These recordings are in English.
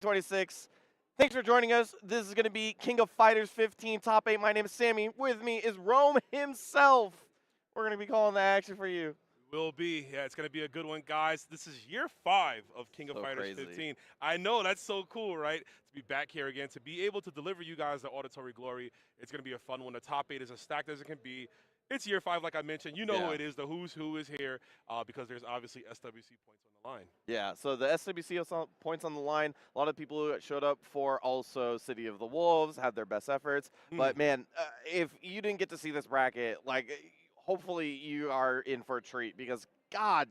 2026. Thanks for joining us. This is going to be King of Fighters 15 Top 8. My name is Sammy. With me is Rome himself. We're going to be calling the action for you. Will be. Yeah, it's going to be a good one, guys. This is year 5 of King of Fighters 15. I know, that's so cool, right? To be back here again, to be able to deliver you guys the auditory glory. It's going to be a fun one. The top 8 is as stacked as it can be. It's year 5, like I mentioned. You know who it is. The who's who is here because there's obviously SWC points on the line. Yeah, so the SWC points on the line. A lot of people who showed up for also City of the Wolves had their best efforts. But, man, if you didn't get to see this bracket, like, hopefully you are in for a treat because, God,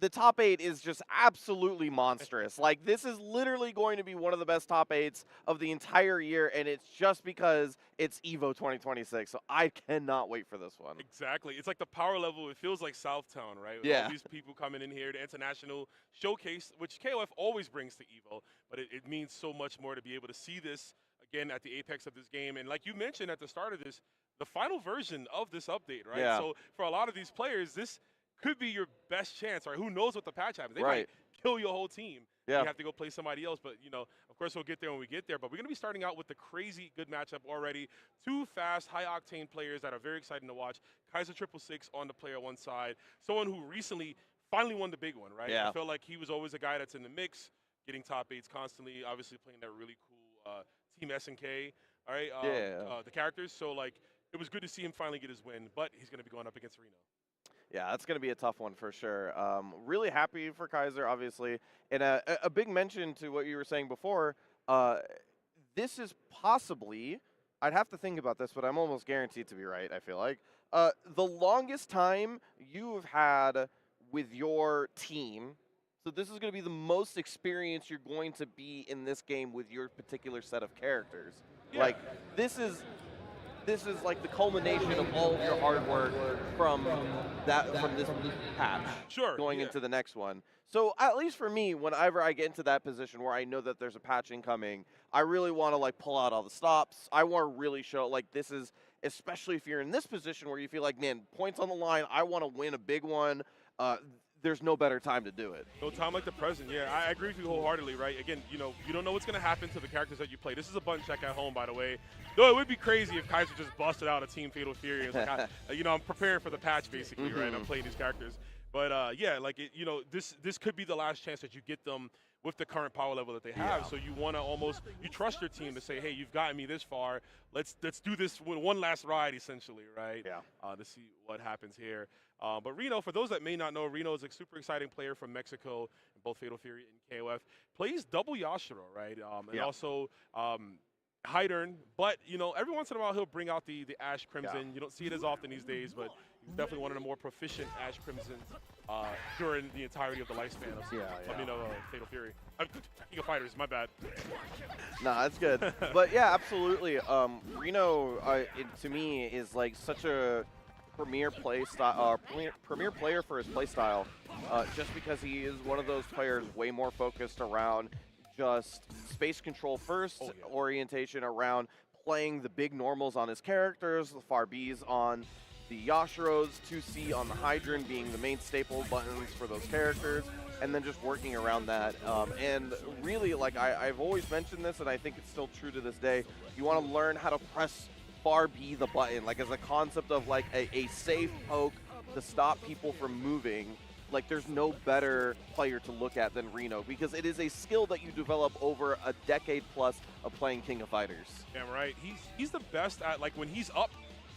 the top 8 is just absolutely monstrous. Like, this is literally going to be one of the best top 8s of the entire year, and it's just because it's EVO 2026. So I cannot wait for this one. Exactly. It's like the power level. It feels like Southtown, right? With Yeah. all these people coming in here, the international showcase, which KoF always brings to EVO, but it means so much more to be able to see this again at the apex of this game. And like you mentioned at the start of this, the final version of this update, right? Yeah. So for a lot of these players, this could be your best chance, right? Who knows what the patch happens? They Right. might kill your whole team. Yeah. You have to go play somebody else, but you know, of course, we'll get there when we get there. But we're gonna be starting out with the crazy good matchup already. 2 fast, high-octane players that are very exciting to watch. Kaiser 666 on the player one side, someone who recently finally won the big one, right? Yeah. I felt like he was always a guy that's in the mix, getting top 8s constantly. Obviously, playing that really cool Team S&K, all right? The characters. So like, it was good to see him finally get his win, but he's gonna be going up against Reno. Yeah, that's going to be a tough one for sure. Really happy for Kaiser, obviously. And a big mention to what you were saying before, this is possibly, I'd have to think about this, but I'm almost guaranteed to be right, I feel like. The longest time you've had with your team, so this is going to be the most experience you're going to be in this game with your particular set of characters. Yeah. Like, this is like the culmination of all of your hard work from this patch going into the next one. So at least for me, whenever I get into that position where I know that there's a patch incoming, I really want to like pull out all the stops. I want to really show like this is, especially if you're in this position where you feel like, man, points on the line, I want to win a big one. There's no better time to do it. No time like the present. Yeah, I agree with you wholeheartedly, right? Again, you know, you don't know what's going to happen to the characters that you play. This is a button check at home, by the way. Though it would be crazy if Kaiser just busted out a Team Fatal Fury. It's like, you know, I'm preparing for the patch, basically, right? I'm playing these characters. But, yeah, like, you know, this could be the last chance that you get them with the current power level that they have. So you want to almost, you trust your team to say, hey, you've gotten me this far. Let's do this with one last ride, essentially, right? Yeah. To see what happens here. But Reno, for those that may not know, Reno is a super exciting player from Mexico in both Fatal Fury and KoF. Plays double Yashiro, right? And also Hydern. But, you know, every once in a while he'll bring out the Ash Crimson. You don't see it as often these days, but he's definitely one of the more proficient Ash Crimsons during the entirety of the lifespan of Fatal Fury. King of Fighters, my bad. Nah, that's good. But yeah, absolutely. Reno, to me, is like such a premier premier player for his play style, just because he is one of those players way more focused around just space control first, orientation around playing the big normals on his characters, the far Bs on the Yashiros, 2C on the Hydran being the main staple buttons for those characters, and then just working around that. And really, like I've always mentioned this, and I think it's still true to this day, you want to learn how to press far B the button, like as a concept of like a safe poke to stop people from moving. Like there's no better player to look at than Reno because it is a skill that you develop over a decade plus of playing King of Fighters. Damn right. He's the best at like when he's up.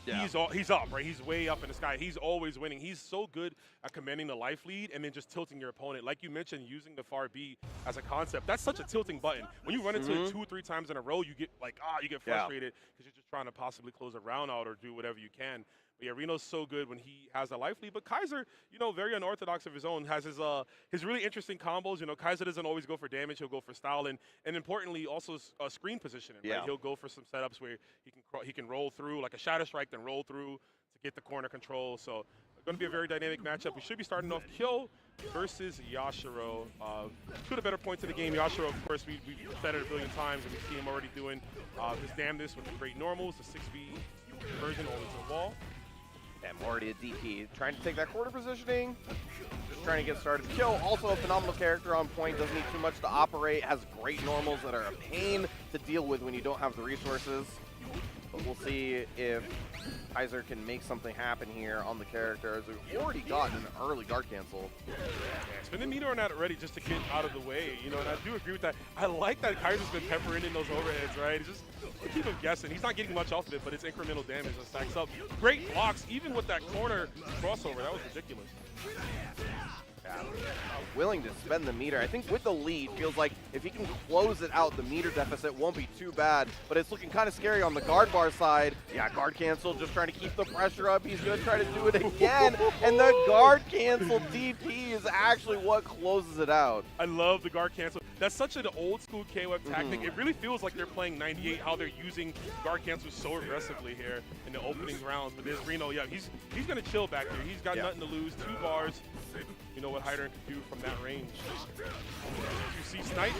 Yeah. He's up, right? He's way up in the sky. He's always winning. He's so good at commanding the life lead and then just tilting your opponent. Like you mentioned, using the far B as a concept. That's such a tilting button. When you run into it 2 or 3 times in a row, you get like, you get frustrated because you're just trying to possibly close a round out or do whatever you can. But yeah, Reno's so good when he has a life lead. But Kaiser, you know, very unorthodox of his own, has his really interesting combos. You know, Kaiser doesn't always go for damage. He'll go for style and importantly, also screen positioning. Right? He'll go for some setups where he can roll through, like a Shadow Strike, then roll through to get the corner control. So it's going to be a very dynamic matchup. We should be starting off Kyo versus Yashiro. 2 of the better points of the game. Yashiro, of course, we've said it a billion times, and we see him already doing his damnedest with the great normals, the 6B version over to the wall. And already a DP. Trying to take that quarter positioning. Just trying to get started. Kill, also a phenomenal character on point. Doesn't need too much to operate. Has great normals that are a pain to deal with when you don't have the resources. But we'll see if Kaiser can make something happen here on the character, as we've already gotten an early guard cancel. Yeah, spin the meter on that already just to get out of the way, you know, and I do agree with that. I like that Kaiser's been peppering in those overheads, right? It's just to keep him guessing. He's not getting much off of it, but it's incremental damage that stacks up. Great blocks, even with that corner crossover. That was ridiculous. Yeah, willing to spend the meter. I think with the lead, feels like if he can close it out, the meter deficit won't be too bad. But it's looking kind of scary on the guard bar side. Yeah, guard cancel, just trying to keep the pressure up. He's going to try to do it again. And the guard cancel DP is actually what closes it out. I love the guard cancel. That's such an old school KoF tactic. It really feels like they're playing 98, how they're using guard cancel so aggressively here in the opening rounds. But there's Reno, yeah, he's going to chill back there. He's got nothing to lose. 2 bars. You know what Hydern can do from that range. You see Snipe?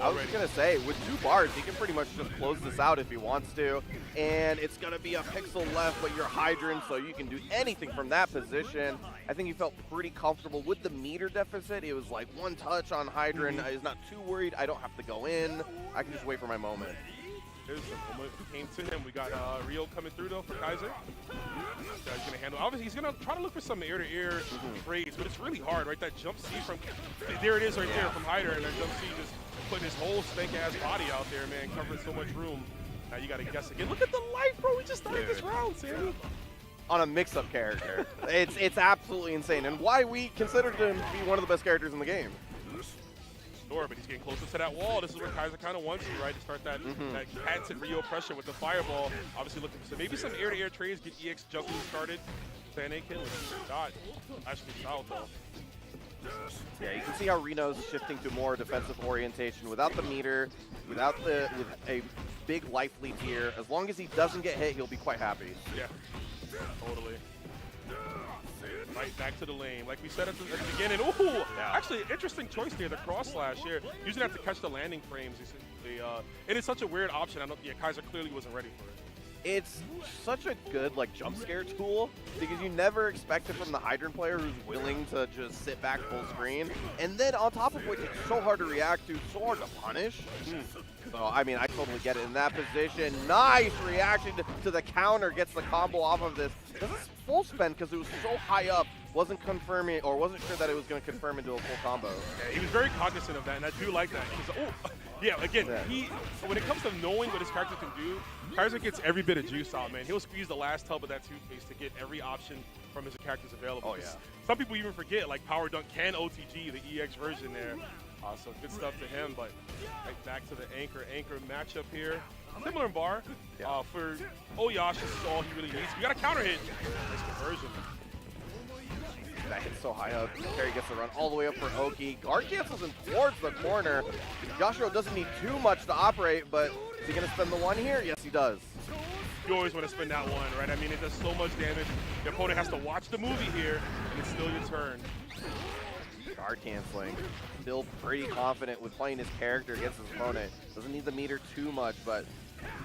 I was going to say, with 2 bars, he can pretty much just close this out if he wants to. And it's going to be a pixel left, but you're Hydern, so you can do anything from that position. I think he felt pretty comfortable with the meter deficit. It was like 1 touch on Hydern. He's not too worried. I don't have to go in. I can just wait for my moment. There's the moment who came to him. We got Rio coming through, though, for Kaiser. This guy's going to handle. Obviously, he's going to try to look for some ear-to-ear trades, but it's really hard, right? That jump C from, there it is right there from Hydern, and that jump C just putting his whole stank-ass body out there, man, covering so much room. Now you got to guess again. Look at the life, bro. We just started this round, Sammy. On a mix-up character. It's absolutely insane, and why we considered him to be one of the best characters in the game. But he's getting closer to that wall. This is where Kaiser kind of wants you, right? To start that, that patented Rio pressure with the fireball. Obviously looking for maybe some air-to-air trades, get EX jumping started. Fan A killing. Dot. Actually, south though. Yeah, you can see how Reno's shifting to more defensive orientation without the meter, with a big life lead here. As long as he doesn't get hit, he'll be quite happy. Yeah, totally. Right back to the lane, like we said at the beginning. Ooh, actually, interesting choice there, the cross slash here. Using that to catch the landing frames. It is such a weird option. Kaiser clearly wasn't ready for it. It's such a good jump scare tool because you never expect it from the Hydern player who's willing to just sit back full screen. And then on top of which, it's so hard to react to, so hard to punish. So, I mean, I totally get it in that position. Nice reaction to the counter, gets the combo off of this. This is full spend because it was so high up, wasn't confirming, or wasn't sure that it was going to confirm into a full combo. Yeah, he was very cognizant of that, and I do like that. When it comes to knowing what his character can do, Kaiser gets every bit of juice out, man. He'll squeeze the last tub of that toothpaste to get every option from his characters available. Oh, yeah. Some people even forget, Power Dunk can OTG, the EX version there. So good stuff to him, but right back to the anchor matchup here. Similar in bar. For Oyash, this is all he really needs. We got a counter hit. Nice conversion. That hits so high up. Terry gets the run all the way up for Oki. Guard cancels him towards the corner. Yashiro doesn't need too much to operate, but is he going to spend the 1 here? Yes, he does. You always want to spend that 1, right? I mean, it does so much damage. The opponent has to watch the movie here, and it's still your turn. Guard canceling. Still pretty confident with playing his character against his opponent. Doesn't need the meter too much, but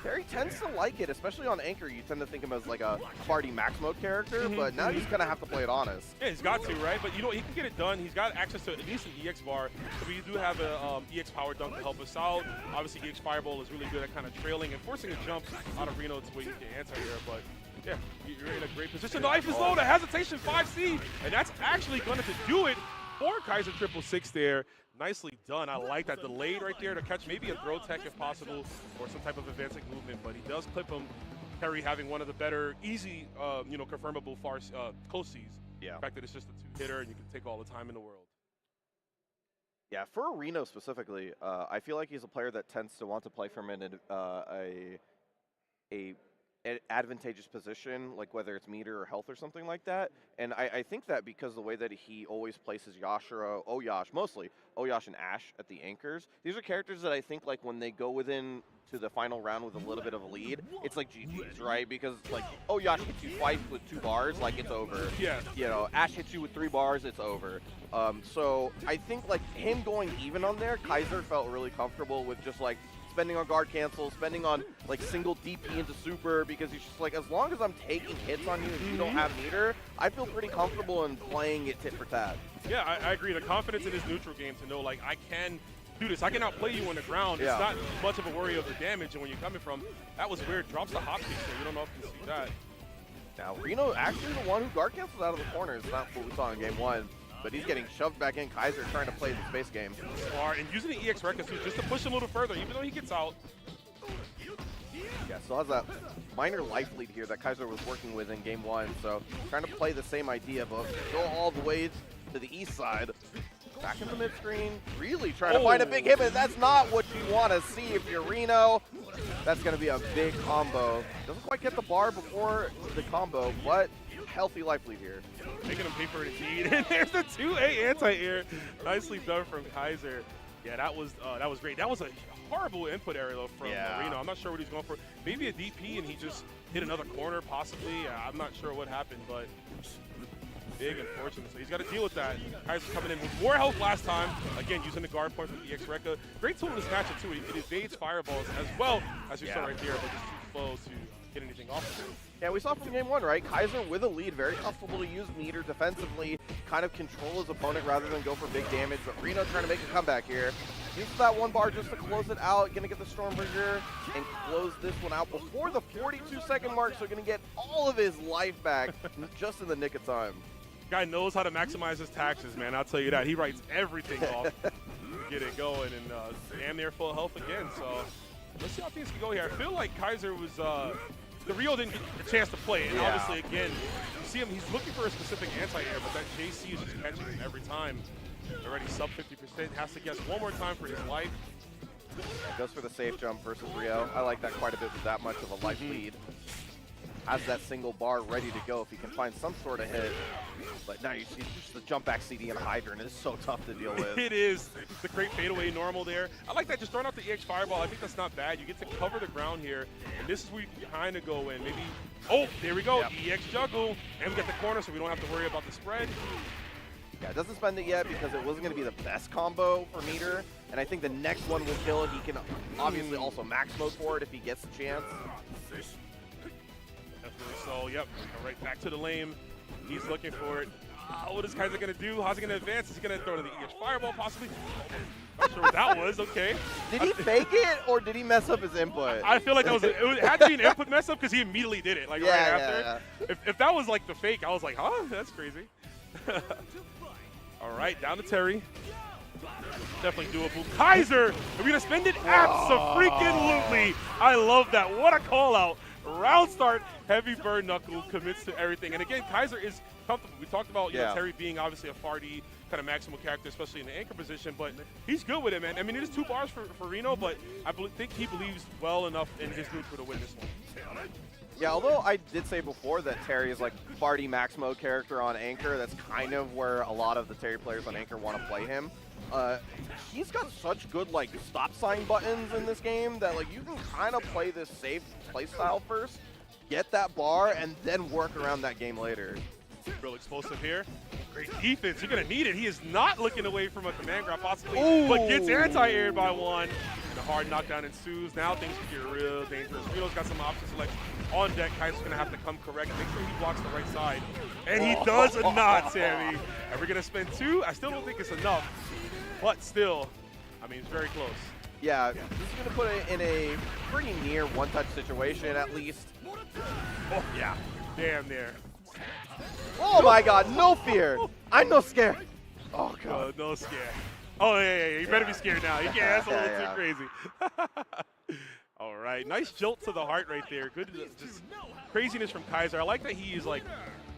Terry tends to like it, especially on Anchor. You tend to think of him as like a party max mode character, but now he's going to have to play it honest. Yeah, he's got to, right? But you know, he can get it done. He's got access to at least an EX bar. So we do have a EX power dunk to help us out. Obviously, EX fireball is really good at kind of trailing and forcing a jump out of Reno to where you can anti-air, but yeah, you're in a great position. The life is low, the hesitation 5C, and that's actually going to do it for Kaiser 666 there. Nicely done. I like that delayed right there to catch maybe a throw tech if possible, or some type of advancing movement, but he does clip him. Terry having one of the better, easy, confirmable close Cs. Yeah. The fact that it's just a 2-hitter and you can take all the time in the world. Yeah, for Reno specifically, I feel like he's a player that tends to want to play from an advantageous position, like whether it's meter or health or something like that. And I think that because the way that he always places Yashiro, Oyash, mostly Oyash and Ash at the anchors, these are characters that I think like when they go within to the final round with a little bit of a lead, it's like GG's, right? Because like Oyash hits you twice with 2 bars, like it's over. Yeah. You know, Ash hits you with 3 bars, it's over. So I think like him going even on there, Kaiser felt really comfortable with just like spending on guard cancel, spending on like single DP into super, because he's just like, as long as I'm taking hits on you and you don't have meter, I feel pretty comfortable in playing it tit for tat. Yeah, I agree. The confidence in his neutral game to know, like, I can do this. I can outplay you on the ground. Yeah. It's not much of a worry of the damage and when you're coming from. That was weird. Drops the hop kick there. You don't know if you can see that. Now, Reno actually the one who guard cancels out of the corner. It's not what we saw in game 1, but he's getting shoved back in. Kaiser trying to play the space game. Smart, and using the EX Rekka suit just to push him a little further, even though he gets out. Yeah, still has that minor life lead here that Kaiser was working with in game 1, so trying to play the same idea, but go all the way to the east side. Back in the mid screen, really trying to find a big hit, but that's not what you want to see if you're Reno. That's going to be a big combo. Doesn't quite get the bar before the combo, but healthy life lead here. Making him pay for it indeed. And there's the 2A anti-air. Nicely done from Kaiser. Yeah, that was great. That was a horrible input area though from Reno. I'm not sure what he's going for. Maybe a DP and he just hit another corner possibly. I'm not sure what happened, but big unfortunate. So he's got to deal with that. Kaiser coming in with more health last time. Again, using the guard point from EX Rekka. Great tool in this matchup too. It evades fireballs as well as you saw right here, but just too slow to get anything off of it. Yeah, we saw from game 1, right? Kaiser with a lead, very comfortable to use meter defensively, kind of control his opponent rather than go for big damage. But Reno trying to make a comeback here. Uses that one bar just to close it out. Gonna get the Stormbreaker and close this one out before the 42-second mark. So gonna get all of his life back just in the nick of time. Guy knows how to maximize his taxes, man. I'll tell you that. He writes everything off to get it going, and damn near full health again. So let's see how things can go here. I feel like Kaiser was the Rio didn't get a chance to play, and obviously again, you see him. He's looking for a specific anti-air, but that JC is just catching him every time. Already sub 50%. Has to guess one more time for his life. Goes for the safe jump versus Rio. I like that quite a bit with that much of a life lead. Has that single bar ready to go if he can find some sort of hit. But now you see just the jump back CD and Hydra, and it's so tough to deal with. It is. The great fadeaway normal there. I like that, just throwing out the EX Fireball. I think that's not bad. You get to cover the ground here, and this is where you can kind of go in. Maybe, oh, there we go, EX Juggle, and we get the corner so we don't have to worry about the spread. Yeah, doesn't spend it yet because it wasn't going to be the best combo for meter, and I think the next one will kill it. He can obviously also max mode for it if he gets the chance. So, yep, right back to the lane. He's looking for it. What is Kaiser going to do? How's he going to advance? Is he going to throw to the EX Fireball, possibly? Not sure what that was. Okay. Did he fake it, or did he mess up his input? I feel like it had to be an input mess up because he immediately did it, like right after. Yeah. If that was like the fake, I was like, huh? That's crazy. All right, down to Terry. Definitely doable. Kaiser, are we going to spend it? Abso-freaking-lutely. I love that. What a call out. Round start, heavy burn knuckle, commits to everything. And again, Kaiser is comfortable. We talked about Terry being obviously a Fardy kind of maximal character, especially in the anchor position, but he's good with it, man. I mean, it is 2 bars for Reno, but I think he believes well enough in his neutral to win this one. Yeah, although I did say before that Terry is like Fardy max mode character on Anchor, that's kind of where a lot of the Terry players on Anchor want to play him. He's got such good like stop sign buttons in this game that like you can kind of play this safe play style first, get that bar, and then work around that game later. Real explosive here. Great defense. You're going to need it. He is not looking away from a command grab possibly, but gets anti-aired by one. And a hard knockdown ensues. Now things can get real dangerous. Reno's got some options select on deck. Kaiser's going to have to come correct. Make sure he blocks the right side. And he does not, Sammy. Are we going to spend 2? I still don't think it's enough. But still, I mean, it's very close. Yeah, this is going to put it in a pretty near one-touch situation at least. Oh, yeah. Damn near. Oh my god, no fear. I'm no scared. Oh god. No scare. Oh, yeah. You better be scared now. You can't. That's a little too crazy. All right. Nice jolt to the heart right there. Good just craziness from Kaiser. I like that he is like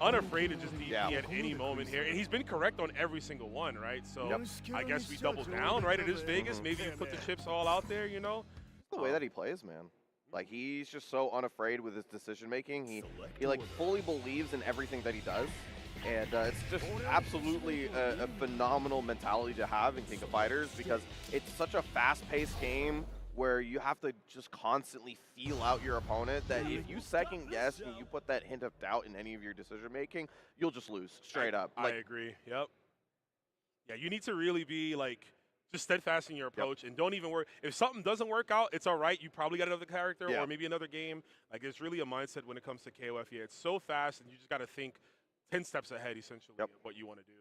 unafraid to just DP at any moment here. And he's been correct on every single one, right? So I guess we double down, right? It is Vegas. Maybe you put the chips all out there, you know? The way that he plays, man. Like, he's just so unafraid with his decision-making. He like, fully believes in everything that he does. And it's just absolutely a phenomenal mentality to have in King of Fighters because it's such a fast-paced game where you have to just constantly feel out your opponent that if you second-guess and you put that hint of doubt in any of your decision-making, you'll just lose, straight up. I agree, yep. Yeah, you need to really be, like, just steadfast in your approach and don't even worry. If something doesn't work out, it's all right. You probably got another character or maybe another game. Like, it's really a mindset when it comes to KoF. Yeah, it's so fast, and you just got to think 10 steps ahead, essentially, of what you want to do.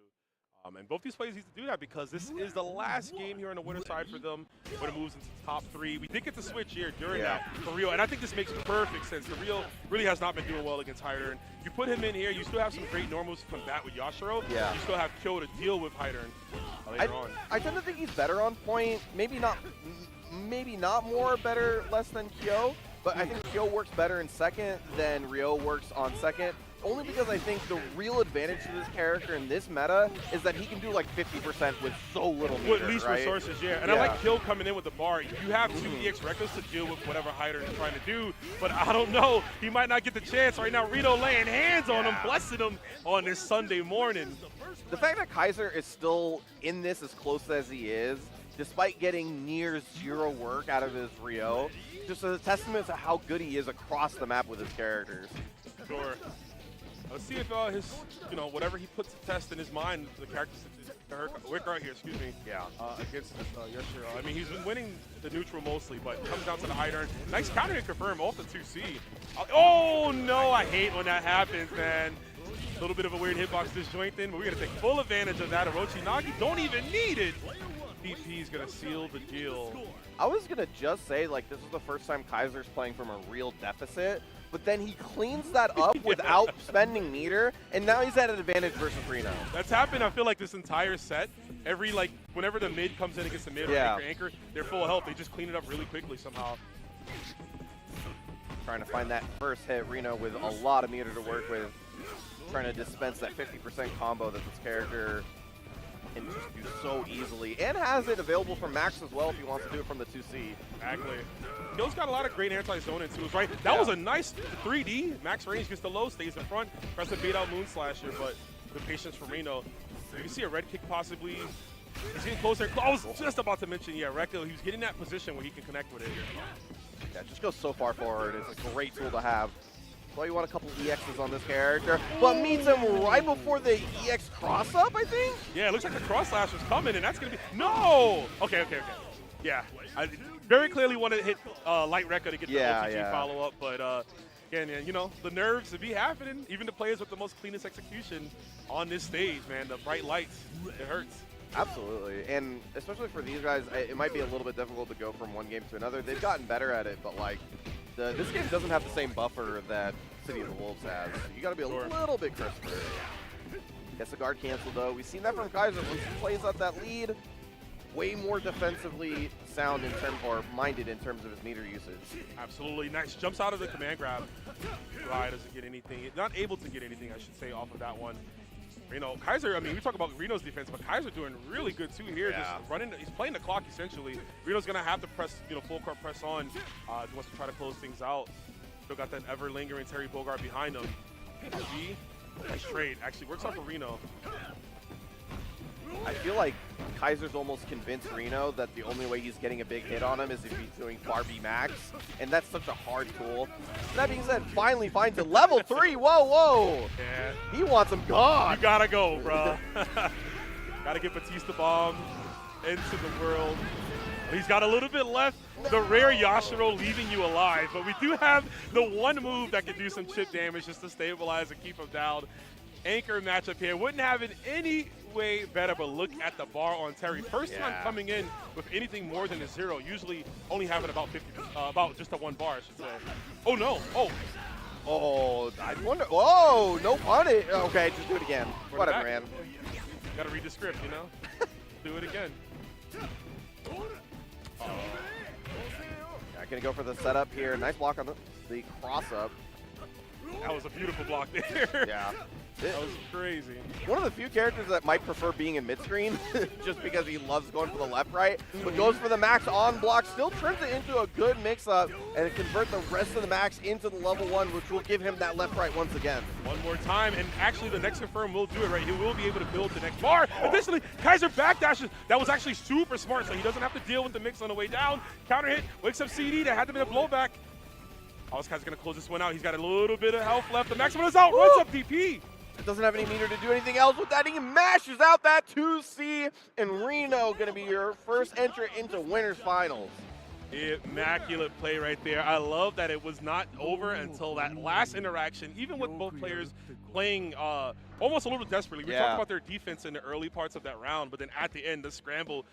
And both these players need to do that because this is the last game here on the winner side for them when it moves into the top 3. We did get the switch here during that for Rio, and I think this makes perfect sense. The Rio really has not been doing well against Hydern. You put him in here, you still have some great normals to combat with Yashiro. Yeah. You still have Kyo to deal with Hydern later on. I tend to think he's better on point. Maybe not more better, less than Kyo, but I think Kyo works better in second than Rio works on second. Only because I think the real advantage to this character in this meta is that he can do like 50% with so little meter, with least resources, And I like Kill coming in with the bar. You have 2 EX Reckless to deal with whatever Hyder is trying to do, but I don't know. He might not get the chance. Right now, Rito laying hands on him, blessing him on this Sunday morning. The fact that Kaiser is still in this as close as he is, despite getting near 0 work out of his Rio, just a testament to how good he is across the map with his characters. Sure. Let's see if his, whatever he puts to test in his mind, the character Wick right here, excuse me. Against Yashiro. I mean, he's been winning the neutral mostly, but comes down to the high turn. Nice counter to confirm off the 2C. Oh no, I hate when that happens, man. A little bit of a weird hitbox disjointing, but we're gonna take full advantage of that. Orochi Nagi don't even need it. PP is gonna seal the deal. I was gonna just say, like, this is the first time Kaiser's playing from a real deficit, but then he cleans that up without spending meter, and now he's at an advantage versus Reno. That's happened, I feel like, this entire set. Whenever the mid comes in against the mid or anchor, they're full of health. They just clean it up really quickly somehow. Trying to find that first hit, Reno with a lot of meter to work with. Trying to dispense that 50% combo that this character can just do so easily, and has it available for Max as well if he wants to do it from the 2C. Exactly. Gil's got a lot of great anti-zone into right? That was a nice 3D. Max range gets the low, stays in front, tries to bait out Moon Slasher, but the patience from Reno. You can see a red kick possibly. He's getting closer. I was just about to mention, Rekko, he was getting that position where he can connect with it. Yeah, just goes so far forward. It's a great tool to have. Well, you want a couple EXs on this character, but meets him right before the EX cross-up, I think? Yeah, it looks like the cross slash was coming, and that's going to be... No! Okay. Yeah, I very clearly wanted to hit Light Rekka to get the OTG follow-up, but again, the nerves to be happening, even the players with the most cleanest execution on this stage, man, the bright lights, it hurts. Absolutely, and especially for these guys, it might be a little bit difficult to go from one game to another. They've gotten better at it, but like, this game doesn't have the same buffer that City of the Wolves has. You got to be a little bit crisper. Gets the guard canceled though. We've seen that from Kaiser. Once he plays up that lead, way more defensively sound in terms, or minded in terms of his meter usage. Absolutely nice. Jumps out of the command grab. Dry doesn't get anything. Not able to get anything, I should say, off of that one. Kaiser, I mean, we talk about Reno's defense, but Kaiser doing really good too here. Just running, he's playing the clock essentially. Reno's gonna have to press, full court press on. He wants to try to close things out. Still got that ever lingering Terry Bogard behind him. Nice trade. Actually works out for Reno. I feel like Kaiser's almost convinced Reno that the only way he's getting a big hit on him is if he's doing far B max, and that's such a hard tool. That being said, finally finds a level 3. Whoa! Yeah. He wants him gone. You gotta go, bro. Gotta get Batista Bomb into the world. He's got a little bit left. The rare Yashiro leaving you alive, but we do have the one move that can do some chip damage just to stabilize and keep him down. Anchor matchup here. Wouldn't have it any way better, but look at the bar on Terry. First time coming in with anything more than a 0. Usually only having about 50, about just a 1 bar, I should say. Oh no! Oh, I wonder. Whoa! No pun. Okay, just do it again. Whatever, man. Gotta read the script, Do it again. Gonna go for the setup here. Nice block on the cross up. That was a beautiful block there. Yeah. That was crazy. One of the few characters that might prefer being in mid-screen just because he loves going for the left-right, but goes for the max on block, still turns it into a good mix-up, and convert the rest of the max into the level 1, which will give him that left-right once again. One more time, and actually the next confirm will do it, right? He will be able to build the next bar. Additionally, Kaiser backdashes. That was actually super smart, so he doesn't have to deal with the mix on the way down. Counter hit, wakes up CD. That had to be a blowback. Oh, this guy's going to close this one out. He's got a little bit of health left. The maximum is out. Runs up DP. Doesn't have any meter to do anything else with that. He mashes out that 2C, and Reno going to be your first entrant into winners finals. Immaculate play right there. I love that it was not over until that last interaction, even with both players playing almost a little desperately. We talked about their defense in the early parts of that round, but then at the end, the scramble,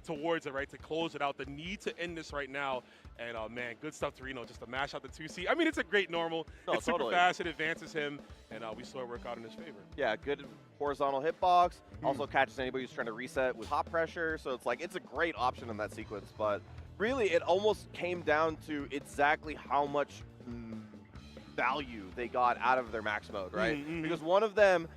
towards it, right, to close it out. The need to end this right now. And, man, good stuff to Reno just to mash out the 2C. I mean, it's a great normal. It's super fast. It advances him, and we saw it work out in his favor. Yeah, good horizontal hitbox. Also catches anybody who's trying to reset with hot pressure. So it's like it's a great option in that sequence. But really, it almost came down to exactly how much value they got out of their max mode, right? Because one of them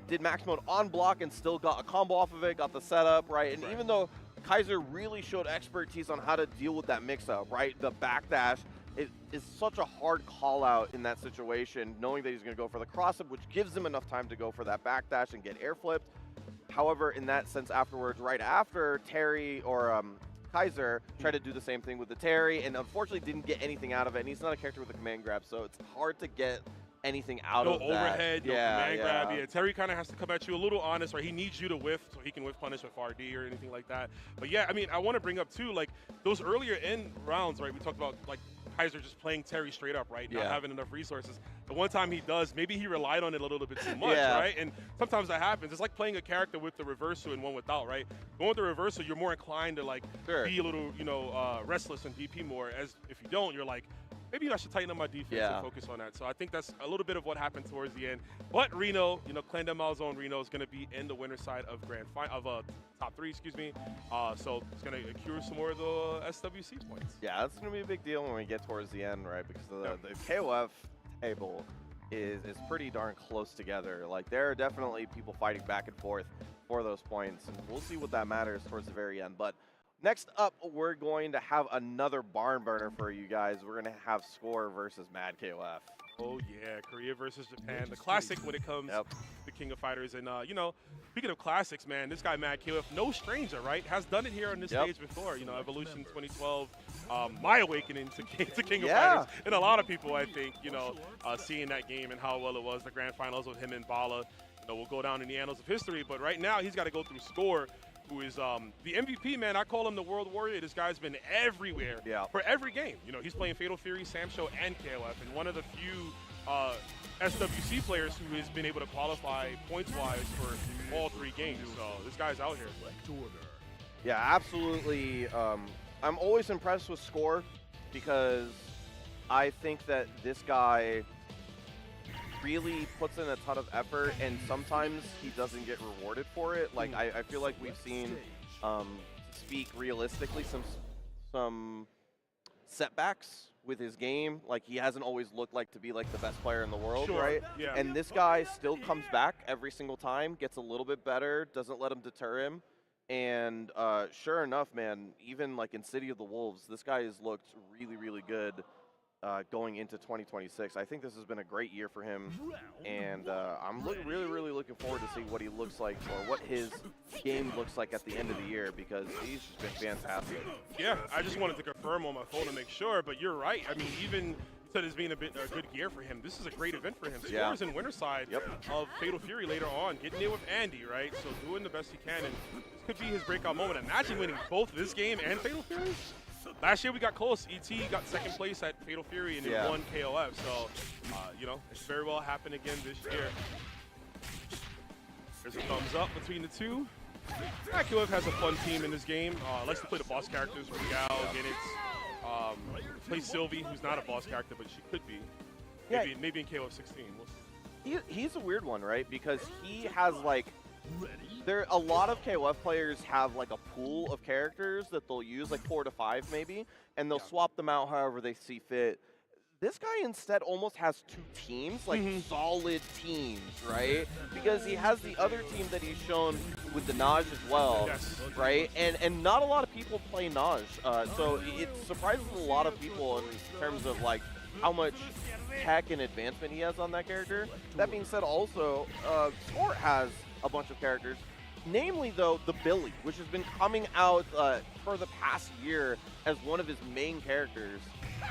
did max mode on block and still got a combo off of it, got the setup, right? And even though Kaiser really showed expertise on how to deal with that mix-up, right? The backdash is such a hard call-out in that situation, knowing that he's going to go for the cross-up, which gives him enough time to go for that backdash and get air flipped. However, in that sense afterwards, right after, Terry or Kaiser tried to do the same thing with the Terry, and unfortunately didn't get anything out of it, and he's not a character with a command grab, so it's hard to get anything out of that. No overhead, no command grab. Yeah, Terry kind of has to come at you a little honest, right? He needs you to whiff so he can whiff punish with RD or anything like that. But yeah, I mean, I want to bring up too, like those earlier end rounds, right? We talked about like Kaiser just playing Terry straight up, right? Not having enough resources. The one time he does, maybe he relied on it a little bit too much, right? And sometimes that happens. It's like playing a character with the reversal and one without, right? Going with the reversal, you're more inclined to like be a little, restless and DP more. As if you don't, you're like, maybe I should tighten up my defense and focus on that. So I think that's a little bit of what happened towards the end. But Reno, Clan Demal's own Reno is going to be in the winner's side of top 3, excuse me. So it's going to accrue some more of the SWC points. Yeah, that's going to be a big deal when we get towards the end, right? Because the KoF table is pretty darn close together. Like, there are definitely people fighting back and forth for those points. And we'll see what that matters towards the very end. But next up, we're going to have another barn burner for you guys. We're going to have Score versus Mad KoF. Oh, yeah. Korea versus Japan. The classic when it comes to the King of Fighters. And, speaking of classics, man, this guy, Mad KoF, no stranger, right? Has done it here on this stage before. Evolution 2012, my awakening to King of Fighters. And a lot of people, I think, seeing that game and how well it was, the grand finals with him and Bala, will go down in the annals of history. But right now, he's got to go through Score, who is the MVP, man. I call him the World Warrior. This guy's been everywhere for every game. He's playing Fatal Fury, Sam Show, and KoF, and one of the few SWC players who has been able to qualify points-wise for all 3 games. So this guy's out here. Yeah, absolutely. I'm always impressed with Score because I think that this guy really puts in a ton of effort, and sometimes he doesn't get rewarded for it. Like I feel like we've seen, speak realistically, some setbacks with his game. Like, he hasn't always looked like to be like the best player in the world, right? Yeah. And this guy still comes back every single time, gets a little bit better, doesn't let him deter him. And sure enough, man, even like in City of the Wolves, this guy has looked really, really good going into 2026. I think this has been a great year for him, and I'm really looking forward to see what he looks like, or what his game looks like at the end of the year, because he's just been fantastic. Yeah, I just wanted to confirm on my phone to make sure, but you're right. I mean, even you said it's been a good year for him. This is a great event for him. Scores in winner side of Fatal Fury later on, getting in with Andy, right? So doing the best he can, and this could be his breakout moment. Imagine winning both this game and Fatal Fury. Last year we got close. ET got second place at Fatal Fury and then won KoF. So, it very well happen again this year. There's a thumbs up between the two. KoF has a fun team in this game. Likes to play the boss characters. Regal, Genitz. Plays Sylvie, who's not a boss character, but she could be. Maybe in KoF 16. We'll see. He's a weird one, right? Because he has, like, a lot of KoF players have like a pool of characters that they'll use, like 4 to 5 maybe, and they'll swap them out however they see fit. This guy instead almost has 2 teams, like solid teams, right? Because he has the other team that he's shown with the Naj as well, right? And not a lot of people play Naj, so it surprises a lot of people in terms of like how much tech and advancement he has on that character. That being said, also, Score has a bunch of characters, namely though the Billy, which has been coming out for the past year as one of his main characters.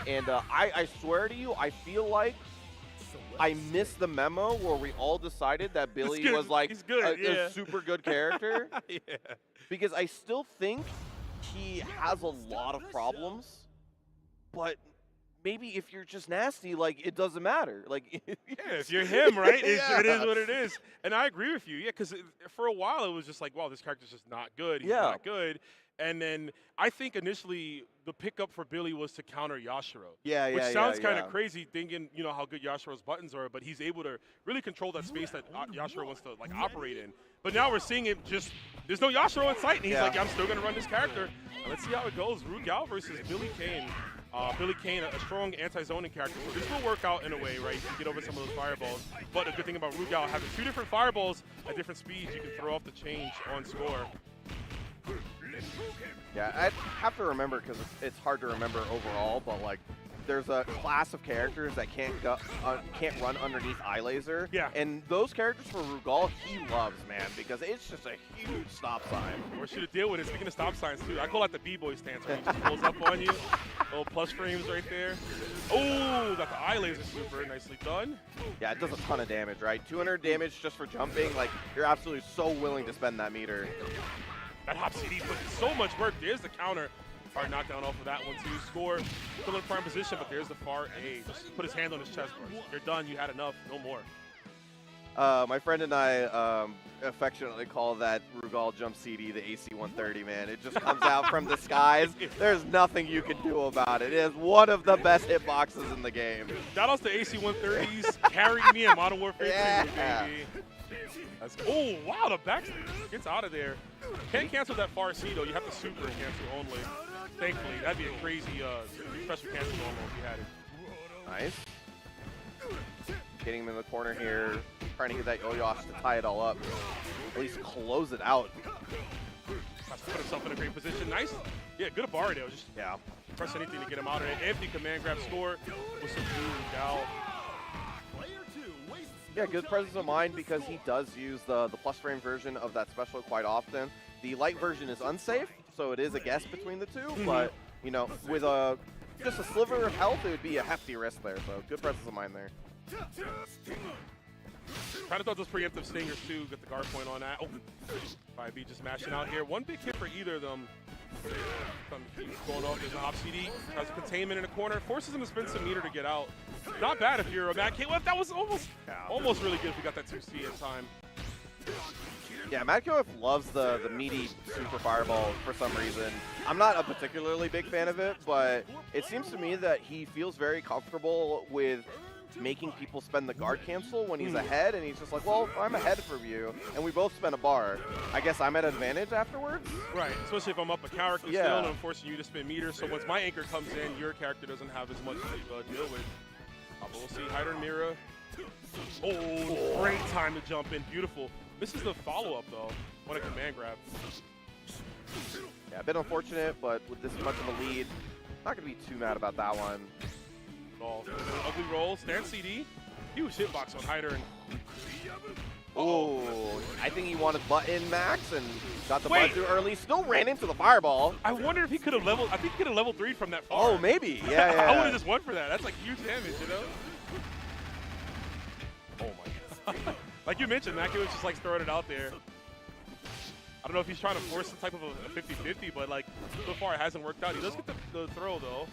And I swear to you, I feel like I missed the memo where we all decided that Billy was like He's good, a super good character. Yeah. Because I still think he has a lot of problems, but maybe if you're just nasty, like, it doesn't matter. Like, yeah, if you're him, right? Yeah. It is what it is. And I agree with you. Yeah, because for a while it was just like, wow, this character's just not good. He's not good. And then I think initially the pickup for Billy was to counter Yashiro. Which sounds kind of crazy thinking, you know, how good Yashiro's buttons are, but he's able to really control that space that Yashiro wants to, like, operate in. But now we're seeing him just, there's no Yashiro in sight, and he's like, I'm still going to run this character. And let's see how it goes. Rugal versus Billy Kane. Billy Kane, a strong anti-zoning character. So this will work out in a way, right? You can get over some of those fireballs. But the good thing about Rugal, having 2 different fireballs at different speeds, you can throw off the change on score. Yeah, I have to remember, because it's hard to remember overall, but like, there's a class of characters that can't run underneath eye laser. Yeah. And those characters for Rugal, he loves, man, because it's just a huge stop sign. Or should have deal with it. Speaking of stop signs, too, I call that the B-boy stance, where he just pulls up on you. Little plus frames right there. Oh, got the eye laser super. Nicely done. Yeah, it does a ton of damage, right? 200 damage just for jumping. Like, you're absolutely so willing to spend that meter. That hop CD put so much work. There's the counter. Hard knockdown off of that one, too. Score. Still in prime position, but there's the far A. Just put his hand on his chest. You're done. You had enough. No more. My friend and I affectionately call that Rugal jump CD the AC-130, man. It just comes out from the skies. There's nothing you can do about it. It is one of the best hitboxes in the game. Shout outs to AC-130s. Carry me in Modern Warfare 2, baby. Oh, wow, the backstage gets out of there. Can't cancel that far C, though. You have to super cancel only. Thankfully, that'd be a crazy special cancel normal if you had it. Nice. Getting him in the corner here, trying to get that Yoyosh to tie it all up. At least close it out. Put himself in a great position. Nice. Yeah, good bar there. Just press anything to get him out of it. Empty command grab score with some blue gal. Yeah, good presence of mind because he does use the plus frame version of that special quite often. The light version is unsafe, so it is a guess between the two, but, you know, with just a sliver of health, it would be a hefty risk there, so good presence of mind there. Kind of thought those preemptive stingers, too. Got the guard point on that. Oh, 5B just mashing out here. One big hit for either of them. Going off, there's a hop CD. Has a containment in the corner. Forces him to spend some meter to get out. Not bad if you're a Mad KoF. That was almost really good if we got that 2C in time. Yeah, Mad KoF loves the meaty super fireball for some reason. I'm not a particularly big fan of it, but it seems to me that he feels very comfortable with making people spend the guard cancel when he's ahead, and he's just like, well, I'm ahead from you, and we both spend a bar. I guess I'm at advantage afterwards? Right, especially if I'm up a character still and I'm forcing you to spend meters, so once my anchor comes in, your character doesn't have as much to deal with. We'll see Hyder and Mira. Oh, great time to jump in, beautiful. This is the follow-up, though. What a command grab. Yeah, a bit unfortunate, but with this much of a lead, not going to be too mad about that one. Ugly roll, stand CD. Huge hitbox on Hyder. Oh, I think he wanted button max and got the button too early. Still ran into the fireball. I wonder if he could have leveled. I think he could have level 3'd from that far. Oh, maybe. Yeah. I would have just won for that. That's like huge damage, you know? Oh my god. Like you mentioned, Maki was just like throwing it out there. I don't know if he's trying to force some type of a 50-50, but like so far it hasn't worked out. He does get the throw though.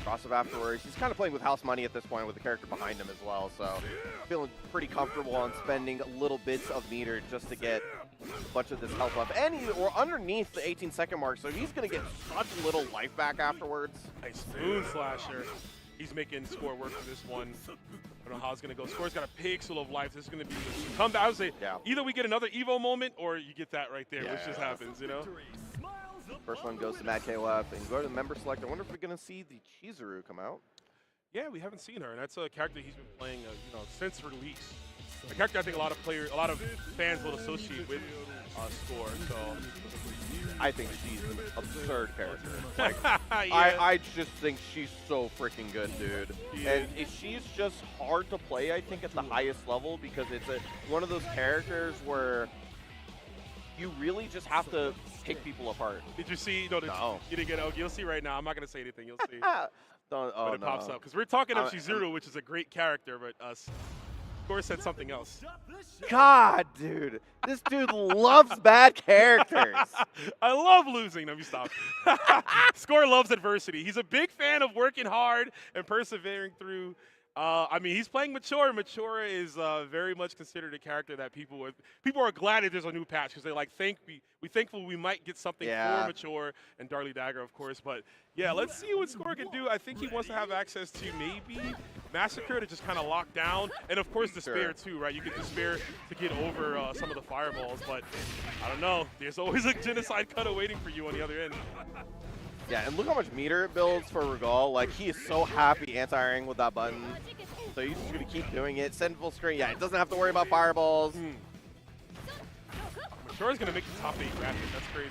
Cross up afterwards. He's kind of playing with house money at this point with the character behind him as well, so feeling pretty comfortable on spending little bits of meter just to get a bunch of this health up. And we're underneath the 18-second mark, so he's going to get such little life back afterwards. Nice moon slasher. He's making score work for this one. I don't know how it's going to go. Score's got a pixel of life. This is going to be a comeback. I would say either we get another EVO moment or you get that right there, which just happens, you know? First one goes to Mad KoF, and go to the member select. I wonder if we're going to see the Chizuru come out. Yeah, we haven't seen her, and that's a character he's been playing, you know, since release. A character I think a lot of fans will associate with Score. So I think she's an absurd character. Like, I just think she's so freaking good, dude. And she's just hard to play, I think, at the highest level because it's one of those characters where you really just have to pick people apart. Did you see? No. You didn't get it. Okay, you'll see right now. I'm not going to say anything. You'll see. Oh, when it pops up. Because we're talking of Shizuru, which is a great character, but Score said something else. God, dude. This dude loves bad characters. I love losing. Let me stop. Score loves adversity. He's a big fan of working hard and persevering through. I mean, he's playing Mature. Mature is very much considered a character that people are glad that there's a new patch because they're like, we're thankful we might get something for Mature and Darly Dagger, of course. But yeah, let's see what Score can do. I think he wants to have access to maybe Massacre to just kind of lock down, and of course Despair too, right? You get Despair to get over some of the fireballs, but I don't know. There's always a genocide cutter waiting for you on the other end. Yeah, and look how much meter it builds for Regal. Like, he is so happy anti-airing with that button. So he's just going to keep doing it. Send full screen. Yeah, it doesn't have to worry about fireballs. Mature is going to make the top 8 rapid. That's crazy.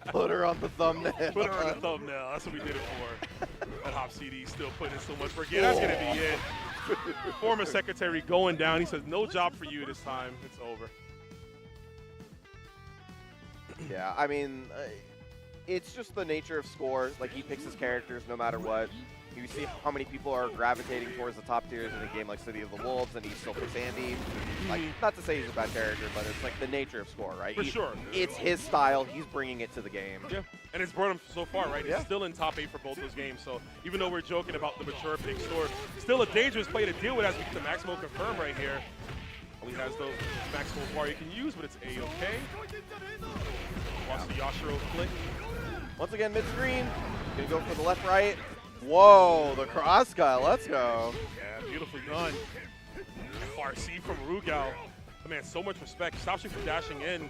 Put her on the thumbnail. Put her on the thumbnail. That's what we did it for. That Hop CD still putting in so much work. Yeah, that's going to be it. Former secretary going down. He says, no job for you this time. It's over. Yeah, I mean... it's just the nature of Score. Like, he picks his characters no matter what. You see how many people are gravitating towards the top tiers in a game like City of the Wolves, and he still picks Andy. Like, not to say he's a bad character, but it's like the nature of Score, right? For sure. It's his style. He's bringing it to the game. Yeah, and it's brought him so far, right? He's still in top 8 for both those games. So even though we're joking about the Mature pick Score, still a dangerous play to deal with as we get the Maximo confirm right here. He has those Maximo bar you can use, but it's A-okay. Watch the Yashiro flick. Once again, mid-screen. Gonna go for the left-right. Whoa, the cross guy. Let's go. Yeah, beautifully done. FRC from Rugal. Oh, man, so much respect. Stops you from dashing in.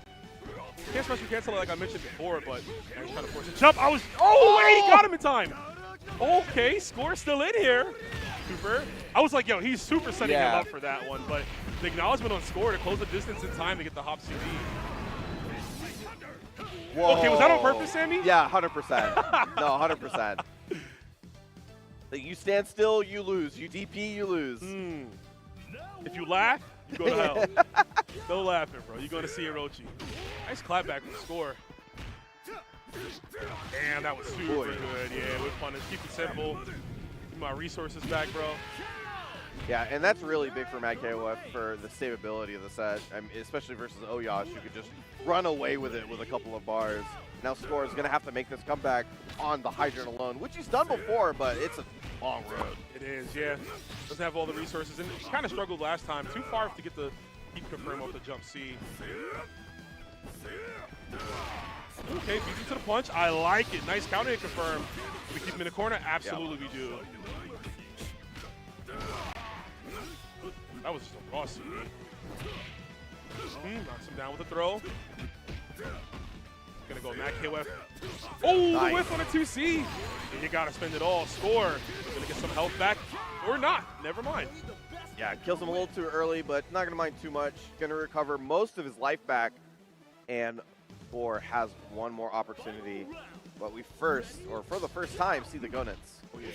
Can't special cancel it like I mentioned before, but he's trying to force a jump. Wait, he got him in time. Okay, Score still in here. Super. I was like, yo, he's super setting him up for that one, but the acknowledgement on Score to close the distance in time to get the Hop CD. Whoa. Okay, was that on purpose, Sammy? Yeah, 100%. No, 100%. You stand still, you lose. You DP, you lose. If you laugh, you go to hell. No laughing, bro. You're going to see Orochi. Nice clapback from Score. Damn, that was super good. Yeah, we're fun. Keep it simple. Keep my resources back, bro. Yeah, and that's really big for Mad KOF for the stability of the set, I mean, especially versus Oyash, who could just run away with it with a couple of bars. Now Score is going to have to make this comeback on the Hydrant alone, which he's done before, but it's a long road. It is, yeah. Doesn't have all the resources, and he kind of struggled last time. Too far to get the keep confirm off the jump C. Okay, beats him to the punch. I like it. Nice counter hit confirm. We keep him in the corner? Absolutely we do. That was just a raw CD. Knocks him down with a throw. Gonna go Mad KOF. Oh, nice. The whiff on a 2C. And you gotta spend it all. Score. Gonna get some health back. Or not. Never mind. Yeah, kills him a little too early, but not gonna mind too much. Gonna recover most of his life back. And Score has one more opportunity. But we for the first time, see the Gonets. Oh, yeah.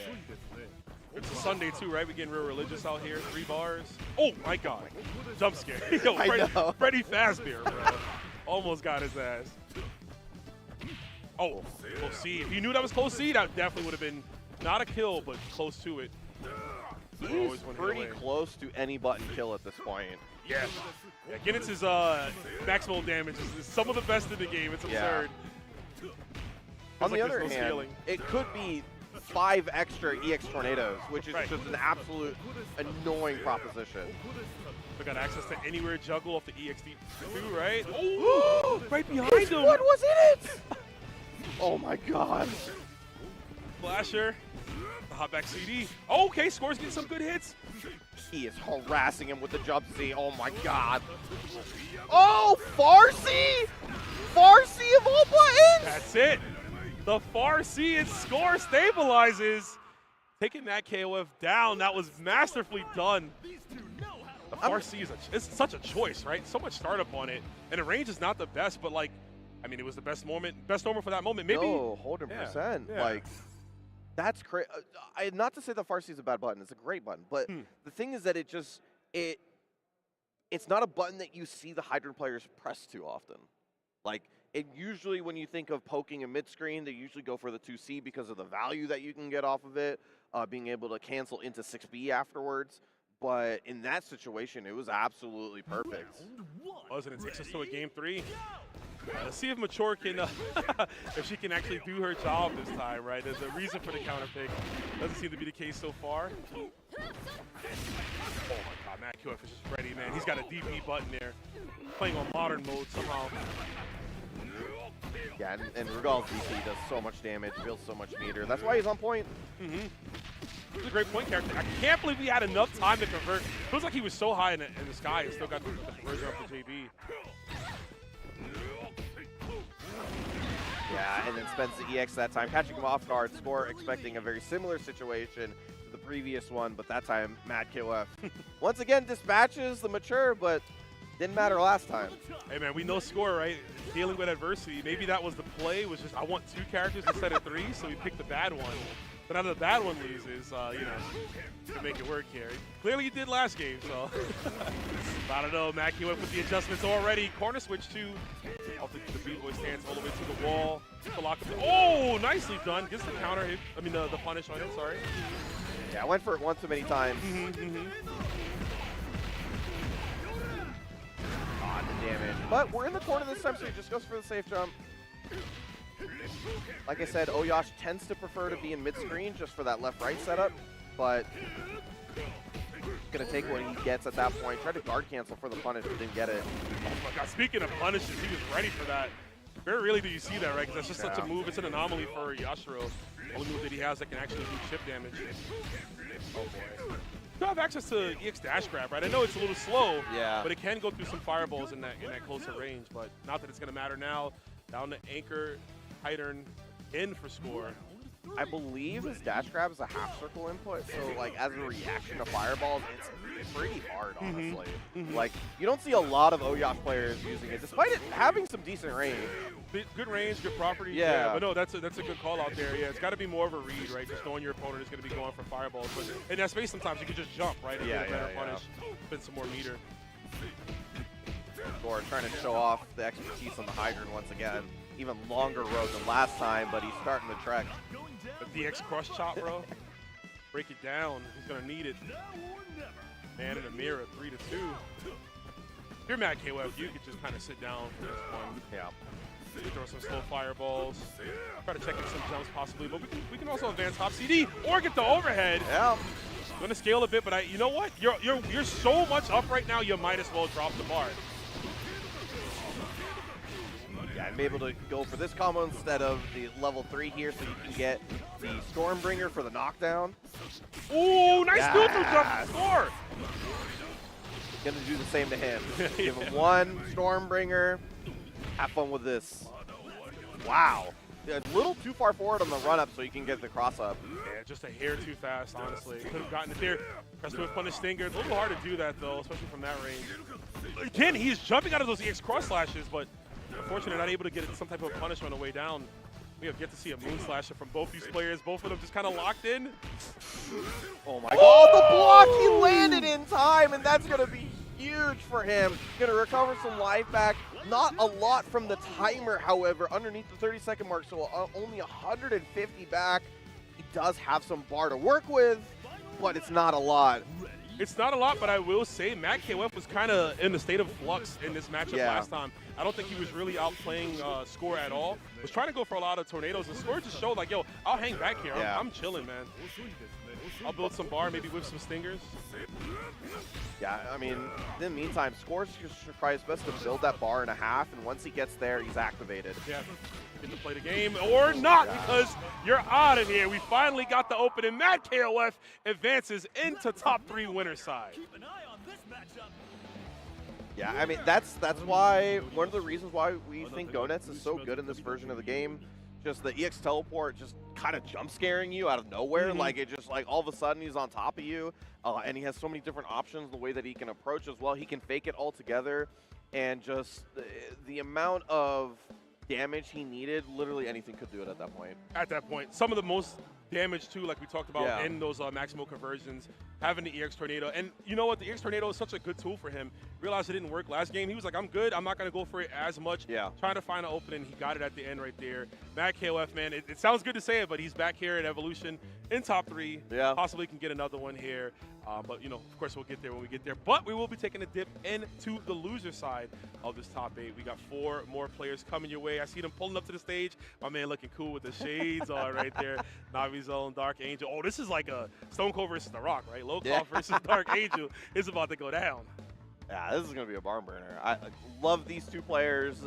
It's a Sunday too, right? We getting real religious out here. 3 bars. Oh my God! Jump scare. Yo, Freddy Fazbear, bro. Almost got his ass. Oh, close C. If you knew that was close C, that definitely would have been not a kill, but close to it. He's pretty close to any button kill at this point. Yeah. Yeah, Guinness's maximal damage is some of the best in the game. It's absurd. Yeah. On the other hand, it could be 5 extra EX Tornadoes, which is just an absolute annoying proposition. We got access to anywhere juggle off the EXD2, right? Oh, right behind him. What was in it? Oh my God. Flasher, the hot back CD. Oh, okay, Score's getting some good hits. He is harassing him with the jump C. Oh my God. Oh, Farsi! Farsi of all buttons! That's it. The far C and Score stabilizes. Taking that KOF down, that was masterfully done. The far C is such a choice, right? So much startup on it. And the range is not the best, but like, I mean, it was the best moment for that moment. Maybe. No, 100%. Yeah. Like, that's crazy. Not to say the far C is a bad button. It's a great button. But the thing is that it's not a button that you see the Hydrant players press too often. Like, And usually when you think of poking a mid-screen, they usually go for the 2C because of the value that you can get off of it, being able to cancel into 6B afterwards. But in that situation, it was absolutely perfect. Wasn't it? Takes us to a game 3. Let's see if Mature can, if she can actually do her job this time, right? There's a reason for the counter pick. Doesn't seem to be the case so far. Oh my God, Matt KoF is just ready, man. He's got a DP button there, playing on modern mode somehow. Yeah, and Rugal's DP does so much damage, feels so much meter. That's why he's on point. He's a great point character. I can't believe he had enough time to convert. Feels like he was so high in the sky and still got the conversion up to JB. Yeah, and then spends the EX that time, catching him off guard. Score expecting a very similar situation to the previous one, but that time, Mad KoF once again dispatches the Mature, but didn't matter last time. Hey man, we know Score, right? Dealing with adversity. Maybe that was the play, was just I want 2 characters instead of 3, so we picked the bad one. But now the bad one loses, you know, to make it work here. Clearly you did last game, so. I don't know, Mad KoF with the adjustments already. Corner switch to off the B-boy stance all the way to the wall. To lock up oh, nicely done. Gets the counter hit, I mean the punish on it, sorry. Yeah, I went for it once too many times. On the damage. But we're in the corner this time, so he just goes for the safe jump. Like I said, Oyash tends to prefer to be in mid-screen just for that left-right setup, but gonna take what he gets at that point. Tried to guard cancel for the punish, but didn't get it. Oh my God, speaking of punishes, he was ready for that. Very rarely do you see that, right? Because that's just such a move. It's an anomaly for Yashiro. Only move that he has that can actually do chip damage. Oh boy. You have access to EX dash grab, right? I know it's a little slow, but it can go through some fireballs in that closer range. But not that it's gonna matter now. Down to anchor, high turn, in for Score. I believe his dash grab is a half circle input, so like as a reaction to fireballs, it's pretty hard, honestly. Like you don't see a lot of Oyash players using it, despite it having some decent range. Good range, good property. Yeah, but no, that's a good call out there. Yeah, it's got to be more of a read, right? Just knowing your opponent is going to be going for fireballs, but in that space sometimes you can just jump, right? And get a better punish, spend some more meter. Score trying to show off the expertise on the hydrant once again. Even longer road than last time, but he's starting the trek. The DX crush chop, bro. Break it down. He's gonna need it. Man in the mirror, 3-2. If you're Mad KoF, you could just kind of sit down for this one. Yeah. Throw some slow fireballs. Try to check in some jumps possibly, but we can also advance top CD or get the overhead. Yeah. Gonna scale a bit, but you know what? You're so much up right now. You might as well drop the bar. Yeah, I'm able to go for this combo instead of the level 3 here, so you can get the Stormbringer for the knockdown. Ooh, nice neutral jump to Score. Gonna do the same to him. Give him one Stormbringer. Have fun with this. Wow. A little too far forward on the run-up so you can get the cross-up. Yeah, just a hair too fast, honestly. Could have gotten it there. Press with punish stinger. It's a little hard to do that, though, especially from that range. Again, he's jumping out of those EX cross slashes, but unfortunately not able to get some type of punish on the way down. We have yet to see a moon slasher from both these players. Both of them just kind of locked in. Oh my God, the block he landed in time, and that's gonna be huge for him. Gonna recover some life back. Not a lot from the timer, however, underneath the 30-second mark, so only 150 back. He does have some bar to work with, but it's not a lot. It's not a lot, but I will say Mad KoF was kind of in a state of flux in this matchup last time. I don't think he was really outplaying Score at all. Was trying to go for a lot of tornadoes, and Score just showed like, yo, I'll hang back here. I'm chilling, man. I'll build some bar, maybe with some stingers. Yeah, I mean, in the meantime, Score just tries his best to build that bar in a half, and once he gets there, he's activated. Yeah, get to play the game, or not, because you're out of here. We finally got the opening. Mad KoF advances into top 3 winner side. Keep an eye on this matchup. Yeah, I mean, that's why, one of the reasons why we think GoNets is so good in this version of the game. Just the EX teleport just kind of jump scaring you out of nowhere. Like it just like all of a sudden he's on top of you, and he has so many different options the way that he can approach as well. He can fake it all together, and just the amount of damage he needed, literally anything could do it at that point. At that point, some of the most damage too, like we talked about in those maximal conversions, having the EX Tornado. And you know what? The EX Tornado is such a good tool for him. Realized it didn't work last game. He was like, I'm good. I'm not going to go for it as much. Trying to find an opening. He got it at the end right there. Mad KoF, man, it sounds good to say it, but he's back here at Evolution in top 3. Possibly can get another one here. But, you know, of course, we'll get there when we get there. But we will be taking a dip into the loser side of this top 8. We got 4 more players coming your way. I see them pulling up to the stage. My man looking cool with the shades on right there. Navi's own Dark Angel. Oh, this is like a Stone Cold versus The Rock, right? Low KoF versus Dark Angel is about to go down. Yeah, this is going to be a barn burner. I love these 2 players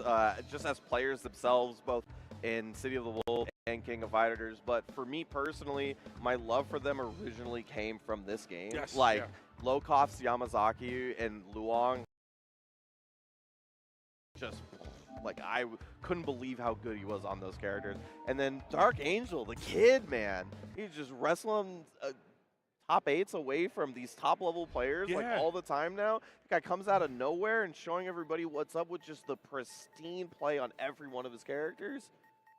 just as players themselves, both in City of the Wolves and King of Fighters. But for me personally, my love for them originally came from this game. Low KoF's Yamazaki and Luong, just like I couldn't believe how good he was on those characters. And then Dark Angel, the kid, man, he's just wrestling top 8s away from these top level players like all the time now. The guy comes out of nowhere and showing everybody what's up with just the pristine play on every one of his characters.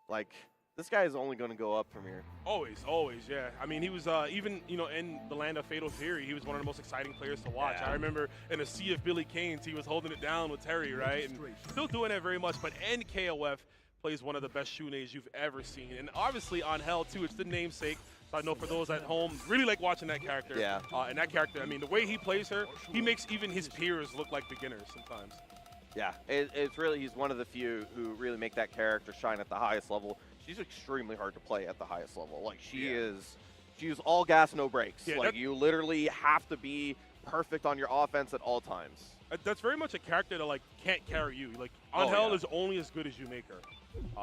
Like, this guy is only going to go up from here. Always, yeah. I mean, he was even, you know, in the land of Fatal Fury, he was one of the most exciting players to watch. I remember in a sea of Billy Canes, he was holding it down with Terry, right? And still doing that very much. But KoF plays one of the best Shuneis you've ever seen. And obviously on Hell, too, it's the namesake. So I know for those at home, really like watching that character. And that character, I mean, the way he plays her, he makes even his peers look like beginners sometimes. Yeah, it's really, he's one of the few who really make that character shine at the highest level. She's extremely hard to play at the highest level. Like, she's all gas, no brakes. Like, you literally have to be perfect on your offense at all times. That's very much a character that, like, can't carry you. Like, on Hell is only as good as you make her.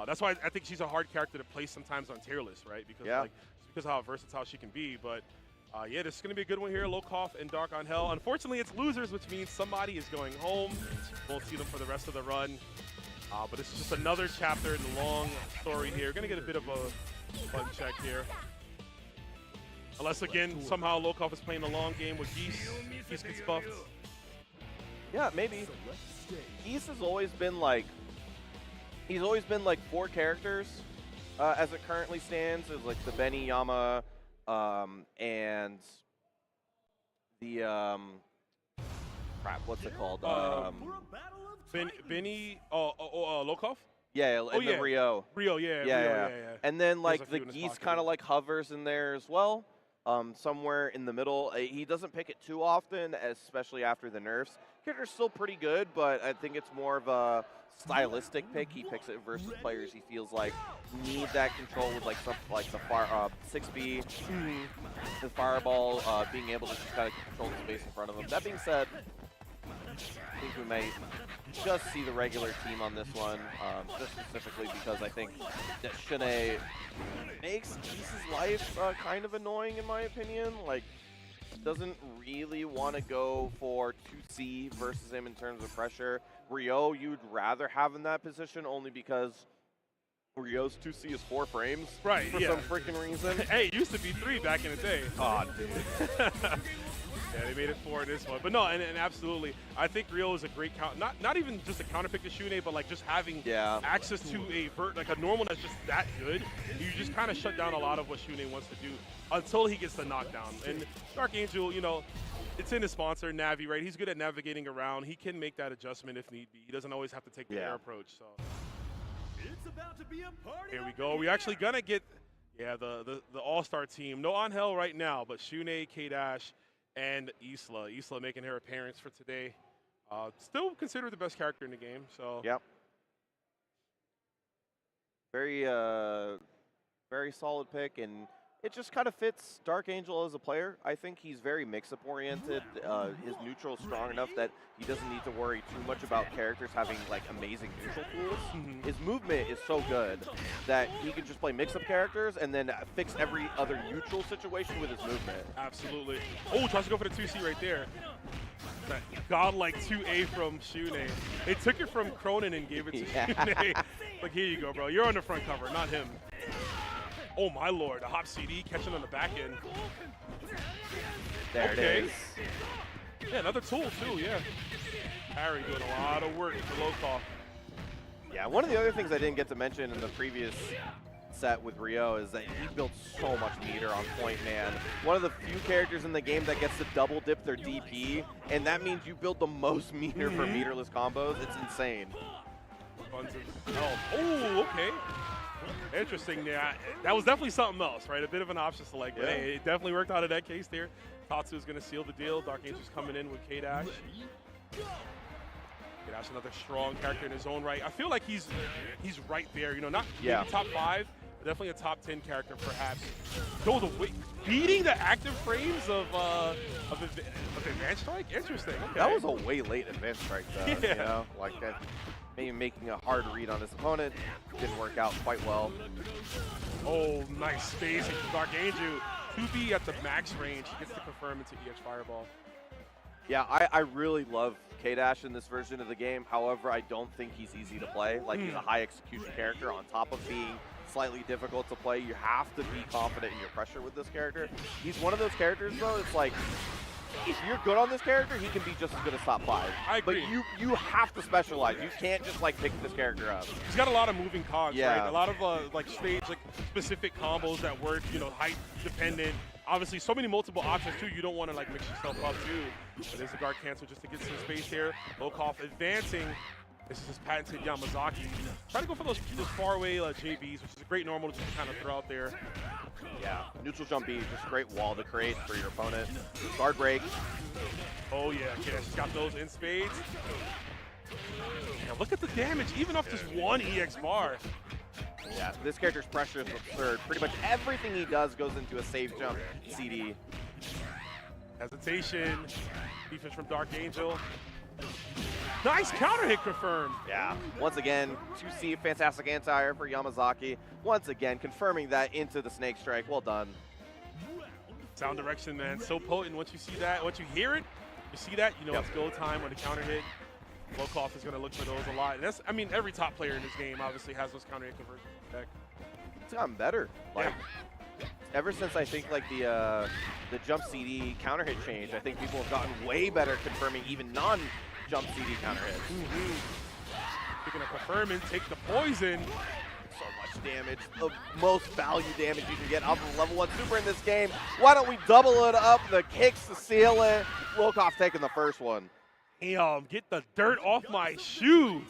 That's why I think she's a hard character to play sometimes on tier lists, right? Because, like, just because how versatile she can be. But, yeah, this is going to be a good one here. Low KoF and Dark on Hell. Unfortunately, it's losers, which means somebody is going home. Won't see them for the rest of the run. But it's just another chapter in the long story here. Going to get a bit of a fun check here. Unless, again, somehow Low KoF is playing the long game with Geese. Geese gets buffed. Yeah, maybe. Geese has always been like, he's always been like 4 characters as it currently stands. It's like the Benny, Yama, and the, crap, what's it called? Benny, Low KoF? Yeah, and the Rio. Rio, yeah. And then like the Geese kind of like hovers in there as well, somewhere in the middle. He doesn't pick it too often, especially after the nerfs. Character's still pretty good, but I think it's more of a stylistic pick. He picks it versus players he feels like need that control with like something like the 6B, the fireball, being able to just kind of control the space in front of him. That being said, I think we may just see the regular team on this one, just specifically because I think that Shune makes Geese's life kind of annoying in my opinion. Like, doesn't really want to go for 2C versus him in terms of pressure. Rio, you'd rather have in that position only because Rio's 2C is 4 frames for some freaking reason. Hey, it used to be 3 back in the day. Oh, dude. Yeah, they made it 4 in this one. But no, and absolutely. I think Rio is a great count. Not even just a counter pick to Shune, but like just having access to a normal that's just that good. You just kind of shut down a lot of what Shune wants to do until he gets the knockdown. And Dark Angel, you know, it's in his sponsor, Navi, right? He's good at navigating around. He can make that adjustment if need be. He doesn't always have to take the air approach. So it's about to be a party. Here we go. We're actually gonna get the all-star team. No on Hell right now, but Shune, K-Dash, and Isla. Isla making her appearance for today. Still considered the best character in the game. So very very solid pick, and it just kind of fits Dark Angel as a player. I think he's very mix-up oriented. His neutral is strong enough that he doesn't need to worry too much about characters having like amazing neutral tools. His movement is so good that he can just play mix-up characters and then fix every other neutral situation with his movement. Absolutely. Oh, tries to go for the 2C right there. That godlike 2A from Shune. They took it from Cronin and gave it to Shune. Like, here you go, bro. You're on the front cover, not him. Oh my lord, a hop CD catching on the back end. There it is. Yeah, another tool too, Harry doing a lot of work for Low KoF. Yeah, one of the other things I didn't get to mention in the previous set with Rio is that he built so much meter on point, man. One of the few characters in the game that gets to double dip their DP, and that means you build the most meter for meterless combos. It's insane. Oh, okay. Interesting. Yeah, that was definitely something else, right? A bit of an option select, but hey, it definitely worked out in that case there. Tatsu is going to seal the deal. Dark Angel's coming in with K-Dash. K-Dash, another strong character in his own right. I feel like he's right there. You know, not maybe top 5, but definitely a top 10 character perhaps. Though the way beating the active frames of Advanced Strike, interesting. Okay. That was a way late Advanced Strike, though. You know, like that. Maybe making a hard read on his opponent didn't work out quite well. Oh, nice spacing from Dark Angel. 2B at the max range. He gets to confirm into EX Fireball. Yeah, I really love K-Dash in this version of the game. However, I don't think he's easy to play. Like, he's a high execution character on top of being slightly difficult to play. You have to be confident in your pressure with this character. He's one of those characters, though, it's like, if you're good on this character, he can be just as good as top 5. I agree. But you have to specialize. You can't just like pick this character up. He's got a lot of moving cogs, right? A lot of like stage specific combos that work, you know, height dependent. Obviously, so many multiple options too. You don't want to like mix yourself up too. But there's a guard cancel just to get some space here. KoF advancing. This is his patented Yamazaki. Try to go for those far away JBs, which is a great normal to just kind of throw out there. Yeah, neutral jump B, just a great wall to create for your opponent. Guard break. Oh yeah, K-Dash got those in spades. Now look at the damage, even off just one EX bar. Yeah, this character's pressure is absurd. Pretty much everything he does goes into a save jump CD. Hesitation, defense from Dark Angel. Nice counter hit confirmed. Yeah, once again, 2C, fantastic anti-air for Yamazaki. Once again, confirming that into the Snake Strike. Well done. Sound direction, man, so potent. Once you see that, once you hear it, you see that, you know it's go time on the counter hit. KoF is going to look for those a lot. And that's, I mean, every top player in this game obviously has those counter hit conversions in deck. It's gotten better. Like, ever since I think like the jump CD counter hit change, I think people have gotten way better confirming even non-jump CD counter hits. Picking up confirming, take the poison. So much damage, the most value damage you can get off of level 1 super in this game. Why don't we double it up? The kicks to seal it. KoF taking the first one. Damn, get the dirt off my shoes.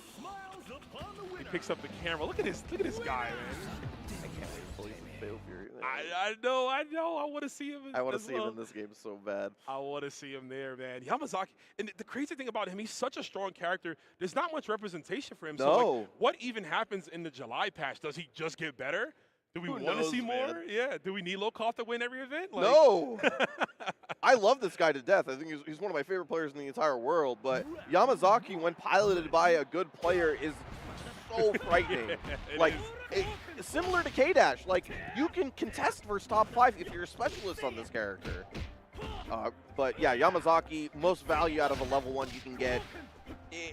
He picks up the camera. Look at this guy, man. I can't wait to play Fatal Fury. I know. I want to see him. I want to see him in this game so bad. I want to see him there, man. Yamazaki, and the crazy thing about him, he's such a strong character. There's not much representation for him. No. So, like, what even happens in the July patch? Does he just get better? Do we want to see more? Man. Yeah. Do we need KoF to win every event? Like, no. I love this guy to death. I think he's one of my favorite players in the entire world. But Yamazaki, when piloted by a good player, is so frightening. Like, similar to K-Dash. Like, you can contest versus top 5 if you're a specialist on this character. But yeah, Yamazaki, most value out of a level 1 you can get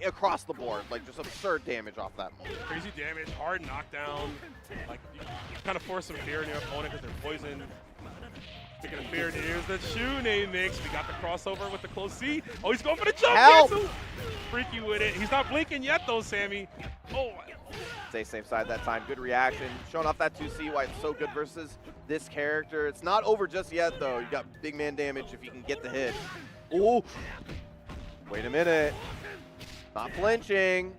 across the board. Like, just absurd damage off that move. Crazy damage, hard knockdown. Like, you kind of force some fear in your opponent because they're poisoned. Speaking of fear, here's the Shune mix. We got the crossover with the close C. Oh, he's going for the jump cancel. Freaky with it. He's not blinking yet, though, Sammy. Oh, Stay safe side that time. Good reaction. Showing off that 2C, why it's so good versus this character. It's not over just yet, though. You got big man damage if you can get the hit. Oh, wait a minute. Not flinching.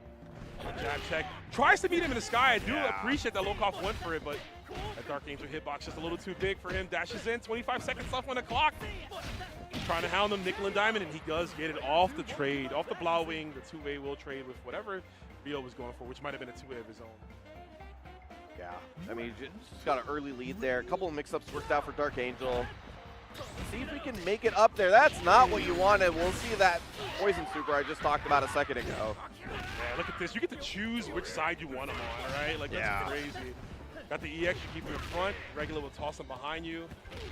jab check. Tries to beat him in the sky. I do appreciate that KoF went for it, but that Dark Angel hitbox just a little too big for him. Dashes in, 25 seconds left on the clock. Trying to hound him, nickel and diamond, and he does get it off the trade, off the Blau Wing. The two-way will trade with whatever Rio was going for, which might have been a two-way of his own. Yeah, I mean, just got an early lead there. A couple of mix-ups worked out for Dark Angel. See if we can make it up there. That's not what you wanted. We'll see that poison super I just talked about a second ago. Yeah, look at this. You get to choose which side you want him on, all right? Like, that's crazy. Got the EX, you keep him in front. Regular will toss him behind you.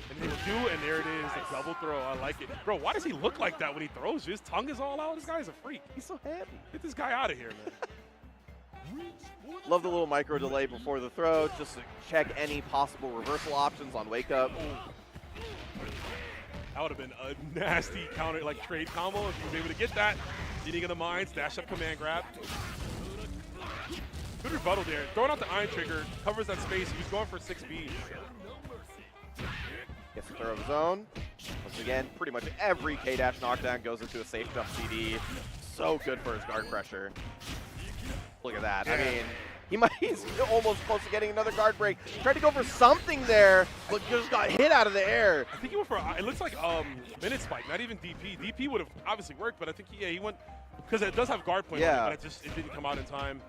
And he will do, and there it is, the double throw. I like it. Bro, why does he look like that when he throws you? His tongue is all out. This guy's a freak. He's so happy. Get this guy out of here, man. Love the little micro delay before the throw, just to check any possible reversal options on wake up. That would have been a nasty counter, like trade combo if he was able to get that. Eating of the mines, dash up command grab. Good rebuttal there. Throwing out the iron trigger, covers that space. He was going for 6B. Gets a throw of his own. Once again, pretty much every K-dash knockdown goes into a safe jump CD. So good for his guard pressure. Look at that. I mean, he's almost close to getting another guard break. Tried to go for something there, but just got hit out of the air. I think he went for, it looks like minute spike, not even DP. DP would have obviously worked, but I think, he went, because it does have guard point on it, but it didn't come out in time.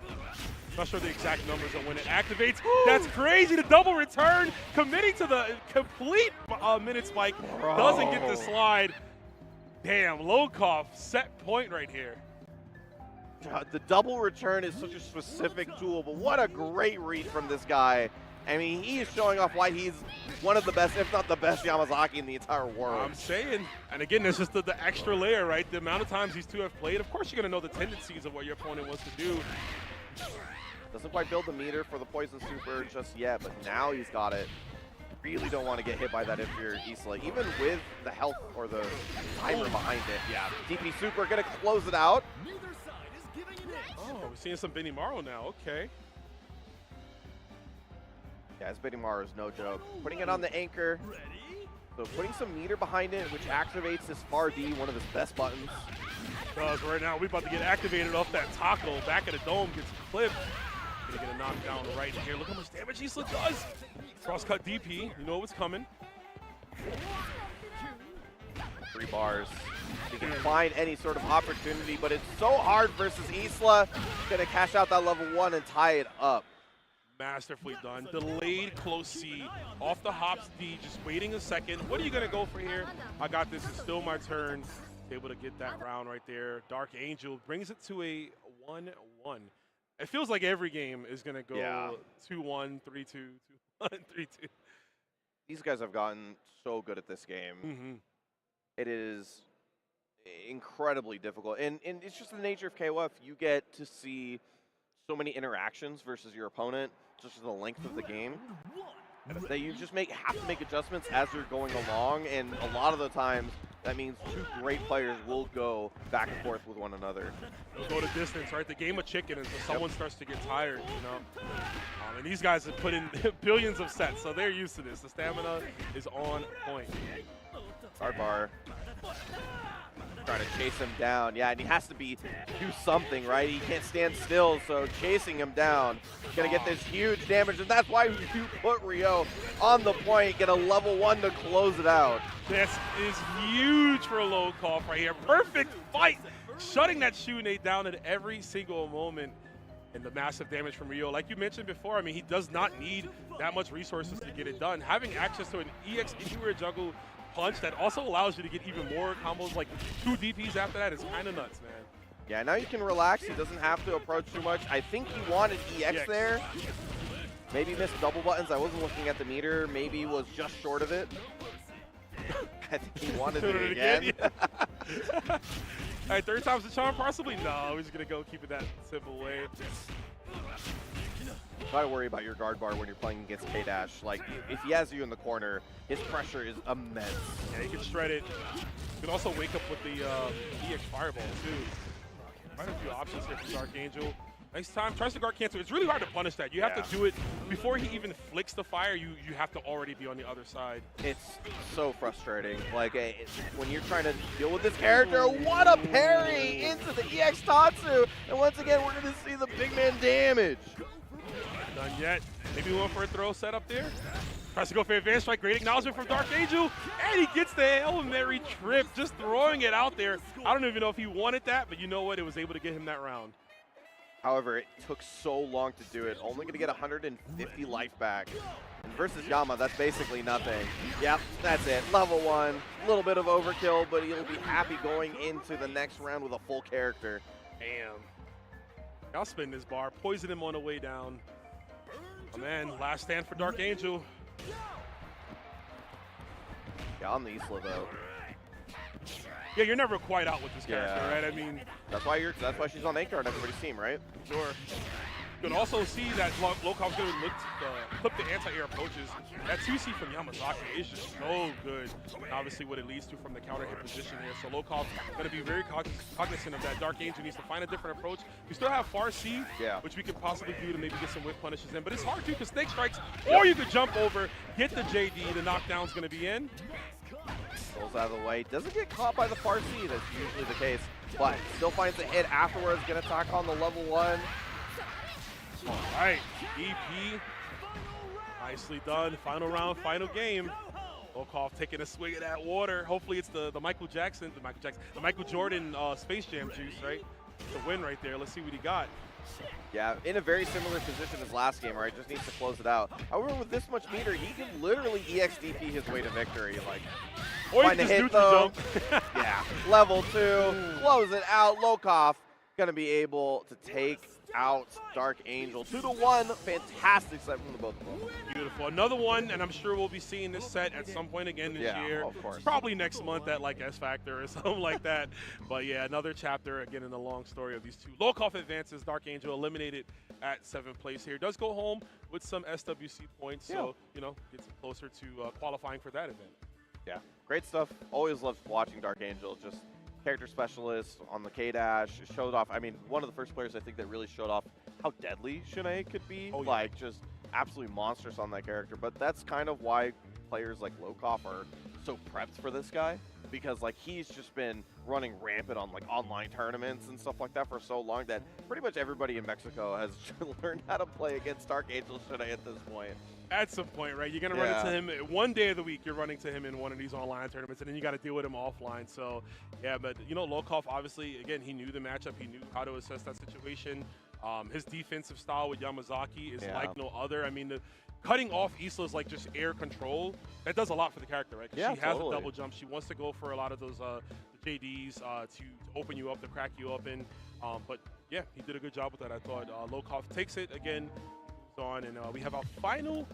Not sure the exact numbers on when it activates. That's crazy, the double return, committing to the complete minute spike. Bro. Doesn't get the slide. Damn, low KoF, set point right here. The double return is such a specific tool, but what a great read from this guy. I mean, he is showing off why he's one of the best, if not the best, Yamazaki in the entire world. I'm saying, and again, there's just the extra layer, right? The amount of times these two have played. Of course, you're going to know the tendencies of what your opponent wants to do. Doesn't quite build the meter for the Poison Super just yet, but now he's got it. Really don't want to get hit by that if you're Isla, even with the health or the timer behind it. Yeah, DP Super going to close it out. Oh, we're seeing some Benimaru now. Okay. Yeah, this Benimaru is no joke. Putting it on the anchor. So putting some meter behind it, which activates his far D, one of his best buttons. Does right now. We're about to get activated off that tackle. Back at the dome gets clipped. Gonna get a knockdown right here. Look how much damage Isla does. Cross-cut DP. You know what's coming. 3 bars. He can find any sort of opportunity, but it's so hard versus Isla. Gonna cash out that level 1 and tie it up. Masterfully done. Delayed close C. Off the hops D. Just waiting a second. What are you gonna go for here? I got this. It's still my turn. Able to get that round right there. Dark Angel brings it to a 1-1. It feels like every game is gonna go 2-1, 3-2, 2-1, 3-2. These guys have gotten so good at this game. Mm-hmm. It is incredibly difficult. And it's just the nature of KoF. You get to see so many interactions versus your opponent, just the length of the game, that you just have to make adjustments as you're going along. And a lot of the times, that means 2 great players will go back and forth with one another. They'll go to distance, right? The game of chicken until someone starts to get tired, you know? And these guys have put in billions of sets, so they're used to this. The stamina is on point. Hard bar. Trying to chase him down. Yeah, and he has to do something, right? He can't stand still, so chasing him down. He's going to get this huge damage, and that's why you put Rio on the point, get a level 1 to close it out. This is huge for low KoF right here. Perfect fight, shutting that Shunade down at every single moment. And the massive damage from Rio, like you mentioned before, I mean, he does not need that much resources to get it done. Having access to an EX anywhere juggle punch that also allows you to get even more combos, like 2 DPs after that, is kind of nuts, man. Yeah, now you can relax. He doesn't have to approach too much. I think he wanted EX there. Maybe missed double buttons. I wasn't looking at the meter. Maybe was just short of it. I think he wanted it again. All right, 3rd time's the charm, possibly? No, we're just going to go keep it that simple way. Try to worry about your guard bar when you're playing against K-Dash. Like, if he has you in the corner, his pressure is immense. Yeah, you can shred it. You can also wake up with the EX Fireball, too. Quite a few options here from Dark Angel. Nice time. Tries to guard cancel. It's really hard to punish that. You have to do it before he even flicks the fire. You have to already be on the other side. It's so frustrating. Like, when you're trying to deal with this character, what a parry into the EX Tatsu. And once again, we're going to see the big man damage. Not done yet. Maybe one for a throw set up there. Tries to go for advanced strike. Great acknowledgement from Dark Angel. And he gets the Hail Mary trip, just throwing it out there. I don't even know if he wanted that, but you know what? It was able to get him that round. However, it took so long to do it. Only going to get 150 life back. And versus Yama, that's basically nothing. Yep, that's it. Level 1. A little bit of overkill, but he'll be happy going into the next round with a full character. Damn. I'll spin this bar. Poison him on the way down. Oh, man, last stand for Dark Angel. Yeah, on the Isla, though. Yeah, you're never quite out with this character, right? I mean, that's why she's on anchor on everybody's team, right? Sure. You can also see that Lokov's going to clip the anti-air approaches. That 2C from Yamazaki is just so good. And obviously what it leads to from the counter hit position here. So Lokov going to be very cognizant of that. Dark Angel needs to find a different approach. We still have far C, which we could possibly do to maybe get some whip punishes in. But it's hard too because snake strikes, or you could jump over, get the JD. The knockdown's going to be in. Pulls out of the way. Doesn't get caught by the far C. That's usually the case. But still finds the hit afterwards. Going to attack on the level 1. All right, EP, nicely done. Final round, final game. Lokov taking a swig of that water. Hopefully it's the Michael Jordan Space Jam juice, right? The win right there. Let's see what he got. Yeah, in a very similar position as last game, right? Just needs to close it out. However, with this much meter, he can literally EXDP his way to victory. Like, or find a hit though. Yeah, level 2, close it out. Lokov gonna be able to take out Dark Angel 2-1. Fantastic set from the both of them. Beautiful. Another one, and I'm sure we'll be seeing this set at some point again this year. Of course. Probably next month at like S Factor or something like that. But yeah, another chapter again in the long story of these two. Lokov advances. Dark Angel eliminated at 7th place here. Does go home with some SWC points, so you know gets him closer to qualifying for that event. Yeah, great stuff. Always loved watching Dark Angel. Just character specialist on the K-Dash, showed off. I mean, one of the first players I think that really showed off how deadly Shun'ei could be. Oh, yeah. Like, just absolutely monstrous on that character. But that's kind of why players like Lokov are so prepped for this guy. Because, like, he's just been running rampant on, like, online tournaments and stuff like that for so long that pretty much everybody in Mexico has learned how to play against Dark Angel Shun'ei at this point. At some point, right? You're going to run into him one day of the week. You're running to him in one of these online tournaments, and then you got to deal with him offline. So, yeah, but, you know, Lokov, obviously, again, he knew the matchup. He knew how to assess that situation. His defensive style with Yamazaki is like no other. I mean, cutting off Isla's like just air control. That does a lot for the character, right? Because she has a double jump. She wants to go for a lot of those JDs to open you up, to crack you up in. But, yeah, he did a good job with that, I thought. Lokov takes it again. On, and we have our final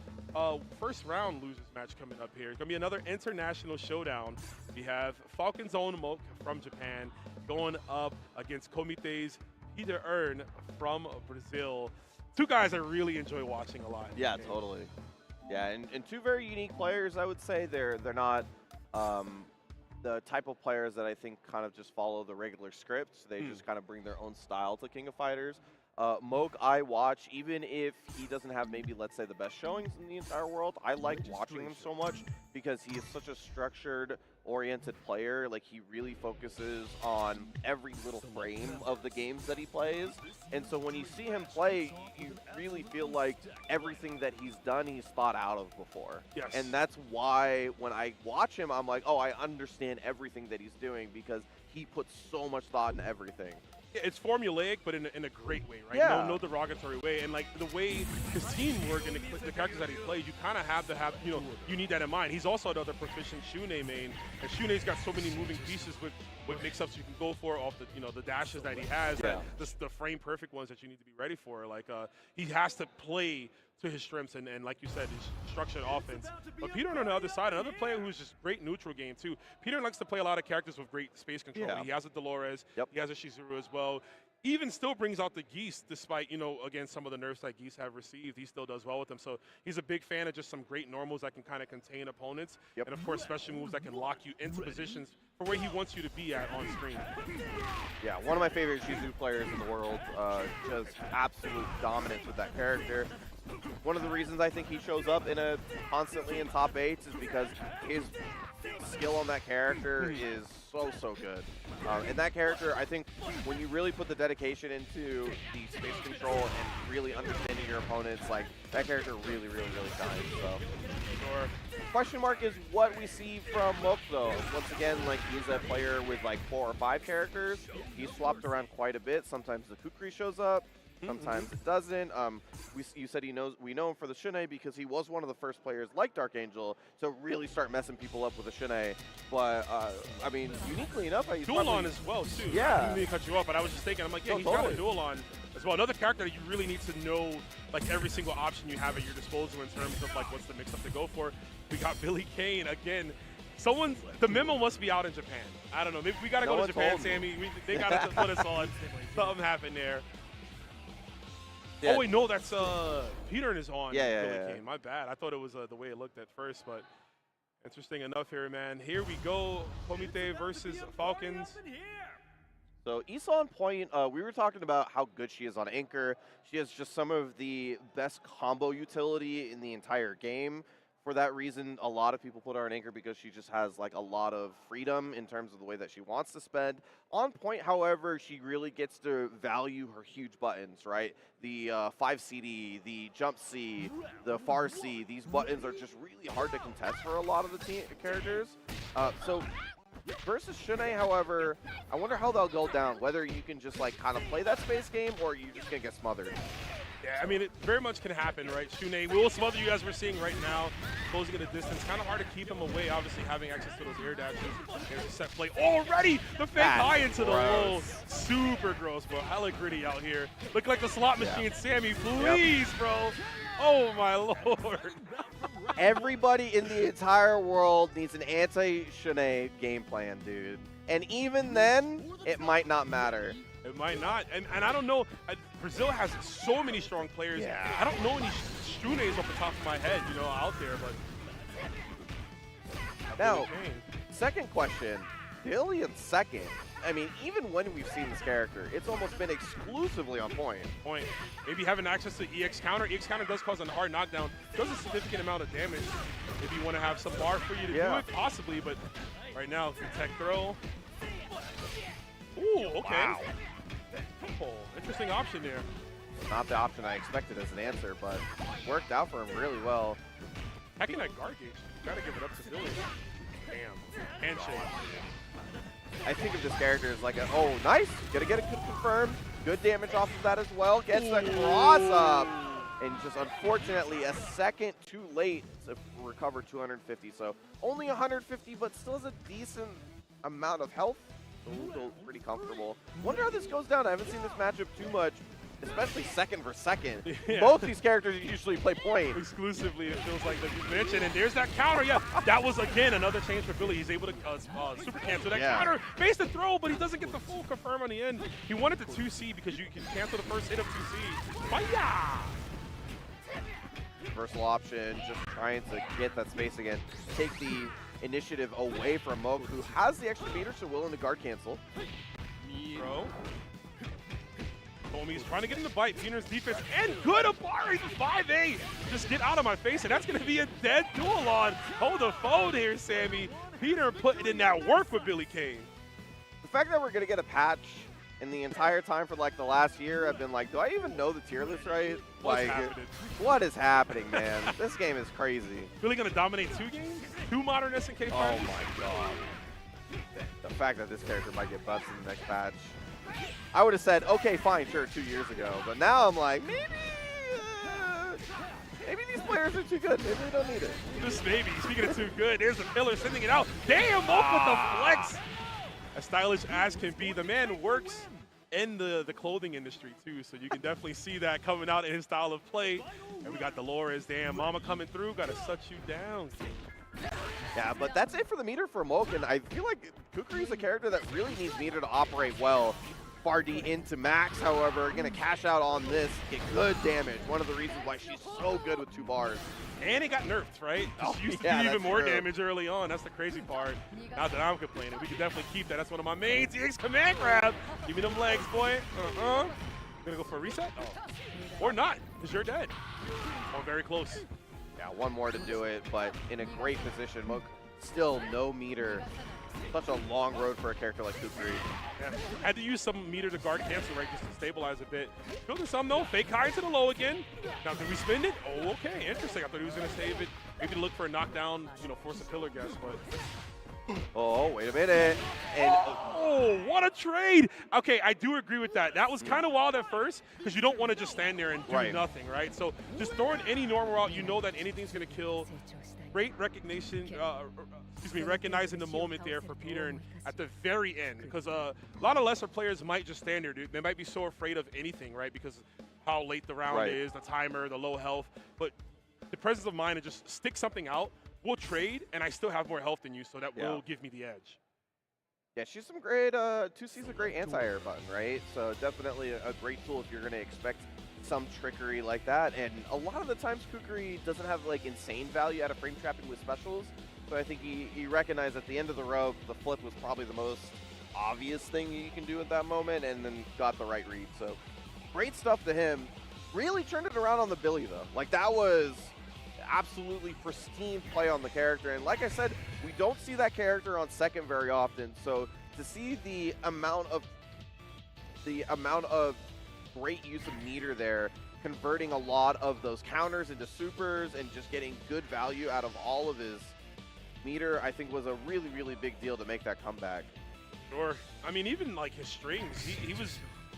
first round losers match coming up here. It's going to be another international showdown. We have Falcon's own Moke from Japan going up against Komite's Peter Earn from Brazil. Two guys I really enjoy watching a lot. Yeah, totally. Yeah, and two very unique players, I would say. They're not the type of players that I think kind of just follow the regular scripts. They just kind of bring their own style to King of Fighters. Moke, I watch, even if he doesn't have maybe, let's say, the best showings in the entire world, I like watching him so much because he is such a structured, oriented player. Like, he really focuses on every little frame of the games that he plays. And so when you see him play, you really feel like everything that he's done, he's thought out of before. Yes. And that's why when I watch him, I'm like, oh, I understand everything that he's doing because he puts so much thought into everything. It's formulaic, but in a great way, right? Yeah. No derogatory way. And like the way his teamwork and the characters that he plays, you kind of have to have, you know, you need that in mind. He's also another proficient Shun'ei main, and Shun'ei's got so many moving pieces with mix-ups you can go for off the, you know, the dashes that he has, that the frame perfect ones that you need to be ready for. Like he has to play to his strengths and like you said, his structured offense. But Peter on the other side, another player who's just great neutral game too. Peter likes to play a lot of characters with great space control. He has a Dolores, he has a Shizuru as well. Even still brings out the Geese despite, you know, again, some of the nerfs that Geese have received. He still does well with them. So he's a big fan of just some great normals that can kind of contain opponents. And of course, special moves that can lock you into positions for where he wants you to be at on screen. Yeah, one of my favorite Shizuru players in the world. Just absolute dominance with that character. One of the reasons I think he shows up constantly in top 8s is because his skill on that character is so good. And that character, I think, when you really put the dedication into the space control and really understanding your opponents, like, that character really shines. So, question mark is what we see from Moke, though. Once again, like, he's a player with like 4 or 5 characters. He's swapped around quite a bit. Sometimes the Kukri shows up. Sometimes it doesn't. You said we know him for the Shun'ei because he was one of the first players like Dark Angel to really start messing people up with a Shun'ei. But I mean, uniquely enough, dual on as well too. Yeah. I didn't mean to cut you off, but I was just thinking, I'm like, yeah, he's got a dual on as well. Another character that you really need to know, like every single option you have at your disposal in terms of like what's the mix-up to go for. We got Billy Kane again. The memo must be out in Japan. I don't know. Maybe we gotta go to Japan, Sammy. They gotta put us on. Something happened there. Yeah. Oh wait, no, that's Peter is on. Yeah, Billy yeah. Kane. My bad. I thought it was the way it looked at first, but interesting enough here, man. Here we go. Komite versus Falcons. So Issa on point, we were talking about how good she is on Anchor. She has just some of the best combo utility in the entire game. For that reason, a lot of people put her on Anchor because she just has like a lot of freedom in terms of the way that she wants to spend. On point, however, she really gets to value her huge buttons, right? The 5 CD, the jump C, the far C, these buttons are just really hard to contest for a lot of the characters. So versus Shunei, however, I wonder how they'll go down, whether you can just like kind of play that space game or you're just going to get smothered. Yeah, I mean, it very much can happen, right? Shunei will smother you as we're seeing right now, closing at a distance. Kind of hard to keep him away, obviously, having access to those air dashes. There's a set play already. The fake high into the low. Super gross, bro. Hella gritty out here. Looking like the slot machine. Sammy, please, bro. Oh, my Lord. Everybody in the entire world needs an anti-Shunei game plan, dude. And even then, it might not matter. It might not. And I don't know. Brazil has so many strong players. Yeah. I don't know any Shuneis off the top of my head, you know, out there. But Now, second question. Billy in second. I mean, even when we've seen this character, it's almost been exclusively on point. Maybe having access to EX counter. EX counter does cause a hard knockdown. Does a significant amount of damage. Maybe you want to have some bar for you to do it, possibly. But right now, good tech throw. Ooh, okay. Wow. Oh, interesting option there. Not the option I expected as an answer, but worked out for him really well. Hacking that guard gauge. Gotta give it up to Billy. Damn. Handshake. I think of this character as like, oh, nice. Gonna get it confirmed. Good damage off of that as well. Gets the cross up. And just unfortunately a second too late to recover 250. So only 150, but still has a decent amount of health. Still pretty comfortable. Wonder how this goes down. I haven't seen this matchup too much, especially second versus second. Yeah. Both these characters usually play point. Exclusively, it feels like that you mentioned. And there's that counter. Yeah, that was, again, another change for Billy. He's able to super cancel that counter. Base the throw, but he doesn't get the full confirm on the end. He wanted the 2C because you can cancel the first hit of 2C. Fire! Reversal option, just trying to get that space again. Take the initiative away from Moog, who has the extra meter, so willing to guard cancel. Bro. Homie's trying to get him to bite. Peter's defense and good Abari, 5A. Just get out of my face, and that's going to be a dead duel on. Hold the phone here, Sammy. Peter putting in that work with Billy Kane. The fact that we're going to get a patch in the entire time for like the last year, I've been like, do I even know the tier list right? What's like, happening? What is happening, man? This game is crazy. Billy going to dominate 2 games? 2 modern SNK Oh finals? my god. The fact that this character might get buffed in the next patch. I would have said, okay, fine, sure, 2 years ago. But now I'm like, maybe these players are too good. Maybe they don't need it. Just maybe. Speaking of too good, there's the pillar sending it out. Damn, Moke with the flex. As stylish as can be. The man works in the clothing industry too, so you can definitely see that coming out in his style of play. And we got Melhores, damn, mama coming through, gotta shut you down. Yeah, but that's it for the meter for Moke, and I feel like Kukri is a character that really needs meter to operate well. Far D into max, however, gonna cash out on this, get good damage. One of the reasons why she's so good with 2 bars. And it got nerfed, right? Just used to do even more damage early on. That's the crazy part. Not that I'm complaining. We can definitely keep that. That's one of my mains. EX command grab. Give me them legs, boy. Gonna go for a reset? Oh. Or not, because you're dead. Oh, very close. Yeah, one more to do it, but in a great position. Moke still no meter. Such a long road for a character like Kukri. Yeah. Had to use some meter to guard cancel, right, just to stabilize a bit. Building some, though. Fake high to the low again. Now, did we spend it? Oh, okay. Interesting. I thought he was going to save it. Maybe to look for a knockdown, you know, force a pillar guess, but... Oh, wait a minute. And oh, what a trade. Okay, I do agree with that. That was kind of wild at first because you don't want to just stand there and do nothing, right? So just throwing any normal route, you know that anything's going to kill. Great recognition, recognizing the moment there for Peter and at the very end, because a lot of lesser players might just stand there, dude. They might be so afraid of anything, right? Because how late the round is, the timer, the low health. But the presence of mind to just stick something out, we'll trade, and I still have more health than you, so that will give me the edge. yeah, she's some great, 2C's a great anti-air button, right? So definitely a great tool if you're going to expect some trickery like that. And a lot of the times Kukri doesn't have like insane value out of frame trapping with specials. So I think he recognized at the end of the rope, the flip was probably the most obvious thing you can do at that moment, and then got the right read. So great stuff to him. Really turned it around on the Billy though. Like that was absolutely pristine play on the character. And like I said, we don't see that character on second very often. So to see the amount of great use of meter there, converting a lot of those counters into supers and just getting good value out of all of his meter, I think was a really, really big deal to make that comeback. Sure. I mean, even like his strings, he was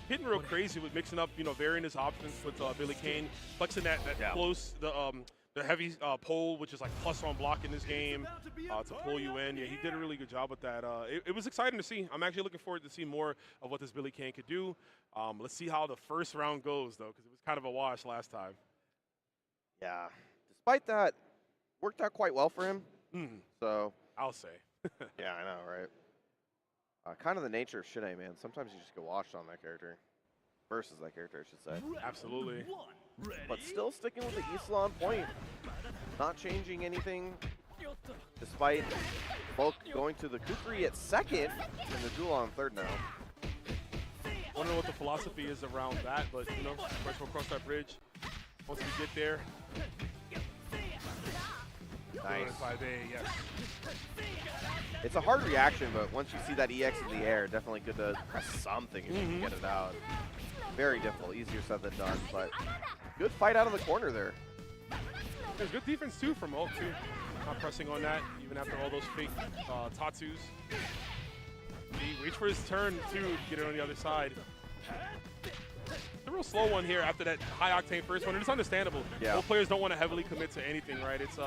hitting real crazy with mixing up, you know, varying his options with Billy Kane, flexing that close, the heavy pull, which is like plus on block in this game to pull you in. Yeah, he did a really good job with that. It was exciting to see. I'm actually looking forward to see more of what this Billy Kane could do. Let's see how the first round goes, though, because it was kind of a wash last time. Yeah. Despite that, worked out quite well for him. So I'll say. Yeah, I know, right? Kind of the nature of Shodown, man. Sometimes you just get washed on that character. Versus that character, I should say. Absolutely. But still sticking with the Isla on point. Not changing anything. Despite both going to the Kukri at second and the duel on third now. I don't know what the philosophy is around that, but, you know, first we'll cross that bridge. Once we get there. Nice. 5A, yes. It's a hard reaction, but once you see that EX in the air, definitely good to press something if you can get it out. Very difficult, easier said than done, but good fight out of the corner there. There's good defense too from Ult too. Not pressing on that, even after all those fake Tatsus. He waits for his turn too to get it on the other side. A real slow one here after that high octane first one, and it's understandable. Yeah. Both players don't want to heavily commit to anything, right? It's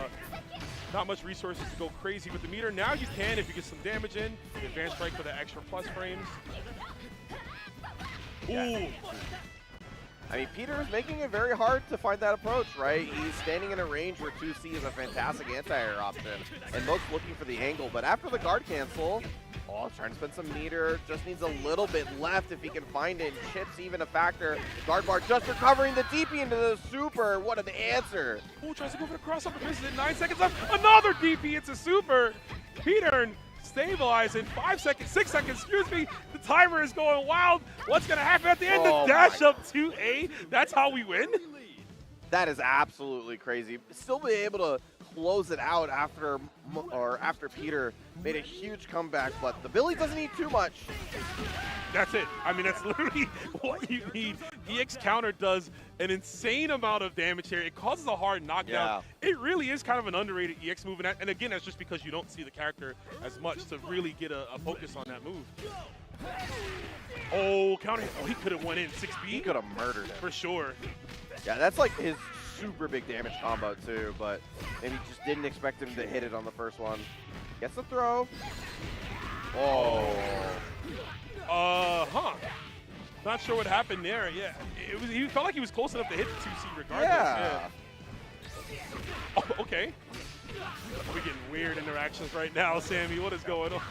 not much resources to go crazy with the meter. Now you can if you get some damage in. The advanced strike for the extra plus frames. Ooh. I mean, Peter is making it very hard to find that approach, right? He's standing in a range where 2C is a fantastic anti-air option, and most looking for the angle. But after the guard cancel, trying to spend some meter, just needs a little bit left if he can find it. Chips even a factor. Guard bar just recovering the DP into the super. What an answer. Ooh, tries to go for the crossover, misses it. 9 seconds left. Another DP, it's a super. Peter stabilize in 5 seconds, 6 seconds, excuse me. The timer is going wild. What's going to happen at the end? The dash up 2A. That's how we win? That is absolutely crazy. Still be able to close it out after Peter made a huge comeback, but the Billy doesn't need too much. That's it. I mean, that's literally what you need. EX counter does an insane amount of damage here. It causes a hard knockdown. Yeah. It really is kind of an underrated EX move, and again, that's just because you don't see the character as much to really get a focus on that move. Oh, counter. Oh, he could have went in 6B. He could have murdered him. For sure. Yeah, that's like his super big damage combo too, but maybe just didn't expect him to hit it on the first one. Gets the throw. Oh. Not sure what happened there. Yeah, he felt like he was close enough to hit the 2C regardless. Yeah. Oh, okay. We're getting weird interactions right now, Sammy. What is going on?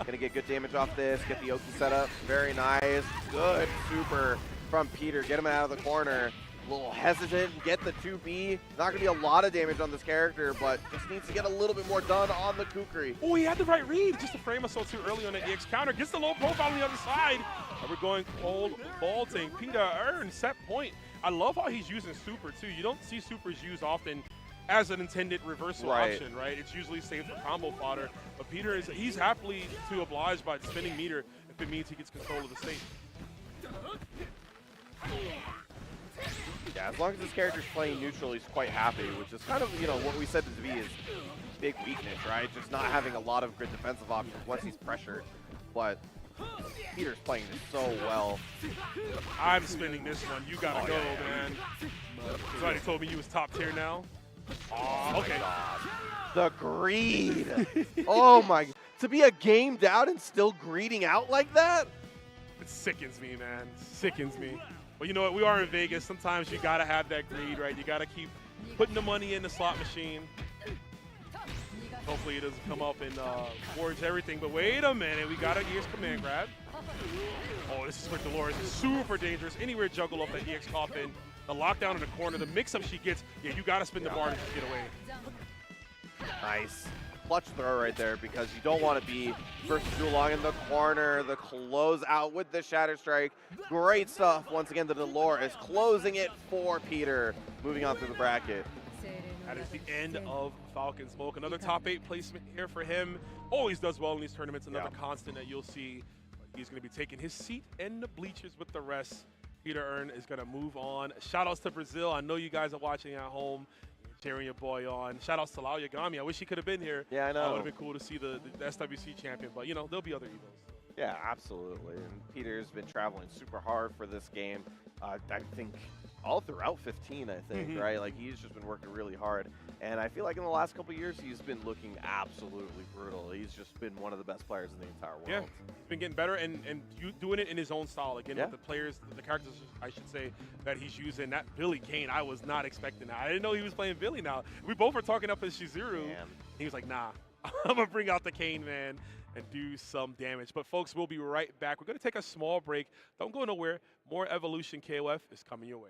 Gonna get good damage off this. Get the Oki set up. Very nice. Good super from Peter. Get him out of the corner. A little hesitant. Get the 2B. Not gonna be a lot of damage on this character, but just needs to get a little bit more done on the Kukri. Oh, he had the right read. Just to frame us so too early on the EX counter. Gets the low profile on the other side. And we're going cold vaulting. Peter earns set point. I love how he's using super too. You don't see supers used often as an intended reversal option, right? It's usually saved for combo fodder. But Peter he's happily to oblige by spinning meter if it means he gets control of the state. Yeah, as long as this character's playing neutral, he's quite happy, which is kind of, you know, what we said to be his big weakness, right? Just not having a lot of good defensive options once he's pressured. But Peter's playing this so well. I'm spinning this one. You gotta go, man. Somebody told me you was top tier now. Oh, okay. The greed. Oh my. To be a gamed out and still greeding out like that? It sickens me, man. Sickens me. But you know what? We are in Vegas. Sometimes you gotta have that greed, right? You gotta keep putting the money in the slot machine. Hopefully it doesn't come up and forge everything. But wait a minute. We got an EX command grab. Oh, this is where Dolores is super dangerous. Anywhere juggle up that EX coffin. The lockdown in the corner, the mix-up she gets, yeah, you got to spin the bar to get away. Nice. Clutch throw right there because you don't want to be versus Julong in the corner. The close out with the Shatter Strike. Great stuff. Once again, the Dolores closing it for Peter. Moving on through the bracket. That is the end of Falcon Smoke. Another top 8 placement here for him. Always does well in these tournaments. Another constant that you'll see. He's going to be taking his seat in the bleachers with the rest. Peter Earn is going to move on. Shoutouts to Brazil. I know you guys are watching at home, cheering your boy on. Shoutouts to Lau Yagami. I wish he could have been here. Yeah, I know. It would have been cool to see the SWC champion, but, you know, there'll be other EVOs. Yeah, absolutely. And Peter's been traveling super hard for this game. I think all throughout 15, I think, right? Like, he's just been working really hard. And I feel like in the last couple of years, he's been looking absolutely brutal. He's just been one of the best players in the entire world. Yeah, he's been getting better and doing it in his own style. Again, with the players, the characters, I should say, that he's using. That Billy Kane, I was not expecting that. I didn't know he was playing Billy now. We both were talking up as Shizuru. Man. He was like, nah, I'm going to bring out the Kane, man, and do some damage. But, folks, we'll be right back. We're going to take a small break. Don't go nowhere. More Evolution KoF is coming your way.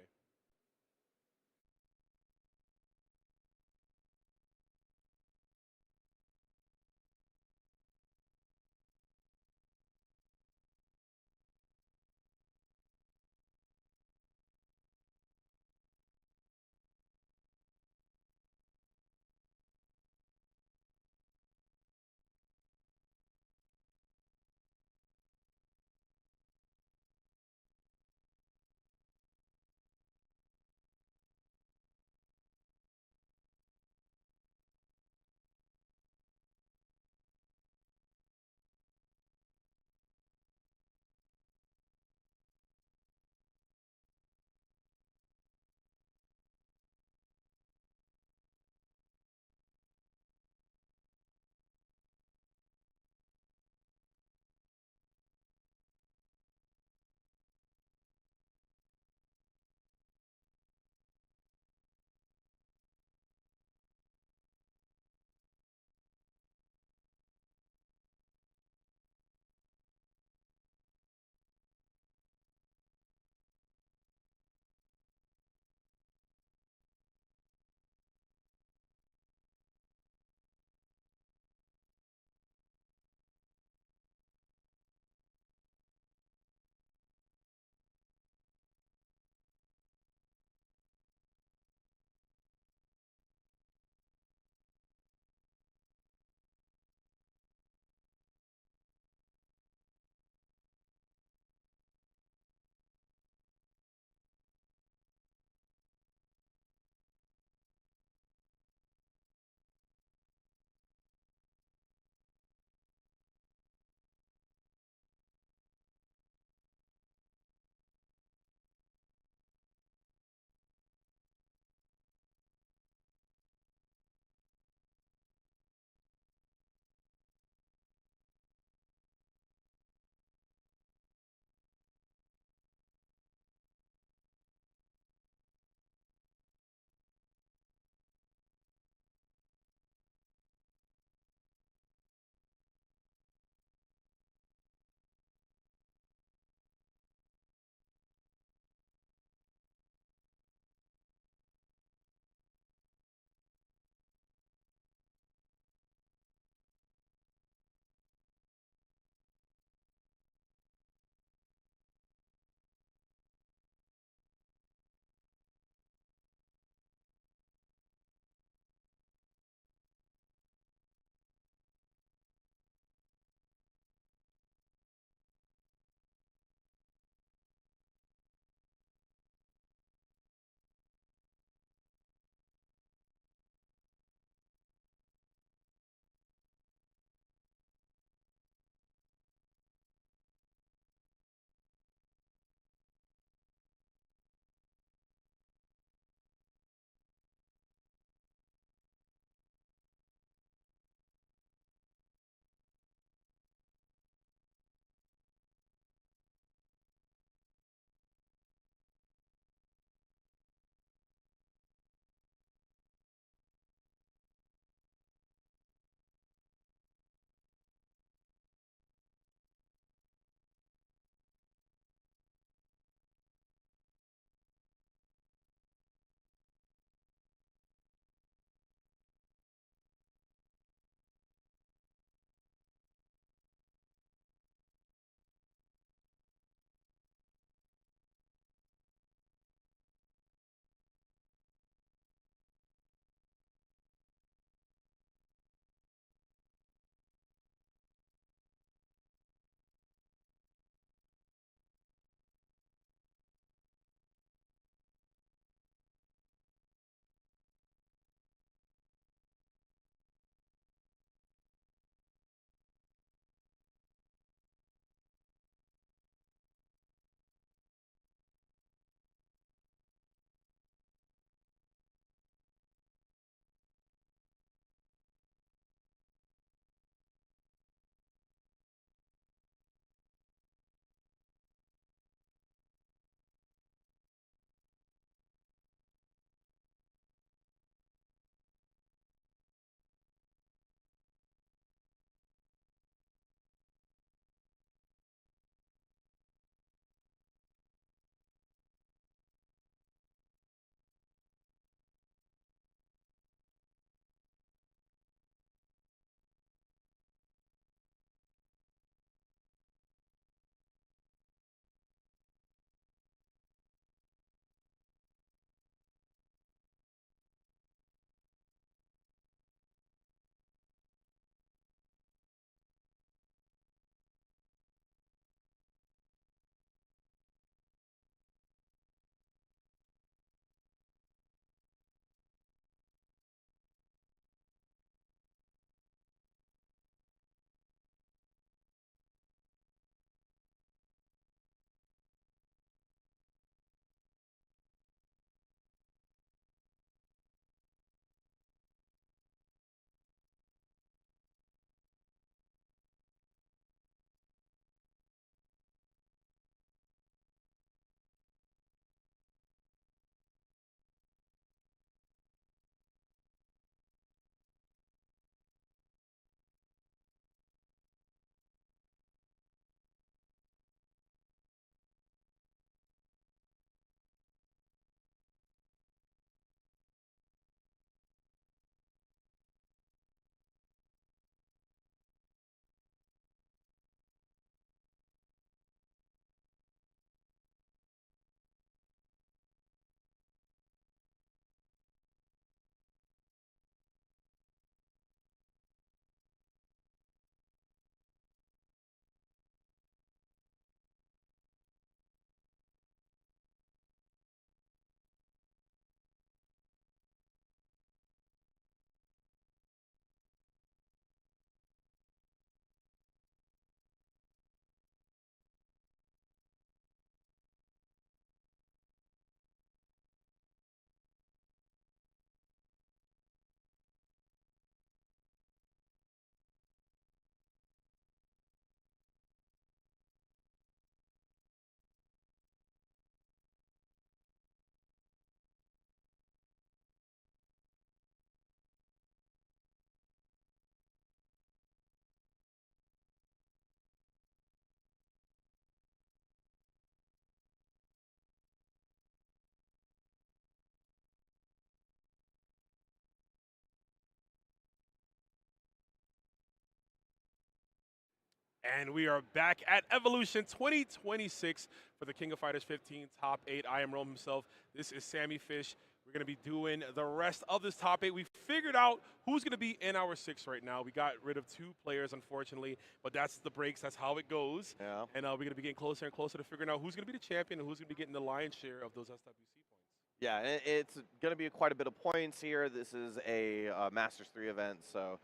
And we are back at Evolution 2026 for the King of Fighters 15 Top 8. I am Rome himself. This is Sammy Fish. We're going to be doing the rest of this Top 8. We figured out who's going to be in our 6 right now. We got rid of 2 players, unfortunately, but that's the breaks. That's how it goes. Yeah. And we're going to be getting closer and closer to figuring out who's going to be the champion and who's going to be getting the lion's share of those SWC points. Yeah, it's going to be quite a bit of points here. This is a Masters 3 event, so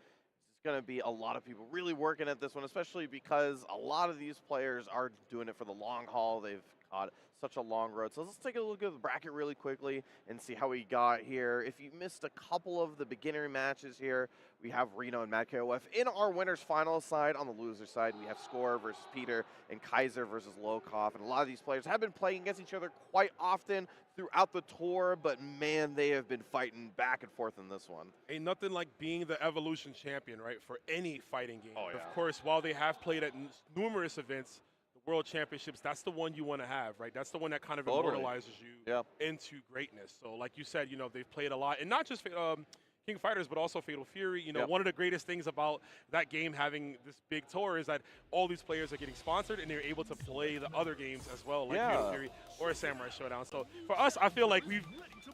it's going to be a lot of people really working at this one, especially because a lot of these players are doing it for the long haul. They've got such a long road. So let's take a look at the bracket really quickly and see how we got here. If you missed a couple of the beginner matches here, we have Reno and Mad KoF. In our winners final side, on the loser side, we have Score versus Peter and Kaiser versus KoF. And a lot of these players have been playing against each other quite often throughout the tour, but man, they have been fighting back and forth in this one. Ain't nothing like being the Evolution champion, right, for any fighting game. Oh, yeah. Of course, while they have played at numerous events, World Championships, that's the one you want to have, right? That's the one that kind of immortalizes you into greatness. So like you said, you know, they've played a lot, and not just King of Fighters, but also Fatal Fury. You know, one of the greatest things about that game having this big tour is that all these players are getting sponsored, and they're able to play the other games as well, like Fatal Fury or Samurai Shodown. So for us, I feel like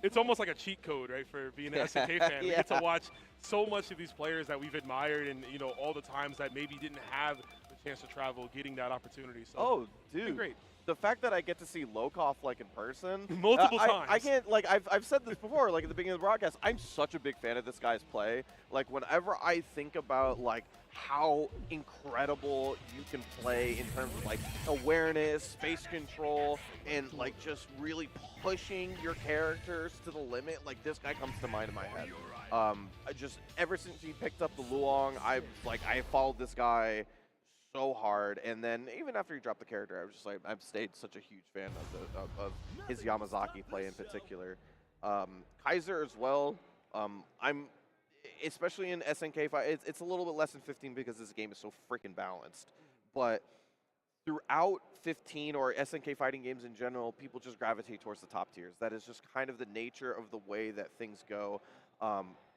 it's almost like a cheat code, right, for being an SNK fan. We get to watch so much of these players that we've admired, and you know, all the times that maybe didn't have chance to travel, getting that opportunity. So dude, great. The fact that I get to see KoF like in person multiple times. I can't, like, I've said this before, like at the beginning of the broadcast, I'm such a big fan of this guy's play. Like whenever I think about like how incredible you can play in terms of like awareness, space control, and like just really pushing your characters to the limit, like this guy comes to mind in my head. Just ever since he picked up the Luong, I followed this guy so hard, and then even after he dropped the character, I was just like, I've stayed such a huge fan of his Yamazaki play in particular. Kaiser as well. I'm especially in SNK fight. It's a little bit less than 15 because this game is so freaking balanced. But throughout 15 or SNK fighting games in general, people just gravitate towards the top tiers. That is just kind of the nature of the way that things go.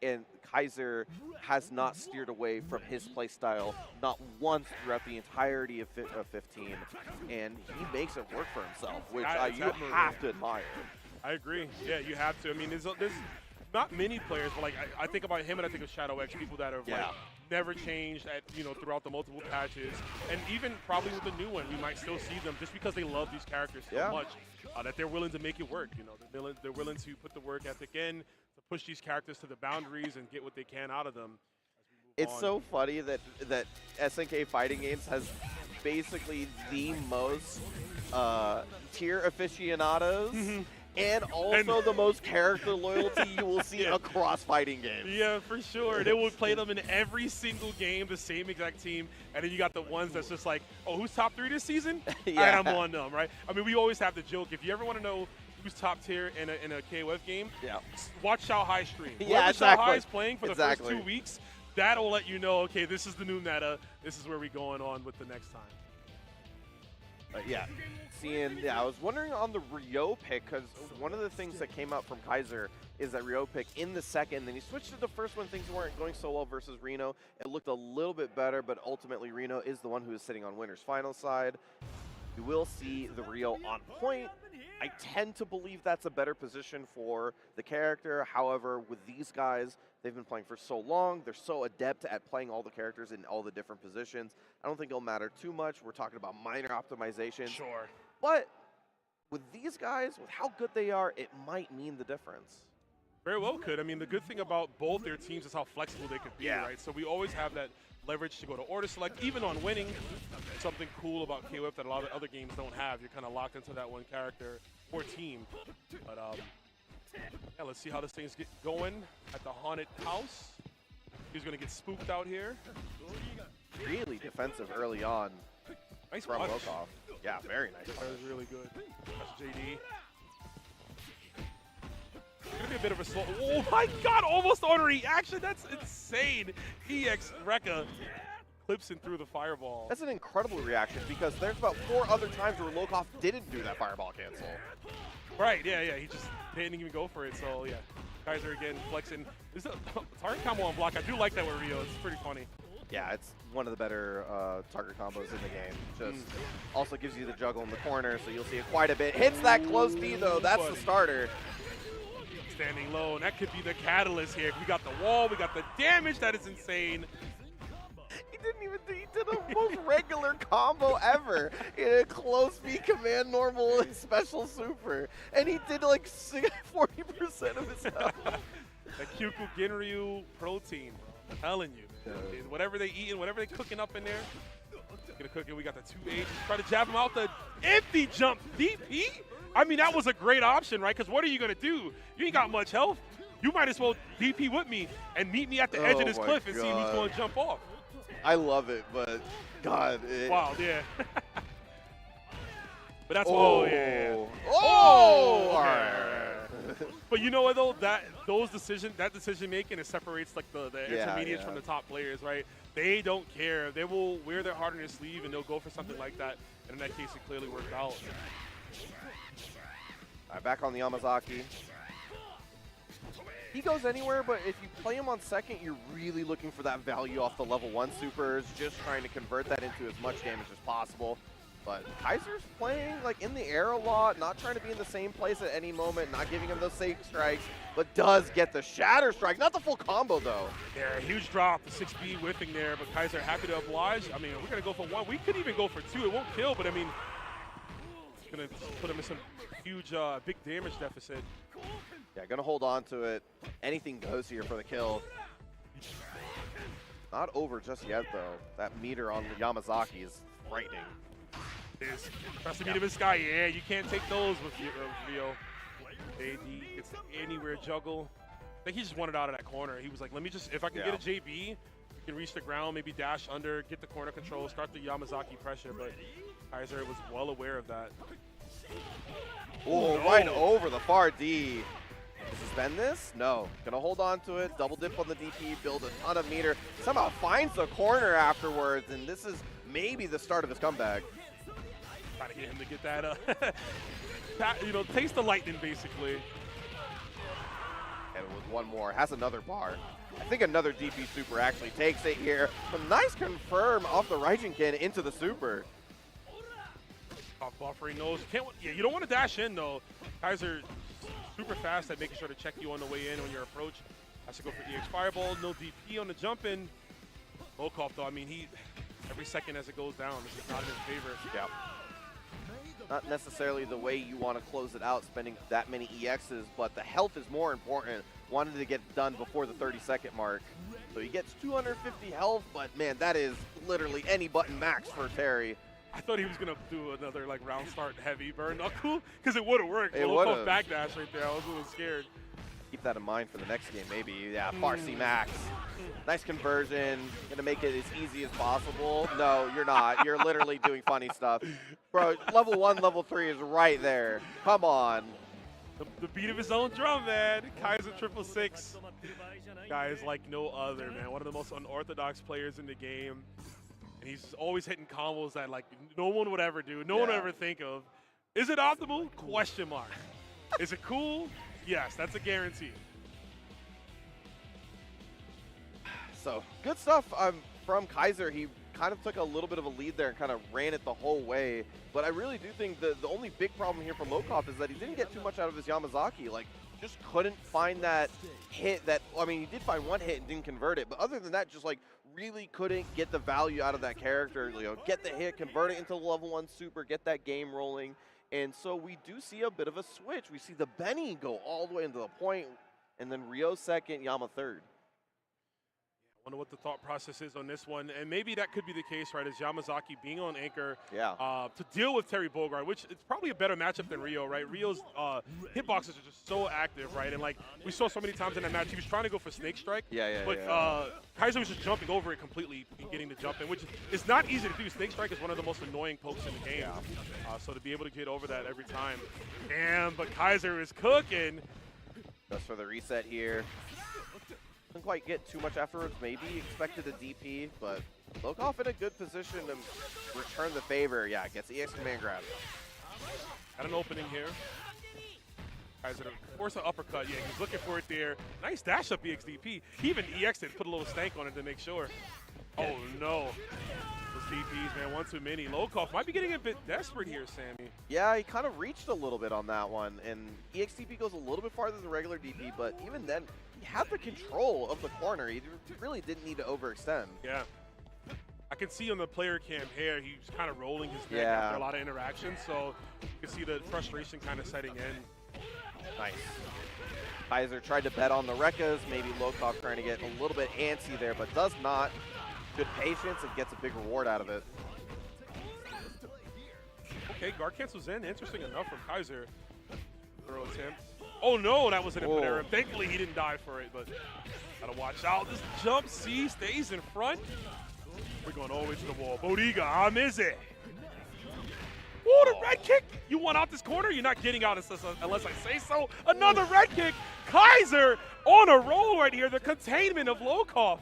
And Kaiser has not steered away from his play style, not once throughout the entirety of 15, and he makes it work for himself, which you have to admire. I agree. Yeah, you have to. I mean, there's not many players, but like I think about him and I think of Shadow X, people that have like never changed at throughout the multiple patches, and even probably with the new one, we might still see them just because they love these characters so much that they're willing to make it work. You know, they're willing to put the work ethic in, to push these characters to the boundaries and get what they can out of them. It's so funny that SNK Fighting Games has basically the most tier aficionados and also the most character loyalty you will see across fighting games. Yeah, for sure. They will play them in every single game, the same exact team, and then you got the ones that's just like, oh, who's top 3 this season? All right, I'm on them, right? I mean, we always have the joke, if you ever want to know who's top tier in a KoF game, watch Shanghai stream. Whoever Shanghai is playing for the first 2 weeks, that'll let you know, okay, this is the new meta. This is where we're going on with the next time. I was wondering on the Ryo pick, because one of the things that came out from Kaiser is that Ryo pick in the second, then he switched to the first one. Things weren't going so well versus Reno. It looked a little bit better, but ultimately Reno is the one who is sitting on winner's final side. You will see the Ryo on point. I tend to believe that's a better position for the character. However, with these guys, they've been playing for so long. They're so adept at playing all the characters in all the different positions. I don't think it'll matter too much. We're talking about minor optimizations. Sure. But with these guys, with how good they are, it might mean the difference. Very well could. I mean, the good thing about both their teams is how flexible they could be, right? So we always have that leverage to go to order select, even on winning. Something cool about KoF that a lot of other games don't have. You're kind of locked into that one character or team. But yeah, let's see how this thing's going at the haunted house. He's going to get spooked out here. Really defensive early on. Nice from punch. KoF. Yeah, very nice. That was really good. That's JD. It's going to be a bit of a slow. Oh my god, almost on reaction. That's insane. EX Rekka clipsing through the fireball. That's an incredible reaction because there's about 4 other times where KoF didn't do that fireball cancel. Right, yeah, he just didn't even go for it. So yeah, Kaiser again flexing. This is a target combo on block. I do like that with Ryo. It's pretty funny. Yeah, it's one of the better target combos in the game. Just also gives you the juggle in the corner, so you'll see it quite a bit. Hits that close B though, that's the starter. Standing low, and that could be the catalyst here. We got the wall, we got the damage, that is insane. He didn't even do, he did the most regular combo ever in a close B command normal and special super. And he did like 40% of his health. The Kyuku Ginryu protein, I'm telling you. And whatever they eating, whatever they cooking up in there, gonna cook it. We got the 2H. Try to jab him out the empty jump DP. I mean, that was a great option, right? Because what are you gonna do? You ain't got much health. You might as well DP with me and meet me at the edge of this cliff and see who's gonna jump off. I love it, but God. Wow, yeah. But that's yeah. Oh! Okay. But you know what though? That decision making, it separates like the intermediates from the top players, right? They don't care. They will wear their heart on their sleeve and they'll go for something like that. And in that case, it clearly worked out. All right, back on the Yamazaki. He goes anywhere, but if you play him on second, you're really looking for that value off the level 1 supers, just trying to convert that into as much damage as possible. But Kaiser's playing like in the air a lot, not trying to be in the same place at any moment, not giving him those safe strikes, but does get the shatter strike. Not the full combo though. Yeah, huge drop, the 6B whiffing there, but Kaiser happy to oblige. I mean, we're gonna go for 1. We could even go for 2. It won't kill, but I mean, it's gonna put him in some huge, big damage deficit. Yeah, gonna hold on to it. Anything goes here for the kill. Not over just yet though. That meter on the Yamazaki is frightening. That's the meat of his guy. Yeah, you can't take those with Rio. AD gets anywhere juggle. I think he just wanted out of that corner. He was like, let me just, if I can get a JB, can reach the ground, maybe dash under, get the corner control, start the Yamazaki pressure, but Kaiser was well aware of that. Oh, right over the far D. Does he spend this? No. Gonna hold on to it, double dip on the DP, build a ton of meter, somehow finds the corner afterwards, and this is maybe the start of his comeback. Trying to get him to get that, you know, taste the lightning, basically. And with one more, has another bar. I think another DP super actually takes it here. But nice confirm off the Raijinkin into the super. Buffering knows. You don't want to dash in, though. Kaiser super fast at making sure to check you on the way in on your approach. Has to go for EX Fireball. No DP on the jump in. KoF, though, I mean, every second as it goes down, this is not in his favor. Yeah. Not necessarily the way you want to close it out, spending that many EXs, but the health is more important. Wanted to get done before the 30-second mark. So he gets 250 health, but man, that is literally any button max for Terry. I thought he was going to do another like round start heavy burn knuckle, because it would have worked. It would have. Backdash right there. I was a little scared. Keep that in mind for the next game, maybe. Yeah, Farsi max. Nice conversion. Gonna make it as easy as possible. No, you're not. You're literally doing funny stuff. Bro, level 1, level 3 is right there. Come on. The beat of his own drum, man. Kaiser 666. Guy is like no other, man. One of the most unorthodox players in the game. And he's always hitting combos that like no one would ever do. No one would ever think of. Is it optimal? Question mark. Is it cool? Yes, that's a guarantee. So, good stuff from Kaiser. He kind of took a little bit of a lead there and kind of ran it the whole way. But I really do think the only big problem here for KoF is that he didn't get too much out of his Yamazaki. Like, just couldn't find that hit that, I mean, he did find one hit and didn't convert it. But other than that, just like really couldn't get the value out of that character. You know, get the hit, convert it into the level 1 super, get that game rolling. And so we do see a bit of a switch. We see the Benny go all the way into the point, and then Rio second, Yama third. I wonder what the thought process is on this one, and maybe that could be the case, right, is Yamazaki being on anchor to deal with Terry Bogard, which it's probably a better matchup than Rio, right? Rio's hitboxes are just so active, right? And like we saw so many times in that match, he was trying to go for Snake Strike, but Kaiser was just jumping over it completely and getting the jump in, which is not easy to do. Snake Strike is one of the most annoying pokes in the game, so to be able to get over that every time. Damn, but Kaiser is cooking. Goes for the reset here. Didn't quite get too much afterwards. Maybe expected a DP, but KoF in a good position to return the favor. Yeah, gets EX command grab. Got an opening here. Kaiser to force an uppercut. Yeah, he's looking for it there. Nice dash up EX DP. He even EX'd it, put a little stank on it to make sure. Oh, no. Those DPs, man, one too many. KoF might be getting a bit desperate here, Sammy. Yeah, he kind of reached a little bit on that one, and EXDP goes a little bit farther than regular DP, but even then, he had the control of the corner. He really didn't need to overextend. Yeah. I can see on the player cam here, he's kind of rolling his neck after a lot of interactions, so you can see the frustration kind of setting in. Nice. Kaiser tried to bet on the Rekkas, maybe KoF trying to get a little bit antsy there, but does not. Good patience and gets a big reward out of it. Okay, guard cancels in. Interesting enough from Kaiser. Throw attempt. Oh no, that was an input error. Thankfully he didn't die for it, but gotta watch out. This jump C stays in front. We're going all the way to the wall. Bodiga, Amize. Oh, the red kick! You want out this corner? You're not getting out unless I say so. Another red kick. Kaiser on a roll right here. The containment of KoF.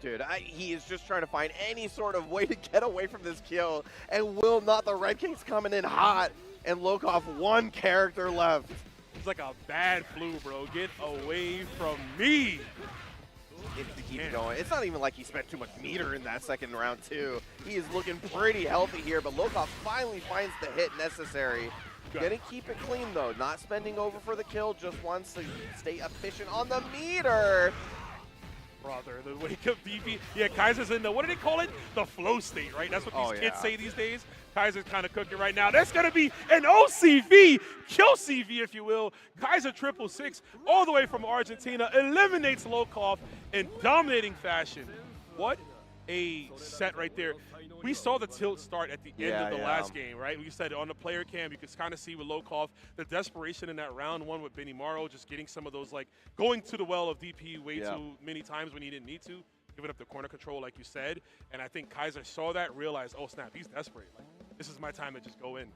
Dude, he is just trying to find any sort of way to get away from this kill, and will not. The red kick's coming in hot, and KoF one character left. It's like a bad flu, bro. Get away from me. It keeps going. It's not even like he spent too much meter in that second round, too. He is looking pretty healthy here, but KoF finally finds the hit necessary. Gonna keep it clean, though. Not spending over for the kill, just wants to stay efficient on the meter. Brother, the wake up DP. Yeah, Kaiser's in the, what do they call it? The flow state, right? That's what these kids say these days. Kaiser's kind of cooking right now. That's going to be an OCV, kill CV, if you will. Kaiser 666, all the way from Argentina, eliminates KoF in dominating fashion. What a set right there. We saw the tilt start at the end of the last game, right? We said on the player cam, you could kind of see with KoF, the desperation in that round one with Benny Morrow, just getting some of those, like, going to the well of DP way too many times when he didn't need to, giving up the corner control, like you said. And I think Kaiser saw that, realized, oh, snap, he's desperate. Like, this is my time to just go in.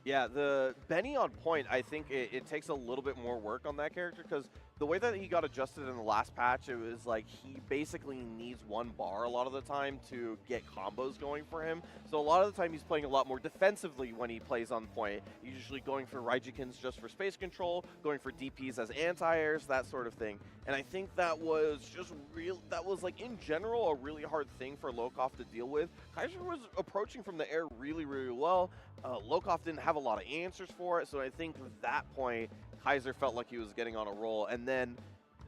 Yeah, the Benny on point, I think it takes a little bit more work on that character, because the way that he got adjusted in the last patch, it was like he basically needs one bar a lot of the time to get combos going for him. So a lot of the time he's playing a lot more defensively when he plays on point. He's usually going for Raijikins just for space control, going for DPs as anti-airs, that sort of thing. And I think that was just like in general a really hard thing for KoF to deal with. Kaiser was approaching from the air really, really well. KoF didn't have a lot of answers for it, so I think at that point, Kaiser felt like he was getting on a roll. And then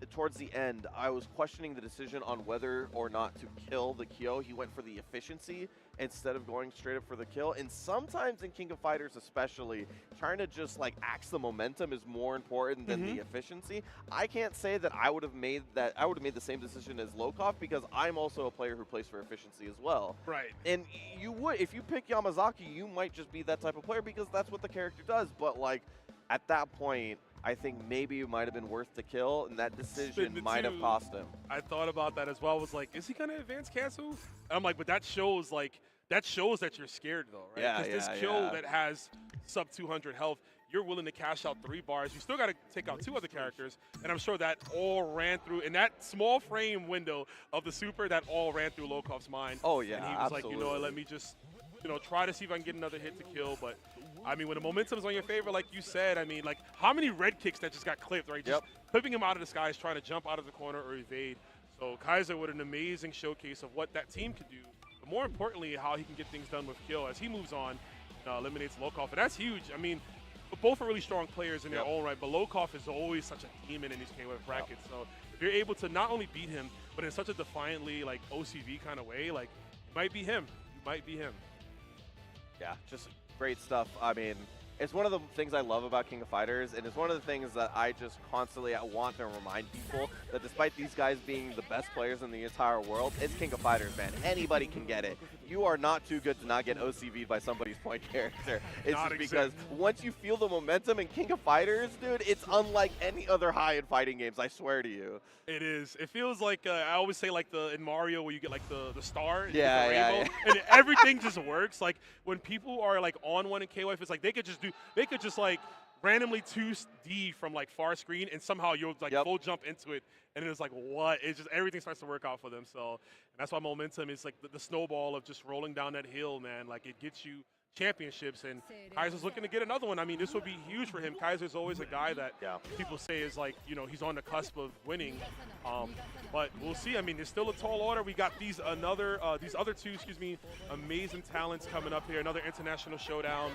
towards the end, I was questioning the decision on whether or not to kill the Kyo. He went for the efficiency instead of going straight up for the kill. And sometimes in King of Fighters especially, trying to just like axe the momentum is more important than the efficiency. I can't say that I would have made the same decision as KoF, because I'm also a player who plays for efficiency as well. Right. And you would, if you pick Yamazaki, you might just be that type of player because that's what the character does. But like at that point, I think maybe it might have been worth the kill, and that decision might have cost him. I thought about that as well. I was like, is he going to advance cancel? And I'm like, but that shows that you're scared, though, right? Yeah, because this kill that has sub 200 health, you're willing to cash out 3 bars. You still got to take out 2 other characters, and I'm sure that all ran through, in that small frame window of the super, that all ran through KoF's mind. Oh, yeah, and he was absolutely. like, you know what, let me just, try to see if I can get another hit to kill, but I mean, when the momentum's on your favor, like you said, I mean, like, how many red kicks that just got clipped, right? Just clipping him out of the skies, trying to jump out of the corner or evade. So Kaiser with an amazing showcase of what that team could do, but more importantly, how he can get things done with kill as he moves on, eliminates KoF, and that's huge. I mean, both are really strong players in their own right, but KoF is always such a demon in these KoF brackets. So if you're able to not only beat him, but in such a defiantly, like, OCV kind of way, like, it might be him. You might be him. Yeah, just great stuff. I mean, it's one of the things I love about King of Fighters, and it's one of the things that I just constantly want to remind people that despite these guys being the best players in the entire world, it's King of Fighters, man. Anybody can get it. You are not too good to not get OCV'd by somebody's point character. It's just because once you feel the momentum in King of Fighters, dude, it's unlike any other high-end fighting games, I swear to you. It is. It feels like, I always say, like, in Mario where you get, like, the star, and and everything just works. Like, when people are, like, on one in KoF, it's like they could just like randomly 2D from like far screen, and somehow you'll like full jump into it, and it's like, what? It's just everything starts to work out for them. So, and that's why momentum is like the snowball of just rolling down that hill, man. Like, it gets you championships, and Kaiser's looking to get another one. I mean, this would be huge for him. Kaiser's always a guy that people say is like, you know, he's on the cusp of winning. But we'll see. I mean, there's still a tall order. We got these other two, amazing talents coming up here. Another international showdown.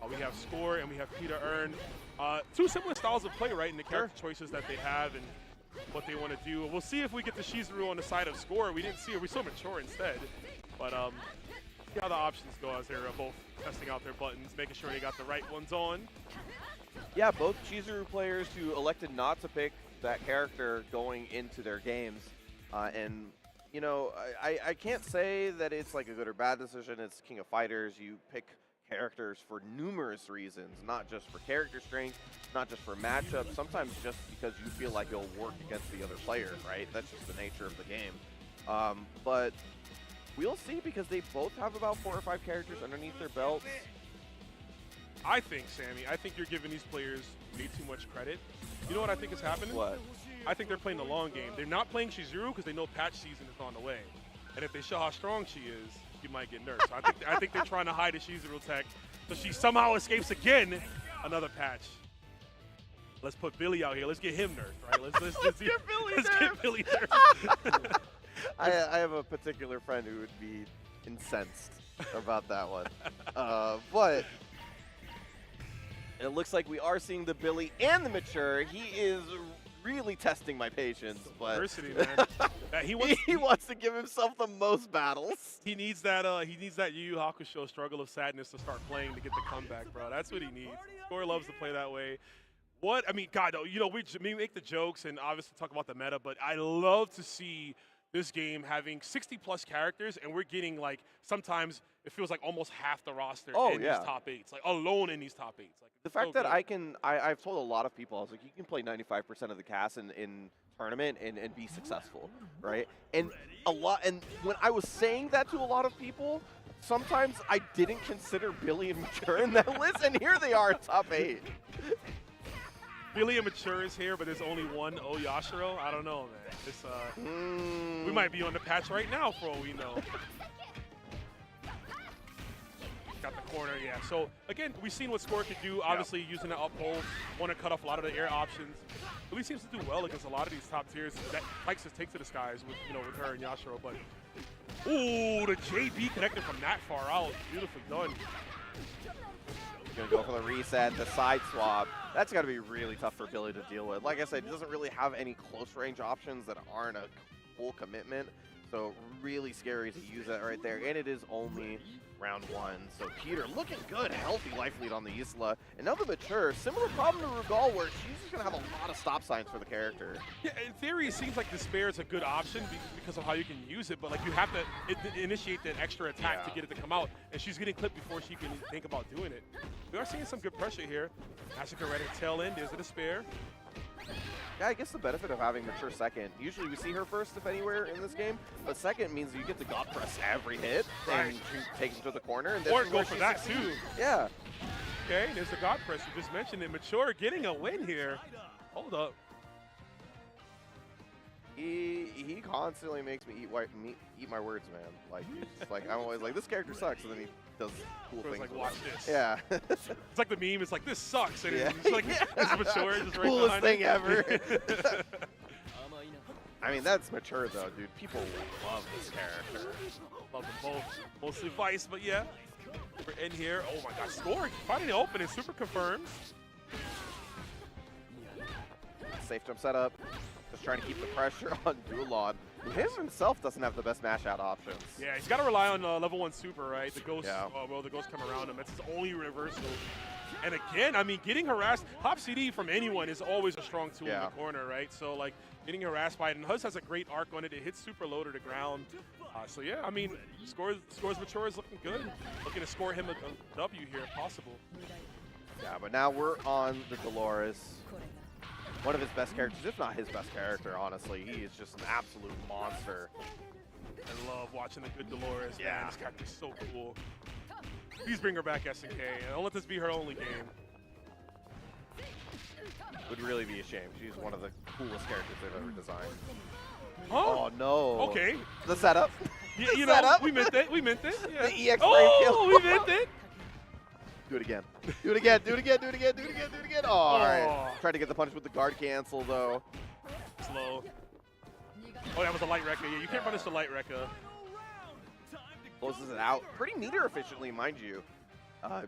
We have Score and we have Peter Earn. Two similar styles of play, right, in the character choices that they have and what they want to do. We'll see if we get the Shizuru on the side of Score. We didn't see her. We saw Mature instead. But see how the options go as they're both testing out their buttons, making sure they got the right ones on. Yeah, both Shizuru players who elected not to pick that character going into their games. And, you know, I can't say that it's like a good or bad decision. It's King of Fighters. You pick characters for numerous reasons, not just for character strength, not just for matchups, sometimes just because you feel like it'll work against the other player, right? That's just the nature of the game. But we'll see, because they both have about 4 or 5 characters underneath their belts. I think, Sammy, I think you're giving these players way too much credit. You know what I think is happening? What? I think they're playing the long game. They're not playing Shizuru because they know patch season is on the way. And if they show how strong she is, you might get nerfed. So I think they're trying to hide the Shizuru tech so she somehow escapes again another patch. Let's put Billy out here. Let's get him nerfed, right? Let's get Billy nerfed. I have a particular friend who would be incensed about that one. But it looks like we are seeing the Billy and the Mature. He is really testing my patience, but diversity, man. he wants to give himself the most battles. He needs that Yu Yu Hakusho struggle of sadness to start playing to get the comeback, bro. That's what he needs. Score loves to play that way. What I mean, God, you know, we make the jokes and obviously talk about the meta, but I love to see this game having 60+ characters, and we're getting, like, sometimes it feels like almost half the roster in these top 8s, like alone in these top 8s. Like, the fact that I've told a lot of people, I was like, you can play 95% of the cast in tournament and be successful, right? And when I was saying that to a lot of people, sometimes I didn't consider Billy and Mature in that list, and here they are in top 8. Billy and Mature is here, but there's only one Oyashiro. I don't know, man. This, we might be on the patch right now for all we know. Got the corner, yeah. So, again, we've seen what Score could do. Obviously, using the up hold, want to cut off a lot of the air options. Billy seems to do well against a lot of these top tiers that likes to take to the skies with, you know, with her and Yashiro. But, ooh, the JB connected from that far out. Beautifully done. Gonna go for the reset, the side swap. That's got to be really tough for Billy to deal with. Like I said, he doesn't really have any close range options that aren't a full commitment. So really scary to use that right there. And it is only round 1. So Peter looking good, healthy life lead on the Isla. And now the Mature, similar problem to Rugal, where she's just going to have a lot of stop signs for the character. Yeah, in theory, it seems like Despair is a good option because of how you can use it, but like you have to initiate that extra attack to get it to come out, and she's getting clipped before she can think about doing it. We are seeing some good pressure here. Ashika right at tail end, there's a Despair. Yeah, I guess the benefit of having Mature second, usually we see her first if anywhere in this game, but second means you get to God press every hit and take him to the corner. And or go for that too. Yeah. Okay, there's the God press you just mentioned it. Mature getting a win here. Hold up. He constantly makes me eat my words, man. Like, he's just like, I'm always like, this character sucks, and then he does cool things. Like, watch this. Yeah. It's like the meme. It's like, this sucks, and it's like, it's Mature, just right coolest thing it. ever. I mean, that's Mature though, dude. People love this character. Love them both. Mostly Vice, but yeah. We're in here. Oh my God, Score finding the open and super confirms. Safe jump setup. Just trying to keep the pressure on Dulon, who himself doesn't have the best mash out options. Yeah, he's got to rely on level 1 super, right? The ghosts, well, the ghosts come around him. That's his only reversal. And again, I mean, getting harassed, Hop CD from anyone is always a strong tool in the corner, right? So, like, getting harassed by it, and Huz has a great arc on it. It hits super low to the ground. So, yeah, I mean, Score's Mature is looking good. Looking to score him a W here if possible. Yeah, but now we're on the Dolores. One of his best characters, if not his best character, honestly. He is just an absolute monster. I love watching the good Dolores. Yeah. Man, this character's so cool. Please bring her back, SNK, and don't let this be her only game. Would really be a shame. She's one of the coolest characters they've ever designed. Huh? Oh, no. Okay. The setup. You know, we meant it. We meant it. Yeah. The EX frame kill. We meant it. Do it again. Do it again. Do it again. Do it again. Do it again. Do it again. Oh, all right. Tried to get the punish with the guard cancel, though. Slow. Oh, that was a light wrecker. Yeah, you can't punish the light wrecker. Closes it out pretty meter efficiently, mind you,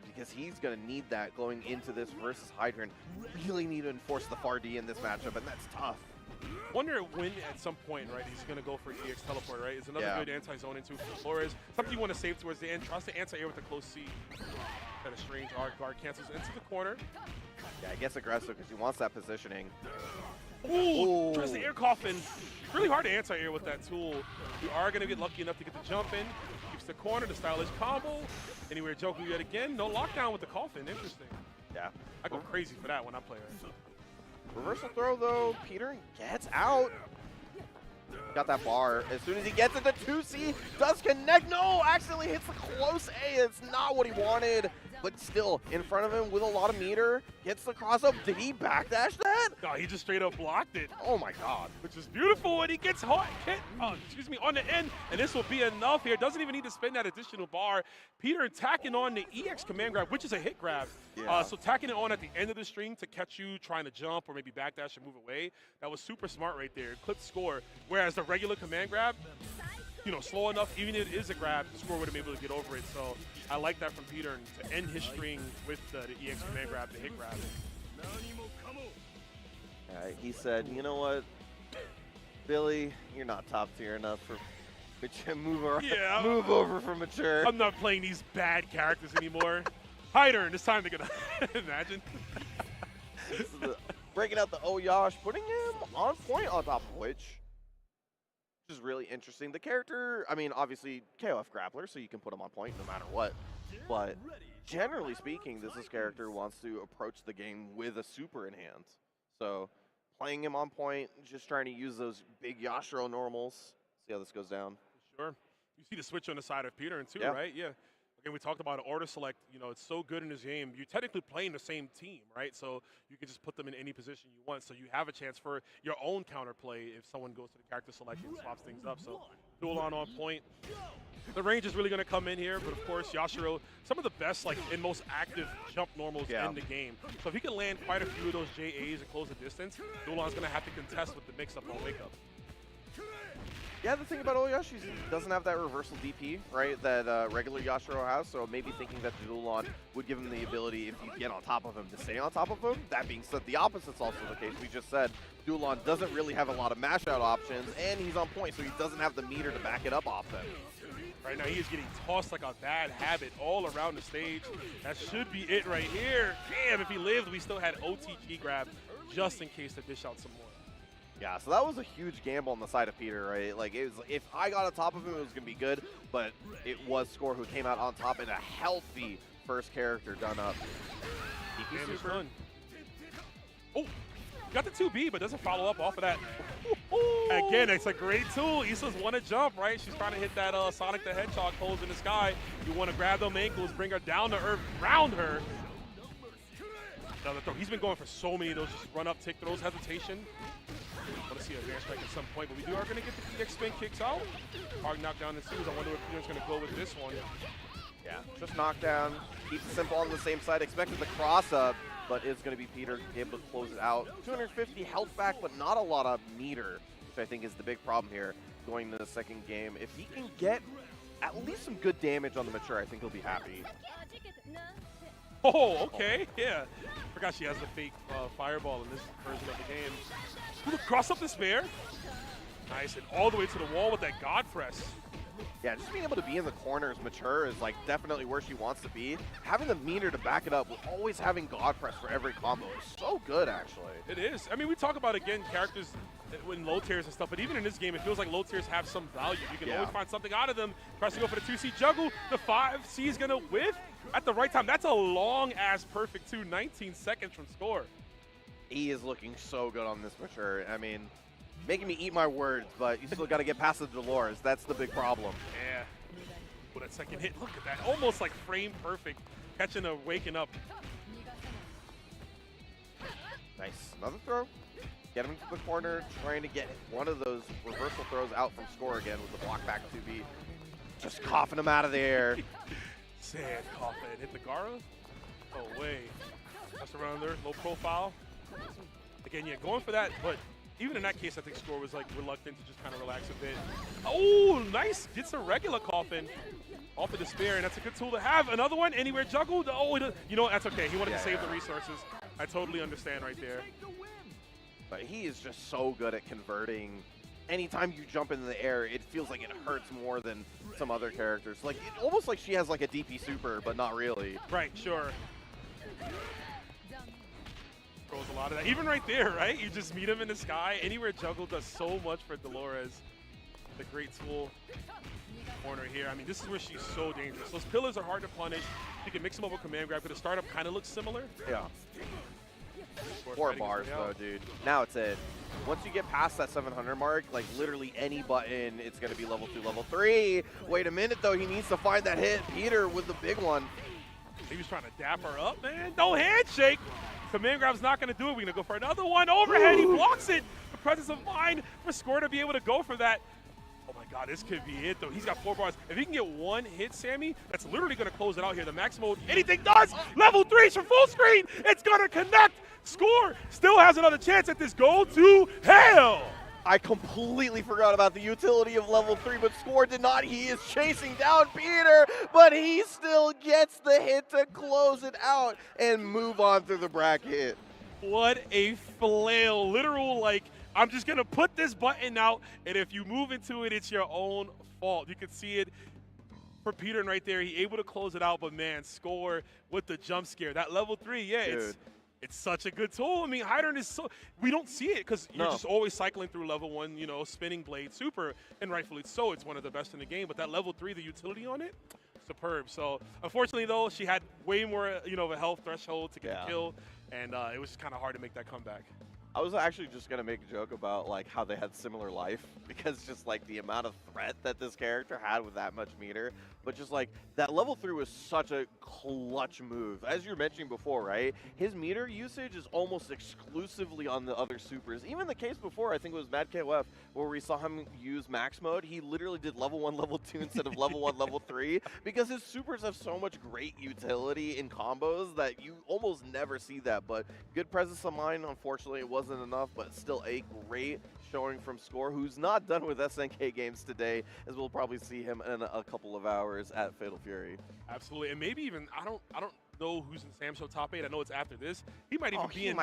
because he's going to need that going into this versus Hydrant. Really need to enforce the far D in this matchup, and that's tough. Wonder when at some point, right, he's going to go for EX teleport, right? It's another good anti-zone into Melhores. Something you want to save towards the end. Tries to anti-air with a close C. Kind of strange guard cancels into the corner. Yeah, he gets aggressive because he wants that positioning. Ooh, tries to air coffin. Really hard to anti-air with that tool. You are going to get lucky enough to get the jump in. Keeps the corner, the stylish combo. Anywhere Joku yet again. No lockdown with the coffin. Interesting. Yeah. I go crazy for that when I play it. Reversal throw, though. Peter gets out. Got that bar. As soon as he gets it, the 2C does connect. No, accidentally hits the close A. It's not what he wanted. But still, in front of him with a lot of meter. Gets the cross up. Did he backdash that? No, he just straight up blocked it. Oh my god. Which is beautiful, and he gets hit on the end, and this will be enough here. Doesn't even need to spend that additional bar. Peter tacking on the EX command grab, which is a hit grab. Yeah. So tacking it on at the end of the string to catch you trying to jump or maybe backdash and move away. That was super smart right there. Clipped score. Whereas the regular command grab, you know, slow enough, even if it is a grab, the score would have been able to get over it. So I like that from Peter, and to end his string with the EX command grab, the hit grab. He said, you know what, Billy, you're not top tier enough for move over from mature. I'm not playing these bad characters anymore. Hydrant, it's time to get imagine. Breaking out the Oyash, putting him on point on top of which is really interesting. The character, I mean, obviously KoF grappler, so you can put him on point no matter what. But generally speaking, this character wants to approach the game with a super in hand. So playing him on point, just trying to use those big Yashiro normals. See how this goes down. Sure. You see the switch on the side of Peter too, right? Yeah. Again, we talked about order select. You know, it's so good in this game. You're technically playing the same team, right? So you can just put them in any position you want. So you have a chance for your own counterplay if someone goes to the character select and swaps things up. So Duelan on point. The range is really going to come in here, but of course, Yashiro, some of the best and most active jump normals in the game. So if he can land quite a few of those JAs and close the distance, Duelan's going to have to contest with the mix-up on wake-up. Yeah, the thing about Oyashi is he doesn't have that reversal DP, right, that regular Yashiro has, so maybe thinking that Duelan would give him the ability, if you get on top of him, to stay on top of him. That being said, the opposite's also the case. We just said Duelan doesn't really have a lot of mash-out options, and he's on point, so he doesn't have the meter to back it up often. Right now, he is getting tossed like a bad habit all around the stage. That should be it right here. Damn, if he lived, we still had OTG grab just in case to dish out some more. Yeah, so that was a huge gamble on the side of Peter, right? Like, it was, if I got on top of him, it was going to be good, but it was Score who came out on top in a healthy first character done up. DP super. Oh, got the 2B, but doesn't follow up off of that. Again, it's a great tool. Issa's want to jump, right? She's trying to hit that Sonic the Hedgehog pose in the sky. You want to grab them ankles, bring her down to earth, round her. Another throw. He's been going for so many of those just run up, tick throws, hesitation. Want to see a advanced strike at some point, but we are going to get the EX spin kicks out. Hard knockdown ensues. I wonder what Peter's going to go with this one. Yeah, just knockdown. Keeps it simple on the same side. Expected the cross up, but it's going to be Peter able to close it out. 250 health back, but not a lot of meter, which I think is the big problem here going into the second game. If he can get at least some good damage on the mature, I think he'll be happy. Oh, okay, yeah. Forgot she has the fake fireball in this version of the game. Ooh, cross up the spare. Nice, and all the way to the wall with that God press. Yeah, just being able to be in the corners mature is like definitely where she wants to be. Having the meter to back it up with always having God press for every combo is so good, actually. It is. I mean, we talk about, again, characters in low tiers and stuff, but even in this game, it feels like low tiers have some value. You can always find something out of them. Tries to go for the 2C juggle. The 5C is going to whiff at the right time. That's a long-ass perfect 2, 19 seconds from Score. He is looking so good on this mature. I mean, making me eat my words, but you still got to get past the Dolores. That's the big problem. Yeah. With that second hit, look at that. Almost like frame perfect, catching a waking up. Nice. Another throw. Get him into the corner, trying to get one of those reversal throws out from Score again with the block back 2B. Just coughing him out of the air. Sad coffin. Hit the Gara. No way. That's around there, low profile. Again, yeah, going for that, but even in that case, I think Score was like reluctant to just kind of relax a bit. Oh, nice. Gets a regular coffin off the despair, and that's a good tool to have. Another one, anywhere juggled. Oh, you know what? That's okay. He wanted to save the resources. I totally understand right there. But he is just so good at converting. Anytime you jump into the air, it feels like it hurts more than some other characters. Like almost like she has like a DP super, but not really. Right, sure. Throws a lot of that. Even right there, right? You just meet him in the sky. Anywhere juggle does so much for Dolores. The great tool. Corner here. I mean, this is where she's so dangerous. Those pillars are hard to punish. You can mix them up with command grab, but the startup kind of looks similar. Yeah. 4 bars though, dude. Now it's it. Once you get past that 700 mark, like literally any button, it's going to be level 2, level 3. Wait a minute though, he needs to find that hit. Peter with the big one. He was trying to dap her up, man. No handshake. Command grab's not going to do it. We're going to go for another one. Overhead, he blocks it. The presence of mind for Score to be able to go for that. Oh my God, this could be it though. He's got 4 bars. If he can get one hit, Sammy, that's literally going to close it out here. The max mode, anything does. Level 3's for full screen. It's going to connect. Score still has another chance at this. Go to hell. I completely forgot about the utility of level 3, but Score did not. He is chasing down Peter, but he still gets the hit to close it out and move on through the bracket. What a flail. Literal, like, I'm just going to put this button out, and if you move into it, it's your own fault. You can see it for Peter right there. He able to close it out, but man, Score with the jump scare. That level 3, yeah, it's such a good tool. I mean, Hydron is so, we don't see it because you're just always cycling through level 1, you know, spinning blade, super, and rightfully so. It's one of the best in the game, but that level 3, the utility on it, superb. So unfortunately though, she had way more, you know, of a health threshold to get the kill, and it was kind of hard to make that comeback. I was actually just going to make a joke about like how they had similar life because just like the amount of threat that this character had with that much meter, but just like that level 3 was such a clutch move. As you were mentioning before, right? His meter usage is almost exclusively on the other supers. Even the case before, I think it was Mad KoF, where we saw him use max mode, he literally did level 1, level 2 instead of level 1, level 3 because his supers have so much great utility in combos that you almost never see that. But good presence of mind, unfortunately, it wasn't enough, but still a great showing from Score, who's not done with SNK games today, as we'll probably see him in a couple of hours at Fatal Fury. Absolutely, and maybe even I don't know who's in Sam Show top 8. I know it's after this. He might even be in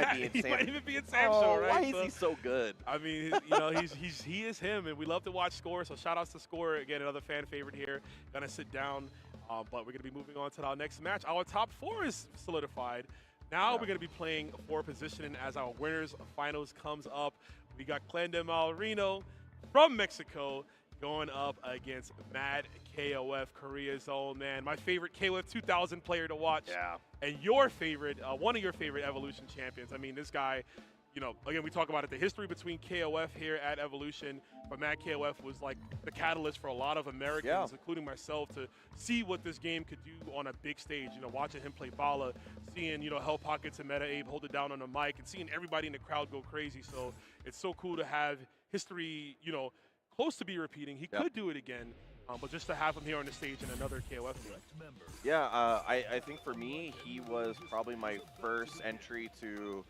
Sam Show, right? Why is he so good? I mean, you know, he is him, and we love to watch Score. So shout outs to Score again, another fan favorite here. Gonna sit down, but we're gonna be moving on to our next match. Our top 4 is solidified. Now we're going to be playing for positioning as our winners finals comes up. We got Clan de Malrino from Mexico going up against Mad KoF, Korea's own, man. My favorite KoF 2000 player to watch. Yeah. And your favorite, one of your favorite Evolution champions. I mean, this guy, you know, again, we talk about it, the history between KoF here at Evolution, but Mad KoF was like the catalyst for a lot of Americans, including myself, to see what this game could do on a big stage. You know, watching him play Bala, seeing, you know, Hell Pockets and Meta Abe hold it down on the mic, and seeing everybody in the crowd go crazy. So it's so cool to have history, you know, close to be repeating. He could do it again, but just to have him here on the stage in another KoF game. Yeah, I think for me, he was probably my first entry to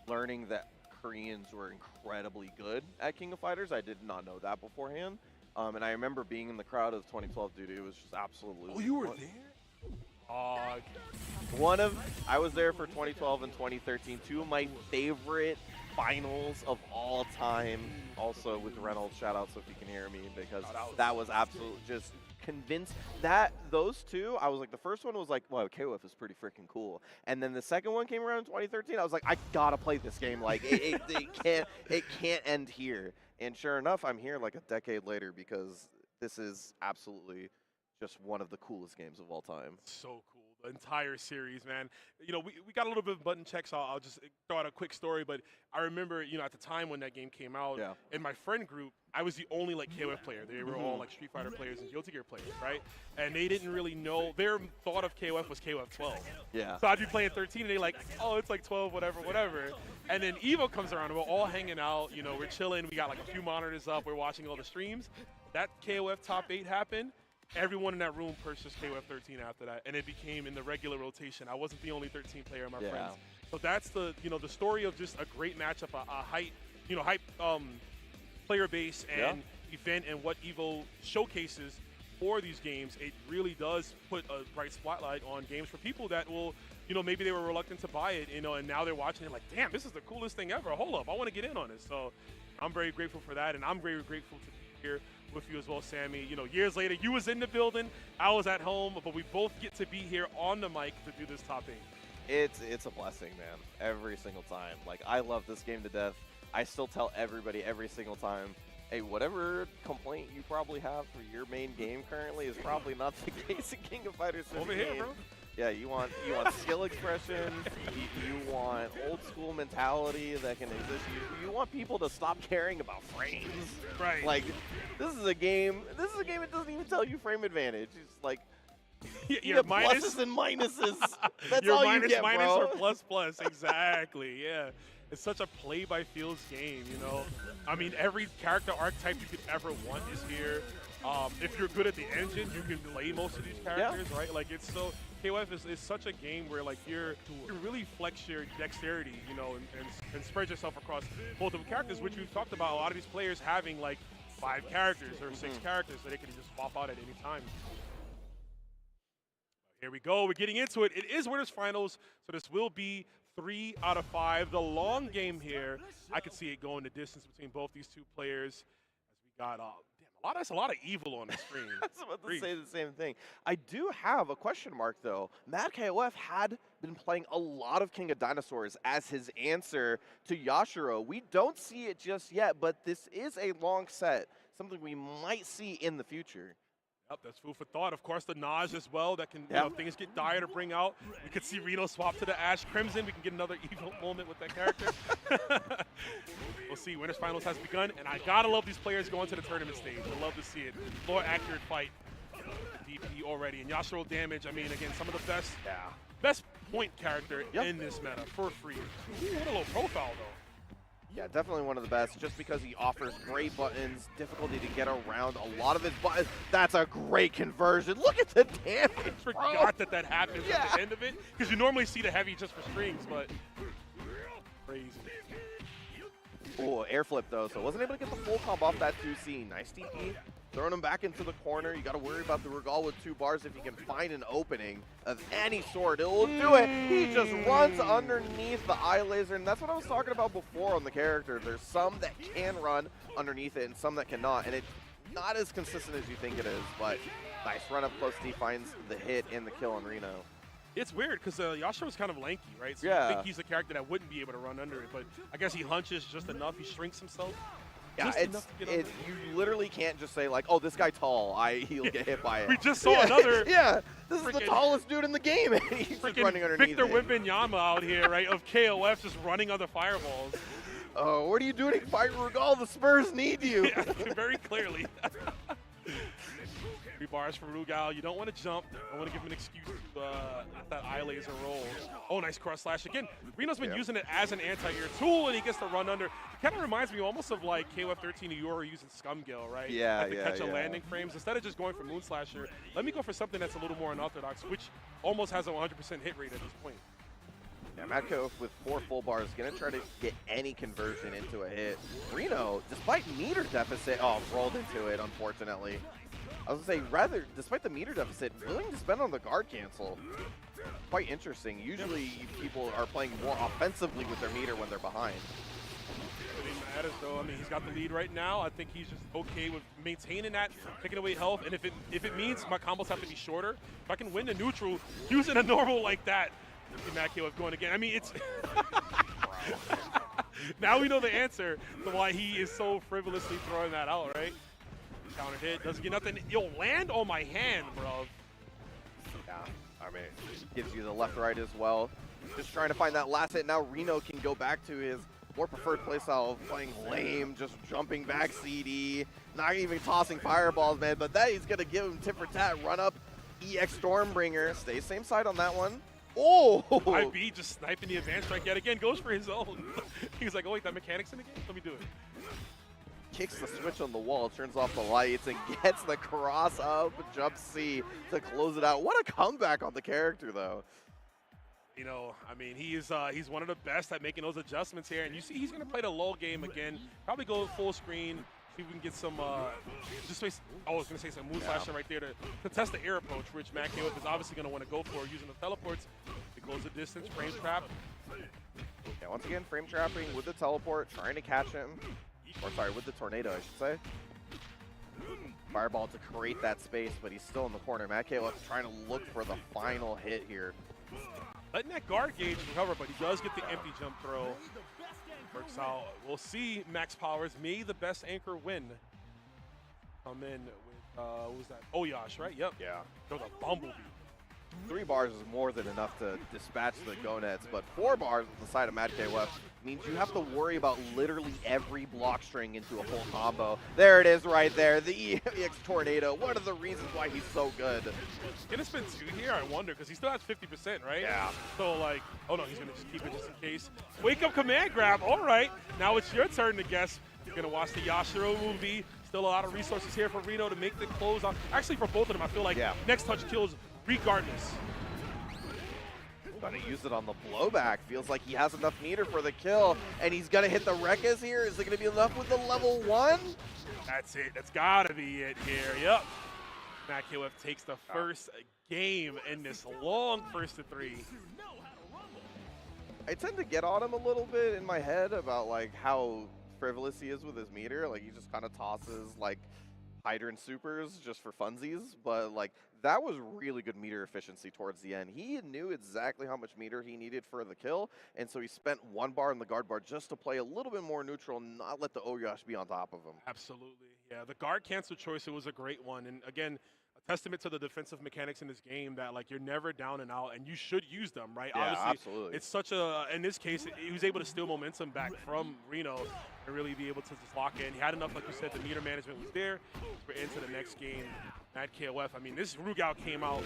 learning that Koreans were incredibly good at King of Fighters. I did not know that beforehand. And I remember being in the crowd of 2012, dude. It was just absolutely. Oh, you were there? I was there for 2012 and 2013. 2 of my favorite finals of all time. Also with Reynolds, shout out so if you can hear me, because that was absolutely just convinced that those 2, I was like, the first one was like, wow, KoF is pretty freaking cool. And then the second one came around in 2013. I was like, I gotta play this game. Like it can't end here. And sure enough, I'm here like a decade later because this is absolutely just one of the coolest games of all time. So cool. The entire series, man. You know, we got a little bit of button checks, so I'll just throw out a quick story. But I remember, you know, at the time when that game came out, in my friend group, I was the only like KoF player. They were all like Street Fighter players and Guilty Gear players, right? And they didn't really know. Their thought of KoF was KoF 12. Yeah. So I'd be playing 13, and they like, oh, it's like 12, whatever. And then EVO comes around, and we're all hanging out. You know, we're chilling. We got like a few monitors up. We're watching all the streams. That KoF top 8 happened. everyone in that room purchased KoF 13 after that, and it became in the regular rotation. I wasn't the only 13 player of my friends. So that's the the story of just a great matchup, a hype player base and event, and what EVO showcases for these games. It really does put a bright spotlight on games for people that will, maybe they were reluctant to buy it, and now they're watching it like, damn, this is the coolest thing ever. Hold up, I want to get in on this. So I'm very grateful for that, and I'm very grateful to be here with you as well, Sammy. Years later, you was in the building, I was at home, but we both get to be here on the mic to do this top 8. It's a blessing, man. Every single time. Like, I love this game to death. I still tell everybody every single time, hey, whatever complaint you probably have for your main game currently is probably not the case in King of Fighters 15. Over here, bro. Yeah, you want skill expression, you want old school mentality that can exist. You want people to stop caring about frames. Right. Like, this is a game that doesn't even tell you frame advantage. It's like, your pluses and minuses. That's your all minus, you get, minus bro. or plus plus. Exactly. Yeah. It's such a play-by-feels game, I mean, every character archetype you could ever want is here. If you're good at the engine, you can play most of these characters, right? Like, it's so... KoF is such a game where, like, you really flex your dexterity, and spread yourself across multiple characters, which we've talked about. A lot of these players having, like, 5 characters or 6 characters that they can just swap out at any time. Here we go. We're getting into it. It is winners finals, so this will be 3 out of 5. The long game here, I could see it going the distance between both these two players. As we got, that's a lot of evil on the screen. I was about to say the same thing. I do have a question mark, though. Mad KoF had been playing a lot of King of Dinosaurs as his answer to Yashiro. We don't see it just yet, but this is a long set, something we might see in the future. Yep, that's food for thought. Of course, the Naj as well. That can, things get dire to bring out. We could see Reno swap to the Ash Crimson. We can get another evil moment with that character. We'll see. Winners Finals has begun, and I gotta love these players going to the tournament stage. I love to see it. More accurate fight. DP already, and Yashiro damage. I mean, again, some of the best point character in this meta for free. Ooh, what a low profile though. Yeah, definitely one of the best, just because he offers great buttons, difficulty to get around a lot of his buttons. That's a great conversion. Look at the damage, I forgot that happens at the end of it, because you normally see the heavy just for strings, but crazy. Oh, air flip though, so wasn't able to get the full comp off that 2C. Nice TP, throwing him back into the corner. You got to worry about the Regal with 2 bars if he can find an opening of any sort. It will do it. He just runs underneath the eye laser, and that's what I was talking about before on the character. There's some that can run underneath it and some that cannot, and it's not as consistent as you think it is, but nice run up close. He finds the hit and the kill on Reno. It's weird because Yashiro's kind of lanky, right? So you think he's a character that wouldn't be able to run under it, but I guess he hunches just enough. He shrinks himself. Yeah, you literally can't just say like, oh, this guy tall, he'll get hit by it. We just saw another. This is the tallest dude in the game, and he's just running underneath Victor Wembanyama out here, right, of KoF just running other fireballs. Oh, what are you doing? Fight Regal, the Spurs need you. Yeah, very clearly. 3 bars for Rugal. You don't want to jump. Don't want to give him an excuse to let that eye laser roll. Oh, nice cross slash. Again, Reno's been using it as an anti-air tool, and he gets to run under. It kind of reminds me almost of like KoF 13 you were using Scumgill, right? Yeah, to catch a landing frames. Instead of just going for Moon Slasher, let me go for something that's a little more unorthodox, which almost has a 100% hit rate at this point. Yeah, Mad KoF with 4 full bars, going to try to get any conversion into a hit. Reno, despite meter deficit, rolled into it, unfortunately. I was going to say, despite the meter deficit, willing to spend on the guard cancel. Quite interesting. Usually people are playing more offensively with their meter when they're behind. It matters though. I mean, he's got the lead right now. I think he's just okay with maintaining that, taking away health. And if it means my combos have to be shorter, if I can win the neutral using a normal like that, Mad KoF going again. I mean, it's now we know the answer to why he is so frivolously throwing that out, right? Counter hit, doesn't get nothing. Yo, land on my hand, bro. Yeah, I mean, gives you the left-right as well. Just trying to find that last hit. Now Reno can go back to his more preferred playstyle of playing lame, just jumping back CD, not even tossing fireballs, man. But that he's going to give him tit for tat, run up, EX Stormbringer, stay same side on that one. Oh! IB just sniping the advanced strike yet again, goes for his own. He's like, oh wait, that mechanic's in the game? Let me do it. kicks the switch on the wall, turns off the lights, and gets the cross up, jump C to close it out. What a comeback on the character, though. You know, I mean, he's one of the best at making those adjustments here. And you see he's going to play the lull game again, probably go full screen, see if we can get some, just face, I was going to say some move flashing right there to test the air approach, which Matt KoF is obviously going to want to go for using the teleports. It goes the distance, frame trap. Yeah, once again, frame trapping with the teleport, trying to catch him. Or sorry, with the tornado, I should say. Fireball to create that space, but he's still in the corner. Matt KoF trying to look for the final hit here. Letting that guard gauge recover, but he does get the empty jump throw. Works out. We'll see Max Powers. May the best anchor win. Come in with, what was that? Oh, Yash, right? Yep. Yeah. Throw the bumblebee. 3 bars is more than enough to dispatch the Go-Nets, but 4 bars on the side of Matt KoF means you have to worry about literally every block string into a full combo. There it is right there, the EX Tornado. One of the reasons why he's so good. Gonna spend 2 here, I wonder, because he still has 50%, right? Yeah. So, like, oh no, he's gonna just keep it just in case. Wake up command grab, all right. Now it's your turn to guess. You're gonna watch the Yashiro movie. Still a lot of resources here for Reno to make the close on. Actually, for both of them, I feel like next touch kills regardless. Gonna use it on the blowback. Feels like he has enough meter for the kill, and he's gonna hit the Rekkas here. Is it gonna be enough with the level 1? That's it. That's gotta be it here. Yep. Matt KoF takes the first game in this long 1st to 3. I tend to get on him a little bit in my head about like how frivolous he is with his meter. Like he just kind of tosses like Hydrant supers just for funsies, but like that was really good meter efficiency towards the end. He knew exactly how much meter he needed for the kill, and so he spent 1 bar in the guard bar just to play a little bit more neutral and not let the Oyash be on top of him. Absolutely. Yeah, the guard cancel choice, it was a great one. And again, a testament to the defensive mechanics in this game that like you're never down and out and you should use them, right? Yeah, Obviously, absolutely. It's such a, in this case, he was able to steal momentum back from Reno and really be able to just lock in. He had enough, like you said, the meter management was there. We're into the next game. At KoF, I mean, this Rugal came out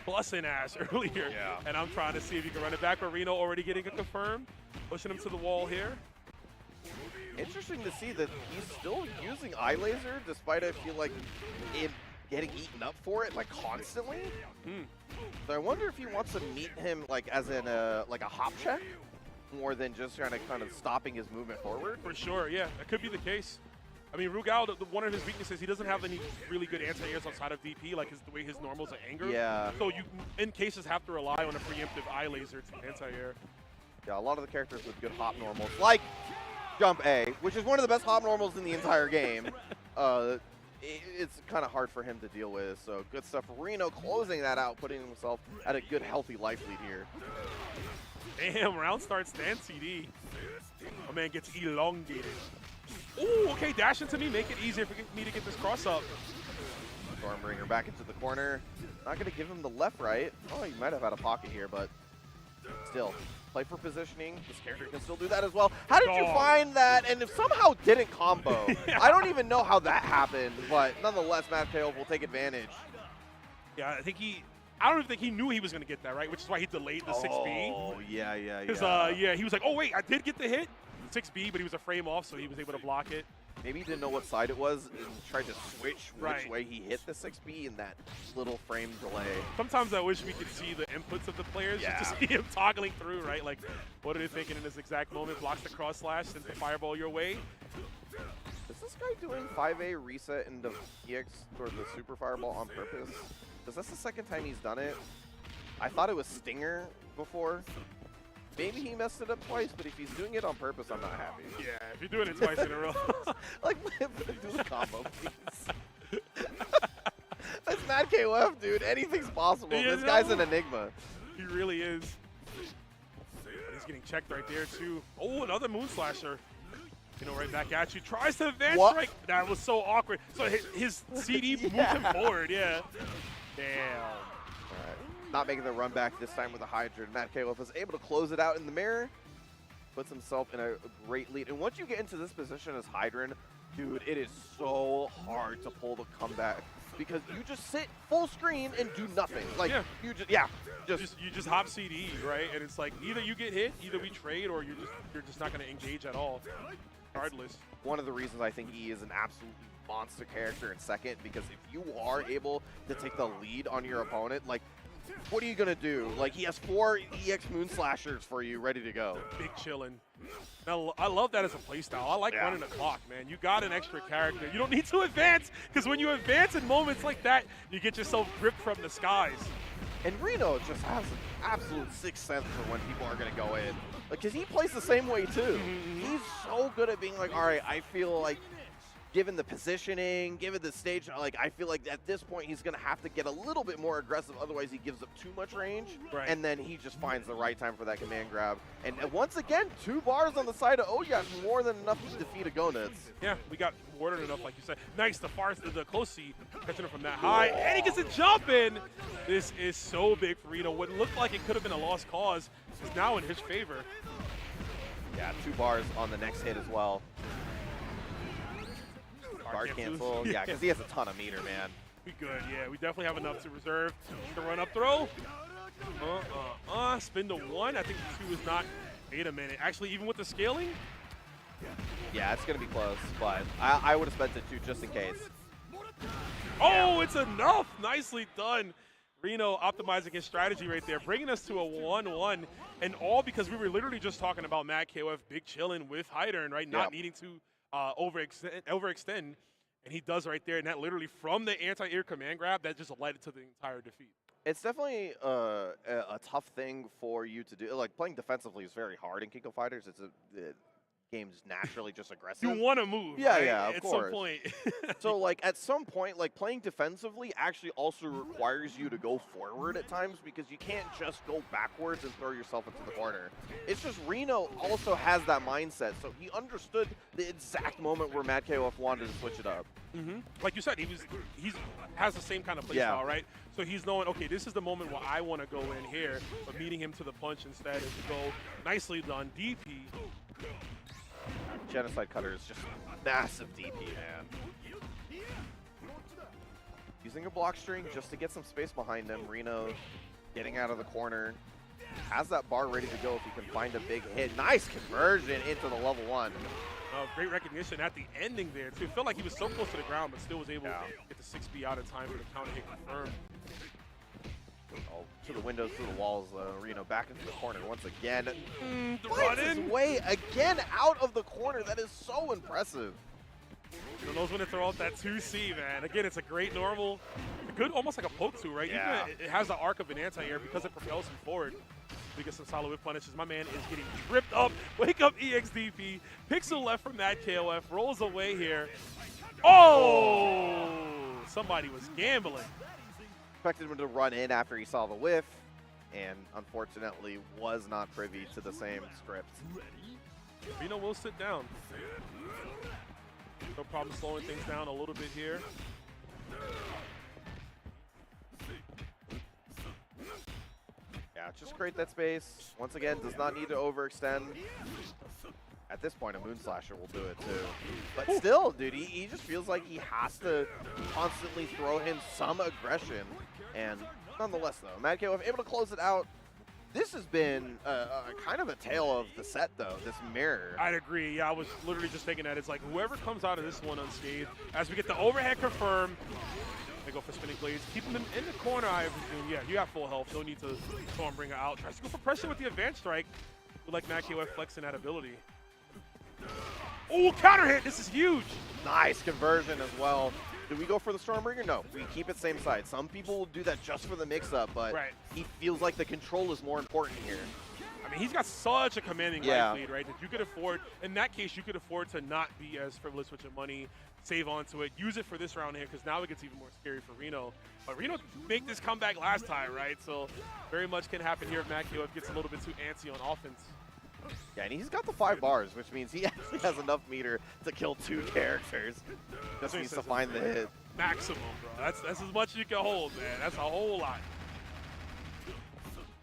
busting ass earlier, and I'm trying to see if he can run it back, but Reno already getting it confirmed, pushing him to the wall here. Interesting to see that he's still using eye laser, despite I feel like him getting eaten up for it like constantly. So I wonder if he wants to meet him like as in a hop check more than just trying to kind of stopping his movement forward. For sure, yeah, that could be the case. I mean, Rugal, one of his weaknesses, he doesn't have any really good anti-airs outside of DP, like the way his normals are anger. Yeah. So you, in cases, have to rely on a preemptive eye laser to anti-air. Yeah, a lot of the characters with good hop normals, like Jump A, which is one of the best hop normals in the entire game. It's kind of hard for him to deal with, so good stuff. Reno closing that out, putting himself at a good, healthy life lead here. Damn, round start stand CD. My man gets elongated. Ooh, okay, dash into me, make it easier for me to get this cross up. Stormbringer back into the corner. Not going to give him the left-right. Oh, he might have had a pocket here, but still. Play for positioning. This character can still do that as well. How did you find that? And if somehow didn't combo. I don't even know how that happened, but nonetheless, Matt KoF will take advantage. Yeah, I don't even think he knew he was going to get that, right? Which is why he delayed the 6B. Oh, yeah. Because, yeah, he was like, oh, wait, I did get the hit. 6B, but he was a frame off, so he was able to block it. Maybe he didn't know what side it was and tried to switch which way he hit the 6B in that little frame delay. Sometimes I wish we could see the inputs of the players just to see him toggling through, right? Like, what are they thinking in this exact moment? Blocks the cross slash, sends the fireball your way. Is this guy doing 5A reset into EX or the super fireball on purpose? Because that's the second time he's done it. I thought it was Stinger before. Maybe he messed it up twice, but if he's doing it on purpose, I'm not happy. Yeah, if you're doing it twice in a row. Like, do the combo, please. That's Matt KoF, dude. Anything's possible. This guy's an enigma. He really is. He's getting checked right there, too. Oh, another Moon Slasher. You know, right back at you. Tries to advance strike. That was so awkward. So his CD moved him forward, yeah. Damn. Not making the run back this time with a Hydrant. Matt KoF was able to close it out in the mirror. Puts himself in a great lead. And once you get into this position as Hydrant, dude, it is so hard to pull the comeback because you just sit full screen and do nothing. Like, you just hop CD, right? And it's like either you get hit, either we trade, or you're just not going to engage at all. regardless. One of the reasons I think he is an absolutely monster character in second, because if you are able to take the lead on your opponent, like, what are you gonna do? Like, he has 4 EX Moon Slashers for you ready to go. Big chillin'. Now, I love that as a playstyle. I like running the clock, man. You got an extra character. You don't need to advance, because when you advance in moments like that, you get yourself ripped from the skies. And Reno just has an absolute sixth sense for when people are going to go in. Because he plays the same way, too. He's so good at being like, all right, I feel like, given the positioning, given the stage, like, I feel like at this point he's going to have to get a little bit more aggressive, otherwise he gives up too much range. Right. And then he just finds the right time for that command grab. And once again, 2 bars on the side of Oyash, more than enough to defeat a Gonitz. Yeah, we got more than enough, like you said. Nice, the close C, catching it from that high, and he gets a jump in. This is so big for Reno. What looked like it could have been a lost cause is now in his favor. Yeah, 2 bars on the next hit as well. Guard cancel, yeah, because he has a ton of meter, man. We good, yeah. We definitely have enough to reserve. The run up throw. Spin to 1. I think 2 is not. Wait a minute. Actually, even with the scaling? Yeah, it's going to be close, but I would have spent it 2 just in case. Oh, it's enough. Nicely done. Reno optimizing his strategy right there, bringing us to a 1-1, and all because we were literally just talking about Mad KoF big chilling with Hydern, right? Not needing to overextend, and he does right there, and that literally from the anti-air command grab, that just led to the entire defeat. It's definitely a tough thing for you to do. Like, playing defensively is very hard in King of Fighters. The game's naturally just aggressive. You want to move, yeah, right? yeah, of course. At some point. So, like, at some point, like, playing defensively actually also requires you to go forward at times, because you can't just go backwards and throw yourself into the corner. It's just Reno also has that mindset, so he understood the exact moment where Mad KoF wanted to switch it up. Like you said, he has the same kind of play style, right? So he's knowing, okay, this is the moment where I want to go in here, but meeting him to the punch instead is to go nicely done. DP. Genocide Cutter is just massive DP, man. Using a block string just to get some space behind him. Reno getting out of the corner. Has that bar ready to go if he can find a big hit. Nice conversion into the level 1. Great recognition at the ending there, too. It felt like he was so close to the ground, but still was able to get the 6B out of time for the counter hit confirmed. Oh, to the windows, through the walls, Reno back into the corner once again. Finds his way again out of the corner. That is so impressive. He knows when to throw out that 2C, man. Again, it's a great normal, good, almost like a poke to, right? Yeah. Even it has the arc of an anti-air because it propels him forward. We get some solid whip punishes. My man is getting tripped up. Wake up EXDP. Pixel left from that KoF. Rolls away here. Oh! Somebody was gambling. Expected him to run in after he saw the whiff, and unfortunately was not privy to the same script. Reno will sit down. No problem slowing things down a little bit here. Yeah, just create that space. Once again, does not need to overextend. At this point, a Moon Slasher will do it too. But still, dude, he just feels like he has to constantly throw in some aggression. And nonetheless, though, Mad KoF able to close it out. This has been kind of a tale of the set, though, this mirror. I'd agree. Yeah, I was literally just thinking that. It's like whoever comes out of this one unscathed, as we get the overhead confirmed, they go for spinning blades. Keep him in the corner, I presume. Yeah, you have full health. No need to Stormbringer out. Tries to go for pressure with the advanced strike. We like Mad KoF flexing that ability. Oh, counter hit. This is huge. Nice conversion as well. Do we go for the Stormbringer? No, we keep it same side. Some people will do that just for the mix-up, but he feels like the control is more important here. I mean, he's got such a commanding life lead, right, that you could afford, in that case, you could afford to not be as frivolous with your money, save onto it, use it for this round here, because now it gets even more scary for Reno. But Reno made this comeback last time, right? So very much can happen here if Mad KoF gets a little bit too antsy on offense. Yeah, and he's got the 5 bars, which means he actually has enough meter to kill 2 characters. Just needs to find the hit. Maximum, bro. That's as much as you can hold, man. That's a whole lot.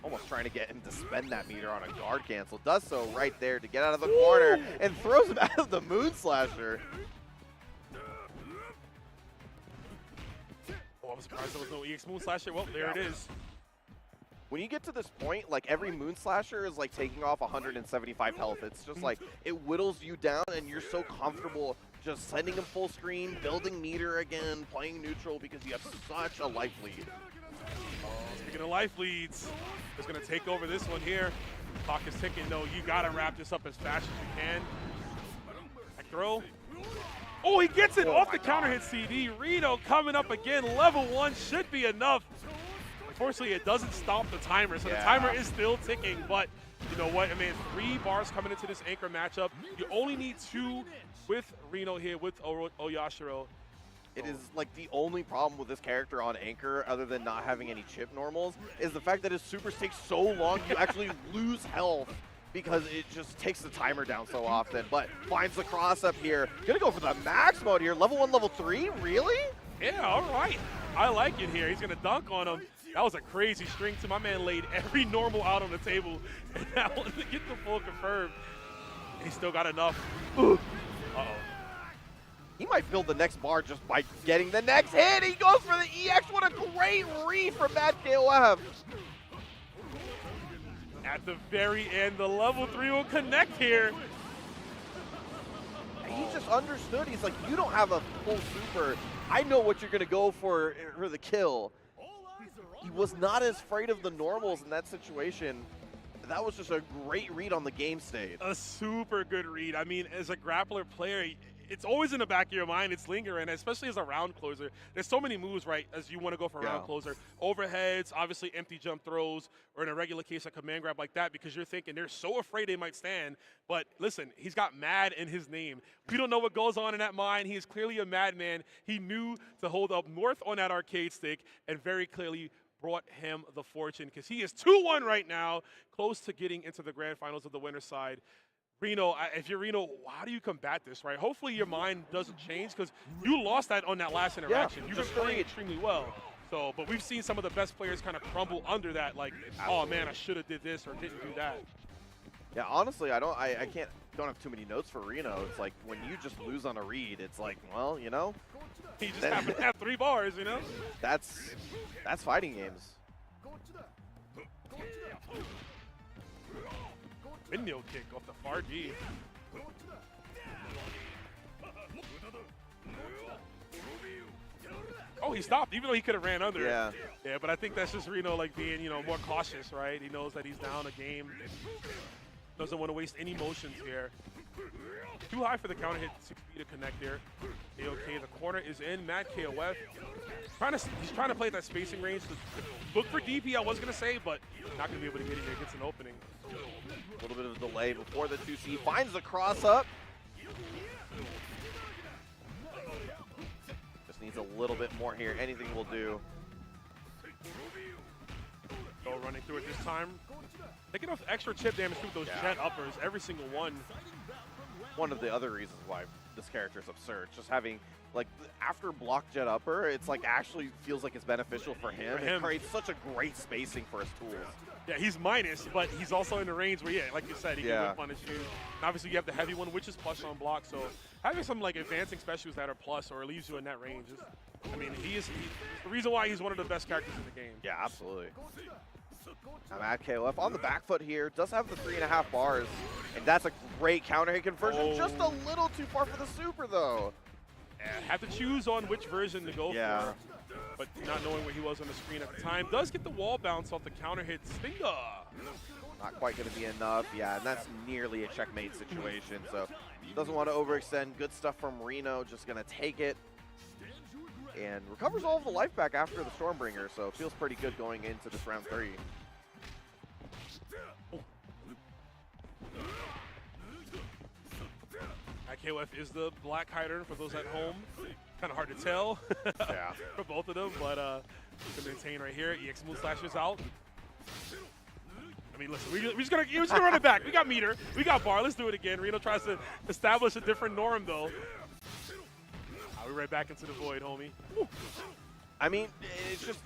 Almost trying to get him to spend that meter on a guard cancel. Does so right there to get out of the corner and throws him out of the Moon Slasher. Oh, I'm surprised there was no EX Moon Slasher. Well, there it is. when you get to this point, like every Moon Slasher is like taking off 175 health. It's just like it whittles you down, and you're so comfortable just sending him full screen, building meter again, playing neutral because you have such a life lead. Speaking of life leads, is going to take over this one here. Clock is ticking. No, you got to wrap this up as fast as you can. Back throw. Oh, he gets it off the counter hit CD. Reno coming up again. Level 1 should be enough. Unfortunately, it doesn't stop the timer, so the timer is still ticking. But you know what? I mean, 3 bars coming into this anchor matchup. You only need 2 with Reno here, with Oyashiro. It is like the only problem with this character on Anchor, other than not having any chip normals, is the fact that his supers take so long you actually lose health because it just takes the timer down so often. But finds the cross up here. Gonna go for the max mode here. Level 1, level 3? Really? Yeah, all right. I like it here. He's gonna dunk on him. That was a crazy string to my man. Laid every normal out on the table, and that one to get the full confirmed. He still got enough. Uh-oh. He might build the next bar just by getting the next hit. He goes for the EX. What a great read from Mad KoF. At the very end, the level 3 will connect here. He just understood. He's like, you don't have a full super. I know what you're going to go for the kill. He was not as afraid of the normals in that situation. That was just a great read on the game state. A super good read. I mean, as a grappler player, it's always in the back of your mind. It's lingering, especially as a round closer. There's so many moves, right, as you want to go for a round closer. Overheads, obviously empty jump throws, or in a regular case, a command grab like that, because you're thinking they're so afraid they might stand. But listen, he's got mad in his name. We don't know what goes on in that mind. He is clearly a madman. He knew to hold up north on that arcade stick and very clearly brought him the fortune, because he is 2-1 right now, close to getting into the grand finals of the winner's side. Reno, if you're Reno, how do you combat this, right? Hopefully your mind doesn't change, because you lost that on that last interaction. You've been playing extremely well. So, but we've seen some of the best players kind of crumble under that, like, oh man, I should have did this or didn't do that. Yeah, honestly, I don't have too many notes for Reno. It's like when you just lose on a read, it's like, well, you know, he just happened to have 3 bars, you know. That's fighting games. Windmill kick off the far D. Oh, he stopped, even though he could have ran under it. Yeah, but I think that's just Reno, like, being, you know, more cautious, right? He knows that he's down a game. Doesn't want to waste any motions here. Too high for the counter hit, 6B to connect there. A-OK, the corner is in. Mad KoF. He's trying to play at that spacing range. Look for DP, I was going to say, but not going to be able to get in there. Gets an opening. A little bit of a delay before the 2C. Finds the cross up. Just needs a little bit more here. Anything will do. Go running through it this time. Taking off extra chip damage through those jet uppers, every single one. One of the other reasons why this character is absurd. Just having, like, after block jet upper, it's like actually feels like it's beneficial for him. It creates such a great spacing for his tools. Yeah, he's minus, but he's also in the range where, yeah, like you said, he can punish you. And obviously, you have the heavy one, which is plus on block. So having some, like, advancing specials that are plus or leaves you in that range is, I mean, he's the reason why he's one of the best characters in the game. Yeah, absolutely. Now Mad KoF on the back foot here, does have the 3.5 bars, and that's a great counter hit conversion. Just a little too far for the super, though. Yeah, have to choose on which version to go for, but not knowing where he was on the screen at the time. Does get the wall bounce off the counter hit. Stinger. Not quite going to be enough, and that's nearly a checkmate situation, so doesn't want to overextend. Good stuff from Reno, just going to take it. And recovers all of the life back after the Stormbringer, so feels pretty good going into this round 3. KoF is the black hider for those at home. Kind of hard to tell for both of them, but can maintain right here. EX Moon Slasher's out. I mean, listen, we're just gonna run it back. We got meter, we got bar. Let's do it again. Reno tries to establish a different norm, though. We're right back into the void, homie. Woo. I mean, it's just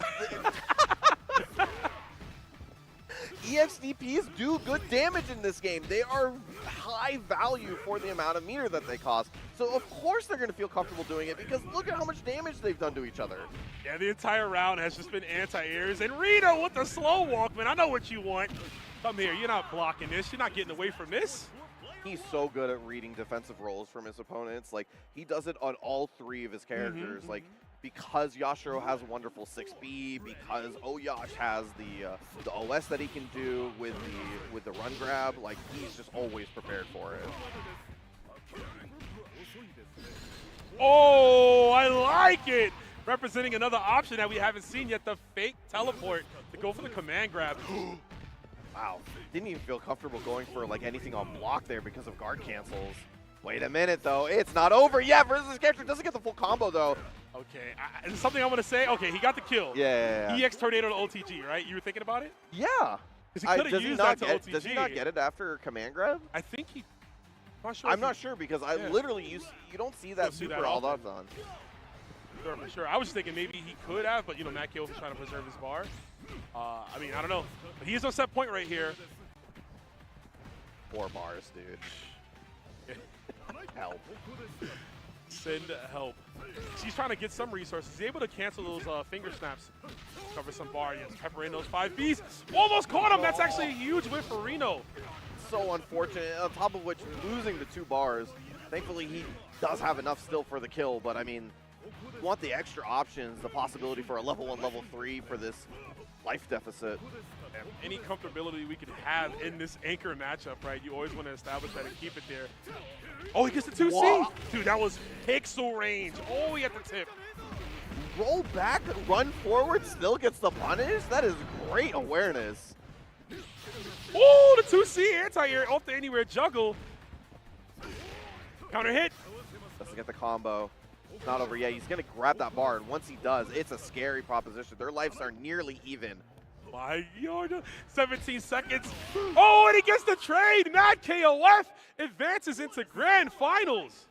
EXDPs do good damage in this game. They are high value for the amount of meter that they cost. So of course they're going to feel comfortable doing it because look at how much damage they've done to each other. Yeah, the entire round has just been anti-airs. And Reno with the slow walk, man. I know what you want. Come here. You're not blocking this. You're not getting away from this. He's so good at reading defensive roles from his opponents. Like, he does it on all three of his characters. Like, because Yashiro has a wonderful 6B, because Oyash has the OS that he can do with the run grab, like, he's just always prepared for it. Oh, I like it. Representing another option that we haven't seen yet, the fake teleport to go for the command grab. Wow, didn't even feel comfortable going for like anything on block there because of guard cancels. Wait a minute though, it's not over yet versus this character. Doesn't get the full combo though. Okay, something I want to say. Okay, he got the kill. Yeah. EX Tornado to OTG, right? You were thinking about it? Yeah. Because he could have used that to OTG. Does he not get it after command grab? I think he. I'm not sure because I literally you don't see that super all that on. Sure, for sure. I was just thinking maybe he could have, but you know, Matt KoF is trying to preserve his bar. I mean, I don't know. But he is on set point right here. 4 bars, dude. Help. Send help. He's trying to get some resources. He's able to cancel those finger snaps. Cover some bar. Yes, pepper in those 5Bs. Almost caught him. That's actually a huge win for Reno. So unfortunate. On top of which, losing the 2 bars. Thankfully, he does have enough still for the kill, but I mean, you want the extra options, the possibility for a level 1, level 3 for this life deficit. And any comfortability we could have in this anchor matchup, right? You always want to establish that and keep it there. Oh, he gets the 2C. Whoa. Dude, that was pixel range. Oh, he at the tip. Roll back, run forward, still gets the punish? That is great awareness. Oh, the 2C anti-air off the anywhere juggle. Counter hit. Doesn't get the combo. It's not over yet. He's going to grab that bar, and once he does, it's a scary proposition. Their lives are nearly even. My God, 17 seconds. Oh, and he gets the trade. Mad KoF advances into grand finals.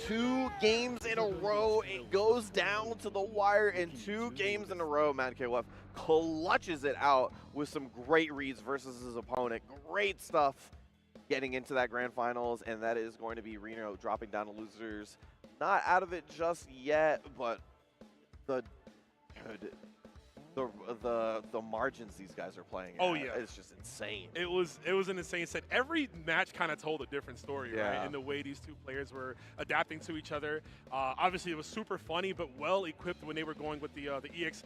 2 games in a row. It goes down to the wire, and 2 games in a row, Mad KoF clutches it out with some great reads versus his opponent. Great stuff getting into that grand finals, and that is going to be Reno dropping down to losers. Not out of it just yet, but the margins these guys are playing Oh at, yeah, it's just insane. It was an insane set. Every match kind of told a different story, right? In the way these 2 players were adapting to each other. Obviously, it was super funny, but well equipped when they were going with the EX.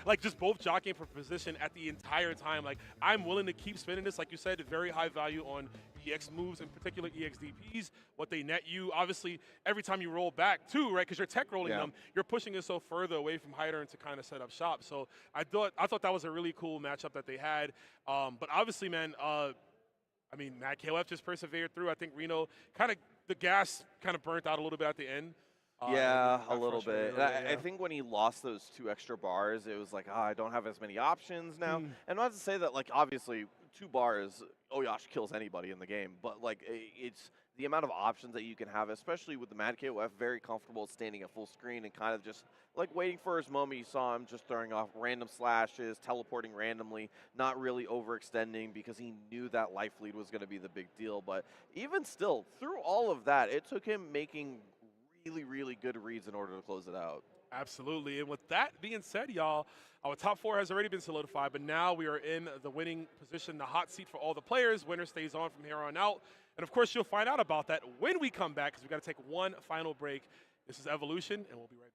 Like just both jockeying for position at the entire time. Like I'm willing to keep spinning this, like you said, very high value on EX moves, in particular EXDPs, what they net you. Obviously, every time you roll back too, right? Because you're tech rolling them, you're pushing it so further away from high turn to kind of set up shop. So I thought that was a really cool matchup that they had. But obviously, man, I mean, Mad KoF just persevered through. I think Reno the gas kind of burnt out a little bit at the end. Yeah, a little bit. I think when he lost those 2 extra bars, it was like, I don't have as many options now. And not to say that, like, obviously, 2 bars, Oyash kills anybody in the game, but, like, it's the amount of options that you can have, especially with the Mad KoF, very comfortable standing at full screen and kind of just, like, waiting for his moment. You saw him just throwing off random slashes, teleporting randomly, not really overextending because he knew that life lead was going to be the big deal. But even still, through all of that, it took him making really, really good reads in order to close it out. Absolutely. And with that being said, y'all, our top 4 has already been solidified, but now we are in the winning position, the hot seat for all the players. Winner stays on from here on out. And of course, you'll find out about that when we come back, because we've got to take one final break. This is Evolution, and we'll be right back.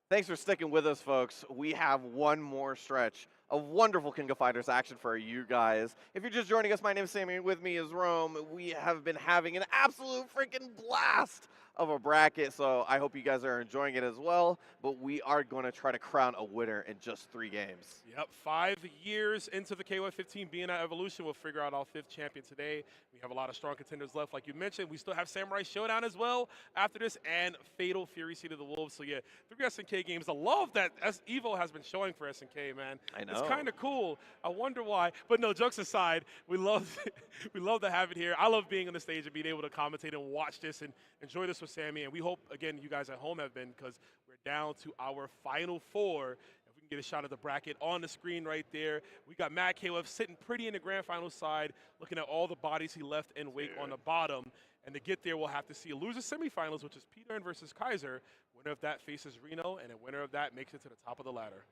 Thanks for sticking with us, folks. We have one more stretch of wonderful King of Fighters action for you guys. If you're just joining us, my name is Sammy. With me is Rome. We have been having an absolute freaking blast of a bracket, so I hope you guys are enjoying it as well. But we are going to try to crown a winner in just 3 games. Yep, 5 years into the KoF 15 being at Evolution, we'll figure out our 5th champion today. We have a lot of strong contenders left, like you mentioned. We still have Samurai Shodown as well after this, and Fatal Fury Seed of the Wolves. So yeah, 3 SNK games. I love that EVO has been showing for SNK, man. I know. It's kind of cool. I wonder why. But no, jokes aside, we love to have it here. I love being on the stage and being able to commentate and watch this and enjoy this with Sammy. And we hope, again, you guys at home have been, because we're down to our final 4. If we can get a shot at the bracket on the screen right there. We got Mad KoF sitting pretty in the grand final side, looking at all the bodies he left in wake on the bottom. And to get there, we'll have to see a loser semifinals, which is Peter versus Kaiser. Winner of that faces Reno, and a winner of that makes it to the top of the ladder.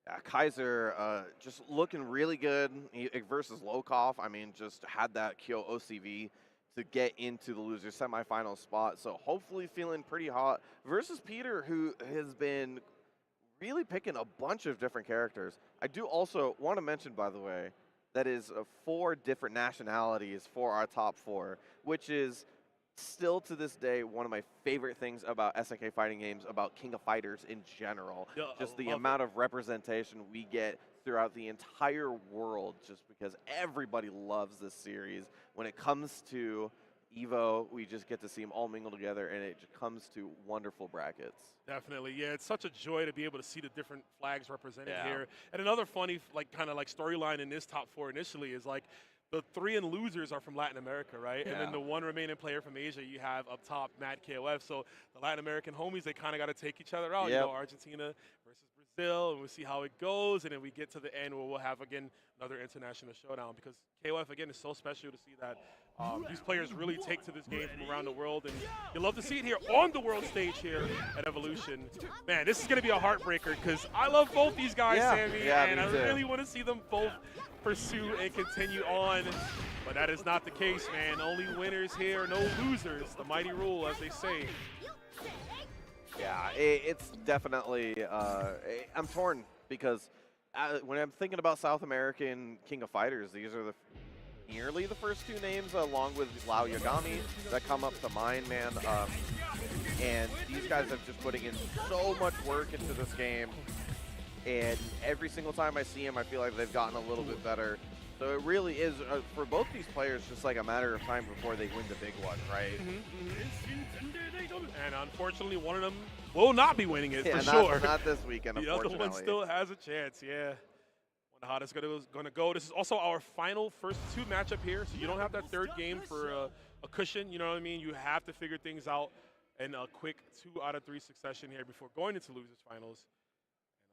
Yeah, Kaiser just looking really good versus KoF. I mean, just had that Kyo OCV to get into the loser semifinal spot. So hopefully feeling pretty hot versus Peter, who has been really picking a bunch of different characters. I do also want to mention, by the way, that is 4 different nationalities for our top 4, which is still to this day one of my favorite things about SNK fighting games, about King of Fighters in general. Yeah, just the amount of representation we get throughout the entire world, just because everybody loves this series. When it comes to EVO, we just get to see them all mingle together, and it just comes to wonderful brackets. Definitely, yeah. It's such a joy to be able to see the different flags represented here. And another funny, kind of storyline in this top 4 initially is the 3 losers are from Latin America, right? Yeah. And then the 1 remaining player from Asia, you have up top Mad KoF. So the Latin American homies, they kind of got to take each other out. Yep. You know, Argentina versus Brazil, and we'll see how it goes. And then we get to the end where we'll have, again, another international showdown, because KoF, again, is so special to see that these players really take to this game from around the world. And you love to see it here on the world stage here at Evolution. Man, this is going to be a heartbreaker, because I love both these guys, Sammy, and I really want to see them both pursue and continue on. But that is not the case, man. Only winners here, no losers. The mighty rule, as they say. Yeah, it's definitely, I'm torn, because when I'm thinking about South American King of Fighters, these are nearly the first 2 names, along with Lao Yagami, that come up to mind, man. And these guys have just putting in so much work into this game, and every single time I see them, I feel like they've gotten a little bit better. So it really is, for both these players, just like a matter of time before they win the big one, right? And unfortunately, one of them will not be winning it, for sure. Not this weekend, unfortunately. The other one still has a chance, yeah. One of the hottest going to go. This is also our final first 2 matchup here, so you don't have that 3rd game for a cushion, you know what I mean? You have to figure things out in a quick 2 out of 3 succession here before going into losers finals.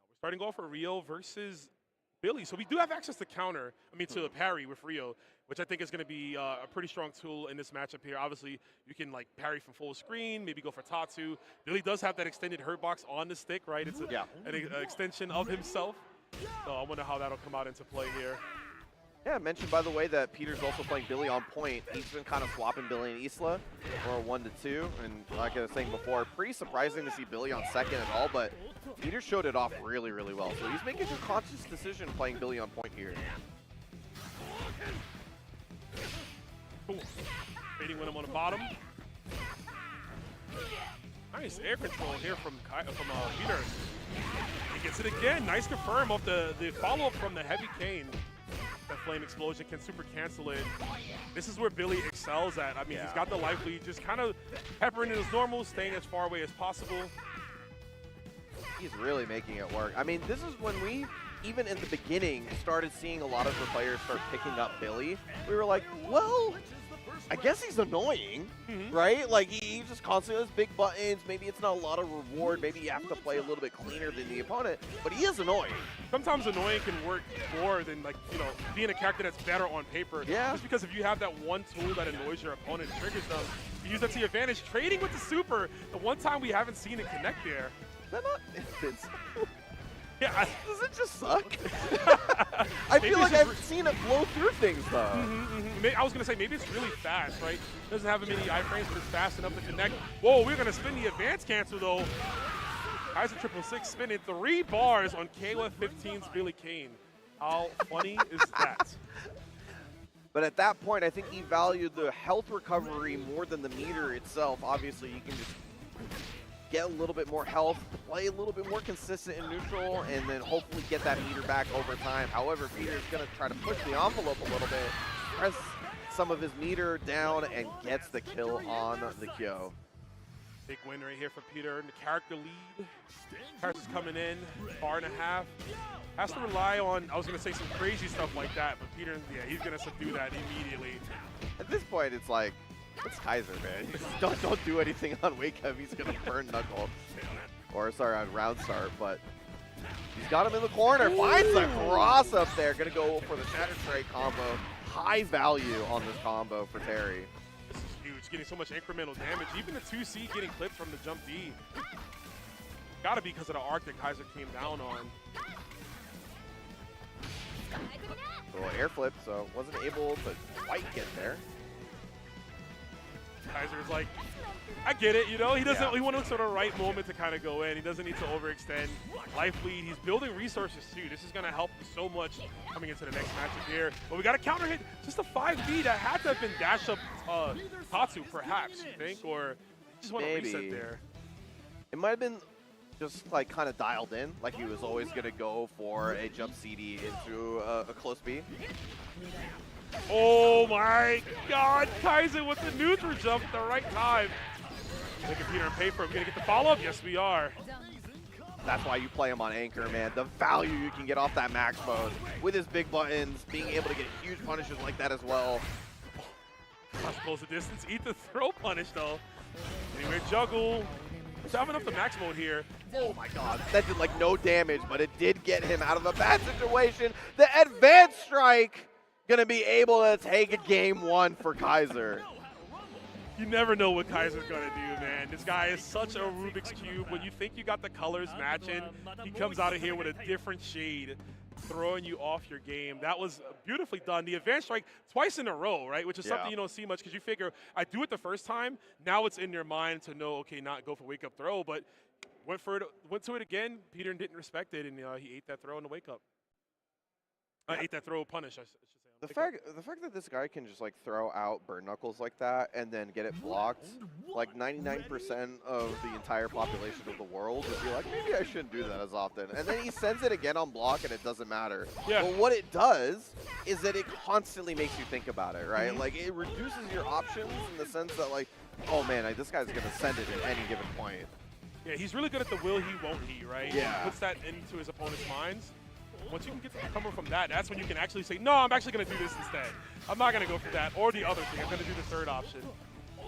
And we're starting off for Rio versus Billy. So we do have access to to the parry with Rio, which I think is going to be a pretty strong tool in this matchup here. Obviously, you can parry from full screen, maybe go for Tatsu. Billy does have that extended hurt box on the stick, right? It's an extension of himself. So I wonder how that'll come out into play here. Yeah, I mentioned, by the way, that Peter's also playing Billy on point. He's been kind of swapping Billy and Isla for 1-2. And like I was saying before, pretty surprising to see Billy on second at all, but Peter showed it off really, really well. So he's making a conscious decision playing Billy on point here. Cool. Baiting with him on the bottom. Nice air control here from Peter. He gets it again. Nice confirm off the follow-up from the heavy cane. That flame explosion can super cancel it. This is where Billy excels at. I mean, he's got the life lead, just kind of peppering in his normal, staying as far away as possible. He's really making it work. I mean, this is when we, even in the beginning, started seeing a lot of the players start picking up Billy. We were like, well, I guess he's annoying, right? Like, he just constantly has big buttons. Maybe it's not a lot of reward. Maybe you have to play a little bit cleaner than the opponent, but he is annoying. Sometimes annoying can work more than, being a character that's better on paper. Yeah. Just because if you have that one tool that annoys your opponent, triggers them, you use that to your advantage. Trading with the super, the one time we haven't seen it connect there. Is that not invincible? Yeah. Does it just suck? I feel like I've seen it blow through things, though. I was going to say, maybe it's really fast, right? It doesn't have many iframes, but it's fast enough to connect. Whoa, we're going to spin the advance cancel, though. Kaiser 666 spinning 3 bars on KoF 15's Billy Kane. How funny is that? But at that point, I think he valued the health recovery more than the meter itself. Obviously, you can just get a little bit more health, play a little bit more consistent in neutral, and then hopefully get that meter back over time. However, Peter's going to try to push the envelope a little bit, press some of his meter down, and gets the kill on the Kyo. Big win right here for Peter in the character lead. Character's coming in, bar and a half. Has to rely on, I was going to say some crazy stuff like that, but Peter, yeah, he's going to subdue that immediately. At this point, it's like, it's Kaiser, man. Don't do anything on wake up. He's going to burn Knuckle. Or, sorry, on round start, but he's got him in the corner. Finds a cross up there. Going to go for the Shatter Strike combo. High value on this combo for Terry. This is huge, getting so much incremental damage. Even the 2C getting clipped from the jump D. Gotta be because of the arc that Kaiser came down on. A little air flip, so wasn't able to quite get there. Kaiser's like, I get it, you know, he doesn't, he wants sort of right moment to kind of go in. He doesn't need to overextend. Life lead, he's building resources too. This is going to help so much coming into the next matchup here. But we got a counter hit, just a 5B that had to have been dash up Tatsu, perhaps, you think, or just want to reset there. It might have been just like kind of dialed in, like he was always going to go for a jump CD into a close B. Oh my God, Kaiser with the neutral jump at the right time. Look at Peter and Paper, we're gonna get the follow-up? Yes, we are. That's why you play him on Anchor, man. The value you can get off that max mode with his big buttons, being able to get huge punishes like that as well. Let's close the distance, eat the throw punish though. Anyway, juggle. He's having up the max mode here. Oh my God, that did like no damage, but it did get him out of a bad situation. The advanced strike gonna be able to take a game 1 for Kaiser. You never know what Kaiser's gonna do, man. This guy is such a Rubik's Cube. When you think you got the colors matching, he comes out of here with a different shade, throwing you off your game. That was beautifully done. The advanced strike twice in a row, right? Which is something you don't see much because you figure, I do it the first time, now it's in your mind to know, okay, not go for wake up throw, but went to it again. Peter didn't respect it, and he ate that throw in the wake up. Ate that throw punish, I should say. The fact that this guy can just like throw out burn knuckles like that and then get it blocked, like 99% of the entire population of the world would be like, maybe I shouldn't do that as often. And then he sends it again on block and it doesn't matter. Yeah. But what it does is that it constantly makes you think about it, right? Like it reduces your options in the sense that like, oh man, this guy's gonna send it at any given point. Yeah, he's really good at the will he, won't he, right? Yeah. He puts that into his opponent's minds. Once you can get the cover from that, that's when you can actually say, no, I'm actually going to do this instead. I'm not going to go for that or the other thing. I'm going to do the third option.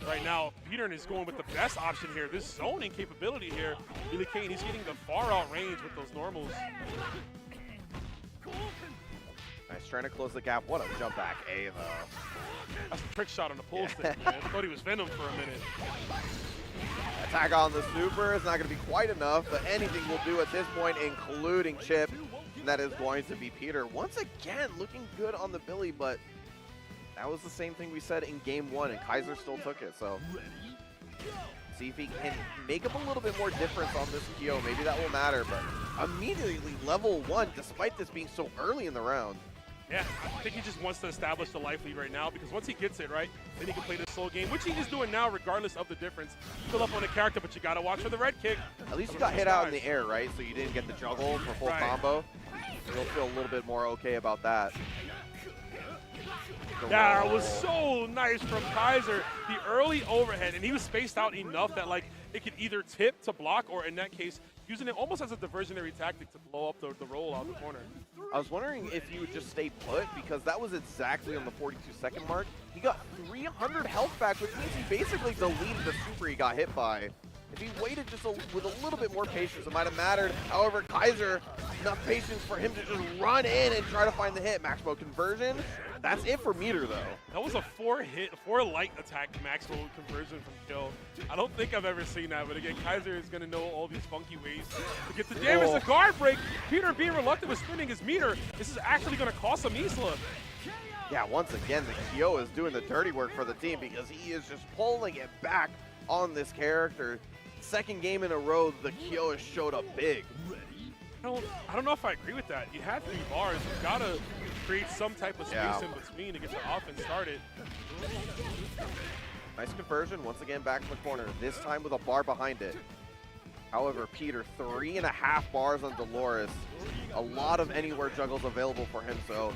Right now, Peter is going with the best option here. This zoning capability here. Billy Kane, he's getting the far out range with those normals. Nice, trying to close the gap. What a jump back A, though. That's a trick shot on the pull stick, man. I thought he was Venom for a minute. Attack on the super is not going to be quite enough, but anything will do at this point, including chip. And that is going to be Peter. Once again, looking good on the Billy, but that was the same thing we said in game 1, and Kaiser still took it. So see if he can make up a little bit more difference on this Kyo. Maybe that will matter, but immediately level 1, despite this being so early in the round. Yeah, I think he just wants to establish the life lead right now because once he gets it, right, then he can play this slow game, which he is doing now regardless of the difference. Fill up on the character, but you got to watch for the red kick. At least you got hit out in the air, right? So you didn't get the juggle for full combo. You'll feel a little bit more okay about that. That was so nice from Kaiser. The early overhead, and he was spaced out enough that like it could either tip to block or in that case, using it almost as a diversionary tactic to blow up the roll out the corner. I was wondering if you would just stay put because that was exactly on the 42-second mark. He got 300 health back, which means he basically deleted the super he got hit by. If he waited just with a little bit more patience, it might have mattered. However, Kaiser, enough patience for him to just run in and try to find the hit. Max mode conversion. That's it for meter, though. That was a 4 light attack max mode conversion from kill. I don't think I've ever seen that, but again, Kaiser is going to know all these funky ways to get the damage. The guard break. Peter being reluctant with spinning his meter. This is actually going to cost him Isla. Yeah, once again, the Kyo is doing the dirty work for the team because he is just pulling it back on this character. second game in a row, the Kyo has showed up big. I don't know if I agree with that. You had 3 bars. You've got to create some type of space in between to get the offense started. Nice conversion, once again back in the corner, this time with a bar behind it. However, Peter, 3.5 bars on Dolores. A lot of anywhere juggles available for him, so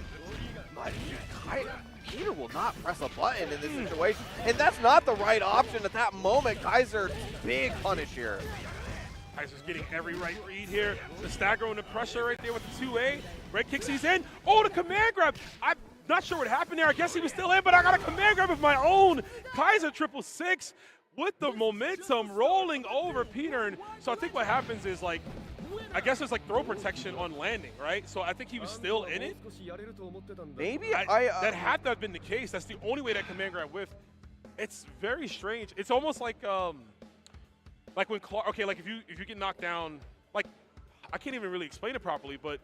Peter will not press a button in this situation. And that's not the right option at that moment. Kaiser, big punish here. Kaiser's getting every right read here. The stagger and the pressure right there with the 2A. Red kicks, he's in. Oh, the command grab. I'm not sure what happened there. I guess he was still in, but I got a command grab of my own. Kaiser 666 with the momentum rolling over Peter. And so I think what happens is, like, I guess it's like throw protection on landing, right? So I think he was still in it. Maybe that had to have been the case. That's the only way that command grab whiffed. It's very strange. It's almost like when Clark, okay, like if you get knocked down, like I can't even really explain it properly, but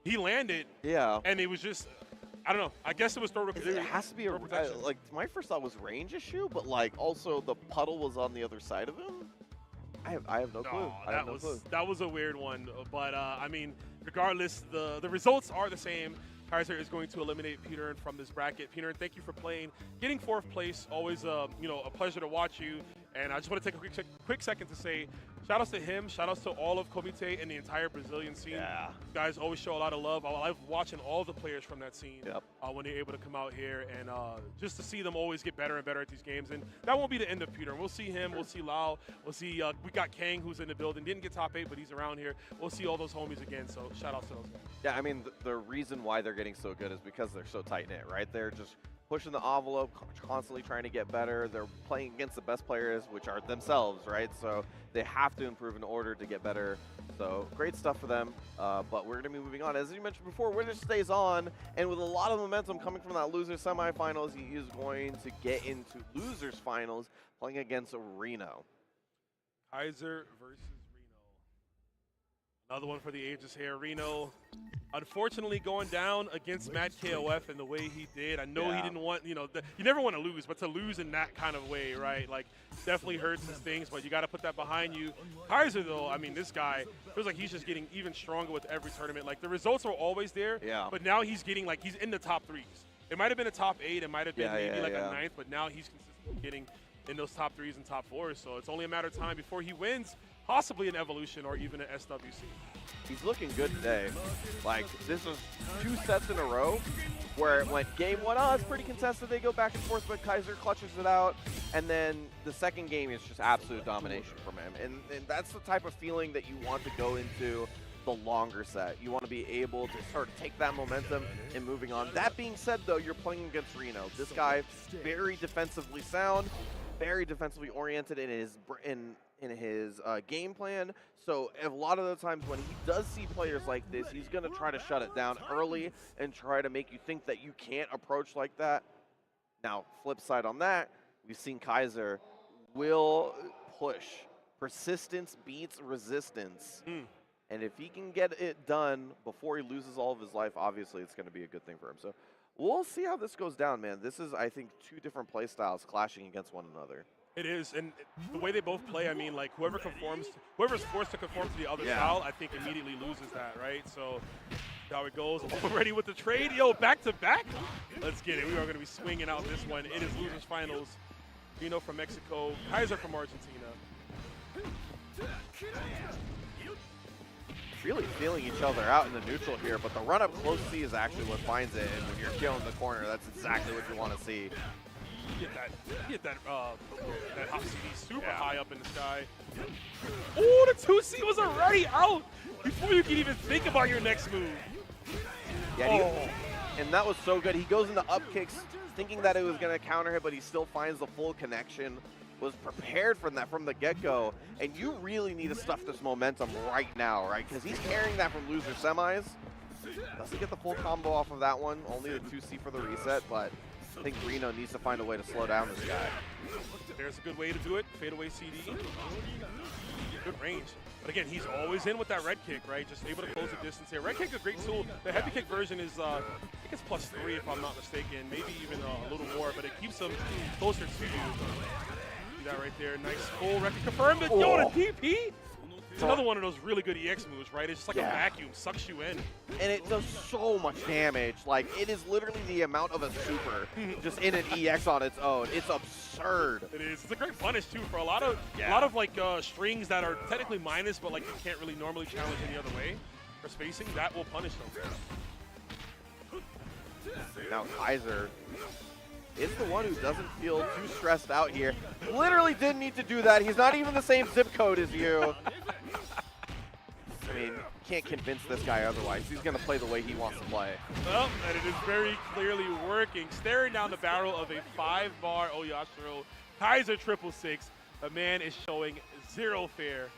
he landed, and it was just, I don't know. I guess it was throw protection. It has to be like my first thought was range issue, but like also the puddle was on the other side of him. I have no clue. That was a weird one, but I mean, regardless, the results are the same. Kaiser is going to eliminate Peter from this bracket. Peter, thank you for playing, getting 4th place. Always, a pleasure to watch you. And I just want to take a quick second to say, shout outs to him, shout outs to all of Komite and the entire Brazilian scene. Yeah. You guys always show a lot of love. I love watching all the players from that scene when they're able to come out here and just to see them always get better and better at these games. And that won't be the end of Peter. We'll see him. We'll see Lau. We'll see. We got Kang, who's in the building. Didn't get top 8, but he's around here. We'll see all those homies again. So shout outs to those guys. Yeah, I mean, the reason why they're getting so good is because they're so tight-knit, right? They're just pushing the envelope, constantly trying to get better. They're playing against the best players, which are themselves, right? So they have to improve in order to get better. So great stuff for them, but we're going to be moving on. As you mentioned before, winner stays on, and with a lot of momentum coming from that loser semifinals, he is going to get into losers finals playing against Reno. Kaiser versus Reno. Another one for the ages here. Reno, unfortunately, going down against Mad KoF in the way he did. I know he didn't want, you never want to lose, but to lose in that kind of way, right? Like, definitely hurts and stings, but you got to put that behind you. Kaiser, though, I mean, this guy feels like he's just getting even stronger with every tournament. Like, the results are always there, but now he's getting, like, he's in the top 3s. It might have been a top 8, it might have been maybe like a 9th, but now he's consistently getting in those top 3s and top 4s. So it's only a matter of time before he wins, possibly an Evolution or even an SWC. He's looking good today. Like, this was 2 sets in a row where it went game 1, it's pretty contested, they go back and forth, but Kaiser clutches it out, and then the second game is just absolute domination from him. And that's the type of feeling that you want to go into the longer set. You want to be able to sort of take that momentum and moving on. That being said, though, you're playing against Reno. This guy, very defensively sound, very defensively oriented in his game plan. So a lot of the times when he does see players like this, he's going to try to shut it down early and try to make you think that you can't approach like that. Now, flip side on that, we've seen Kaiser will push. Persistence beats resistance. And if he can get it done before he loses all of his life, obviously it's going to be a good thing for him. So we'll see how this goes down, man. This is, I think, 2 different play styles clashing against one another. It is, and the way they both play, I mean, like, whoever's forced to conform to the other style, I think immediately loses that, right? So how it goes. Already with the trade. Yo, back-to-back? Let's get it. We are going to be swinging out this one. It is losers finals. Reno from Mexico, Kaiser from Argentina. Really feeling each other out in the neutral here, but the run-up close C is actually what finds it, and when you're killing the corner, that's exactly what you want to see. Get that hop CD super high up in the sky. Oh, the 2C was already out before you can even think about your next move. Yeah, and that was so good. He goes into up kicks thinking that it was going to counter hit, but he still finds the full connection. Was prepared from that from the get-go, and you really need to stuff this momentum right now, right? Because he's carrying that from loser semis. Doesn't get the full combo off of that one, only the 2C for the reset, but I think Reno needs to find a way to slow down this guy. There's a good way to do it, fadeaway CD. Good range. But again, he's always in with that red kick, right? Just able to close the distance here. Red kick is a great tool. The heavy kick version is, I think it's +3 if I'm not mistaken, maybe even a little more, but it keeps him closer to you. See that right there. Nice full record confirmed. Yo, the DP. It's another one of those really good EX moves, right? It's just like a vacuum, sucks you in. And it does so much damage. Like, it is literally the amount of a super just in an EX on its own. It's absurd. It is. It's a great punish, too, for a lot of like strings that are technically minus, but like you can't really normally challenge any other way for spacing. That will punish them. Now Kaiser is the one who doesn't feel too stressed out here. Literally didn't need to do that. He's not even the same zip code as you. I mean, can't convince this guy otherwise. He's going to play the way he wants to play. Well, and it is very clearly working. Staring down the barrel of a 5-bar Oyashiro Kaiser 666. The man is showing zero fear.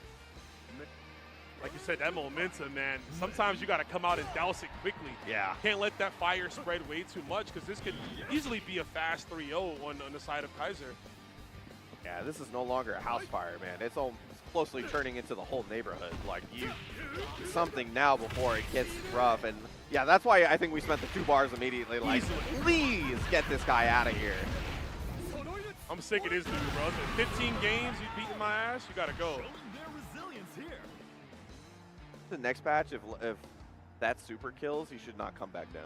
Like you said, that momentum, man. Sometimes you got to come out and douse it quickly. Yeah. Can't let that fire spread way too much because this could easily be a fast 3-0 on the side of Kaiser. Yeah, this is no longer a house fire, man. It's almost closely turning into the whole neighborhood. Like, you do something now before it gets rough. And yeah, that's why I think we spent the 2 bars immediately. Like, please get this guy out of here. I'm sick of this dude, bro. 15 games, you beating my ass, you got to go. The next patch, if that super kills, he should not come back down.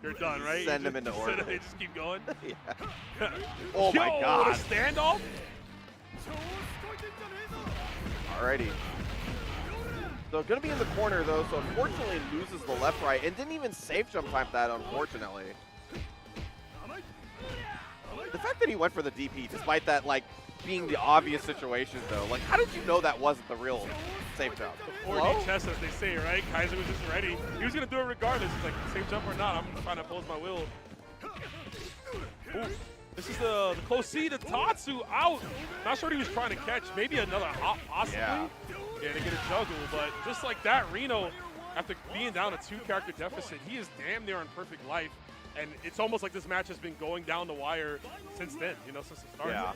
You're done, right? Send him into orbit. They just keep going? Yeah. Oh my God. What a standoff? Alrighty. So going to be in the corner though, so unfortunately loses the left right and didn't even safe jump time that, unfortunately. The fact that he went for the DP, despite that like being the obvious situation though, like how did you know that wasn't the real safe jump? 4D chess, as they say, right? Kaiser was just ready. He was going to do it regardless. He's like, safe jump or not, I'm trying to oppose my will. Ooh. This is the close C to Tatsu out. Not sure what he was trying to catch. Maybe another hop, possibly. Yeah, to get a juggle. But just like that, Reno, after being down a 2-character deficit, he is damn near on perfect life. And it's almost like this match has been going down the wire since then, you know, since the start. Yeah.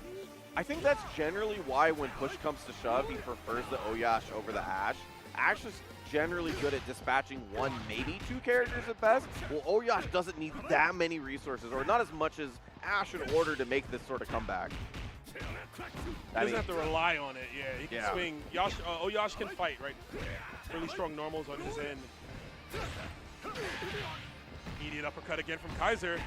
I think that's generally why when push comes to shove, he prefers the Oyash over the Ash. Ash is generally good at dispatching 1, maybe 2 characters at best. Well, Oyash doesn't need that many resources, or not as much as Ash in order to make this sort of comeback. He doesn't have to rely on it, yeah. He can swing. Oyash can fight, right? Really strong normals on his end. Immediate uppercut again from Kaiser.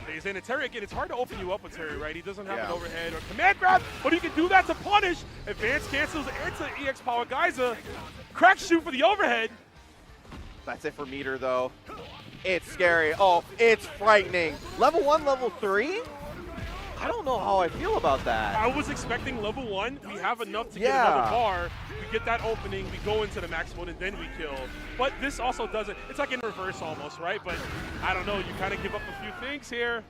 Stays in. And Terry, again, it's hard to open you up with Terry, right? He doesn't have an overhead or command grab, but he can do that to punish. Advance cancels into EX power Kaiser. Crack shoot for the overhead. That's it for Meter, though. It's scary. Oh, it's frightening. Level 1, level 3? I don't know how I feel about that. I was expecting level 1. We have enough to get another bar. We get that opening, we go into the max mode, and then we kill. But this also doesn't. It's like in reverse almost, right? But I don't know. You kind of give up a few things here.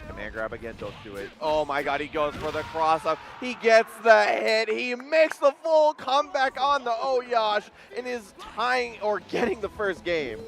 Command grab again. Don't do it. Oh my God. He goes for the cross up. He gets the hit. He makes the full comeback on the Oyash and is tying or getting the first game.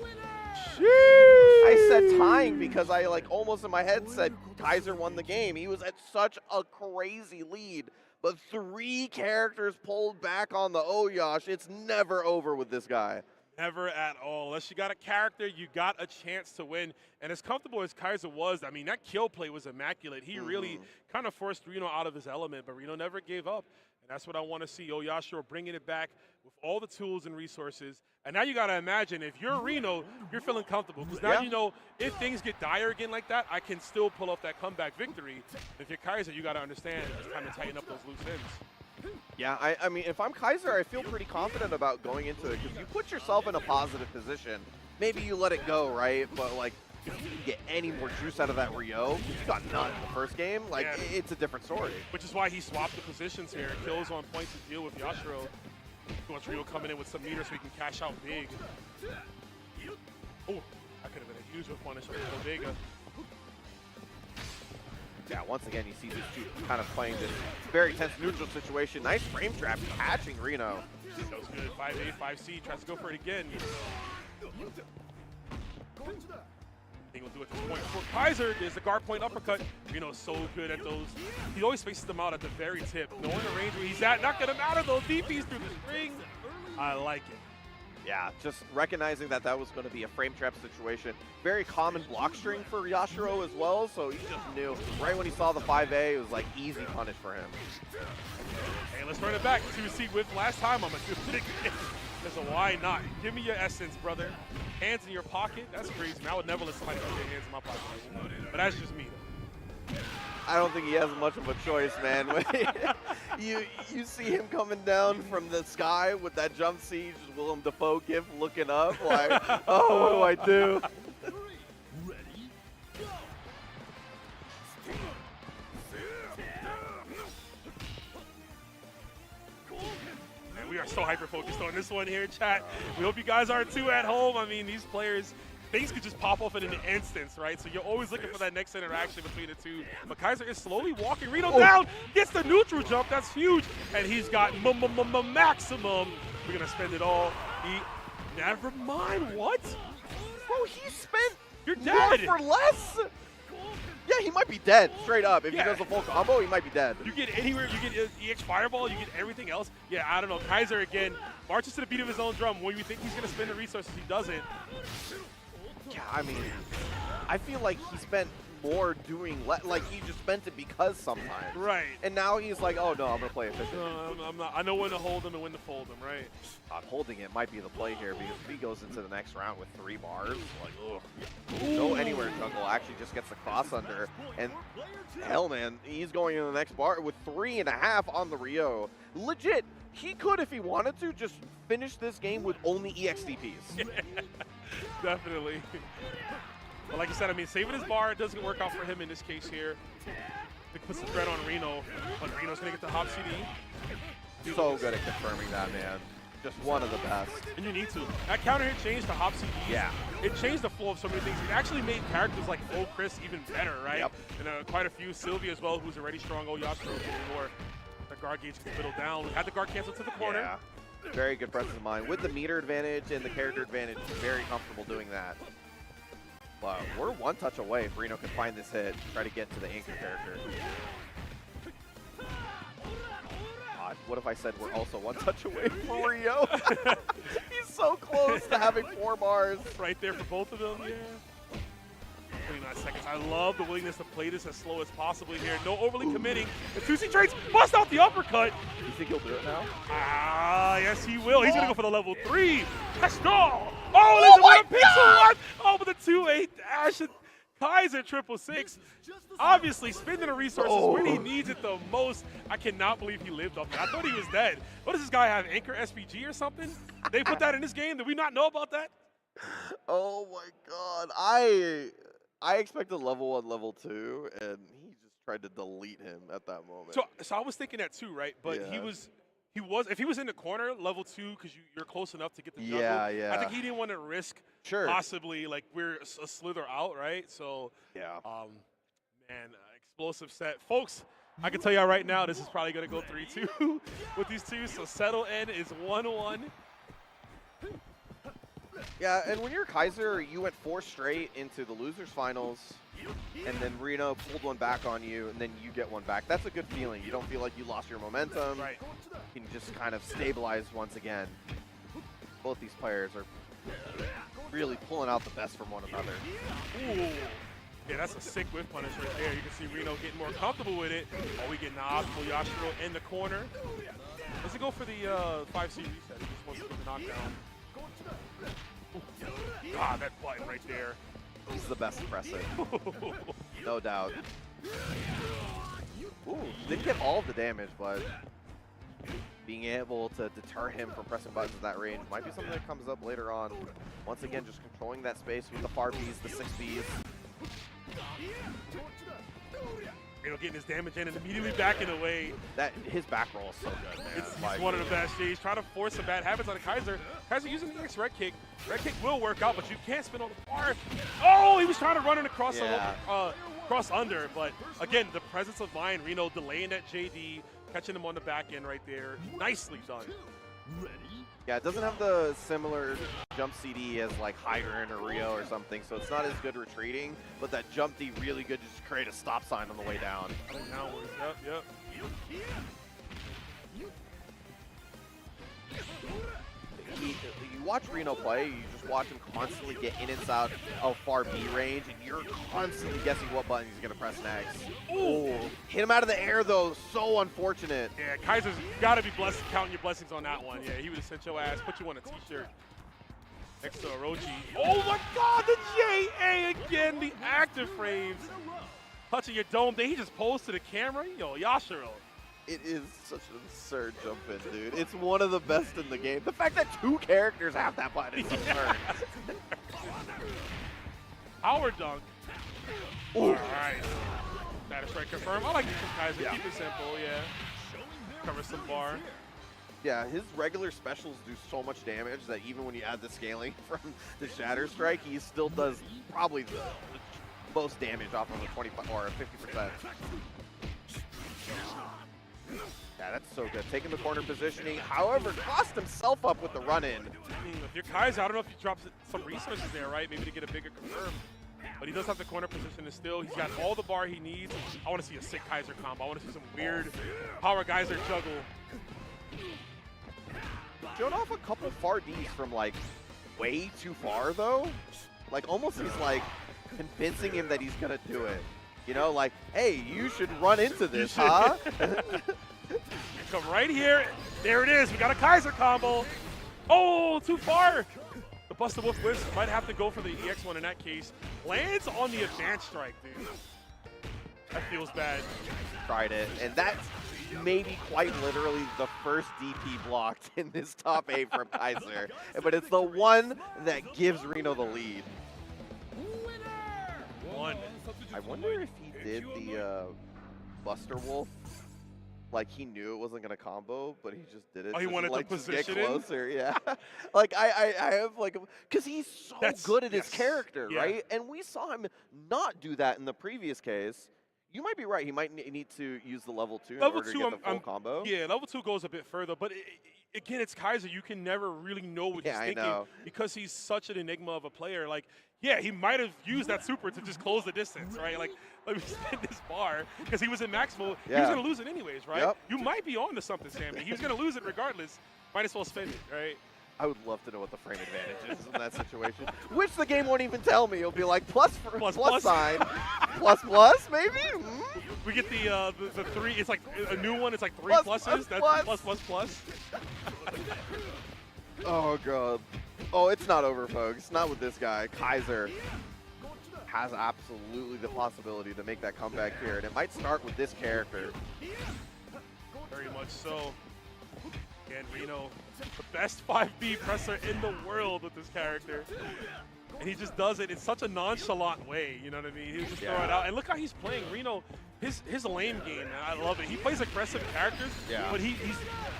I said tying because I like almost in my head said Kaiser won the game. He was at such a crazy lead, but 3 characters pulled back on the Oyash. It's never over with this guy. Never at all. Unless you got a character, you got a chance to win. And as comfortable as Kaiser was, I mean, that kill play was immaculate. He really kind of forced Reno out of his element, but Reno never gave up. And that's what I want to see. Oyashiro bringing it back with all the tools and resources. And now you got to imagine, if you're Reno, you're feeling comfortable. Because now you know, if things get dire again like that, I can still pull off that comeback victory. If you're Kaiser, you got to understand it's time to tighten up those loose ends. Yeah, I mean, if I'm Kaiser, I feel pretty confident about going into it because you put yourself in a positive position. Maybe you let it go, right? But, like, if you can get any more juice out of that Rio, you got none in the first game, like, it's a different story. Which is why he swapped the positions here. Kills on point to deal with Yashiro. He wants Rio coming in with some meter so he can cash out big. Oh, that could have been a huge punishment for Bodega. Yeah, once again, you see these two kind of playing this very tense neutral situation. Nice frame trap catching Reno. That was good. 5A, 5C, tries to go for it again. He will do it to point for Kaiser. There's the guard point uppercut. Reno's so good at those. He always faces them out at the very tip. Knowing the range where he's at, knocking him out of those DPs through the string. I like it. Yeah, just recognizing that that was going to be a frame trap situation. Very common block string for Yashiro as well, so he just knew. Right when he saw the 5A, it was like easy punish for him. Hey, let's run it back. 2C whip last time. I'm going to do it again. So why not? Give me your essence, brother. Hands in your pocket? That's crazy. Man, I would never let somebody put their hands in my pocket. But that's just me, though. I don't think he has much of a choice, man. you see him coming down from the sky with that jump siege, Willem Dafoe gif looking up like, oh, what do I do? Ready, go! Man, we are so hyper-focused on this one here, chat. We hope you guys are too at home. I mean, these players, things could just pop off in an instance, right? So you're always looking for that next interaction between the two. But Kaiser is slowly walking Reno down, gets the neutral jump, that's huge. And he's got maximum. We're gonna spend it all. Never mind, what? Bro, he spent You're more dead. for less? Yeah, he might be dead, straight up. If he does a full combo, he might be dead. You get anywhere, you get EX Fireball, you get everything else. Yeah, I don't know. Kaiser, again, marches to the beat of his own drum. When you think he's gonna spend the resources, he doesn't. Yeah, I mean, I feel like he spent more doing, like he just spent it because sometimes. Right. And now he's like, oh no, I'm gonna play efficient. No, I'm not. I know when to hold him and when to fold him, right? Holding it might be the play here because if he goes into the next round with 3 bars, like, ugh. No anywhere jungle actually just gets the cross under. And hell, man, he's going into the next bar with 3.5 on the Rio. Legit, he could, if he wanted to, just finish this game with only EXDPs. Yeah, definitely. But like I said, I mean, saving his bar doesn't work out for him in this case here. They put some threat on Reno, but Reno's gonna get the hop CD. So good at confirming that, man. Just one of the best. And you need to. That counter hit changed to hop CD. Yeah. It changed the flow of so many things. It actually made characters like Oh Chris even better, right? Yep. And quite a few. Sylvia as well, who's already strong. Oh Yashiro getting more. The guard gauge gets whittled down. Had the guard cancel to the corner. Yeah. Very good presence of mind. With the meter advantage and the character advantage, very comfortable doing that. Wow, we're one touch away if Reno can find this hit, try to get to the anchor character. God, what if I said we're also one touch away from Rio? He's so close to having 4 bars. Right there for both of them, yeah. 29 seconds. I love the willingness to play this as slow as possible here. No overly committing. The 2C trades bust out the uppercut. You think he'll do it now? Ah, yes he will. He's gonna go for the level 3. Let's go. Oh, there's a pixel one. Oh, with the 2-8 dash. And Kaiser 666. Obviously spending the resources when he needs it the most. I cannot believe he lived up there. I thought he was dead. What does this guy have? Anchor SPG or something? They put that in this game? Did we not know about that? Oh my God. I expected level 1, level 2, and he just tried to delete him at that moment. So I was thinking that too, right? But Yeah. he was if he was in the corner, level 2, because you're close enough to get the jungle. Yeah. I think he didn't want to risk possibly like we're a slither out, right? So Yeah. Man, explosive set, folks. I can tell you right now, this is probably gonna go 3-2 with these two. So settle in is 1-1. Yeah, and when you're Kaiser, you went 4 straight into the losers finals, and then Reno pulled one back on you, and then you get one back. That's a good feeling. You don't feel like you lost your momentum. Right. You can just kind of stabilize once again. Both these players are really pulling out the best from one another. Ooh. Yeah, that's a sick whiff punish right there. You can see Reno getting more comfortable with it. Oh, we get an optimal Yashiro in the corner. Does he go for the 5C reset? He just wants to get the knockdown. God, that button right there. He's the best pressing. No doubt. Ooh, didn't get all of the damage, but being able to deter him from pressing buttons at that range might be something that comes up later on. Once again, just controlling that space with the far Bs, the 6Bs. Reno getting his damage in and immediately backing away. That his back roll is so good, man. He's one of the best. He's trying to force some bad habits on Kaiser. Kaiser using the X red kick. Red kick will work out, but you can't spin on the bar. Oh, he was trying to run it across cross under, but again, the presence of mind. Reno delaying that JD, catching him on the back end right there. Nicely done. Yeah, it doesn't have the similar jump CD as like Hydran or Rio or something, so it's not as good retreating, but that jump D really good to just create a stop sign on the way down. Yep. watch Reno play, you just watch him constantly get in and out of far B range, and you're constantly guessing what button he's going to press next. Ooh. Hit him out of the air, though. So unfortunate. Yeah, Kaiser's got to be counting your blessings on that one. Yeah, he would have sent your ass, put you on a T-shirt next to Orochi. Oh my God, the JA again, the active frames. Touching your dome. Then he just posed to the camera. Yo, Yashiro. It is such an absurd jump in, dude. It's one of the best in the game. The fact that 2 characters have that button is absurd. Power dunk. All right. Status strike confirmed. I like these from Kaiser. Yeah. Keep it simple, yeah. Cover some bar. Yeah, his regular specials do so much damage that even when you add the scaling from the Shatter Strike, he still does probably the most damage off of a 25 or a 50%. Yeah, that's so good. Taking the corner positioning, however, cost himself up with the run-in. If you're Kaiser, I don't know if he drops some resources there, right? Maybe to get a bigger confirm. But he does have the corner position still. He's got all the bar he needs. I want to see a sick Kaiser combo. I want to see some weird power Kaiser juggle. Showed off a couple far Ds from, like, way too far, though. Like, almost he's, like, convincing him that he's going to do it. You know, like, hey, you should run into this, huh? Come right here. There it is. We got a Kaiser combo. Oh, too far. The Buster Wolf Blitz might have to go for the EX one in that case. Lands on the advanced strike, dude. That feels bad. Tried it, and that's maybe quite literally the first DP blocked in this top 8 from Kaiser. But it's the one that gives Reno the lead. One. I wonder if he did the Buster Wolf. Like, he knew it wasn't going to combo, but he just did it. Oh, he wanted like, to position get closer, yeah. Like, I have, like, because he's so good at his character, right? And we saw him not do that in the previous case. You might be right. He might need to use the level 2 in order to get the full combo. Yeah, level 2 goes a bit further, but again, it's Kaiser. You can never really know what he's thinking because he's such an enigma of a player. Like, yeah, he might have used that super to just close the distance, right? Like, let me spin this bar because he was in maximal. He was going to lose it anyways, right? You might be on to something, Sammy. He was going to lose it regardless. Might as well spend it, right? I would love to know what the frame advantage is in that situation, which the game won't even tell me. It'll be like plus sign, plus maybe. We get the 3. It's like a new one. It's like 3 pluses. That's plus. Oh god. Oh, it's not over, folks. Not with this guy. Kaiser has absolutely the possibility to make that comeback here, and it might start with this character. Very much so. And Reno, the best 5B presser in the world with this character. And he just does it in such a nonchalant way, you know what I mean? He just throw it out. And look how he's playing. Reno, his lane game, man, I love it. He plays aggressive characters, but he's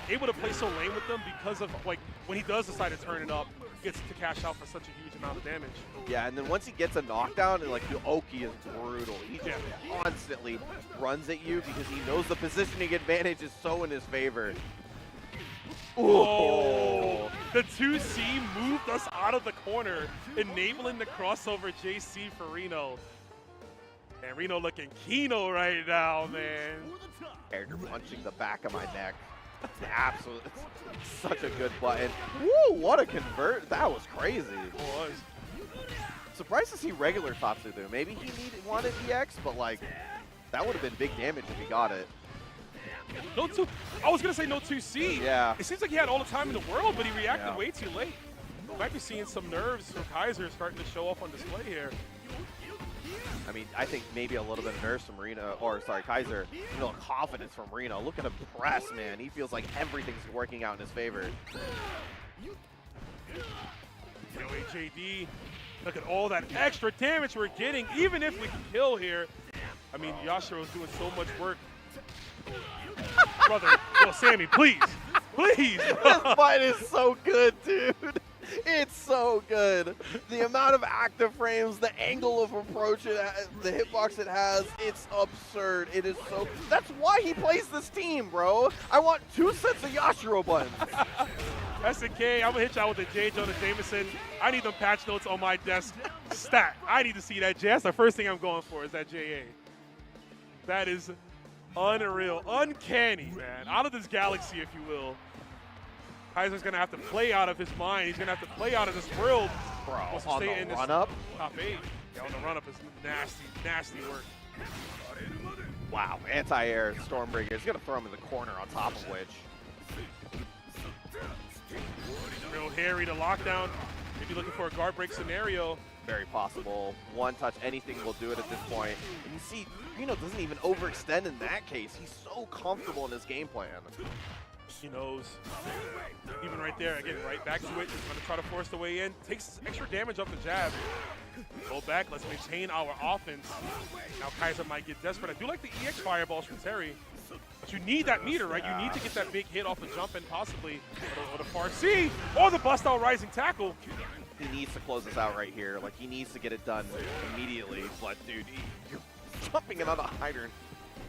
able to play so lane with them because of, like, when he does decide to turn it up, he gets to cash out for such a huge amount of damage. Yeah, and then once he gets a knockdown, and like the Oki is brutal. He just constantly runs at you because he knows the positioning advantage is so in his favor. Oh, the 2C moved us out of the corner, enabling the crossover JC for Reno. And Reno looking keno right now, man. Character punching the back of my neck. Absolutely, such a good button. Woo, what a convert. That was crazy. It was. Surprised to see regular Tatsu though. Maybe he wanted EX, but like, that would have been big damage if he got it. No 2. I was gonna say no 2C. Yeah. It seems like he had all the time in the world, but he reacted way too late. Might be seeing some nerves from Kaiser starting to show up on display here. I mean, I think maybe a little bit of nerves from Reno, or sorry, Kaiser. You know, confidence from Reno. Look at him press, man. He feels like everything's working out in his favor. JD, look at all that extra damage we're getting, even if we can kill here. I mean, Yashiro's doing so much work. Brother, yo, Sammy, please. Please. This fight is so good, dude. It's so good. The amount of active frames, the angle of approach, the hitbox it has, it's absurd. It is so... That's why he plays this team, bro. I want 2 sets of Yashiro buttons. SNK, I'm going to hit y'all with the J. Jonah Jameson. I need them patch notes on my desk. Stat. I need to see that J. That's the first thing I'm going for is that JA. That is unreal. Uncanny, man. Out of this galaxy, if you will. Kaiser's going to have to play out of his mind. He's going to have to play out of this world. Bro, Wants to on stay the in this run-up? top 8. Yeah, on the run-up is nasty, nasty work. Wow, anti-air Stormbreaker is going to throw him in the corner on top of which. Real hairy to lockdown. Maybe looking for a guard break scenario. Very possible. One touch, anything will do it at this point. And you see, Reno doesn't even overextend in that case. He's so comfortable in his game plan. He knows. Even right there, again, right back to it. He's going to try to force the way in. Takes extra damage off the jab. Go back. Let's maintain our offense. Now Kaiser might get desperate. I do like the EX fireballs from Terry. But you need that meter, right? You need to get that big hit off a jump and possibly or the far C or the bust out rising tackle. He needs to close this out right here. Like, he needs to get it done immediately. But, dude, you're jumping another hydrant.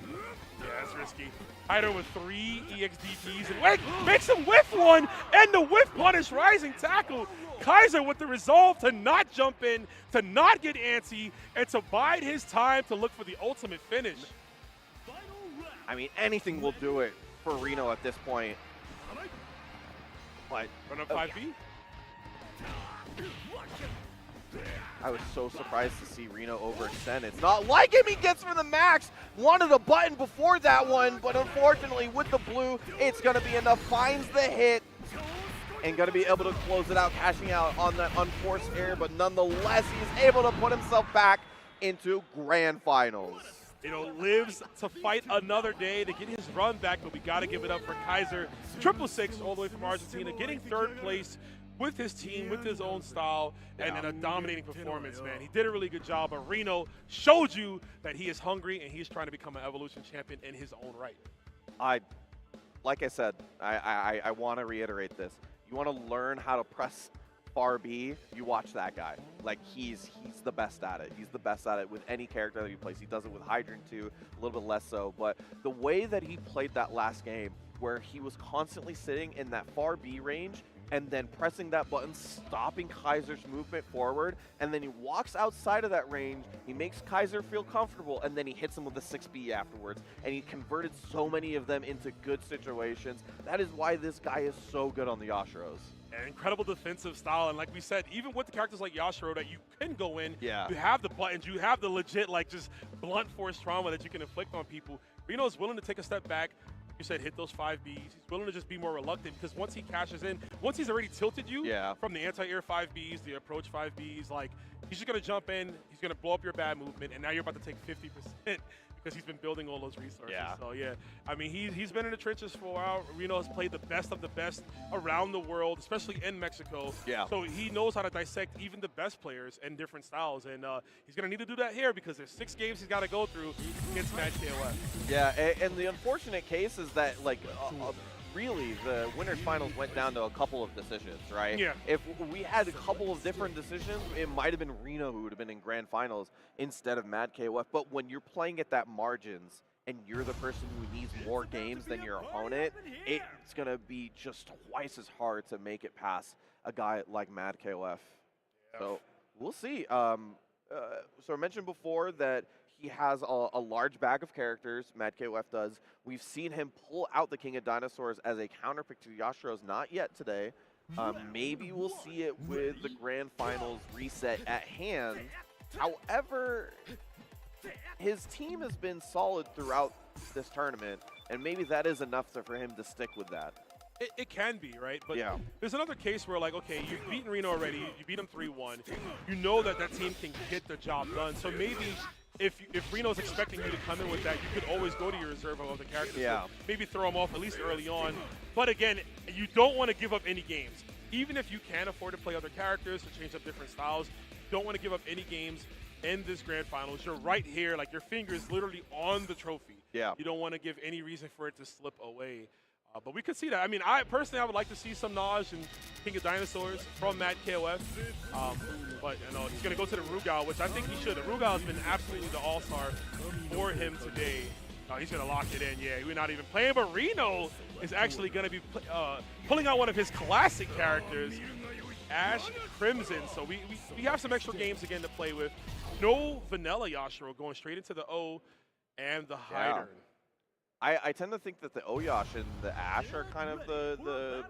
Yeah, that's risky. Hyder with 3 EXDPs and wait, makes him whiff one, and the whiff punish rising tackle. Kaiser with the resolve to not jump in, to not get antsy, and to bide his time to look for the ultimate finish. I mean, anything will do it for Reno at this point. But Run up 5B. I was so surprised to see Reno overextend. It's not like him. He gets for the max. Wanted a button before that one, but unfortunately with the blue, it's going to be enough. Finds the hit and going to be able to close it out, cashing out on that unforced air, but nonetheless, he's able to put himself back into grand finals. You know, lives to fight another day to get his run back, but we got to give it up for Kaiser. 666 all the way from Argentina, getting 3rd place with his team, with his own style, and in a dominating performance, man. He did a really good job, but Reno showed you that he is hungry and he's trying to become an Evolution champion in his own right. Like I said, I want to reiterate this. You want to learn how to press far B, you watch that guy. Like, he's the best at it. He's the best at it with any character that he plays. He does it with Hydrant too, a little bit less so, but the way that he played that last game, where he was constantly sitting in that far B range, and then pressing that button, stopping Kaiser's movement forward, and then he walks outside of that range, he makes Kaiser feel comfortable, and then he hits him with a 6B afterwards, and he converted so many of them into good situations. That is why this guy is so good on the Yashiros. An incredible defensive style, and like we said, even with the characters like Yashiro that you can go in, you have the buttons, you have the legit, like, just blunt force trauma that you can inflict on people. Reno is willing to take a step back. You said hit those 5Bs. He's willing to just be more reluctant because once he cashes in, once he's already tilted you from the anti-air 5Bs, the approach 5Bs, like, he's just going to jump in, he's going to blow up your bad movement, and now you're about to take 50% because he's been building all those resources. So, yeah, I mean, he's been in the trenches for a while. Reno has played the best of the best around the world, especially in Mexico. So he knows how to dissect even the best players and different styles, and he's going to need to do that here because there's 6 games he's got to go through against Mad KoF. Yeah, and the unfortunate case is that, like, really, the winners finals went down to a couple of decisions, right? Yeah. If we had a couple of different decisions, it might have been Reno who would have been in grand finals instead of Mad KoF. But when you're playing at that margins and you're the person who needs more games than your opponent, it's going to be just twice as hard to make it past a guy like Mad KoF. So we'll see. So I mentioned before that he has a large bag of characters, Mad KoF does. We've seen him pull out the King of Dinosaurs as a counterpick to Yashiro's, not yet today. Maybe we'll see it with the Grand Finals reset at hand. However, his team has been solid throughout this tournament, and maybe that is enough for him to stick with that. It can be, right? But there's another case where, like, okay, you've beaten Reno already. You beat him 3-1. You know that that team can get the job done. So maybe if Reno's expecting you to come in with that, you could always go to your reserve of the characters. So maybe throw them off at least early on. But again, you don't want to give up any games. Even if you can afford to play other characters to change up different styles, you don't want to give up any games in this grand finals. You're right here, like, your finger is literally on the trophy. You don't want to give any reason for it to slip away. But we could see that. I mean, I would like to see some Naj and King of Dinosaurs from Mad KoF. But, you know, he's going to go to the Rugal, which I think he should. The Rugal has been absolutely the all-star for him today. He's going to lock it in. Yeah, we're not even playing. But Reno is actually going to be pulling out one of his classic characters, Ash Crimson. So we have some extra games again to play with. No vanilla Yashiro, going straight into the O and the Hyder. I tend to think that the Oyash and the Ash are kind of the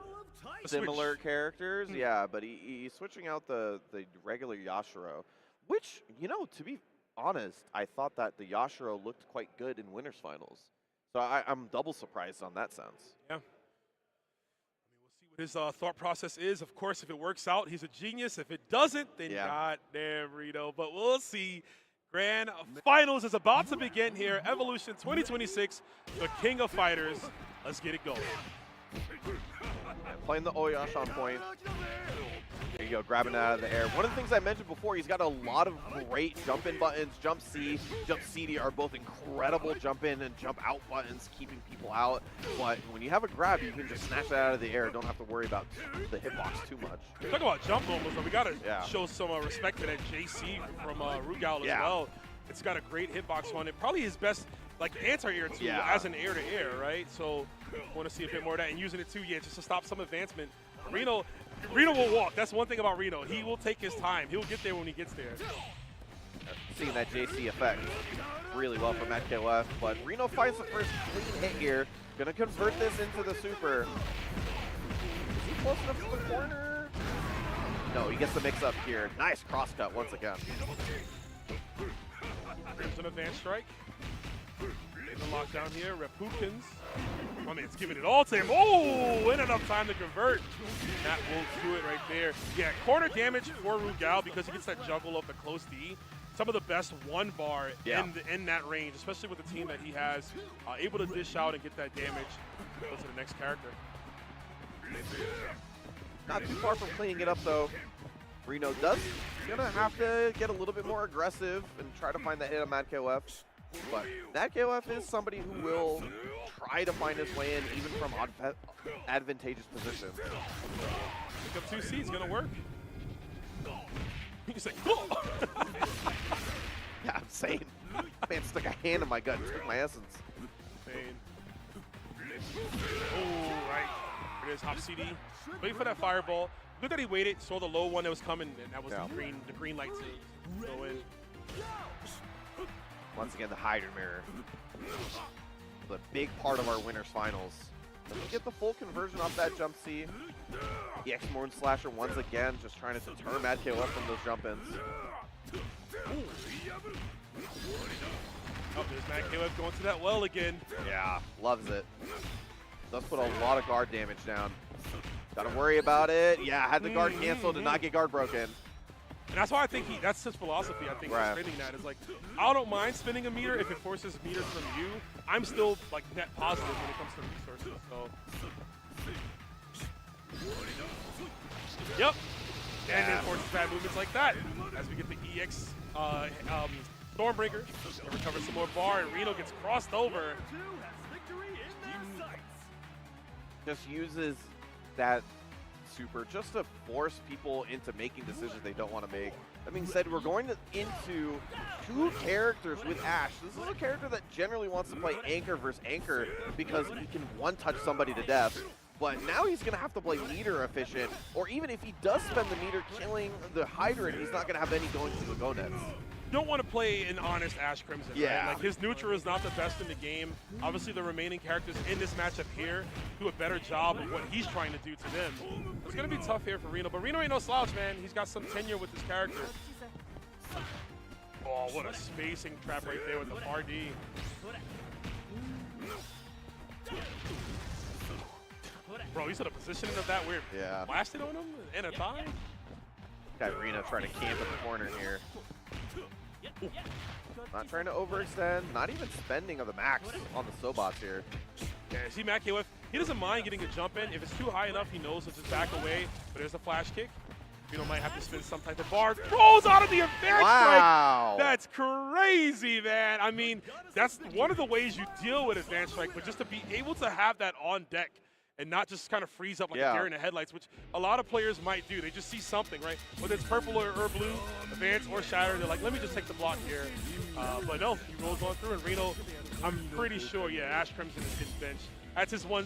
similar characters. Yeah, but he's switching out the regular Yashiro, which, you know, to be honest, I thought that the Yashiro looked quite good in Winners Finals. So I'm double surprised on that sense. Yeah. His thought process is, of course, if it works out, he's a genius. If it doesn't, then goddamn Reno. But we'll see. Grand Finals is about to begin here. Evolution 2026, the King of Fighters. Let's get it going. Playing the Oyash on point. There you go, grabbing it out of the air. One of the things I mentioned before, he's got a lot of great jump-in buttons. Jump C, jump CD are both incredible jump-in and jump-out buttons, keeping people out. But when you have a grab, you can just snatch it out of the air. Don't have to worry about the hitbox too much. Talk about jump normals, though. We got to show some respect to that JC from Rugal as well. It's got a great hitbox on it. Probably his best like anti-air too, as an air-to-air, right? So want to see a bit more of that and using it too, just to stop some advancement. Reno will walk. That's one thing about Reno. He will take his time. He'll get there when he gets there. Seeing that JC effect really well from KoF, but Reno finds the first clean hit here. Gonna convert this into the super. Is he close enough to the corner? No, he gets the mix up here. Nice crosscut once again. There's an advanced strike. In the lockdown here, Repukins. I mean, it's giving it all to him. Oh, in enough time to convert. That will do it right there. Yeah, corner damage for Rugal because he gets that juggle of the close D. Some of the best one bar in that range, especially with the team that he has. Able to dish out and get that damage. Go to the next character. Not too far from cleaning it up, though. Reno gonna have to get a little bit more aggressive and try to find that hit on KoF. But that KoF is somebody who will try to find his way in even from advantageous positions. Pick up 2C, it's gonna work. You can say, yeah, I'm saying. Man stuck a hand in my gut and took my essence. Oh, right. It is hop CD. Wait for that fireball. Look that he waited, saw the low one that was coming, and that was the green light to go in. Once again, the Hydra Mirror. The big part of our Winners Finals. Let me get the full conversion off that jump C. The X-Morn Slasher once again, just trying to deter KoF from those jump-ins. Oh, there's KoF going to that well again. Yeah, loves it. Does put a lot of guard damage down. Gotta worry about it. Yeah, had the guard canceled to not get guard broken. And that's why I think that's his philosophy. I think he's spinning that is like, I don't mind spinning a meter if it forces meters from you. I'm still like net positive when it comes to resources. So, yep. And then forces bad movements like that. As we get the EX Stormbreaker, and recover some more bar, and Reno gets crossed over. Just uses that super just to force people into making decisions they don't want to make. That being said, we're going into two characters with Ash. This is a character that generally wants to play Anchor versus Anchor because he can one-touch somebody to death. But now he's going to have to play meter efficient, or even if he does spend the meter killing the Hydrant, he's not going to have any going to the Gonets. You don't want to play an honest Ash Crimson, right? Like, his neutral is not the best in the game. Obviously, the remaining characters in this matchup here do a better job of what he's trying to do to them. It's going to be tough here for Reno, but Reno ain't no slouch, man. He's got some tenure with this character. Oh, what a spacing trap right there with the RD. Bro, you saw the positioning of that weird blasted on him and a tie? Got Reno trying to camp in the corner here. Not trying to overextend, not even spending of the max on the Sobots here. Yeah, see KoF, he doesn't mind getting a jump in. If it's too high enough, he knows to just back away. But there's a flash kick. Reno might have to spin some type of bar. Throws out of the advanced strike. That's crazy, man. I mean, that's one of the ways you deal with advanced strike, but just to be able to have that on deck and not just kind of freeze up like a deer in the headlights, which a lot of players might do. They just see something, right? Whether it's purple or blue, advanced or shatter, they're like, let me just take the block here. But no, he rolls on through, and Reno, I'm pretty sure, Ash Crimson is his bench. That's his one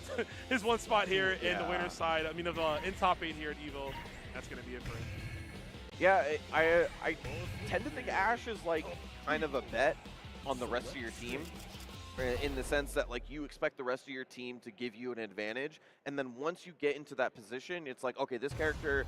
spot here in the winner's side. I mean, in top 8 here at EVO. That's going to be it for him. Yeah, I tend to think Ash is like kind of a bet on the rest of your team. in the sense that like you expect the rest of your team to give you an advantage, and then once you get into that position, it's like, okay, this character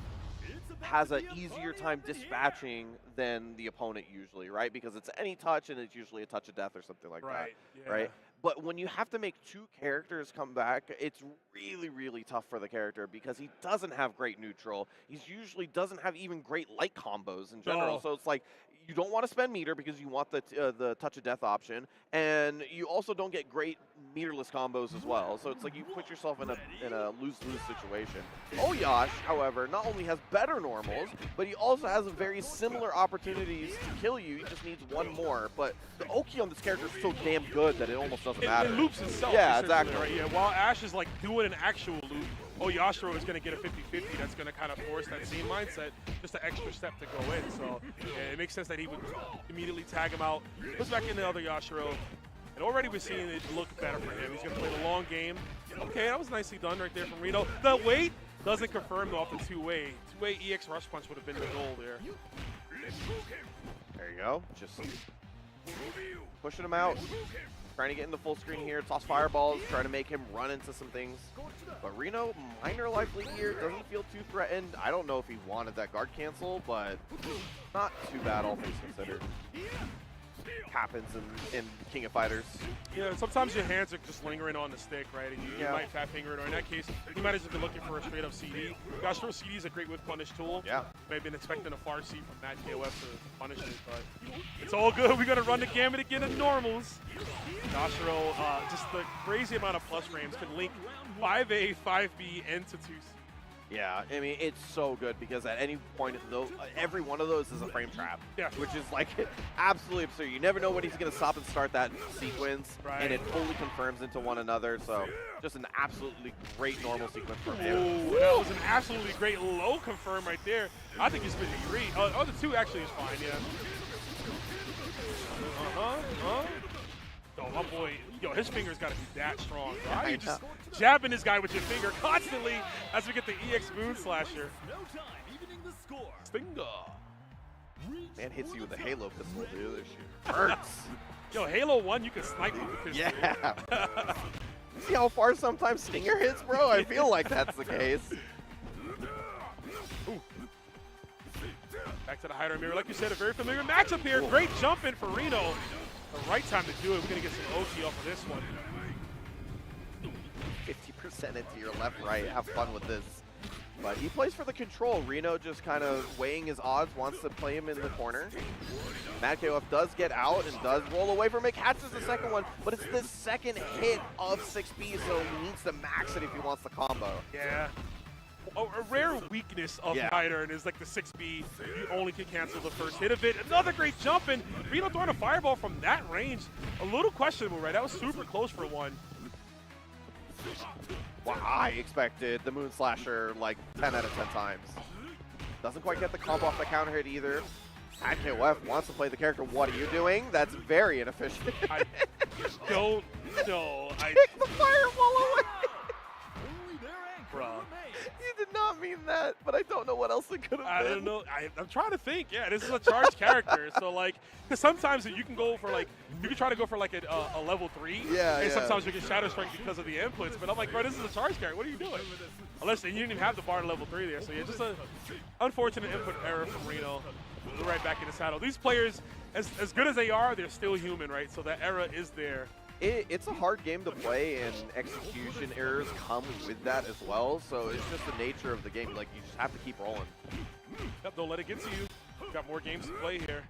has an easier time dispatching than the opponent usually, right? Because it's any touch and it's usually a touch of death or something like that, Yeah. right? But when you have to make two characters come back, it's really, really tough for the character because he doesn't have great neutral. He usually doesn't have even great light combos in general. No. So it's like you don't want to spend meter because you want the touch of death option, and you also don't get great meterless combos as well. So it's like you put yourself in a lose-lose situation. Oyash, however, not only has better normals, but he also has very similar opportunities to kill you. He just needs one more. But the Oki on this character is so damn good that it almost doesn't matter. It loops itself. Yeah, essentially, exactly. Right? Yeah, while Ash is like doing an actual loop, Oyashiro is going to get a 50-50 that's going to kind of force that same mindset, just an extra step to go in. So yeah, it makes sense that he would immediately tag him out, puts back in the other Yashiro, and already we're seeing it look better for him. He's going to play the long game. Okay, that was nicely done right there from Reno. The weight doesn't confirm though off the two-way. Two-way EX rush punch would have been the goal there. There you go. Just pushing him out. Trying to get into full screen here, toss fireballs, trying to make him run into some things. But Reno, minor life lead here, doesn't feel too threatened. I don't know if he wanted that guard cancel, but not too bad, all things considered. Happens in King of Fighters. Yeah, sometimes your hands are just lingering on the stick, right? And you might fat finger it, or in that case, you might have just been looking for a straight up CD. Gosh, throw CD is a great whip punish tool. Yeah. May have been expecting a far C from Matt KoF to punish it, but it's all good. We're going to run the gamut again in normals. Yashiro, just the crazy amount of plus frames can link 5A, 5B, into 2C. Yeah, I mean, it's so good because at any point, every one of those is a frame trap, which is like absolutely absurd. You never know when he's going to stop and start that sequence, and it fully confirms into one another. So just an absolutely great normal sequence from him. Ooh, that was an absolutely great low confirm right there. I think he's been great. Oh, the two actually is fine, yeah. Oh, my boy, yo, his finger's got to be that strong. Bro. How are you just jabbing this guy with your finger constantly as we get the EX Moon Slasher? Stinger. Man hits you with a Halo pistol, dude. This shit hurts. Yo, Halo 1, you can snipe with the pistol. Yeah. See how far sometimes Stinger hits, bro? I feel like that's the case. Ooh. Back to the hider mirror. Like you said, a very familiar matchup here. Great jump in for Reno. The right time to do it. We're going to get some Oki off of this one. 50% into your left, right. Have fun with this. But he plays for the control. Reno just kind of weighing his odds, wants to play him in the corner. Matt KoF does get out and does roll away from it. Catches the second one, but it's the second hit of 6B, so he needs to max it if he wants the combo. Yeah. A rare weakness of Hider is like the 6B. You only can cancel the first hit of it. Another great jump, and Reno throwing a fireball from that range. A little questionable, right? That was super close for one. Well, I expected the Moon Slasher like 10 out of 10 times. Doesn't quite get the combo off the counter hit either. Matt KoF wants to play the character. What are you doing? That's very inefficient. I don't know. Kick the fireball away. Bruh. You did not mean that, but I don't know what else it could have been. I don't know. I'm trying to think. Yeah, this is a charged character. So, like, because sometimes you can go for, like, you can try to go for, like, a level 3. Yeah, and sometimes you get Shadow Strike because of the inputs. But I'm like, bro, this is a charged character. What are you doing? Unless you didn't even have the bar to level 3 there. So, yeah, just an unfortunate input error from Reno. We're right back in the saddle. These players, as good as they are, they're still human, right? So that error is there. It's a hard game to play, and execution errors come with that as well. So it's just the nature of the game. Like, you just have to keep rolling. Yep, don't let it get to you. You've got more games to play here.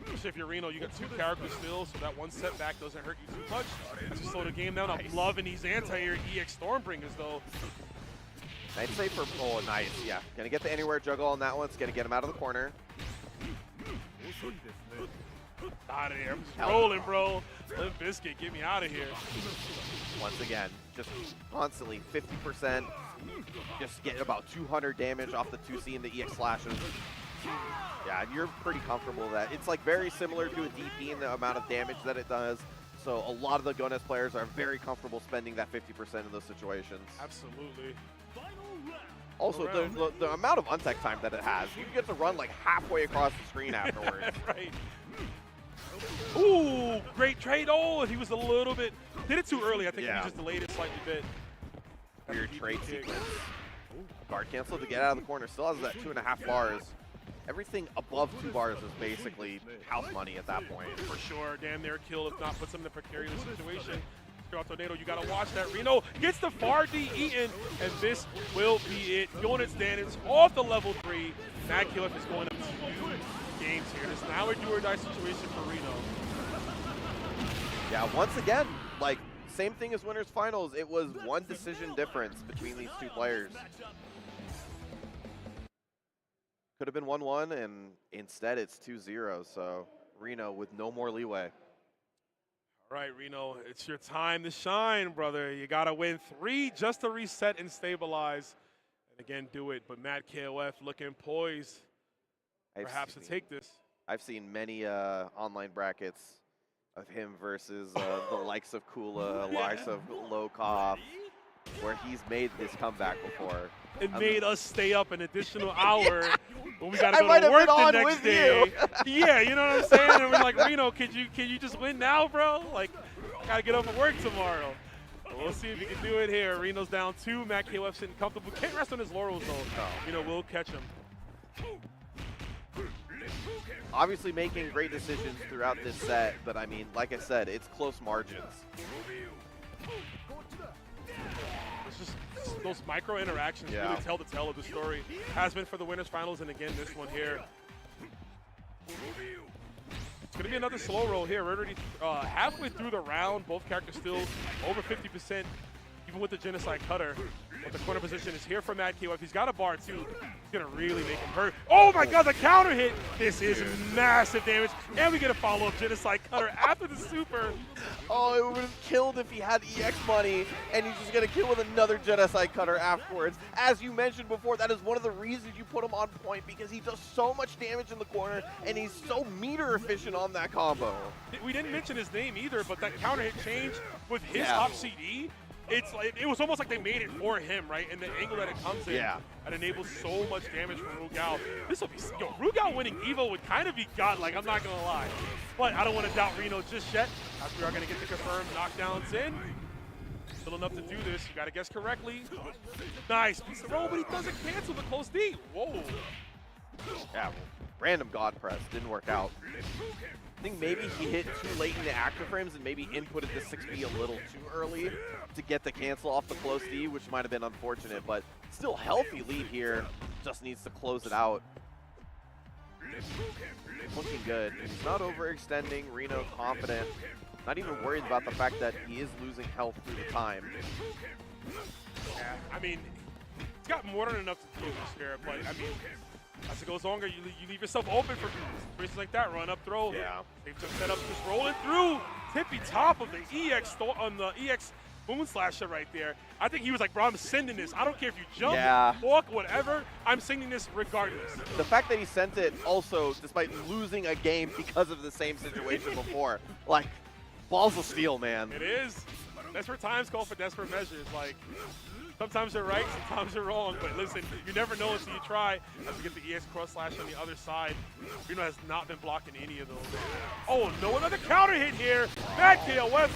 Especially if you're Reno, you got 2 characters still, so that one setback doesn't hurt you too much. That's just slow the game down. I'm loving these anti-air EX Stormbringers, though. I'd say for, oh, nice, yeah. Gonna get the anywhere juggle on that one. It's gonna get him out of the corner. Out of here. I'm just rolling, bro. Limp Biscuit, get me out of here. Once again, just constantly 50%. Just get about 200 damage off the 2C and the EX slashes. Yeah, and you're pretty comfortable with that. It's like very similar to a DP in the amount of damage that it does. So a lot of the Gones players are very comfortable spending that 50% in those situations. Absolutely. Also, the amount of untech time that it has, you get to run like halfway across the screen afterwards. Right. Ooh, great trade. Oh, he was a little bit, did it too early. I think he Yeah. just delayed it slightly bit. Weird That's a trade deep kick. sequence. Guard cancel to get out of the corner. Still has that 2.5 bars. Everything above 2 bars is basically house money at that point. For sure, damn near kill, if not puts him in a precarious situation. Tornado, you gotta watch that. Reno gets the far D eaten, and this will be it. Unit standards off the level 3. Mad KoF is going up 2 games here. This is now a do or die situation for Reno. Yeah, once again, like, same thing as winners finals. It was 1 decision difference between these 2 players. Could have been 1-1, and instead it's 2-0. So Reno with no more leeway. All right, Reno, it's your time to shine, brother. You got to win 3 just to reset and stabilize. And again, do it. But Mad KoF looking poised, perhaps to take this. I've seen many online brackets of him versus the likes of Kula, likes of low KoF, where he's made this comeback before. It made us stay up an additional hour when we got to I go might to have work been the on next with day. you. Yeah, you know what I'm saying? And we're like, Reno, can you just win now, bro? Like, got to get up and work tomorrow. But we'll see if he can do it here. Reno's down 2. Mad KoF sitting comfortable. Can't rest on his laurels, though. You know, we'll catch him. Obviously making great decisions throughout this set, but I mean, like I said, it's close margins. It's just those micro interactions Yeah. really tell the tale of the story. Has been for the winners finals, and again, this one here. It's going to be another slow roll here. We're already halfway through the round. Both characters still over 50%, even with the Genocide Cutter. But the corner position is here for Mad KoF. He's got a bar, too. He's going to really make him hurt. Oh, my God, the counter hit. This is massive damage. And we get a follow-up Genocide Cutter after the super. Oh, it would have killed if he had EX money, and he's just going to kill with another Genocide Cutter afterwards. As you mentioned before, that is one of the reasons you put him on point, because he does so much damage in the corner, and he's so meter efficient on that combo. We didn't mention his name either, but that counter hit change with his Yeah. top CD, it's like it was almost like they made it for him, right? And the angle that it comes in, Yeah. that enables so much damage from Rugal. This will be, Rugal winning EVO would kind of be godlike, I'm not gonna lie. But I don't want to doubt Reno just yet, as we are gonna get the confirmed knockdowns in. Still enough to do this, you gotta guess correctly. Nice piece of roll, but he doesn't cancel the close D. Whoa. Yeah, random God press, didn't work out. I think maybe he hit too late in the active frames and maybe inputted the 6B a little too early to get the cancel off the close D, which might have been unfortunate, but still healthy lead here. Just needs to close it out. Looking good. He's not overextending. Reno confident. Not even worried about the fact that he is losing health through the time. Yeah, I mean, he's got more than enough to do this here, but I mean, as it goes longer, you leave yourself open for situations like that. Run up, throw. Yeah. They've just set up, just rolling through. Tippy top of the EX on the EX Moon Slasher right there. I think he was like, bro, I'm sending this. I don't care if you jump, walk, whatever. I'm sending this regardless. The fact that he sent it also, despite losing a game because of the same situation before, like, balls of steel, man. It is. Desperate times call for desperate measures. Like, sometimes they're right, sometimes they're wrong. But listen, you never know until you try. As we get the EX cross slash on the other side, Reno has not been blocking any of those. Oh no, another counter hit here. Mad KoF,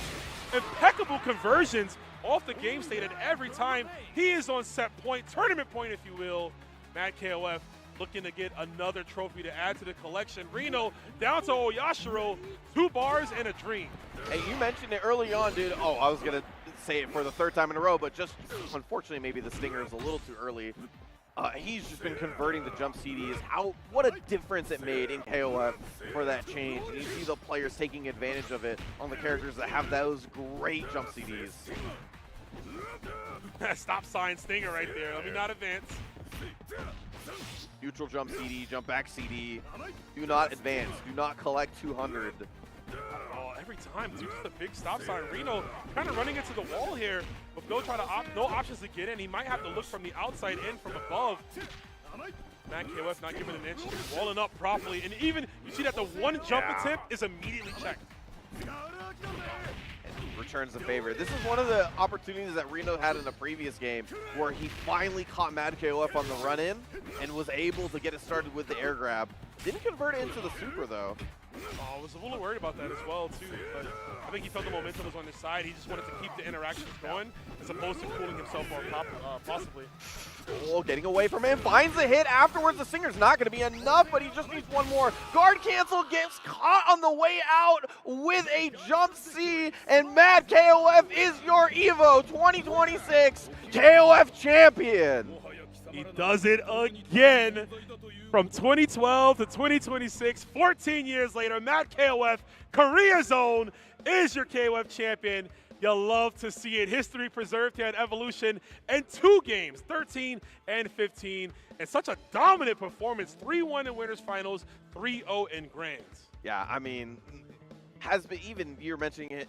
impeccable conversions off the game state at every time. He is on set point, tournament point, if you will. Mad KoF looking to get another trophy to add to the collection. Reno down to Oyashiro, 2 bars and a dream. Hey, you mentioned it early on, dude. Oh, I was going to say it for the 3rd time in a row, but just unfortunately maybe the stinger is a little too early. He's just been converting the jump CDs. What a difference it made in KoF for that change. And you see the players taking advantage of it on the characters that have those great jump CDs. Stop sign stinger right there. Let me not advance. Neutral jump CD, jump back CD. Do not advance. Do not collect 200. Oh, every time, dude, just a big stop sign. Reno kind of running into the wall here, with no options to get in. He might have to look from the outside in from above. Mad KoF not giving an inch, walling up properly, and even you see that the one jump attempt is immediately checked. returns the favor. This is one of the opportunities that Reno had in the previous game where he finally caught Mad KOF on the run-in and was able to get it started with the air grab. Didn't convert it into the super, though. Oh, I was a little worried about that as well, too. But I think he felt the momentum was on his side. He just wanted to keep the interactions going as opposed to cooling himself off possibly. Oh, getting away from him. Finds the hit afterwards. The singer's not going to be enough, but he just needs one more. Guard cancel, gets caught on the way out with a jump C, and Mad KOF is your EVO 2026 KOF champion. He does it again. From 2012 to 2026, 14 years later, Mad KOF, Korea's own, is your KOF champion. You'll love to see it. History preserved here at Evolution, and 2 games, 13 and 15. And such a dominant performance, 3-1 in winners finals, 3-0 in grands. Yeah, I mean, has been, even you're mentioning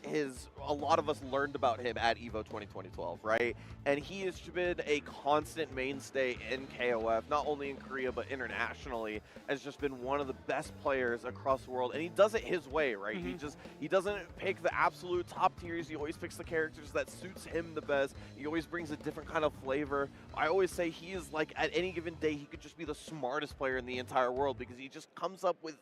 a lot of us learned about him at EVO 2012, right? And he has been a constant mainstay in KOF, not only in Korea, but internationally, has just been one of the best players across the world. And he does it his way, right? He doesn't pick the absolute top tiers. He always picks the characters that suits him the best. He always brings a different kind of flavor. I always say he is like, at any given day, he could just be the smartest player in the entire world because he just comes up with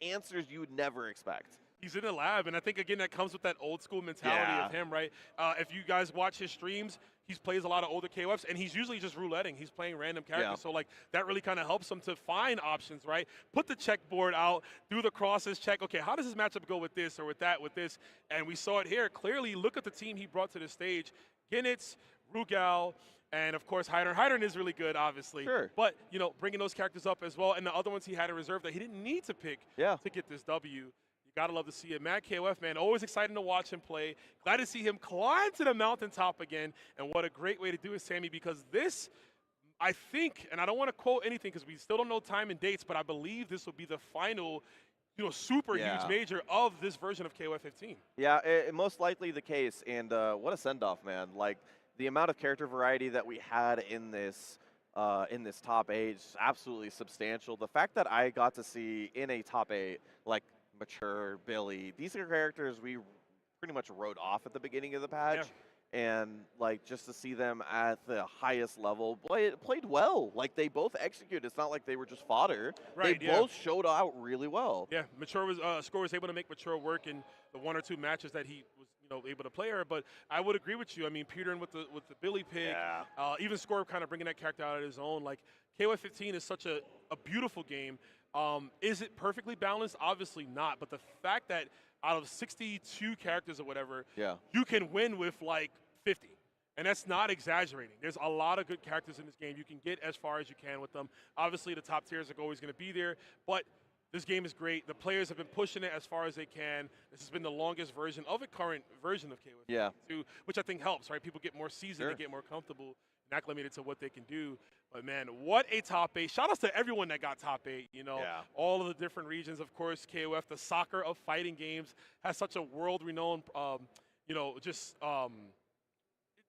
answers you would never expect. He's in the lab, and I think, again, that comes with that old school mentality of him, right? If you guys watch his streams, he plays a lot of older KOFs, and he's usually just rouletting. He's playing random characters, so like that really kind of helps him to find options, right? Put the checkboard out, do the crosses, check, okay, how does this matchup go with this or with that, with this? And we saw it here. Clearly, look at the team he brought to the stage. Ginitz, Rugal, and of course, Hydern. Hydern is really good, obviously. Sure. But, you know, bringing those characters up as well, and the other ones he had in reserve that he didn't need to pick to get this W. Gotta love to see it. Mad KOF, man, always exciting to watch him play. Glad to see him climb to the mountaintop again. And what a great way to do it, Sammy, because this, I think, and I don't want to quote anything because we still don't know time and dates, but I believe this will be the final, you know, super huge major of this version of KOF 15. Yeah, most likely the case. And what a send-off, man. Like, the amount of character variety that we had in this top 8 is absolutely substantial. The fact that I got to see in a top 8, like, Mature, Billy, these are characters we pretty much wrote off at the beginning of the patch, and like just to see them at the highest level played well. Like they both executed. It's not like they were just fodder. Right, they both showed out really well. Yeah, Mature was Score was able to make Mature work in the 1 or 2 matches that he was able to play her. But I would agree with you. I mean, Peter with the Billy pick, even Score kind of bringing that character out of his own. Like KOF 15 is such a beautiful game. Is it perfectly balanced? Obviously not. But the fact that out of 62 characters or whatever, you can win with like 50. And that's not exaggerating. There's a lot of good characters in this game. You can get as far as you can with them. Obviously, the top tiers are always going to be there. But this game is great. The players have been pushing it as far as they can. This has been the longest version of a current version of KOF 2, which I think helps, right? People get more seasoned, they get more comfortable, not limited to what they can do. But, man, what a top 8. Shout outs to everyone that got top 8, you know. All of the different regions, of course, KOF, the soccer of fighting games, has such a world-renowned,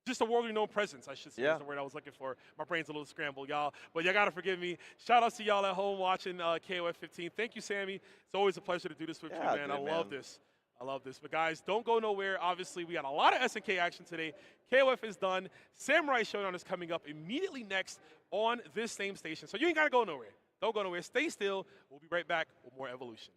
just a world-renowned presence, I should say, is the word I was looking for. My brain's a little scrambled, y'all. But y'all got to forgive me. Shout outs to y'all at home watching KOF 15. Thank you, Sammy. It's always a pleasure to do this with you, man. I love this. I love this. But, guys, don't go nowhere. Obviously, we got a lot of SNK action today. KOF is done. Samurai Shodown is coming up immediately next on this same station. So you ain't got to go nowhere. Don't go nowhere. Stay still. We'll be right back with more Evolution.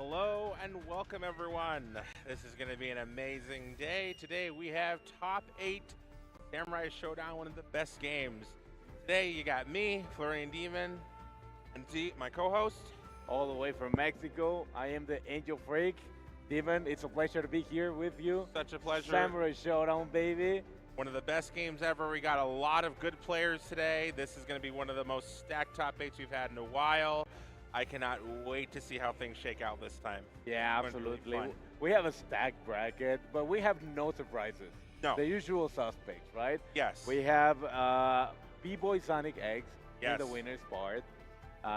Hello and welcome everyone. This is going to be an amazing day. Today we have top 8 Samurai Shodown, one of the best games. Today you got me, Florian Demon, and Z, my co-host. All the way from Mexico, I am the Angel Freak. Demon, it's a pleasure to be here with you. Such a pleasure. Samurai Shodown, baby. One of the best games ever. We got a lot of good players today. This is going to be one of the most stacked top 8s we've had in a while. I cannot wait to see how things shake out this time. Yeah, It's going to be absolutely. fun. We have a stacked bracket, but we have no surprises. No. The usual suspects, right? Yes. We have B-Boy Sonic X in Yes. the winner's part.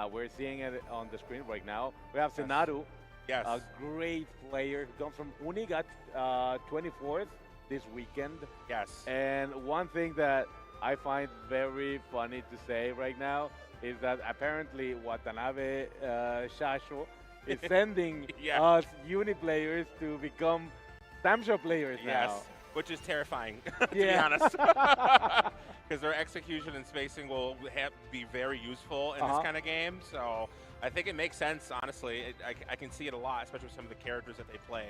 We're seeing it on the screen right now. We have Yes. Senaru, Yes. a great player who comes from Uni, got 24th this weekend. Yes. And one thing that I find very funny to say right now is that apparently Watanabe Shasho is sending Yeah. us Uni players to become Samsho players Yes, now. which is terrifying, to be Yeah. honest. Because their execution and spacing will be very useful in this kind of game. So I think it makes sense, honestly. I can see it a lot, especially with some of the characters that they play.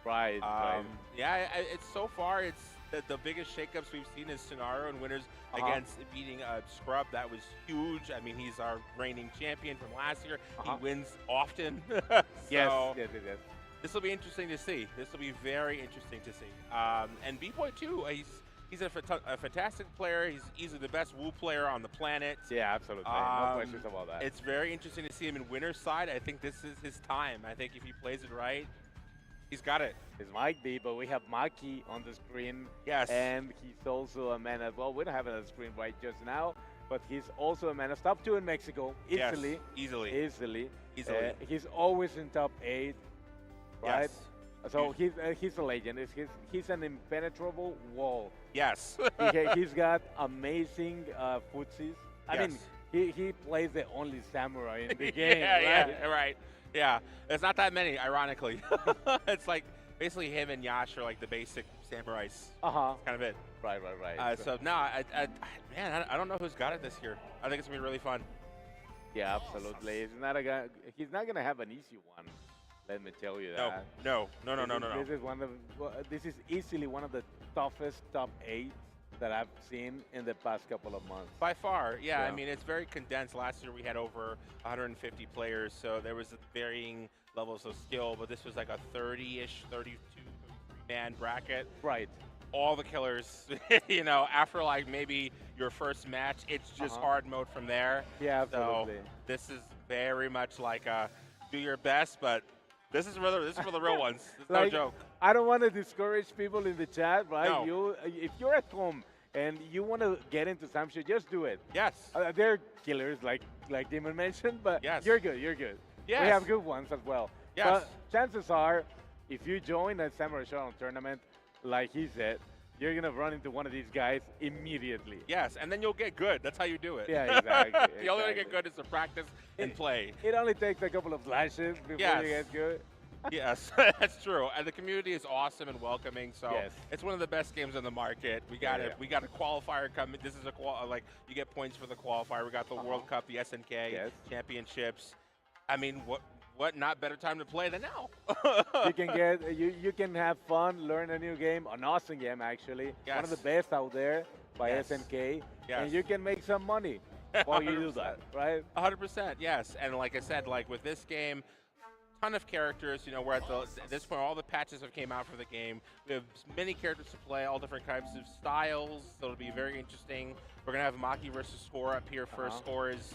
Right, right. Yeah, it's so far, it's the biggest shakeups we've seen is Sonaru and winners against beating Scrub. That was huge. I mean, he's our reigning champion from last year. He wins often. So Yes. this will be interesting to see. This will be very interesting to see. And B-Boy too. He's a fantastic player. He's easily the best Wu player on the planet. Yeah, absolutely. No questions about that. It's very interesting to see him in winner's side. I think this is his time. I think if he plays it right, he's got it. It might be, but we have Maki on the screen. Yes. And he's also a man as well. We don't have it on the screen right just now, but he's also a man of top 2 in Mexico. Yes, Easily. easily. Easily. Easily. He's always in top 8, right? Yes. So he's a legend. He's an impenetrable wall. Yes. He's got amazing footsies. I Yes. mean, he plays the only samurai in the game, yeah, right? yeah, right. Yeah, there's not that many, ironically. It's like basically him and Yash are like the basic samurais. That's kind of it. Right. So no, man, I don't know who's got it this year. I think it's gonna be really fun. Yeah, absolutely. He's not gonna have an easy one. Let me tell you No, that. no. This is easily one of the toughest top 8 that I've seen in the past couple of months. By far, yeah. I Yeah. mean, it's very condensed. Last year we had over 150 players, so there was varying levels of skill, but this was like a 30-ish, 32-man bracket. Right. All the killers, you know, after like maybe your first match, it's just hard mode from there. Yeah, absolutely. So this is very much like do your best, but this is for the real ones. It's Like, no joke. I don't want to discourage people in the chat, right? No. If you're at home and you want to get into Samsho, just do it. Yes. They're killers, like Demon mentioned, but Yes. you're good. You're good. Yes. We have good ones as well. Yes. But chances are, if you join a Samurai Shodown tournament, like he said, you're gonna run into one of these guys immediately. Yes, and then you'll get good. That's how you do it. Yeah, exactly. The only way to get good is to practice and play. It only takes a couple of flashes before Yes. you get good. Yes, that's true. And the community is awesome and welcoming. So Yes. it's one of the best games on the market. We got Yeah. we got a qualifier coming. This is like you get points for the qualifier. We got the World Cup, the SNK Yes. championships. I mean, what not better time to play than now? You can get you can have fun, learn a new game, an awesome game actually. One of the Yes. best out there by Yes. SNK, Yes. and you can make some money while you do that, right? 100%, yes. And like I said, like with this game, ton of characters. You know, we're at this point, all the patches have came out for the game. We have many characters to play, all different types of styles. So it'll be very interesting. We're gonna have Maki versus Score up here. First Score is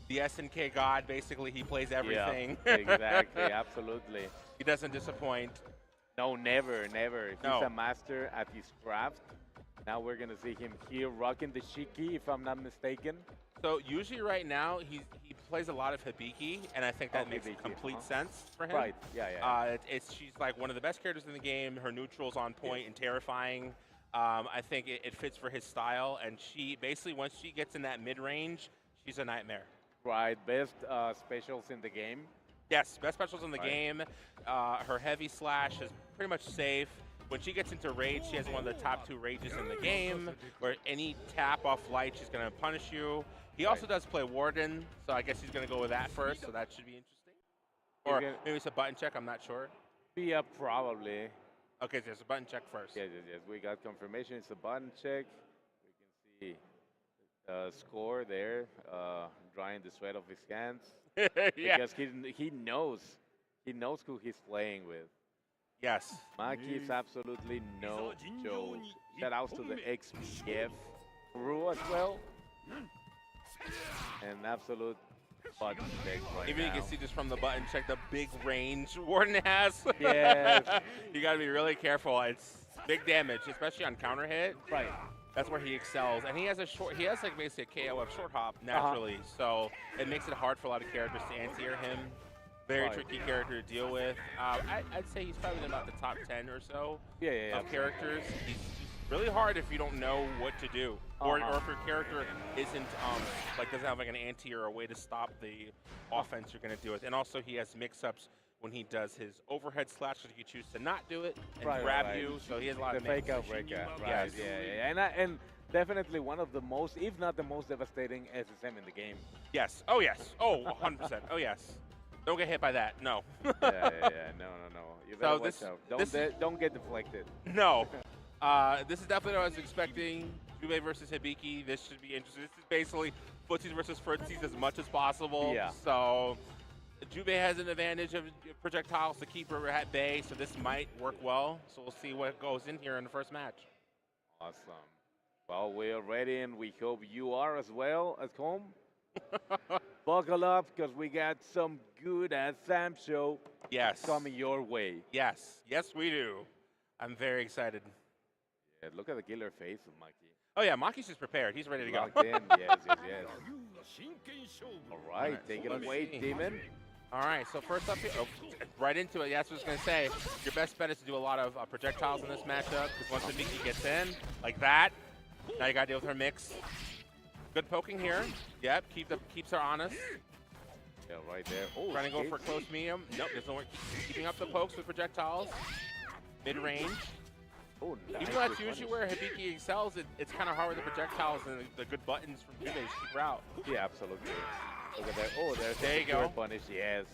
the SNK god. Basically, he plays everything. Yeah, exactly, absolutely. He doesn't disappoint. No, never. He's No. a master at his craft. Now we're gonna see him here rocking the Shiki, if I'm not mistaken. So usually right now he plays a lot of Hibiki, and I think that makes Hibiki, complete sense for him. Right, yeah. She's like one of the best characters in the game. Her neutral's on point and terrifying. I think it fits for his style, and she basically once she gets in that mid range, she's a nightmare. Right, best specials in the game. Yes, best specials in the game. Her heavy slash is pretty much safe. When she gets into rage, she has one of the top 2 rages in the game, where any tap off light, she's going to punish you. He also does play Warden, so I guess he's going to go with that first, so that should be interesting. Or maybe it's a button check, I'm not sure. Yeah, probably. Okay, so there's a button check first. Yes, yes, yes. We got confirmation. It's a button check. We can see score there, drying the sweat of his hands. Yeah. Because he knows who he's playing with. Yes. Maki's absolutely no joke. Shout outs to the XPF crew as well. An absolute button check right Even now. you can see just from the button check the big range Warden has. Yes. You got to be really careful. It's big damage, especially on counter hit. Right. That's where he excels, and he has like basically a KOF short hop naturally, so it makes it hard for a lot of characters to anti-air him. Very tricky character to deal with. I'd say he's probably in about the top 10 or so of characters. He's really hard if you don't know what to do, or if your character isn't doesn't have like an anti or a way to stop the offense you're going to deal with. And also he has mix-ups when he does his overhead slash, so you can choose to not do it and grab you. So he has a lot of fake out breakout. Right. Yes. Yeah. And definitely one of the most, if not the most devastating SSM in the game. Yes. Oh yes. Oh, 100%. Oh yes. Don't get hit by that. No. Yeah. No. You better watch out. Don't get deflected. No. This is definitely what I was expecting. Juve versus Hibiki. This should be interesting. This is basically footsies versus footsies as much as possible. Yeah. So Juve has an advantage of projectiles to keep her at bay, so this might work well. So we'll see what goes in here in the first match. Awesome. Well, we're ready, and we hope you are as well at home. Buckle up, because we got some good Sam show coming your way. Yes, we do. I'm very excited. Yeah, look at the killer face of Maki. Oh yeah, Maki's just prepared. He's ready to go. Locked in. Yes. All right, take it away, Demon. All right, so first up here, right into it. Yeah, that's what I was going to say. Your best bet is to do a lot of projectiles in this matchup, because once the Miki gets in, like that, now you got to deal with her mix. Good poking here. Yep, keeps her honest. Yeah, right there. Oh, trying to go for close medium. Nope, doesn't work. Keeping up the pokes with projectiles. Mid-range. Oh, nice. Even though that's usually where Hibiki excels, it's kind of hard with the projectiles and the good buttons from Juve to keep her out. Yeah, absolutely. Look at that. Oh, there you go. Punish, yes.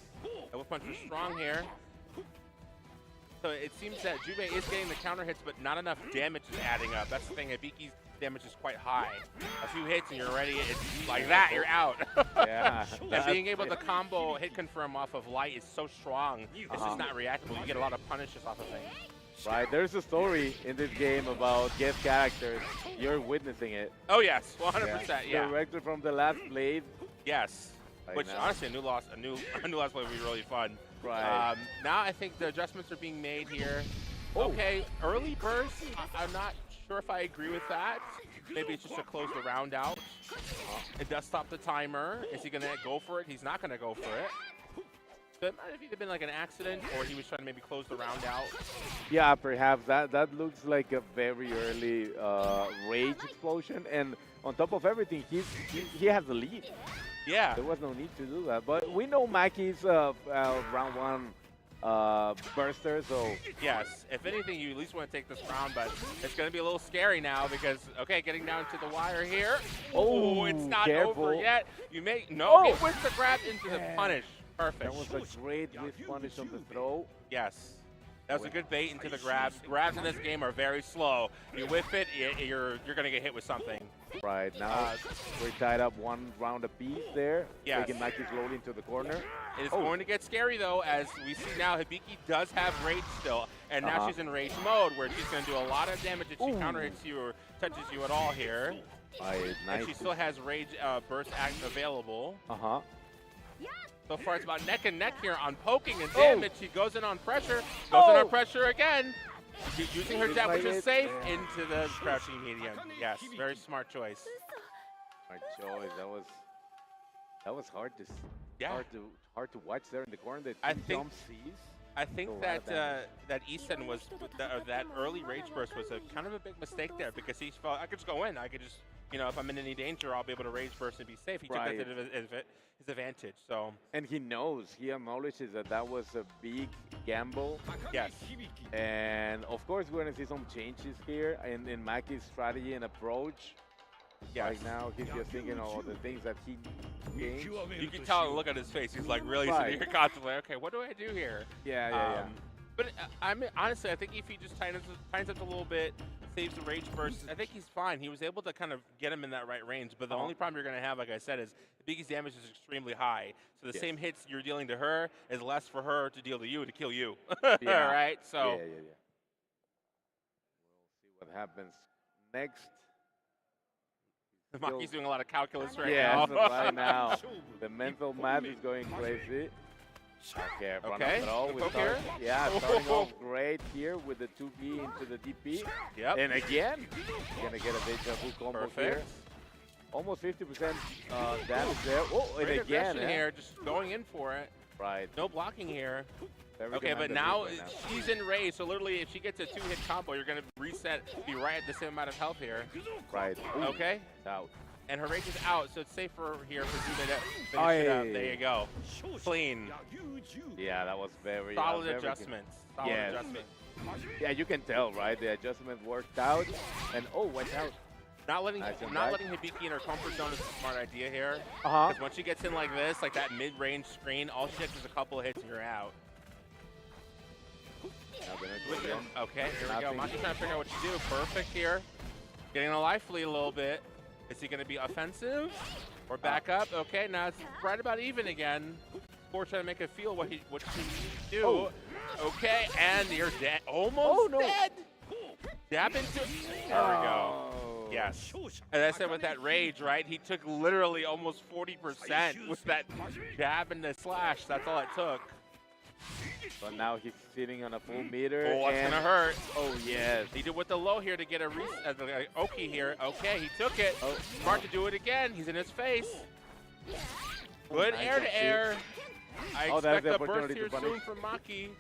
Double punch was strong here. So it seems that Juve is getting the counter hits, but not enough damage is adding up. That's the thing. Hibiki's damage is quite high. A few hits and you're ready. It's like that, you're out. Yeah. And being able to combo hit confirm off of light is so strong. It's just not reactable. You get a lot of punishes off of things. Right, there's a story in this game about guest characters. You're witnessing it. Oh yes, 100%. Yeah. Directed from the last blade. Yes. Right which now. honestly, a new loss play would be really fun. Right. Now I think the adjustments are being made here. Oh. Okay, early burst. I'm not sure if I agree with that. Maybe it's just to close the round out. It does stop the timer. Is he gonna go for it? He's not gonna go for it. So it might have either been like an accident, or he was trying to maybe close the round out. Yeah, perhaps that looks like a very early rage explosion, and on top of everything, he has the lead. Yeah. There was no need to do that, but we know Maki's round one burster, so yes. If anything, you at least want to take this round, but it's going to be a little scary now because getting down to the wire here. Oh, it's not careful. over yet. You may he wins the grab into the punish. Perfect. That was a great whiff punish on the throw. Yes. That was a good bait into the grabs. Grabs in this game are very slow. You whiff it, you're going to get hit with something. Right, now we're tied up one round apiece there. Yes. Taking Maki slowly into the corner. It is going to get scary, though, as we see now Hibiki does have rage still. And now she's in rage mode, where she's going to do a lot of damage if she counter hits you or touches you at all here. Nice. And she still has rage burst act available. Uh-huh. So far, it's about neck and neck here on poking and damage. She goes in on pressure, goes in on pressure again. She's using her jab, which is safe, into the crouching medium. Yes, very smart choice. Smart choice. That was hard to hard to watch there in the corner. That jump sees. I think that that Easton was that early rage burst was a kind of a big mistake there because he felt I could just go in. I could just if I'm in any danger, I'll be able to rage burst and be safe. He took that to his advantage. So and he acknowledges that was a big gamble. Yes. And of course, we're gonna see some changes here in Maki's strategy and approach. Right now, he's just thinking of all the things that he gained. You can tell and look at his face. He's like really sitting here constantly. Okay, what do I do here? Yeah. But I mean, honestly, I think if he just tightens up a little bit, saves the rage burst, I think he's fine. He was able to kind of get him in that right range. But the only problem you're going to have, like I said, is Biggie's damage is extremely high. So the same hits you're dealing to her is less for her to deal to you to kill you. Yeah. Right? So. Yeah. We'll see what happens next. Maki's doing a lot of calculus right now. now. Right now. The mental math is going crazy. Okay, run up throw. We start, starting off great here with the 2B into the DP. Yep. And again, gonna get a deja vu combo here. Almost 50% damage there. Oh, and Great again. Here, just going in for it. Right. No blocking here. Okay, but now she's in rage, so literally if she gets a 2-hit combo, you're going to reset, be right at the same amount of health here. Right. Ooh. Okay. Out. And her rage is out, so it's safer here for Zuna to finish it up. There you go. Clean. Yeah, that was very solid adjustments. Solid adjustment. Yeah, you can tell, right? The adjustment worked out. And went out. Not letting Hibiki in her comfort zone is a smart idea here. Because once she gets in like this, like that mid-range screen, all she gets is a couple of hits and you're out. Okay, here we go. Maki's trying to figure out what to do. Perfect here. Getting a life lead a little bit. Is he going to be offensive or back up? Okay, now it's right about even again. Or trying to make it feel what she needs to do. Okay, and you're dead. Almost dead. Dab into. There we go. Yes. As I said with that rage, right? He took literally almost 40% with that jab and the slash. That's all it took. But now he's sitting on a full meter. Oh, that's going to hurt. Oh, yes. He did with the low here to get a Oki here. Okay, he took it. Smart to do it again. He's in his face. Good air to air. I expect a burst here soon from Maki.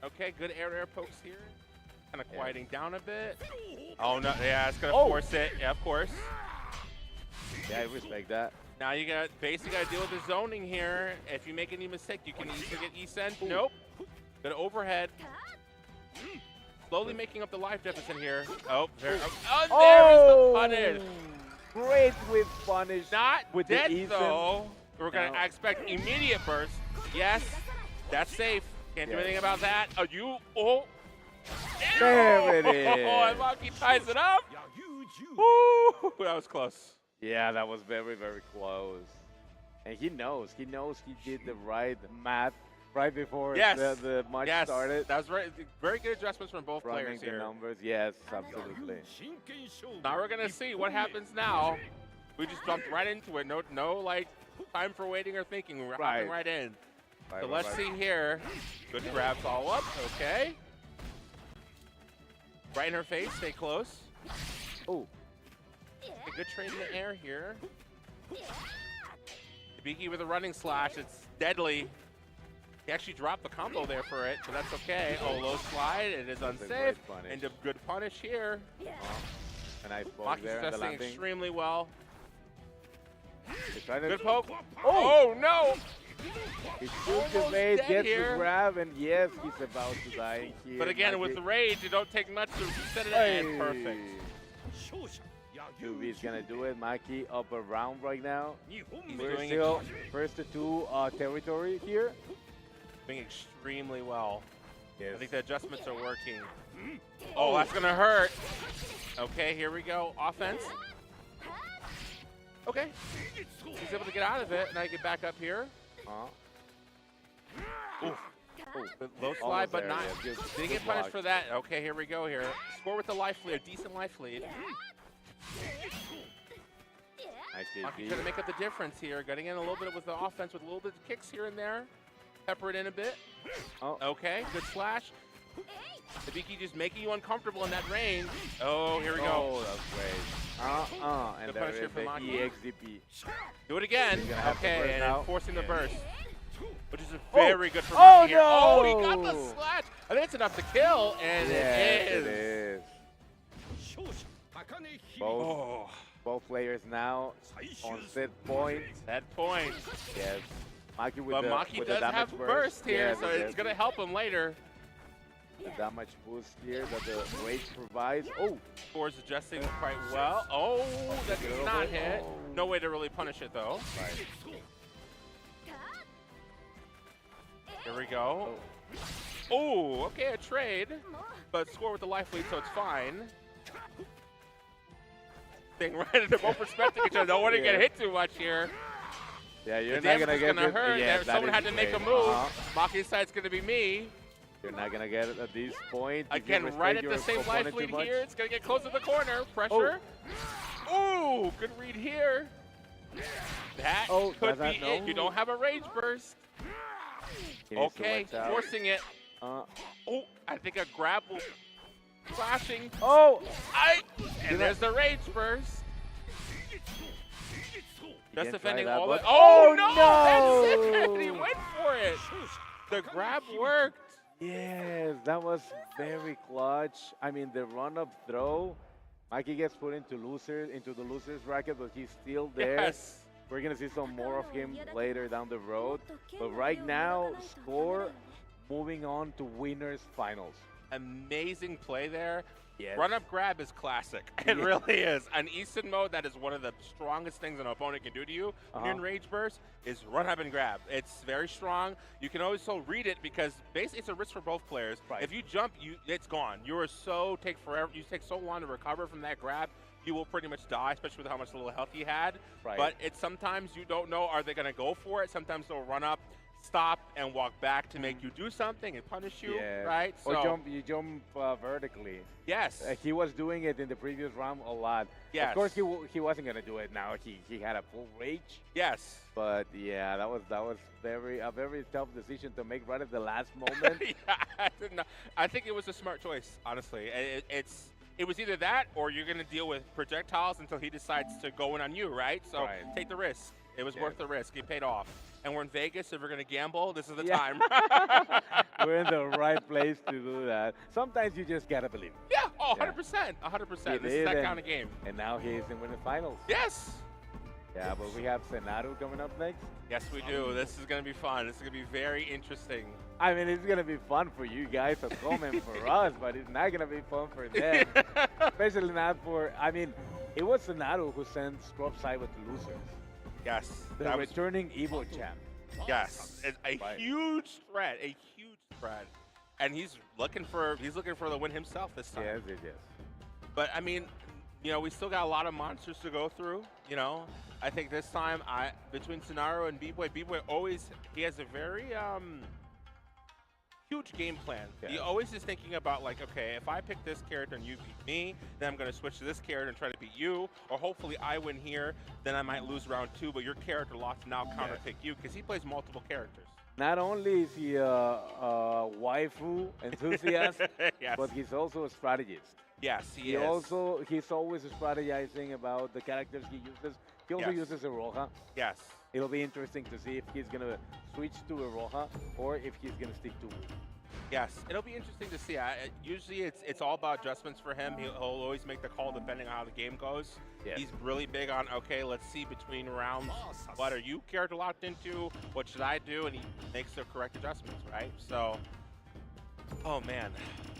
Okay, good air to air pokes here. Kind of quieting down a bit. Oh, no. Yeah, it's going to force it. Yeah, of course. Yeah, I respect that. Now you basically got to deal with the zoning here. If you make any mistake, you can easily get E-sent. Nope. Good overhead. Slowly making up the life deficit here. There's the punish. Great with punish. Not with dead, the though. We're going to expect immediate burst. Yes, that's safe. Can't do anything about that. There it is. And Maki ties it up. Ooh, that was close. Yeah, that was very, very close. And he knows he did the right math right before the match started. That was very good adjustments from both players here. The numbers, yes, absolutely. Now we're going to see what happens now. We just jumped right into it. No like, time for waiting or thinking. We're hopping right in. So let's see here. Good grab follow-up. Okay. Right in her face. Stay close. Oh. A good trade in the air here. Hibiki with a running slash. It's deadly. He actually dropped the combo there for it, so that's okay. Low slide. It is unsafe. And a good punish here. A nice poke there. Maki's testing extremely well. Good poke. Oh, no! He took the bait, gets the grab, and yes, he's about to die here. But again, with the rage, it don't take much to set it in. Perfect. 2B is gonna do it. Maki up around right now. He's doing still first to two territory here. Doing extremely well. Yes. I think the adjustments are working. Oh, that's gonna hurt. Okay, here we go. Offense. Okay. He's able to get out of it. Now you get back up here. Low slide, but not. Didn't get punished for that. Okay, here we go here. Score with the life lead, a decent life lead. Maki trying to make up the difference here. Getting in a little bit with the offense with a little bit of kicks here and there. Pepper it in a bit. Okay, good slash. Hibiki just making you uncomfortable in that range. Oh, here we go. Oh, that's great. And there is the EXDP. Do it again. Okay, and forcing the burst. Which is very good for Maki here. Oh, he got the slash. I think it's enough to kill, and it is. Both players now on set point. Set point. Yes. Maki with Maki does have burst here, so it's going to help him later. the damage boost here that the rage provides. Oh, Score's adjusting quite well. Oh, that did not hit. Oh. No way to really punish it though. Right. Here we go. Oh, okay, a trade, but Score with the life lead, so it's fine. Thing right at the both perspective each other. Don't want to get hit too much here. Yeah, you're The not damage gonna is get gonna it. hurt. Yeah, There- Someone had to make a move. Maki's side's gonna be me. You're not gonna get it at this point. If you Again, respect right at your the same opponent life too lead much. here. It's gonna get close to the corner. Pressure. Ooh, good read here. That could be it. You don't have a rage burst. He needs to Okay, watch out. forcing it. Uh, Oh, I think a grab will flashing. oh, And there's the rage burst. Just can't defending try that, all the. but- Oh Oh, no! no! That's it. He went for it. The grab worked. yes, that was very clutch. I mean, the run-up throw. Mikey gets put into the losers bracket, but he's still there. Yes. We're gonna see some more of him later down the road. But right now, Score moving on to winners finals. Amazing play there. Yes. Run up grab is classic. It really is. On Easton mode, that is one of the strongest things an opponent can do to you when you're in Rage Burst is run up and grab. It's very strong. You can also read it because basically it's a risk for both players. Right. If you jump, it's gone. You take so long to recover from that grab, you will pretty much die, especially with how much little health you had. Right. But it's sometimes you don't know, are they going to go for it? Sometimes they'll run up, stop, and walk back to make you do something and punish you, Yeah. right? Or you jump vertically. Yes. He was doing it in the previous round a lot. Yes. Of course, he wasn't gonna do it now. He had a full rage. Yes. But yeah, that was a very tough decision to make right at the last moment. Yeah, I didn't know. I think it was a smart choice, honestly. It was either that or you're going to deal with projectiles until he decides to go in on you, right? So take the risk. It was worth the risk. It paid off. And we're in Vegas. If we're going to gamble, this is the time. We're in the right place to do that. Sometimes you just gotta believe. Yeah, 100%. 100%. This is that kind of game. And now he is in winning finals. Yes. Yeah, but we have Senado coming up next. Yes, we do. This is going to be fun. This is going to be very interesting. I mean, it's gonna be fun for you guys at home and for us, but it's not gonna be fun for them. Especially not for. I mean, it was Senado who sent Scrub Side with the losers. Yes. The returning EVO champ. Yes. It's a huge threat. A huge threat. And he's looking for the win himself this time. Yes. But I mean, we still got a lot of monsters to go through. I think this time, between Scenario and B-Boy he has a very huge game plan. Yeah. He always is thinking about like, okay, if I pick this character and you beat me, then I'm going to switch to this character and try to beat you, or hopefully I win here, then I might lose round 2, but your character lost now counter pick you because he plays multiple characters. Not only is he a waifu enthusiast, Yes. but he's also a strategist. Yes, he is. He's always strategizing about the characters he uses. He also uses a Roja. Yes. It'll be interesting to see if he's gonna switch to a Roja or if he's gonna stick to Wu. Yes, it'll be interesting to see. Usually it's all about adjustments for him. He'll always make the call depending on how the game goes. Yes. He's really big on, okay, let's see between rounds, what are you character locked into? What should I do? And he makes the correct adjustments, right? So, oh man.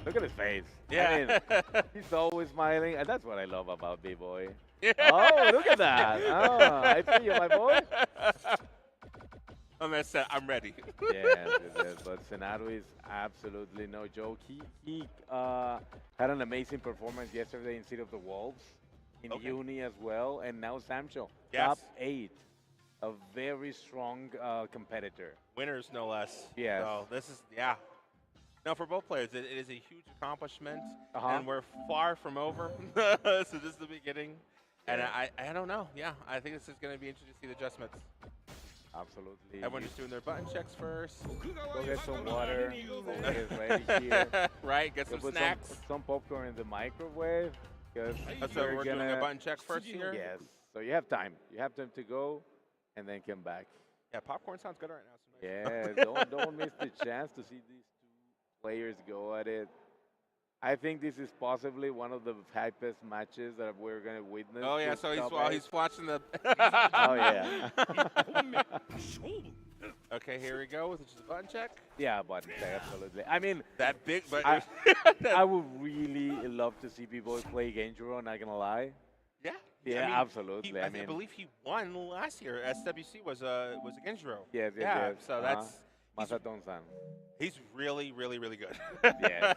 Look at his face. Yeah. I mean, he's always smiling, and that's what I love about B-Boy. Yeah. Oh, look at that. Oh, I see you, my boy. I'm ready. Yes, but Senado is absolutely no joke. He had an amazing performance yesterday in City of the Wolves, in Uni as well, and now Samcho, top 8. A very strong competitor. Winners, no less. Yes. So this is, No, for both players, it is a huge accomplishment, and we're far from over. So this is the beginning. And I don't know. Yeah, I think this is going to be interesting to see the adjustments. Absolutely. Everyone just doing their button checks first. Go get some water. Get ready here. Right, get some put snacks. Some popcorn in the microwave. That's what we're doing a button check first here. Yes. So you have time. You have time to go and then come back. Yeah, popcorn sounds good right now. Yeah, don't miss the chance to see these two players go at it. I think this is possibly one of the hypest matches that we're going to witness. Oh, yeah, so he's watching the... Oh, yeah. Okay, here we go with just a button check. Yeah, button check, absolutely. I mean, That big, but I would really love to see people play Genjuro, not gonna lie. yeah. Yeah, I mean, absolutely. I, I mean, believe he won last year. SWC was a Genjiro. yes, yes, Yeah, yes. so that's Masaton-san. he's really, really, really good. Yes.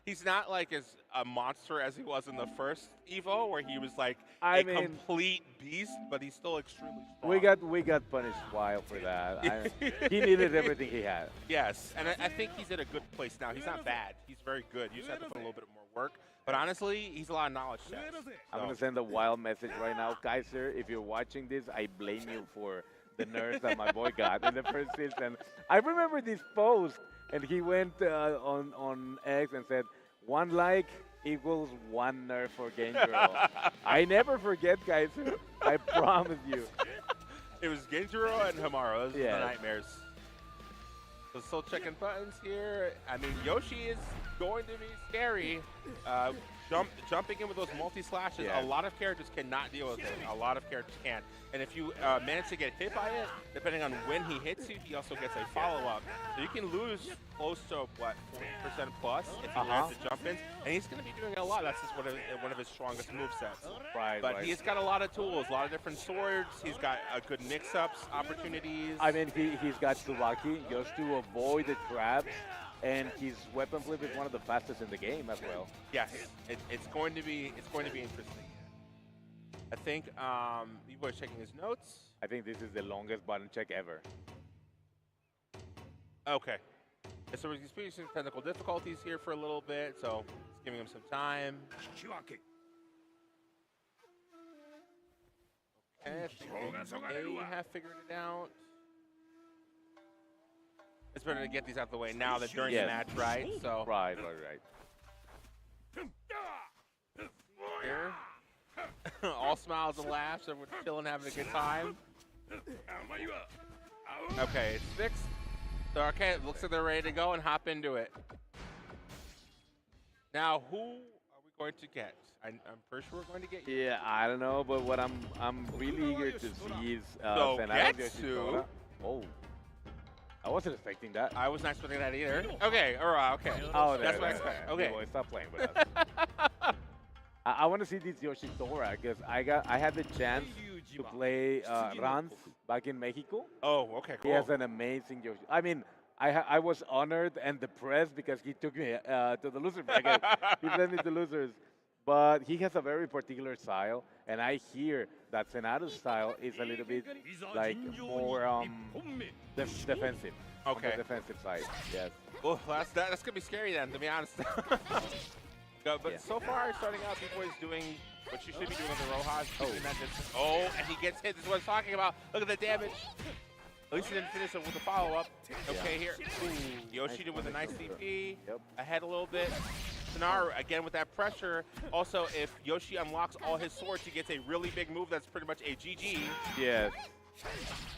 He's not like as a monster as he was in the first Evo, where he was like I a mean- complete beast, but he's still extremely strong. We got punished wild for that. He needed everything he had. Yes, and I think he's in a good place now. He's not bad. He's very good. You just have to put a little bit more work. But honestly, he's a lot of knowledge checks. I'm gonna send a wild message right now, Kaiser. If you're watching this, I blame you for the nerfs that my boy got in the first season. I remember this post, and he went on X and said, 1 like equals 1 nerf for Genjiro. I never forget, Kaiser. I promise you. It was Genjiro and Hamaru. Those are Yeah. the nightmares. So still checking buttons here. I mean, Yoshi is going to be scary. Jumping in with those multi-slashes, Yeah. a lot of characters cannot deal with it. A lot of characters can't. And if you manage to get hit by it, depending on when he hits you, he also gets a follow-up. So you can lose close to, what, 40% plus if he lands the jump-ins. And he's going to be doing a lot. That's just one of his strongest movesets. Right, But right. he's got a lot of tools, a lot of different swords. He's got good mix-ups, opportunities. I mean, he's got Tsubaki just to avoid the traps, and his weapon flip is one of the fastest in the game as well. Yes, it's going to be interesting. I think Evo is checking his notes. I think this is the longest button check ever. Okay. So he's experiencing technical difficulties here for a little bit, so it's giving him some time. Okay, he may have figured it out. It's better to get these out of the way now that during the match, right? So Right. here, all smiles and laughs, everyone's chilling, having a good time. Okay, it's fixed. So okay, it looks like they're ready to go and hop into it. Now, who are we going to get? I'm pretty sure we're going to get you. Yeah, I don't know, but what I'm really eager to see is So, Senado Getsu. Yoshitora. Oh, I wasn't expecting that. I was not expecting that either. Okay, all right, okay. Oh, That's what I expect. Okay. Boy, stop playing with us. I want to see this Yoshitora because I had the chance to play Rans back in Mexico. Oh, okay, He cool. has an amazing Yoshi. I mean, I was honored and depressed because he took me to the loser bracket. He sent me to losers. But he has a very particular style, and I hear that Senado's style is a little bit like more defensive. On Okay. the defensive side, yes. Well, that's gonna be scary then, to be honest. But Yeah. so far, starting out, B-Boy's doing what you should be doing with the Rojas. Keeping that distance. Oh, and he gets hit. This is what I'm talking about. Look at the damage. At least he didn't finish it with a follow-up. Okay, here. Ooh, Yoshi did with a nice DP. Yep. Ahead a little bit. Sonaru, again with that pressure. Also, if Yoshi unlocks all his swords, he gets a really big move that's pretty much a GG. Yes.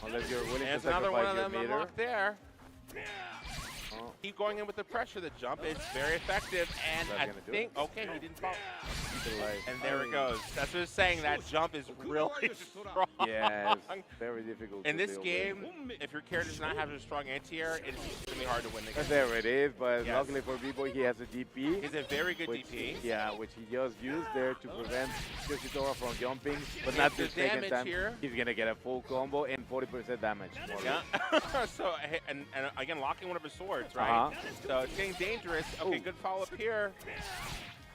Unless you're willing There's to another one sacrifice of your them meter. unlocked there. Oh, Keep going in with the pressure. The jump is very effective, and That's I gonna do think it. okay, he didn't fall. delay. And there it goes. That's what it's saying. That jump is really strong. Yes, very difficult. In to this deal game, with. if your character does not have a strong anti-air, it's extremely hard to win the game. And there it is, but Yes. luckily for B-Boy, he has a DP. He's a very good which, DP. Yeah, which he just used there to prevent Yoshitora from jumping, but not The the second damage time. here. He's gonna get a full combo and 40% damage. more or Yeah. less. So and again, locking one of his swords, right? So it's getting dangerous. Okay, Ooh. good follow up here.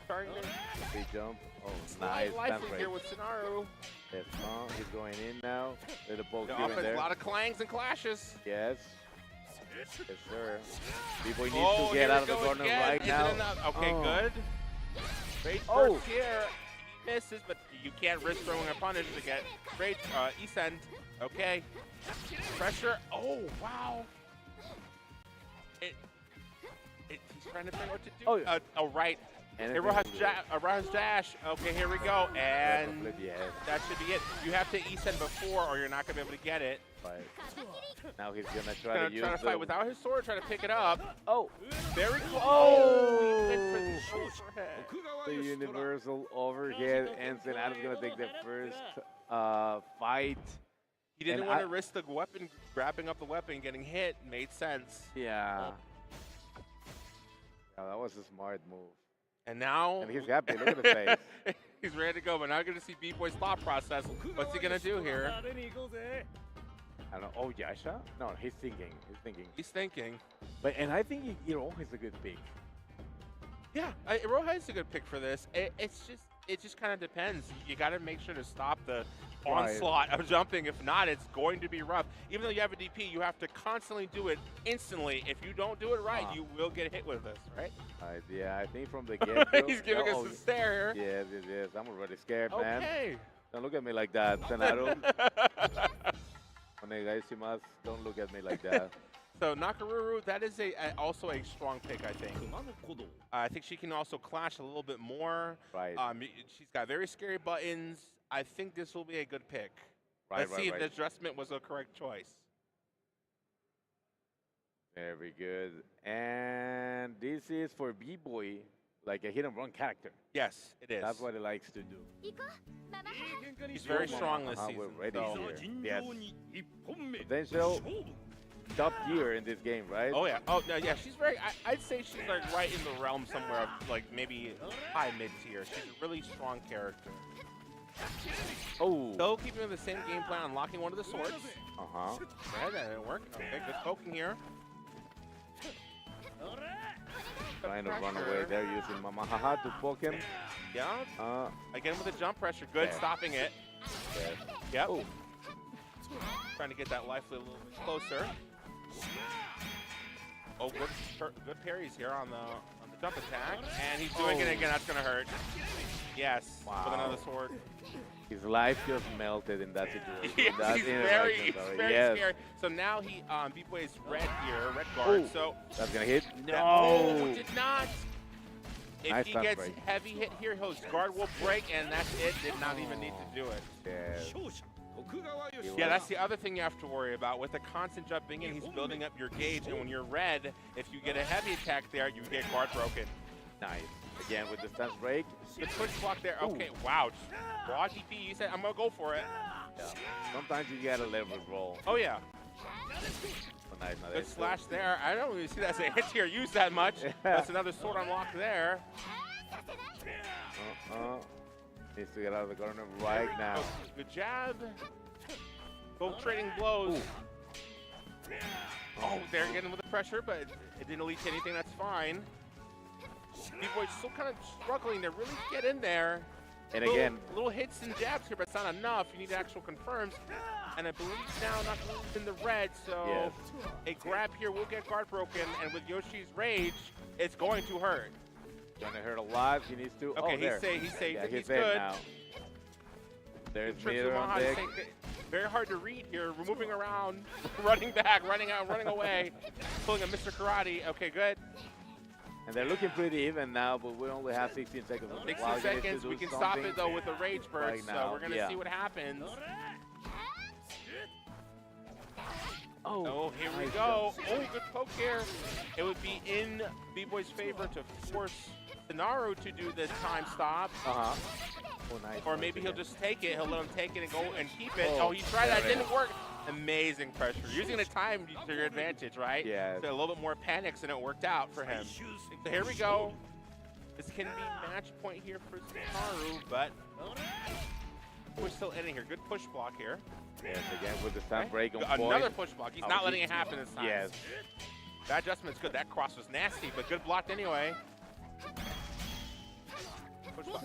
Starting to Big jump. Oh, slide nice. life That's from right. here with Sonaru. Yes, he's going in now. Little poke The here and offense, there. a lot of clangs and clashes. Yes. Yes, sir. B-Boy needs Oh, to get here out we of the go corner again. right Is now. it enough? Okay, Oh. good. Great Oh. burst here. He misses, but you can't risk throwing a punish to get great E-send. Okay. Pressure. Oh, wow. He's trying to figure out what to do. Oh. Right. Anything Rojas will do. Rojas dash. Okay, here we go. And Flip, yes. that should be it. You have to E-send before or you're not going to be able to get it. Right. Now he's gonna He's try going to to use try to the... fight without his sword, try to pick it up. Oh! Very close. Oh! He went for the overhead. The universal overhead, and Senato's gonna take the first fight He didn't want to risk the weapon, grabbing up the weapon, getting hit. Made sense. Yeah. Yeah, that was a smart move. And now... And he's happy. Look at his face. He's ready to go, but now we're going to see B-Boy's thought process. What's he going to do here? I don't know. Oh, Yasha? No, he's thinking. He's thinking. But and I think Iroha is a good pick. Yeah, Iroha is a good pick for this. It just kind of depends. You got to make sure to stop the onslaught of jumping. If not, it's going to be rough. Even though you have a DP, you have to constantly do it instantly. If you don't do it right, you will get hit with this, right? Yeah, I think from the get-go. He's giving us a stare here. Yes. I'm already scared, man. Okay. Don't look at me like that, Senado. Don't look at me like that. So Nakaruru, that is also a strong pick, I think. I think she can also clash a little bit more. Right. She's got very scary buttons. I think this will be a good pick. Let's see if the adjustment was a correct choice. Very good. And this is for B-Boy, like a hit and run character. Yes, it is. That's what he likes to do. He's very strong this season. We're ready here. Yes. Potential Top tier in this game, right? Oh yeah. Oh no, yeah. She's very. I'd say she's like right in the realm somewhere of like maybe high mid tier. She's a really strong character. Oh. So keeping with the same game plan, unlocking one of the swords. Uh-huh. Right, that didn't work. Okay, good poking here. Trying to run away there using Mamahaha to poke him. Yeah. I get him with a jump pressure. Good, stopping it. Yep. Oh. Trying to get that life a little bit closer. Oh, good parries here on the jump attack, and he's doing it again. That's gonna hurt. Yes. Wow. With another sword. His life just melted in that situation. Yes, he's very scared. So now he B-Boy is red here, red guard. Ooh. So that's gonna hit. No, did not. If nice he gets heavy hit here, his guard will break, and that's it. Did not even need to do it. Yeah, that's the other thing you have to worry about. With the constant jumping in, he's building up your gauge, and when you're red, if you get a heavy attack there, you get guard broken. Nice. Again with the stance break. Good push block there. Okay, wow. Raw DP, you said, I'm going to go for it. Yeah. Sometimes you got to leverage roll. Oh, yeah. Oh, nice. Good slash there. I don't really see that as a hit here used that much. That's another sword unlock there. Needs to get out of the corner right now. Good jab. Both trading blows. Ooh. Oh, they're getting with the pressure, but it didn't lead to anything. That's fine. B-Boy's still kind of struggling to really get in there. And again, little hits and jabs here, but it's not enough. You need actual confirms. And I believe now not in the red, so a grab here will get guard broken. And with Yoshi's rage, it's going to hurt. Gonna hurt a lot. He needs to. Okay, he's safe. Yeah, he's good. Now. There's meter on deck. Very hard to read here. We're moving around, running back, running out, running away, pulling a Mr. Karate. Okay, good. And they're looking pretty even now, but we only have 16 seconds. 16 seconds. We can stop it though with the rage burst. So we're gonna see what happens. Oh, here we go. Oh, good poke here. It would be in B-Boy's favor to force Sinaru to do the time stop. Oh, nice. Or maybe he'll just take it. He'll let him take it and go and keep it. Oh, he tried that. Didn't work. Amazing pressure. Using the time to your advantage, right? Yeah. So a little bit more panics and it worked out for him. So here we go. This can be match point here for Sinaru, but we're still in here. Good push block here. Yes, again with the stand break on point. Another push block. He's not letting it happen this time. Yes. That adjustment's good. That cross was nasty, but good blocked anyway. Push block.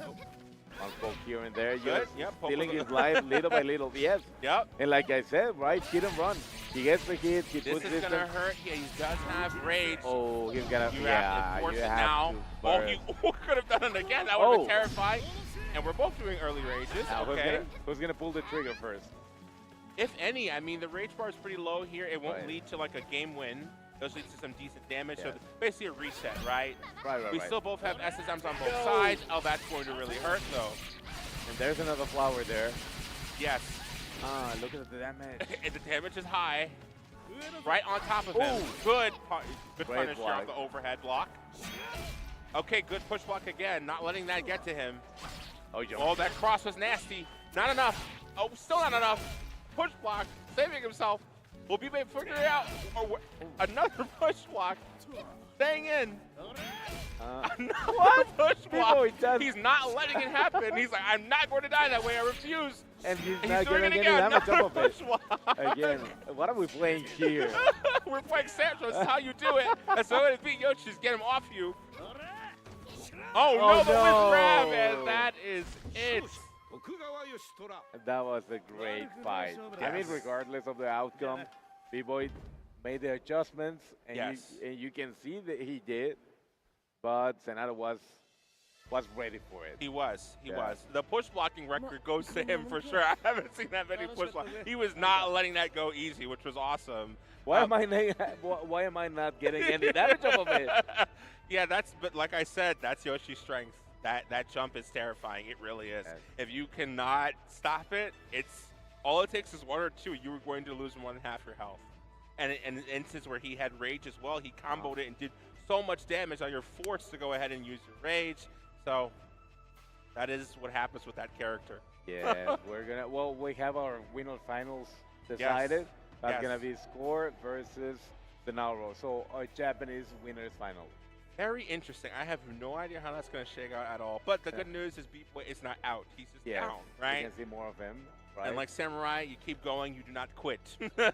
One poke here and there. Good. Yep. Stealing his life little by little. Yes. Yep. And like I said, right, hit and run. He gets the hit. He this puts is gonna hurt. Yeah, he does have rage. Oh, he's gonna. You have to force it now. Oh, he could have done it again. That would have been terrifying. And we're both doing early rages. Okay. Who's gonna pull the trigger first? If any, I mean, the rage bar is pretty low here. It won't lead to like a game win. It'll lead to some decent damage. So basically a reset, right? Right. We still both have SSMs on both sides. Oh, that's going to really hurt though. And there's another flower there. Yes. Look at the damage. And the damage is high. Right on top of him. Good punish here off the overhead block. Okay, good push block again. Not letting that get to him. Oh, that cross was nasty. Not enough. Oh, still not enough. push block, saving himself. Will be able to figure it out. Or another push block, staying in. Another push block. He's not letting it happen. He's like, I'm not going to die that way. I refuse. And he's And not doing getting it any again. damage Another off of it. push block. Again, what are we playing here? We're playing Samsung. That's how you do it. That's the way to beat Yoshi's get him off you. Oh, no, the whip grab, and that is it. That was a great fight. I mean, Yes. regardless of the outcome, B-Boy made the adjustments, and, Yes. you can see that he did, but Senado was ready for it. He was. He Yeah. was. The push blocking record goes to him for sure. I haven't seen that many push blocks. He was not letting that go easy, which was awesome. Why am I not getting any damage off of it? Yeah, but like I said, that's Yoshi's strength. That jump is terrifying. It really is. Yes. If you cannot stop it, all it takes is one or two. You were going to lose 1/2 your health. And in an instance where he had rage as well, he comboed it and did so much damage. Now you're forced to go ahead and use your rage. So that is what happens with that character. Yeah, we have our winner finals decided. That's Yes. gonna be score versus the Nauro. So our Japanese winners final. Very interesting. I have no idea how that's going to shake out at all. But the good news is B-Boy is not out. He's just down, right? You can see more of him, right? And like Samurai, you keep going. You do not quit.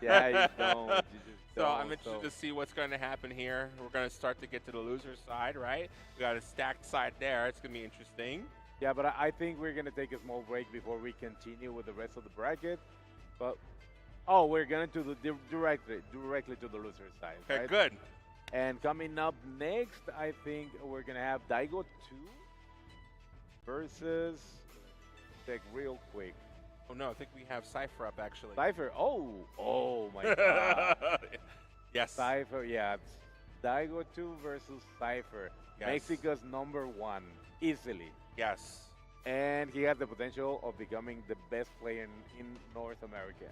yeah, you don't. You just So don't. I'm interested to see what's going to happen here. We're going to start to get to the loser side, right? We got a stacked side there. It's going to be interesting. Yeah, but I think we're gonna take a small break before we continue with the rest of the bracket. But we're gonna do the directly to the loser side. Okay, right? good. And coming up next, I think we're gonna have Daigo 2 versus. Check real quick. Oh no, I think we have Cypher up actually. Cypher. Oh my God. Yes. Cypher. Yeah. It's Daigo 2 versus Cypher. Yes. Mexico's #1 easily. Yes. And he has the potential of becoming the best player in North America.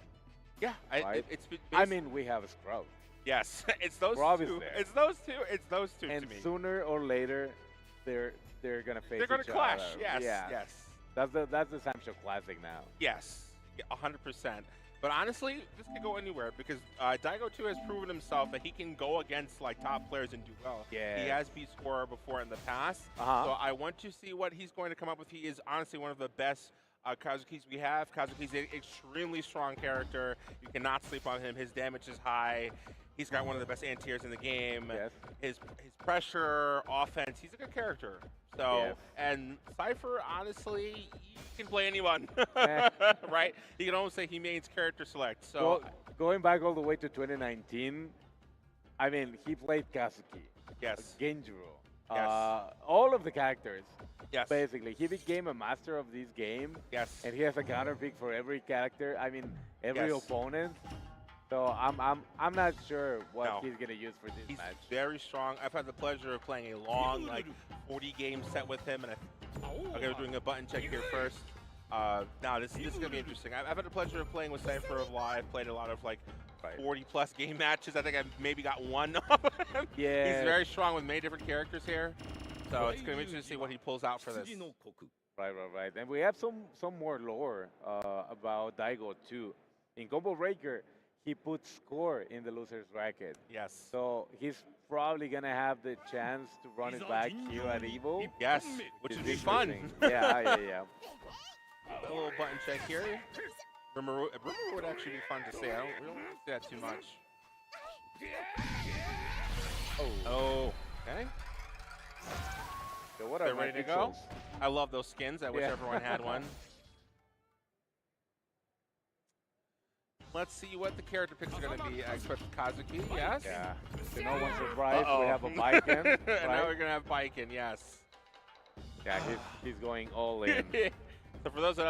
Yeah. Right? I I mean, we have a Sprout. yes. It's those Rob is two. there. It's those two. It's those two And to me. sooner or later, they're gonna face They're going each to clash. other. Yes. Yeah. Yes. That's the Samsho Classic now. Yes, 100%. But honestly, this could go anywhere because Daigo 2 has proven himself that he can go against like top players and do well. Yeah. He has beat Scorer before in the past. Uh-huh. So I want to see what he's going to come up with. He is honestly one of the best Kazukis we have. Kazuki's an extremely strong character. You cannot sleep on him. His damage is high. He's got one of the best anti-airs in the game. Yes. His pressure, offense, he's a good character. So, Yes. and Cypher, honestly, he can play anyone, Eh. right? You can almost say he means character select. So, Well, going back all the way to 2019, I mean, he played Kazuki, yes, Genjuro, Yes. all of the characters. yes, Basically, he became a master of this game, yes. and he has a counter pick for every character. I mean, every Yes. opponent. So I'm not sure what No. he's gonna use for this He's match. very strong. I've had the pleasure of playing a long, like, 40-game set with him, and okay, we're doing a button check here first. Now this is gonna be interesting. I've had the pleasure of playing with Cypher of Live. Played a lot of like 40+ game matches. I think I've maybe got one of him. Yeah. He's very strong with many different characters here. So it's gonna be interesting to see what he pulls out for this. Right. And we have some more lore about Daigo too. In Combo Breaker, he put Score in the loser's bracket. Yes. So he's probably gonna have the chance to run it back here at EVO. Yes, which would be fun. Interesting. yeah. A little button check here. Rumor would actually be fun to say. We don't see that too much. Oh. Okay. So what They're are my ready to go? pixels? I love those skins. I wish Yeah. everyone had one. Let's see what the character picks are going to be. I expect Kazuki, yes. Yeah. To no one's surprise, Uh-oh. we have a Baiken. And now right? we're going to have Baiken, yes. Yeah, he's going all in. So for those that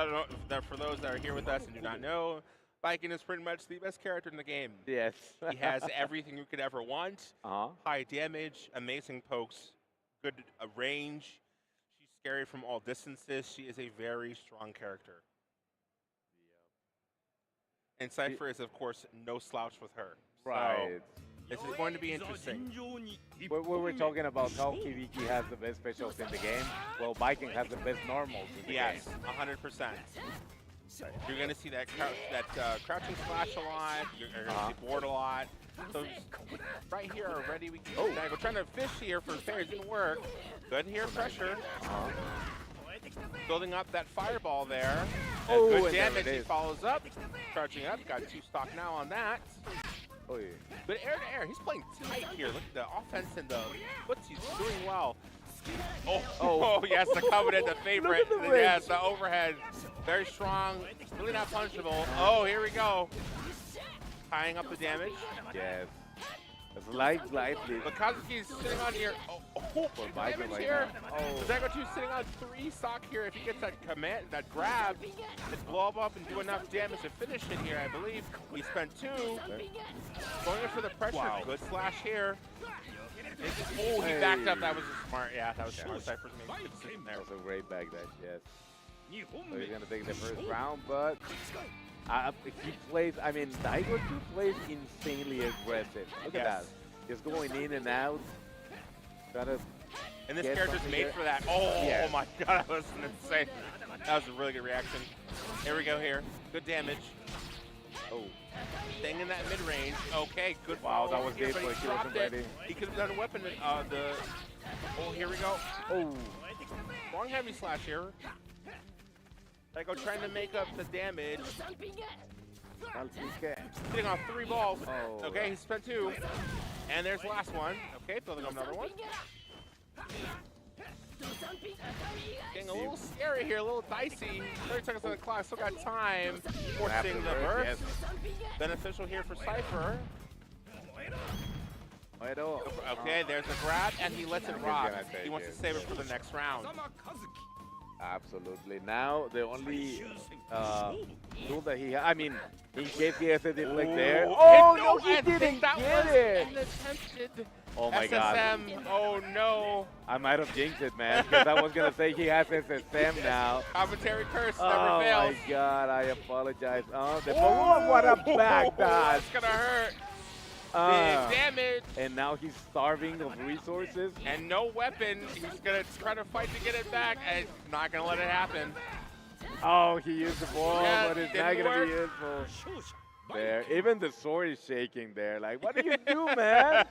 are here with us and do not know, Baiken is pretty much the best character in the game. Yes. He has everything you could ever want. Uh-huh. High damage, amazing pokes, good range. She's scary from all distances. She is a very strong character. And Cypher is, of course, no slouch with her. Right. So this is going to be interesting. We were talking about how Kibiki has the best specials in the game. Well, Baiken has the best normals in the Yes, game. 100%. You're going to see that crouching slash a lot. You're going to see board a lot. So right here already, we can we're trying to fish here for fairies. Didn't work. Good here, pressure. Building up that fireball there. Good damage. He follows up. Charging up. Got 2 stock now on that. Oh, yeah. But air to air, he's playing tight here. Look at the offense and the foots. He's doing well. Oh, yes, the Covenant, the favorite. Yes, the overhead. Very strong. Really not punishable. Oh, here we go. Tying up the damage. Yes. It's lively. But Kazuki's sitting on here. Damage here. Zagotu's sitting on 3 stock here. If he gets that command, that grab, and blow up and do enough damage to finish it here, I believe. We spent 2. Going in for the pressure. Wow. Good slash here. He backed up. That was smart. Yeah, that was smart. Cypher's made good decision there. That was a great backdash, yes. So he's going to take the first round, but he plays, I mean, Daigo 2 plays insanely aggressive. Look at that. Just going in and out. And this character's made for that. Oh my god, that was insane. That was a really good reaction. Here we go here. Good damage. Staying in that mid-range. Okay, good. Wow, that was good, but he wasn't ready. He could have done a weapon. Here we go. Long heavy slash here. Daigo trying to make up the damage. Sitting on 3 balls. Okay, he spent 2. And there's the last one. Okay, building up another one. Getting a little scary here, a little dicey. 30 seconds on the clock, still got time. Forcing the burst. Beneficial here for Cypher. Okay, there's a grab, and he lets it rock. He wants to save it for the next round. Absolutely. Now, the only tool that he has, I mean, in case he has a deflect there. No, he didn't get it. Oh my god. Oh no. I might have jinxed it, man, because I was going to say he has SSM now. Commentary curse never fails. Oh my god, I apologize. What a back dash. It's going to hurt. Big damage. And now he's starving of resources. And no weapon. He's going to try to fight to get it back, and not going to let it happen. Oh, he used the ball, but it's not going to be useful. There. Even the sword is shaking there. Like, what do you do, man?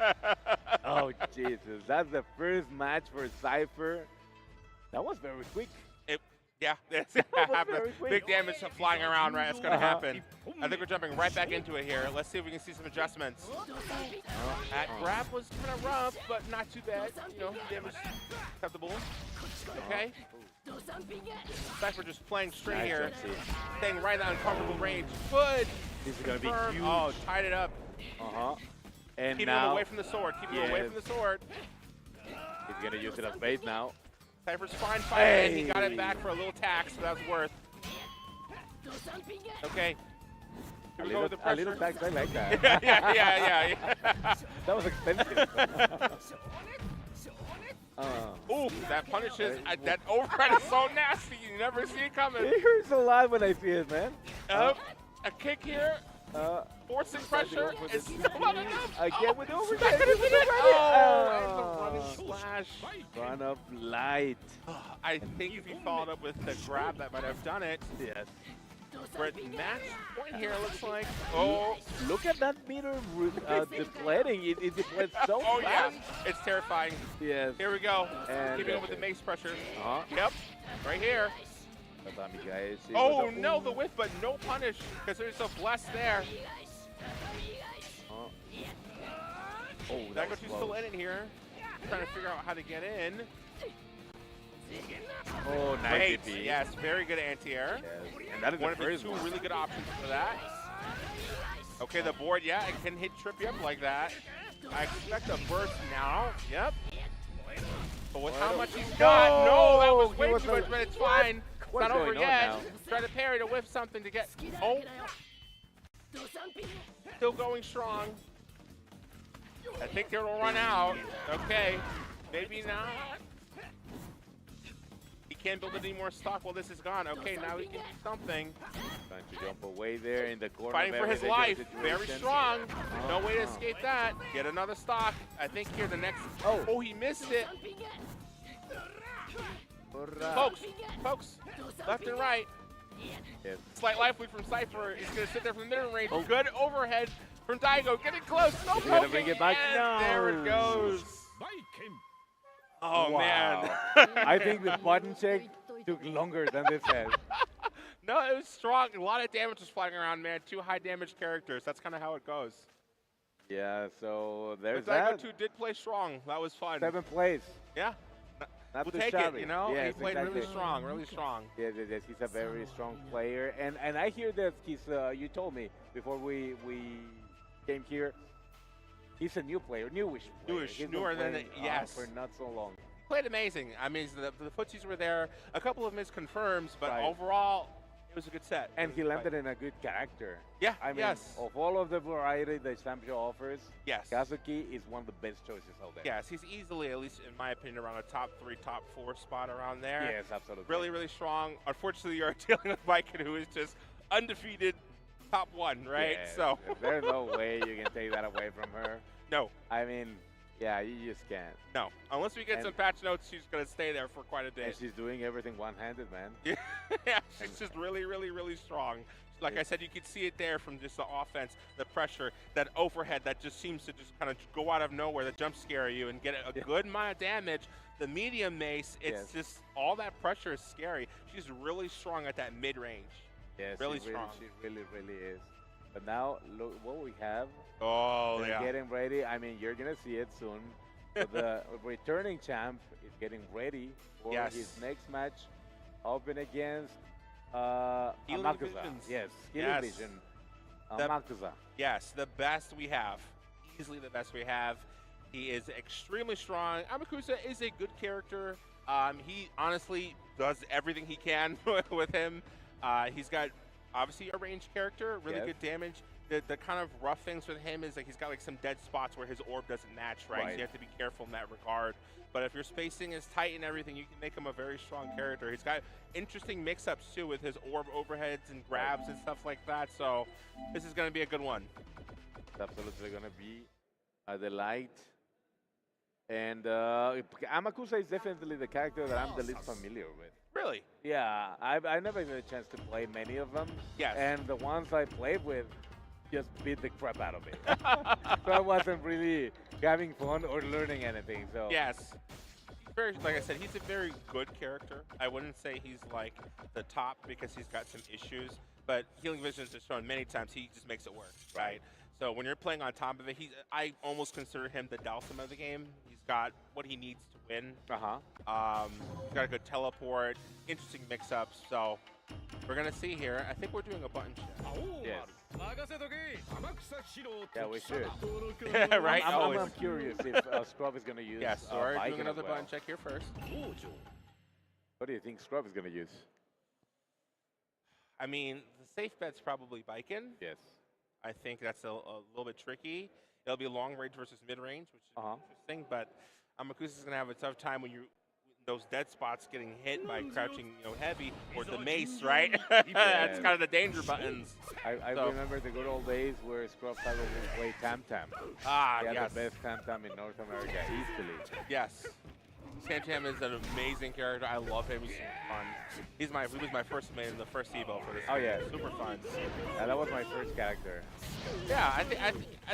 Oh, Jesus. That's the first match for Cypher. That was very quick. Yeah, that's big damage flying around, right? It's going to happen. I think we're jumping right back into it here. Let's see if we can see some adjustments. That grab was kind of rough, but not too bad. You know, damage acceptable. Okay. Cypher just playing straight here. Staying right on uncomfortable range. Good. This is going to be huge. Oh, tied it up. And keep now, him away from the sword. Keep him away from the sword. He's going to use it as bait now. Cypher's fine fighting, and he got it back for a little tax, so that was worth. Okay. Here we go with the pressure. A little tax, I like that. yeah. That was expensive. Ooh, that punishes. That override is so nasty. You never see it coming. It hurts a lot when I see it, man. A kick here. Forcing pressure is still not enough. Again with the overhead. And the running slash. Run up light. I think if he followed up with the grab, that might have done it. Yes. We're at match point here, looks like. Look at that meter depleting. It depletes so fast. Yeah. It's terrifying. Yes. Here we go. Keeping up with the mace pressure. Yep. Right here. Oh no, the whiff, but no punish because there's a bless there. That goes still in it here. Trying to figure out how to get in. Oh, nice. Yes, very good anti-air. Yes. And that is one of the 2 really good options for that. Okay, the board, it can trip you up like that. I expect a burst now. Yep. But with how much he's got, no, that was way too much, but it's fine. It's not over yet. Try to parry to whiff something to get. Still going strong. I think it'll run out. Okay, maybe not. He can't build any more stock while this is gone. Okay, now he can do something. Trying to jump away there in the corner. Fighting for his life. Very strong. No way to escape that. Get another stock. I think here the next. Oh, he missed it. Folks, left and right. Yes. Slight life lead from Cypher. He's going to sit there from the mid-range. Good overhead from Daigo. Getting close. No He's gonna poking. bring it back. And No. there it goes. Oh, Wow. man. I think the button check took longer than this has. No, it was strong. A lot of damage was flying around, man. 2 high damage characters. That's kind of how it goes. Yeah, so there's But Daigo that. 2 did play strong. That was fun. 7th place. Yeah. Not We'll too take shabby. it, you know? Yes, He played exactly. really strong, really strong. Yes, yes, yes, he's a very strong player, and I hear that he's. You told me before we came here. He's a new player, newish player. Newish, He's been newer than playing, yes. for not so long. Played amazing. I mean, the footsies were there. A couple of misconfirms, but Right. overall, it was a good set. And he It was landed fight. in a good character. Yeah, I mean, yes. of all of the variety that Samsho offers, Yes. Kazuki is one of the best choices out there. Yes, he's easily, at least in my opinion, around a top 3, top 4 spot around there. Yes, absolutely. Really, really strong. Unfortunately, you're dealing with Viking, who is just undefeated top 1, right? Yes, So there's no way you can take that away from her. no, I mean, yeah, you just can't. no. Unless we get And- some patch notes, she's gonna stay there for quite a day. And she's doing everything one-handed, man. Yeah, she's just really, really, really strong. Like I said, you could see it there from just the offense, the pressure, that overhead that just seems to just kind of go out of nowhere, that jump scare you and get a good amount of damage. The medium mace, it's just all that pressure is scary. She's really strong at that mid-range. Yes, Really she strong. She really, really is. But now, look what we have. Oh, They're yeah. getting ready. I mean, you're going to see it soon. But the returning champ is getting ready for Yes. his next match, open against Healing Amakusa. Visions. Yes, Healing Yes. Vision. The- Amakusa. Yes, the best we have. Easily the best we have. He is extremely strong. Amakusa is a good character. He honestly does everything he can with him. He's got obviously a ranged character, really Yes. good damage. The kind of rough things with him is like he's got like some dead spots where his orb doesn't match, right? So Right. you have to be careful in that regard. But if your spacing is tight and everything, you can make him a very strong character. He's got interesting mix-ups too with his orb overheads and grabs and stuff like that. So this is going to be a good one. It's absolutely going to be a delight. And Amakusa is definitely the character that I'm the least familiar with. Really? Yeah, I never had a chance to play many of them. Yes. And the ones I played with just beat the crap out of me. So I wasn't really having fun or learning anything. So Yes. Very, like I said, he's a very good character. I wouldn't say he's like the top because he's got some issues, but Healing Visions has shown many times he just makes it work, right? So when you're playing on top of it, I almost consider him the Dalsum of the game. He's got what he needs to win. He's got a good teleport, interesting mix-ups. So we're gonna see here. I think we're doing a button check. Yes. Yeah, we should. Right? I'm curious if Scrub is going to use. Yes, so we're Viking doing another as well. button check here first. What do you think Scrub is going to use? I mean, the safe bet's probably Viking. Yes. I think that's a little bit tricky. It'll be long range versus mid range, which is interesting. But Amakusa's gonna have a tough time when those dead spots getting hit by crouching, heavy or the mace, right? That's kind of the danger buttons. I remember the good old days where Scrub Cyber would play Tam Tam. Ah, He had yes. the best Tam Tam in North America, easily. Yes. Tam Tam is an amazing character. I love him. He's super fun. He was my first main in the first EVO for this. Oh, yeah. Super fun. Yeah, that was my first character. Yeah, I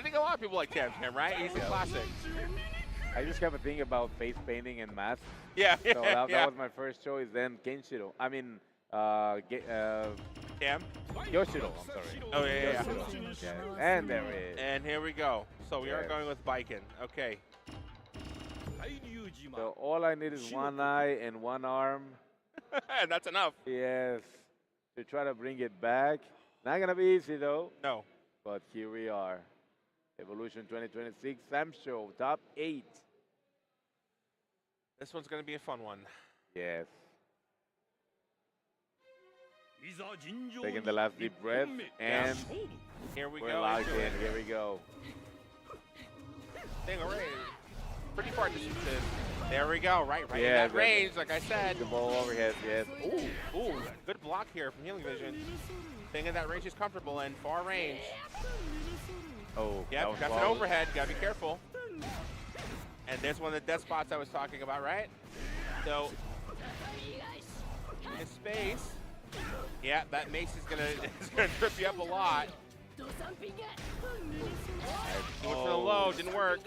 think a lot of people like Tam Tam, right? He's a classic. I just have a thing about face painting and masks. Yeah. So that was my first choice. Then Kenshiro. I mean, Tam? Yoshiro, I'm sorry. Oh, yeah. Yoshiro. Yeah. And there it is. And here we go. So we are Yes. going with Viking. Okay. So all I need is one eye and one arm. And that's enough. Yes. To try to bring it back. Not going to be easy, though. No. But here we are. Evolution 2026, Samsho, top 8. This one's going to be a fun one. Yes. Taking the last deep breath, and Here we we're go. locked into in. it. Here we go. Dang, all right. Pretty far distance. There we go. Right in Yeah, that range, like I said. The ball overhead, yes. Ooh, good block here from Healing Vision. Thing in that range is comfortable in far range. Oh, that Yep, was that's an ball. overhead. Gotta be careful. And there's one of the death spots I was talking about, right? So, in space, Yeah, that mace is gonna trip you up a lot. He went for the low, didn't work.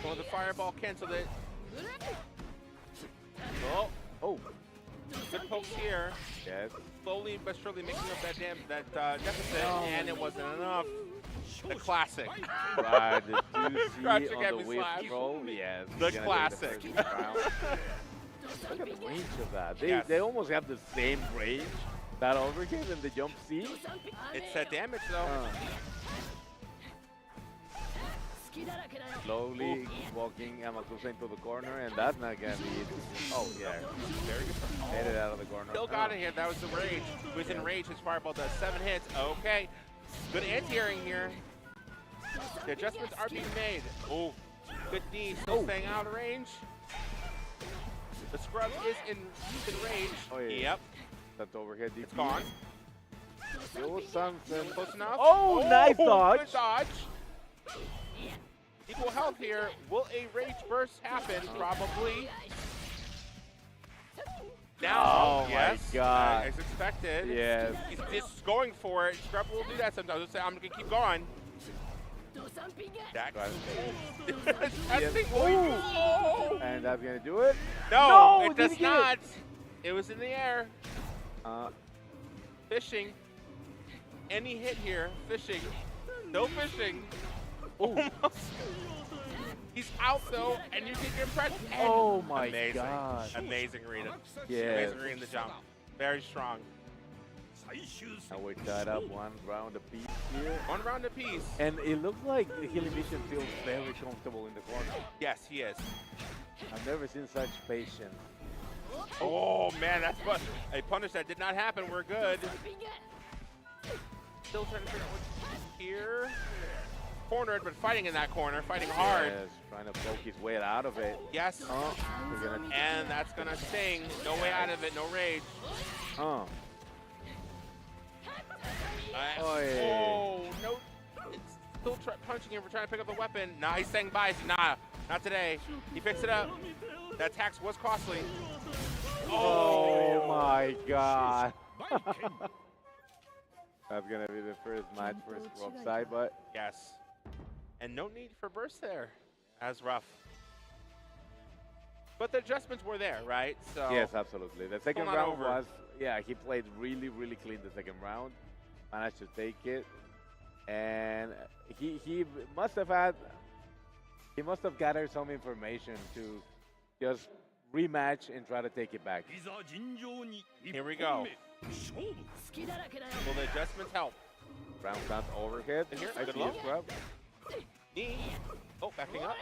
Oh, the fireball canceled it. Oh, good pokes here. Yes. Slowly but surely making up that deficit, and it wasn't enough. The classic. Right, the Crouching juicy on heavy the whip slash. throw. Yes. The he's gonna classic. take the first round. Look at the range of that. Yes. They almost have the same range. That overhead and the jump C. It's that damage though. Slowly walking Amakusa into the corner, and that's not gonna be it. Oh yeah, Very good. made it out of the corner. Still got it here. That was the rage. He was in rage. His fireball does 7 hits. Okay. Good anti-airing here. The adjustments are being made. Oh, good knee. Still staying out of range. The scrub is in range. Oh, yeah. Yep. That's overhead. It's gone. Still something. Close enough. Oh, nice dodge. Good dodge. Equal health here. Will a rage burst happen? Probably. Now, Oh yes, my God. as expected. Yes. He's just going for it. Scrub will do that sometimes. He'll say, I'm going to keep going. Jack. Testing. Oh. And that's gonna do it. No, it didn't does get not. It was in the air. Fishing. Any hit here. Fishing. No fishing. Almost. He's out though, and you get your impression. Oh my Amazing. God. Amazing Rita. Yeah. Amazing Rita in the jump. Very strong. Now we're tied up 1 round apiece here. 1 round apiece. And it looks like the Healing Vision feels very comfortable in the corner. Yes, he is. I've never seen such patience. Oh man, that's what a punish that did not happen. We're good. Still trying to figure out what's here. Cornered, but fighting in that corner, fighting hard. Yes, trying to poke his way out of it. Yes. We're gonna. And that's gonna sting. No way out of it. No rage. Oh no! It's still punching him for trying to pick up the weapon. Nah, he's saying bye. Nah, not today. He picks it up. That tax was costly. Oh my God. That's gonna be the first match for Scrub side, but Yes. And no need for burst there. That's rough. But the adjustments were there, right? So yes, absolutely. The second not round over. was, yeah, he played really, really clean the second round. Managed to take it. And he must have gathered some information to just rematch and try to take it back. Here we go. Will the adjustments help? Round sounds overhead. And here, I good see luck. a Scrub. Knee. Oh, backing up.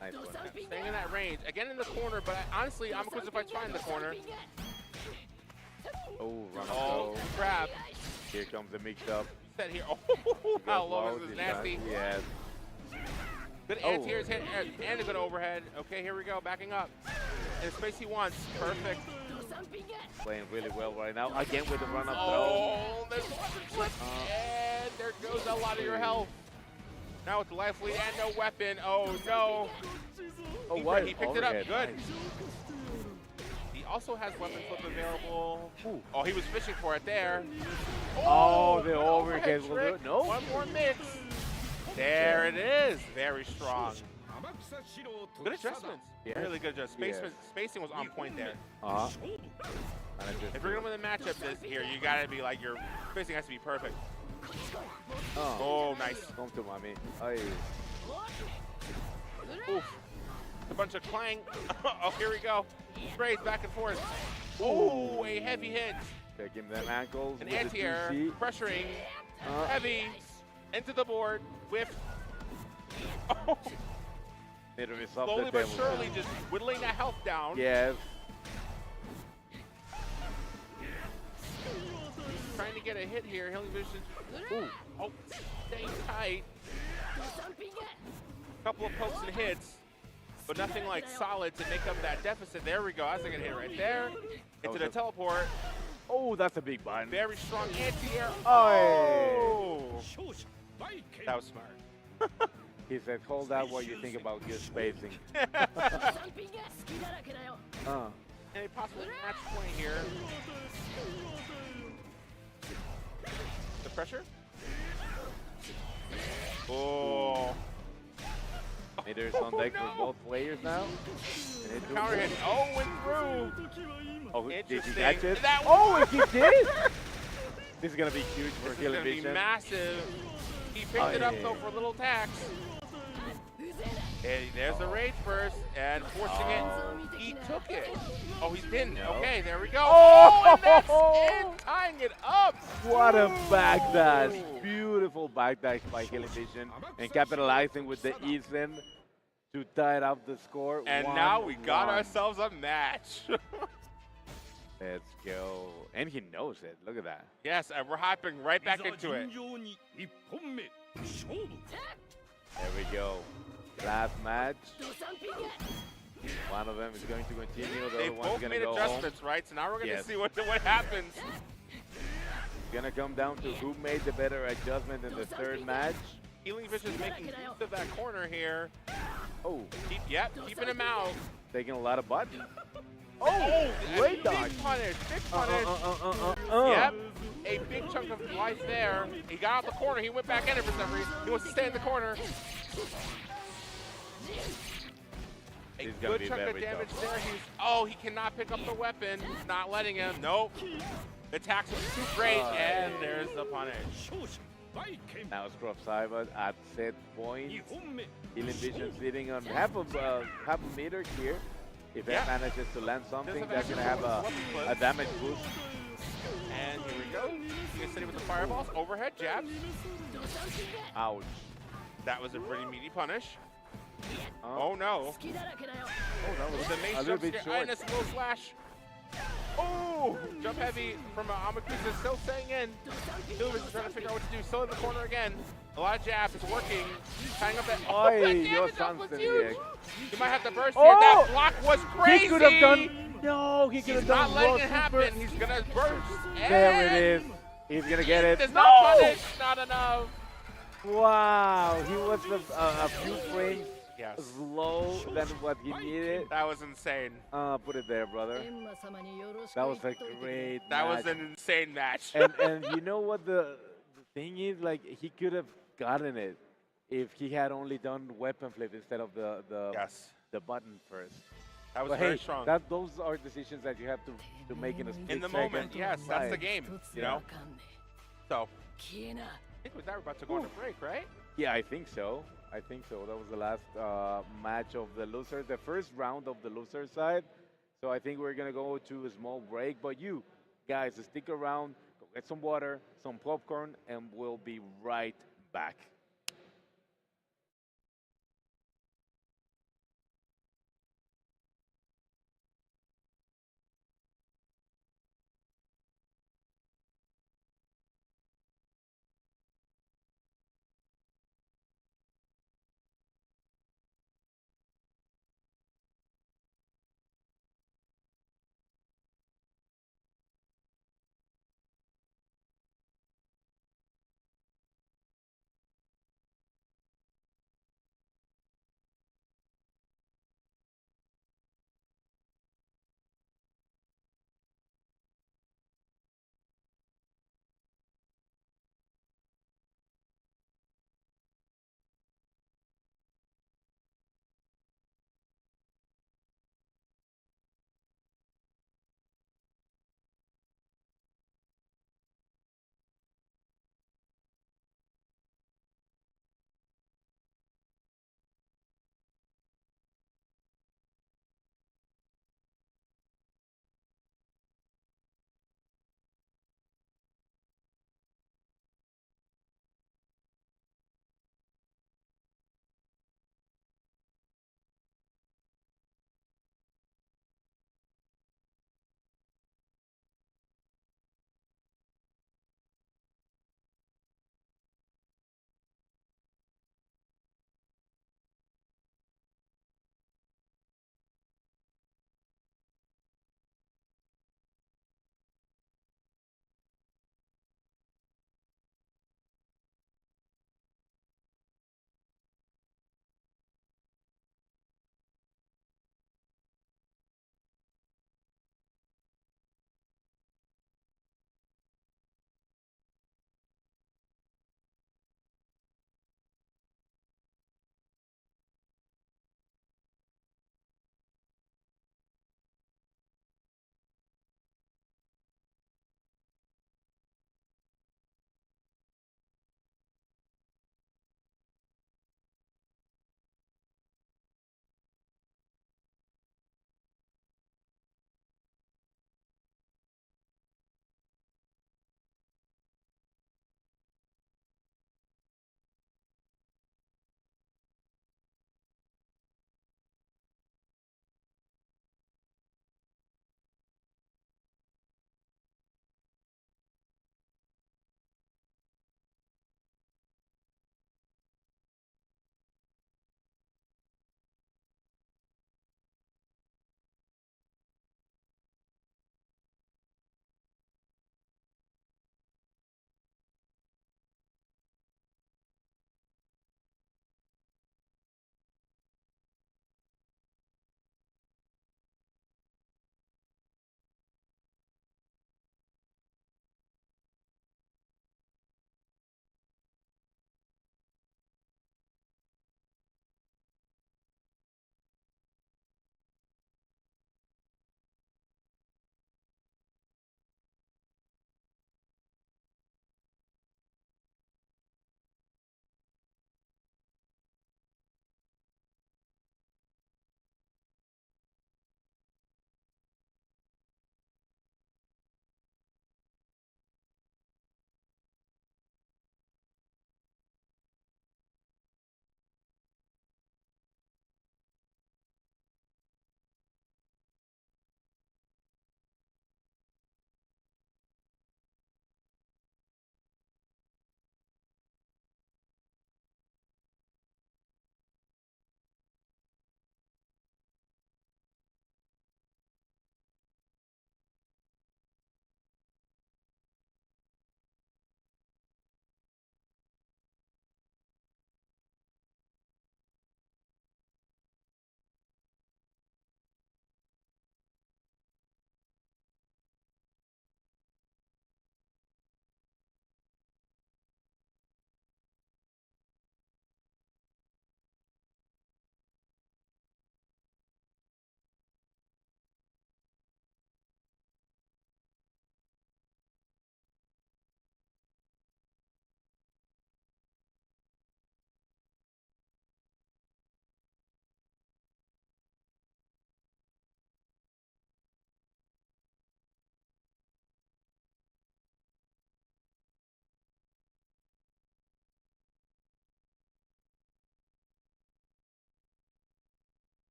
Nice one. Staying in that range. Again in the corner, but honestly, I'm going to fight fine in the corner. Oh, run Oh, up. grab. Here comes the mix up. Set here. Oh, how low is this nasty? Yes. Good anti-airs hit and a good overhead. Okay, here we go. Backing up. And the space he wants. Perfect. Playing really well right now. Again with the run up throw. Oh, there's flip. And there goes a lot of your health. Now with the life lead and no weapon. Oh, no. Oh, He picked it up. overhead. Good. Nice. He also has weapon flip available. Oh, he was fishing for it there. Oh, the overhead will do trick. it. No. One more mix. There it is. Very strong. Good adjustments. Yes. Really good adjustments. Yes. Spacing was on point there. If If you're going to win the matchup this year, you got to be like, your spacing has to be perfect. Oh, nice. Come to mommy. Ay. Oof. A bunch of clang. Oh, here we go. Sprays back and forth. Oh, a heavy hit. Taking them ankles. An with the anti-air. 2C. Pressuring. Heavy. Into the board. Whiff. Oh, Need to resolve slowly the but table surely now. just whittling that health down. Yes. Trying to get a hit here. Healing Vision. Ooh. Oh, staying tight. Couple of pokes and hits, but nothing like solid to make up that deficit. There we go. That's a good hit right there. Into the teleport. Oh, that's a big button. Very strong anti-air. Oh. That was smart. He said, hold out while you think about good spacing. Any possible match point here? The pressure? Oh. Meters on deck for both players now. Counter hit. Oh, went through. Oh, did he Interesting. catch it? That Oh, he did? This is going to be huge for This is going to be Vision. massive. He picked it up, though, for a little tax. Hey, there's the rage burst, and forcing it. He took it. Oh, he didn't. No. Okay, there we go. Oh, and that's it, tying it up. What a backdash. Beautiful backdash by Vision. And capitalizing with the Ethan to tie up the score. And now we got ourselves a match. Let's go. And he knows it. Look at that. Yes, and we're hopping right back into it. There we go. Last match. One of them is going to continue. The They other one's both going to made go home. adjustments, right? So now we're going to Yes. see what happens. It's going to come down to who made the better adjustment in the third match. Healing Fish is making use of that corner here. Oh, Keeping him out. taking a lot of buttons. Oh, great big dodge. punish, big punish. Yep, a big chunk of life there. He got out the corner. He went back in it for some reason. He wants to stay in the corner. A He's gonna good be chunk of very damage tough. there. He cannot pick up the weapon. He's not letting him. Nope. The attacks are too great, and there's the punish. Now Scrub Cyber at set point. Healing Vision sitting on half a meter here. If he manages to land something, they're going to have a damage boost. And here we go. He's sitting with the fireballs. Overhead jabs. Ouch. That was a pretty meaty punish. Oh, Oh no. oh that was With a a nice little jump bit scare. short. And a slow slash. Oh! Jump heavy from Amakusa still staying in. Silver's trying to figure out what to do. Still in the corner again. A lot of jabs. It's working. Tying up that. Oh, that Oi, your damage up was Sansen huge. here. You might have to burst Oh! here. That block was crazy. He could have done. No, he could He's have not done letting raw it super. happen. He's gonna burst. There it is. And He's going to get it. Does not punish. Not enough. Wow, he was a few frames Yes. slow than what he needed. That was insane. Put it there, brother. That was a great That match. was an insane match. and you know what the thing is? Like, he could have gotten it if he had only done weapon flip instead of the Yes. the button first. That was But very hey, strong. those are decisions that you have to make in a split In the second. moment, yes, that's the Right. game, you know? So, I think with that, we're about to go on a break, right? Yeah, I think so. I think so. That was the last match of the loser, the first round of the loser side. So I think we're going to go to a small break. But you guys, stick around, go get some water, some popcorn, and we'll be right back.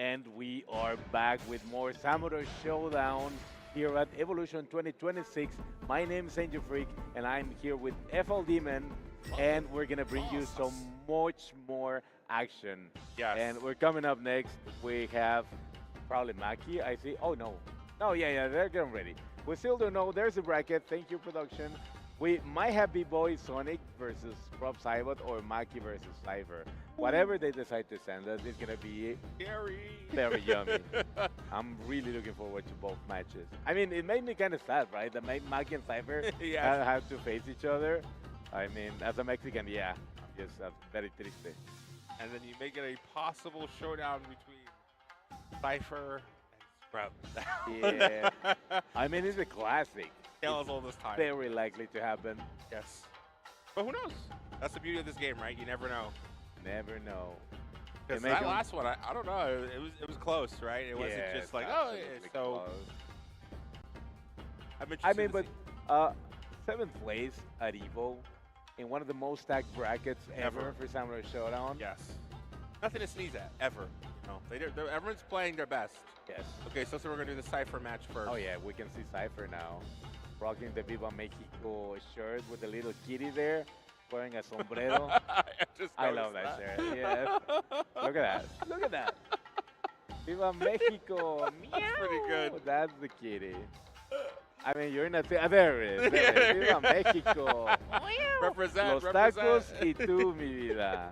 And we are back with more Samurai Showdown here at Evolution 2026. My name is Angel Freak, and I'm here with FL Demon, and we're gonna bring you so much more action. Yes. And we're coming up next. We have probably Maki, I see. Oh no, yeah, they're getting ready. We still don't know. There's a bracket. Thank you, production. We might have B-Boy Sonic versus Prop Cybot or Maki versus Cypher. Whatever they decide to send us, it's gonna be very yummy. I'm really looking forward to both matches. I mean, it made me kind of sad, right? That Maki and Cypher have to face each other. I mean, as a Mexican, yeah, just very triste. And then you make it a possible showdown between Cypher and Scrub. Yeah. I mean, it's a classic. Tale of all this time. Very likely to happen. Yes. But who knows? That's the beauty of this game, right? You never know. Never know. Because that last one, I don't know. It was close, right? It wasn't just like, oh, yeah. So I mean, but 7th place at EVO in one of the most stacked brackets ever for Samurai Showdown. Yes. Nothing to sneeze at, ever. No, everyone's playing their best. Yes. Okay, so we're going to do the Cypher match first. Oh, yeah, we can see Cypher now. Rocking the Viva Mexico shirt with a little kitty there, wearing a sombrero. I love that shirt. Yes. Look at that. Look at that. Viva Mexico. That's pretty good. That's the kitty. I mean, you're not there it is. There it is. Viva Mexico. Represent. Los tacos y tú, mi vida.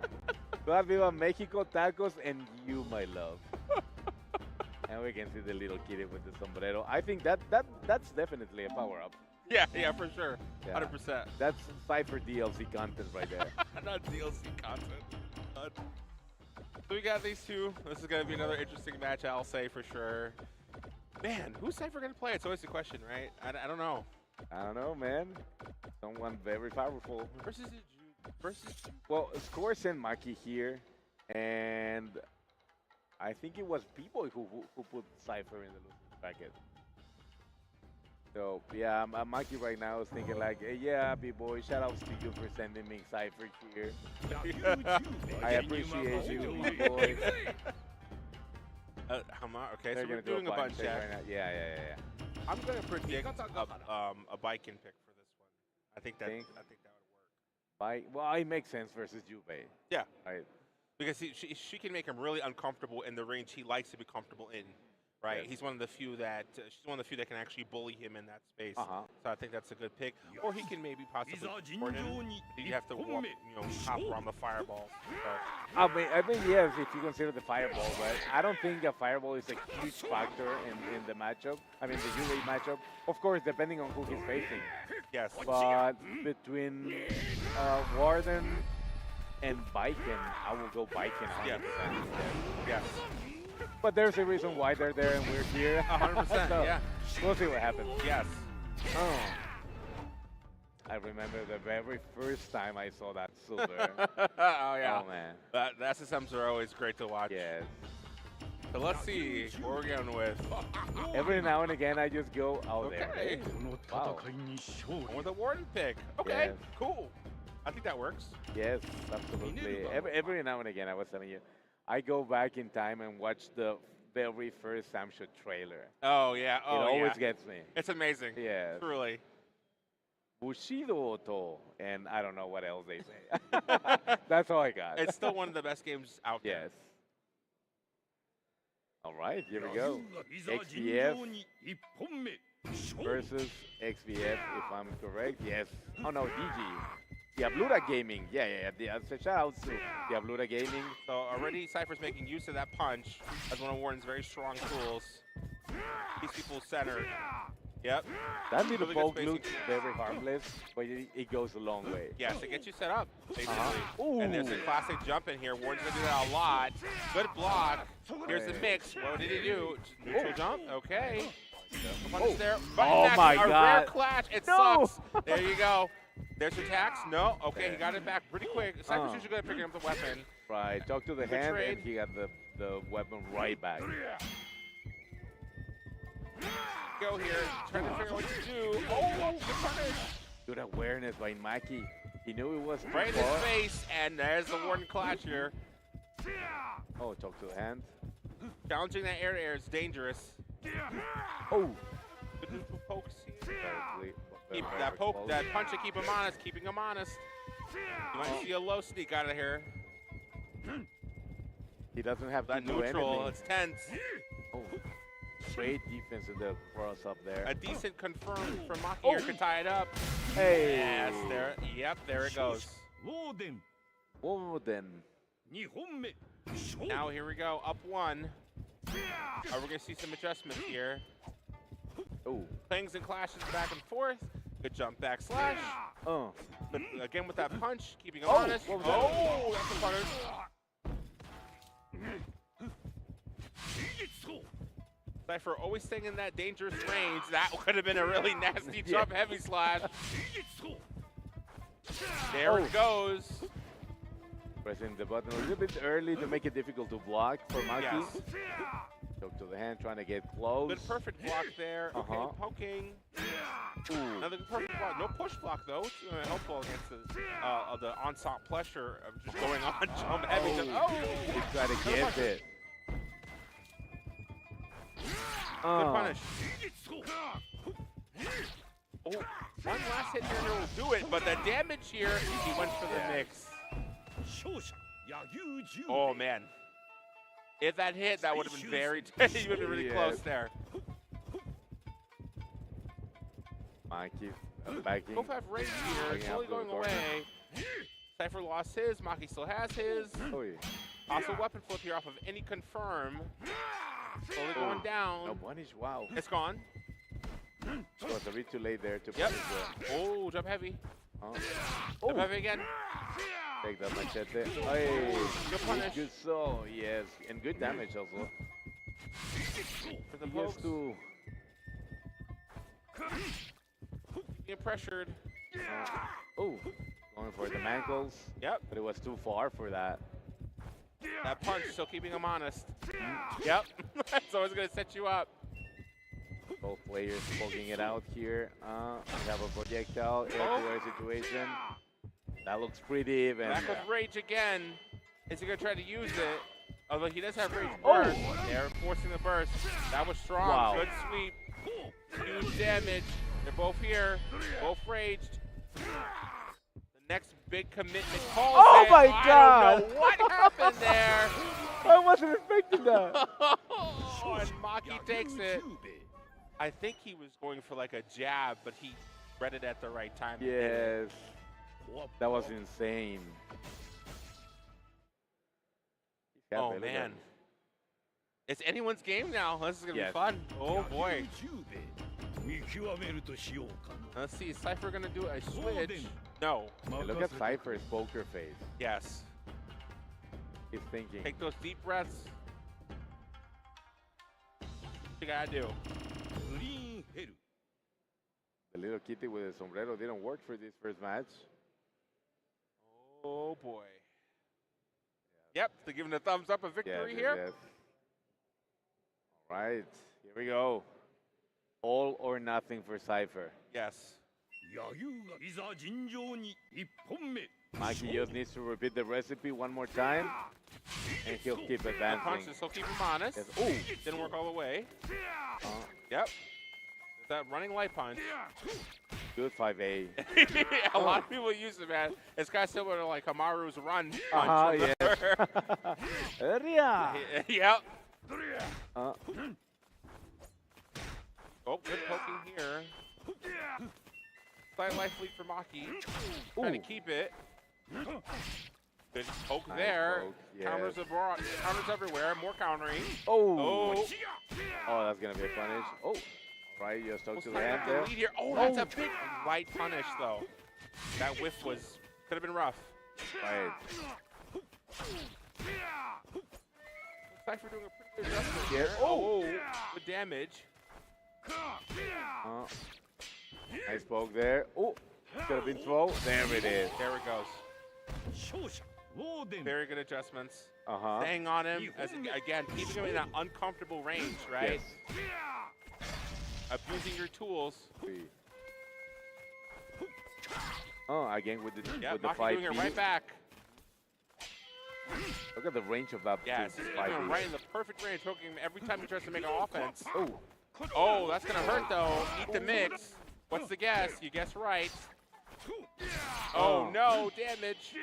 Viva Mexico, tacos, and you, my love. And we can see the little kitty with the sombrero. I think that's definitely a power-up. Yeah, for sure. Yeah. 100%. That's Cypher DLC content right there. Not DLC content. So we got these two. This is going to be another interesting match, I'll say for sure. Man, who's Cypher going to play? It's always the question, right? I don't know. I don't know, man. Someone very powerful. Well, Score sent Maki here, and I think it was B-Boy who put Cypher in the losing bracket. So, yeah, Maki right now is thinking like, hey, yeah, B-Boy, shout outs to you for sending me Cypher here. I appreciate you, B-Boy. Okay, so we're doing a bunch check. Right now. Yeah. I'm going to predict a Baiken pick for this one. I think that would work. Well, it makes sense versus Juve. Yeah. Right. Because she can make him really uncomfortable in the range he likes to be comfortable in, right? Yes. she's one of the few that can actually bully him in that space. So I think that's a good pick. Or he can maybe possibly support him. You have to walk, hop around the fireball. So. I mean, yes, if you consider the fireball, but I don't think a fireball is a huge factor in the matchup. I mean, the UA matchup. Of course, depending on who he's facing. Yes. But between Warden and Baiken, I will go Baiken 100%. Yes. But there's a reason why they're there and we're here. 100%, so yeah. We'll see what happens. Yes. Oh. I remember the very first time I saw that silver. Oh, yeah. Oh, man. The SSMs are always great to watch. Yes. So let's see what we're going with. Every now and again, I just go out there. Okay. Wow. With a Warden pick. Okay, Yes. cool. I think that works. Yes, absolutely. Every now and again, I was telling you, I go back in time and watch the very first Samsho trailer. Oh, yeah. Oh, it always gets me. It's amazing. Yes. Truly. Bushido Oto, and I don't know what else they say. That's all I got. It's still one of the best games out there. Yes. All right, here we go. XBF versus XBF, if I'm correct. Yes. Oh, no, DG. Diablura Gaming. Yeah. Shout out to Diablura Gaming. So already Cypher's making use of that punch as one of Warden's very strong tools. Keeps people centered. Yep. That little Really poke good spacing. looks very harmless, but it goes a long way. Yes, it gets you set up, basically. Ooh. And there's a classic jump in here. Warden's going to do that a lot. Good block. Here's the mix. What did he do? Neutral jump. Okay. Punch there. Oh, my a God. rare clash. It No. sucks. There you go. There's your tax. No. Okay, he got it back pretty quick. Cypher's usually good at picking up the weapon. Right. Talk to the Good hand, trade. and he got the weapon right back. Go here. Trying to figure out what to do. Oh, good punish. Good awareness by Maki. He knew it was Right in before. his face, and there's the Warden clash here. Oh, talk to the hand. Challenging that air-to-air is dangerous. Oh. Good neutral pokes here. Exactly. Keep that poke, that punch to keep him honest, keeping him honest. You might see a low sneak out of here. He doesn't have That to do neutral, anything. it's tense. Oh. Great defense in the cross up there. A decent confirm from Maki here could tie it up. Hey. Yes, there. Yep, there it goes. Oh, then. Now here we go, up one. We're gonna see some adjustments here. Oh. Clings and clashes back and forth. Good jump back slash. But again with that punch, keeping him honest. Oh, that's a punish. Cypher always staying in that dangerous range. That could have been a really nasty jump heavy slash. There it goes. Pressing the button a little bit early to make it difficult to block for Maki. Yes. Choke to the hand, trying to get close. Good perfect block there. Okay, poking. Another perfect block. No push block though. It's helpful against the onslaught pressure of just going on jump heavy. He tried to get it. Good punish. Oh, one last hit here will do it, but the damage here, he went for the mix. Oh man. If that hit, that would have been very, you would have been really close there. Maki backing. KoF have rage here, slowly going away. Cypher lost his, Maki still has his. Oh, yeah. Also weapon flip here off of any confirm. Slowly going down. No punish, wow. It's gone. So it's a bit too late there to Yep. punish Oh, jump heavy. Oh. Jump heavy again. Take that machete. Hey, Good punish. good soul, yes. And good damage also. For the He has pokes. to... Being pressured. going for the mankles. Yep. But it was too far for that. That punch still keeping him honest. Yep. It's always going to set you up. Both players poking it out here. We have a projectile air-to-air situation. That looks pretty even. Back with rage again. Is he going to try to use it? Although he does have rage burst. They're forcing the burst. That was strong. Wow. Good sweep. Huge damage. They're both here. Both raged. The next big commitment calls it. My I God! don't know what happened there. I wasn't expecting that. And Maki takes it. I think he was going for like a jab, but he read it at the right time. Yes. That was insane. Oh, man. It's anyone's game now. This is going to be fun. Oh, boy. Let's see. Is Cypher going to do a switch? No. Hey, look at Cypher's poker face. Yes. He's thinking. Take those deep breaths. What you got to do? The little kitty with the sombrero didn't work for this first match. Oh, boy. Yep, they're giving a thumbs up, a victory here. Yes. All right, here we go. All or nothing for Cypher. Yes. Maki just needs to repeat the recipe one more time, and he'll keep The advancing. punches, he'll keep him honest. Yes. Ooh. Didn't work all the way. Yep. That running light punch. Good 5A. A lot of people use it, man. It's kind of similar to like Hamaru's run punch. Yes. Area. Yep. Uh, Oh, good poking here. Slight life lead for Maki. Trying to keep it. Good poke Nice there. poke, yes. Counters abroad. Counters everywhere. More countering. Oh. Oh. Oh, that's going to be a punish. Oh. Right, you just stuck to the hand The there. lead here. Oh, that's a big light punish, though. That whiff could have been rough. Right. Cypher doing a pretty good adjustment Yes. here. Oh, good damage. Nice poke there. Oh, could have been throw. There it is. There it goes. Very good adjustants. Uh-huh. Staying on him, as again, keeping him in an uncomfortable range, right? Yes. Abusing your tools. Oh, again with the Yeah, with the Maki 5 doing it right back. Look at the range of that. Yes, he's going right in the perfect range, hooking him every time he tries to make an offense. Oh. Oh, that's going to hurt, though. Eat the mix. What's the guess? You guess right. Oh, no, damage.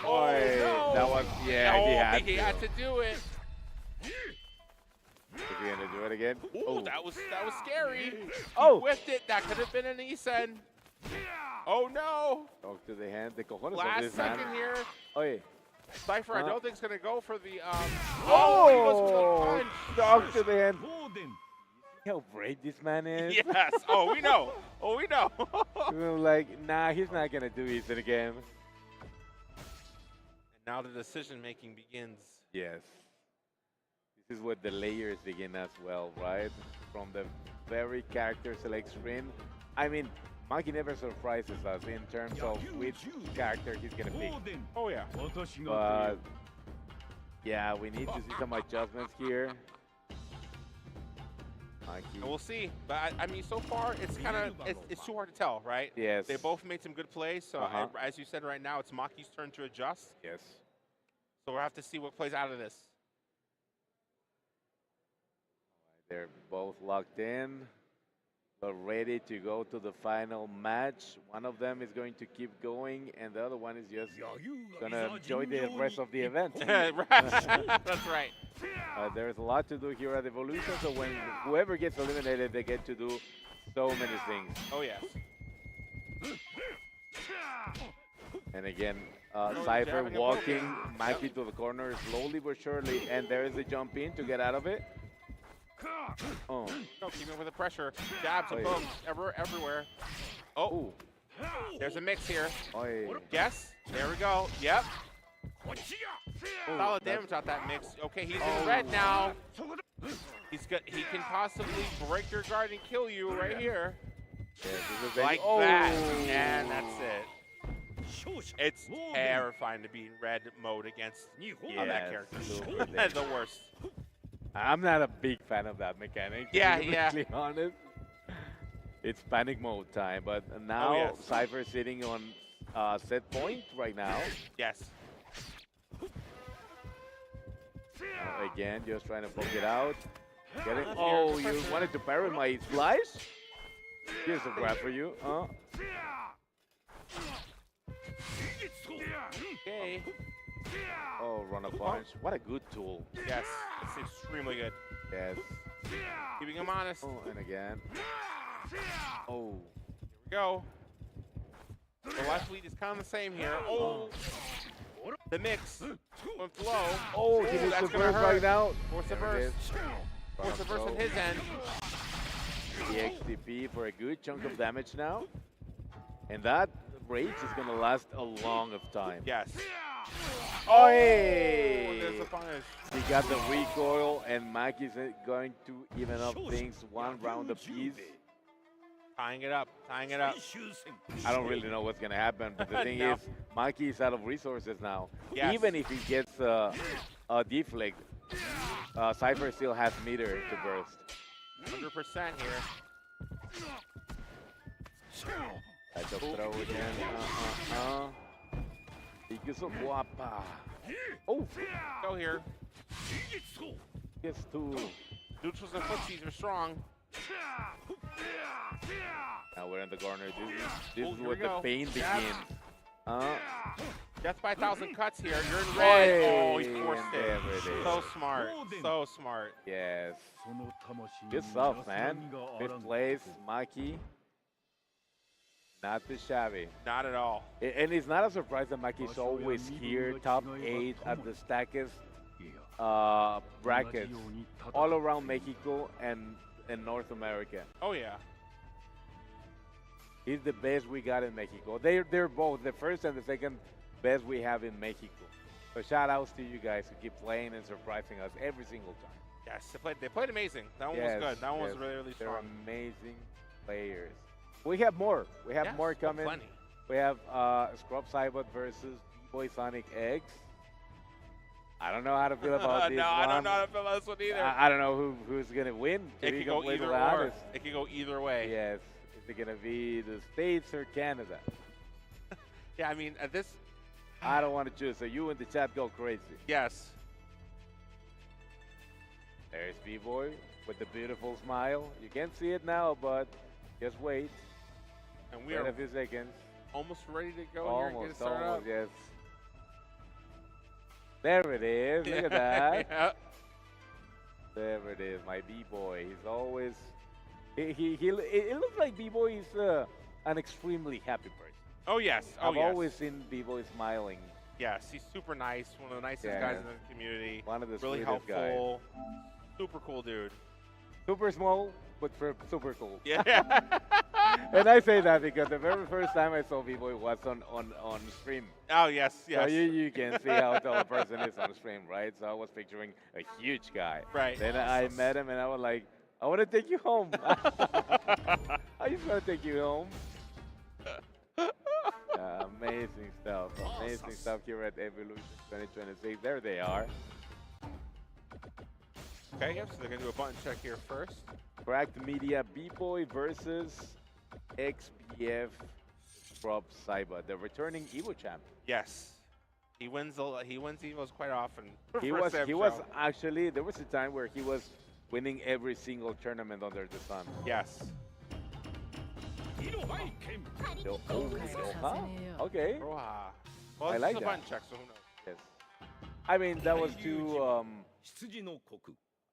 Oh, no. that was, yeah, he had to do it. Is he gonna do it again? Ooh, that was scary. Oh, He whiffed it. That could have been an Isen. Oh no! talk to the hand. The cojones of Last this man. second here. Oh, yeah. Cypher, I don't think is gonna go for the. He Oh, goes for the punch. talk to the hand. See how brave this man is? Yes. Oh, we know. Oh, we know. We're like, nah, he's not gonna do it again. And now the decision making begins. Yes. This is where the layers begin as well, right? From the very character select screen. I mean, Maki never surprises us in terms of which character he's gonna pick. Oh yeah. But yeah, we need to see some adjustments here. Maki. We'll see. But I mean, so far it's kind of it's too hard to tell, right? Yes. They both made some good plays. So as you said, right now it's Maki's turn to adjust. Yes. So we'll have to see what plays out of this. They're both locked in. They're ready to go to the final match. One of them is going to keep going, and the other one is just gonna enjoy the rest of the event. That's right. There's a lot to do here at Evolution, so when whoever gets eliminated, they get to do so many things. Oh yes. And again, Cypher walking Maki to the corner slowly but surely, and there is a jump in to get out of it. Oh. No, keep it with the pressure. Jabs and booms everywhere. Oh. There's a mix here. Guess. There we go. Yep. Solid damage out that mix. Okay, he's in red now. He can possibly break your guard and kill you right here. Yeah, like that. And that's it. It's terrifying to be in red mode against that character. The worst. I'm not a big fan of that mechanic. Yeah, to be completely honest. It's panic mode time, but now Cypher is sitting on set point right now. Yes. Again, just trying to poke it out. Get it? Oh, you wanted to parry my slice? Here's a grab for you. Okay. Oh, run a punch. What a good tool. Yes, it's extremely good. Yes. Keeping him honest. Oh, and again. Oh. Here we go. The left lead is kind of the same here. Oh. The mix went low. Oh, he needs to burst right now. Force the burst. Force the burst on his end. The XTP for a good chunk of damage now. And that rage is going to last a long of time. Yes. Oh, hey! There's the punish. He got the recoil, and Maki's going to even up things one round apiece. Tying it up, tying it up. I don't really know what's going to happen, but the thing is, Maki is out of resources now. Yes. Even if he gets a deflect, Cypher still has meter to burst. 100% here. That's a throw again. Oh! Go here. Gets two. Neutrals and footsies are strong. Now we're in the corner. This is where the pain begins. Death by 1,000 cuts here. You're in red. Oh, he forced it. Everything. So smart. So smart. Yes. Good stuff, man. Fifth place, Maki. Not too shabby. Not at all. And it's not a surprise that Maki's always here, top 8 at the stackest brackets all around Mexico and North America. Oh, yeah. He's the best we got in Mexico. They're both the first and the second best we have in Mexico. So shout outs to you guys who keep playing and surprising us every single time. Yes, they played amazing. That one was good. That one was really, really strong. They're amazing players. We have more. We have more coming. Plenty. We have Scrub Cybot versus B-Boy Sonic X. I don't know how to feel about this one. I don't know how to feel about this one either. I don't know who's going to win. It could go either way. It could go either way. Yes. Is it going to be the States or Canada? Yeah, I mean, at this I don't want to choose, so you in the chat go crazy. Yes. There's B-Boy with the beautiful smile. You can't see it now, but just wait. And we Wait are a few seconds. almost ready to go here and get it started up. Yes. There it is. Look at that. Yeah. There it is, my B-Boy. He's always... It looks like B-Boy is an extremely happy person. Oh, yes. Oh, I've always seen B-Boy smiling. Yes, he's super nice. One of the nicest Yeah. guys in the community. One of the Really sweetest guys. helpful. Super cool dude. Super small, but super cool. Yeah. And I say that because the very first time I saw B-Boy was on stream. Oh, yes, yes. So you can see how tall a person is on stream, right? So I was picturing a huge guy. Right. Then I met him and I was like, I want to take you home. I just want to take you home. Amazing stuff. Amazing stuff here at Evolution 2026. There they are. Okay, yep, so they're going to do a button check here first. Cracked Media B-Boy versus XPF Prop Saiba, the returning EVO champ. Yes. He wins EVOs quite often. He was actually, there was a time where he was winning every single tournament under the sun. Yes. Okay. Roha. Well, I like it's a that. button check, so who knows? Yes. I mean, that was too,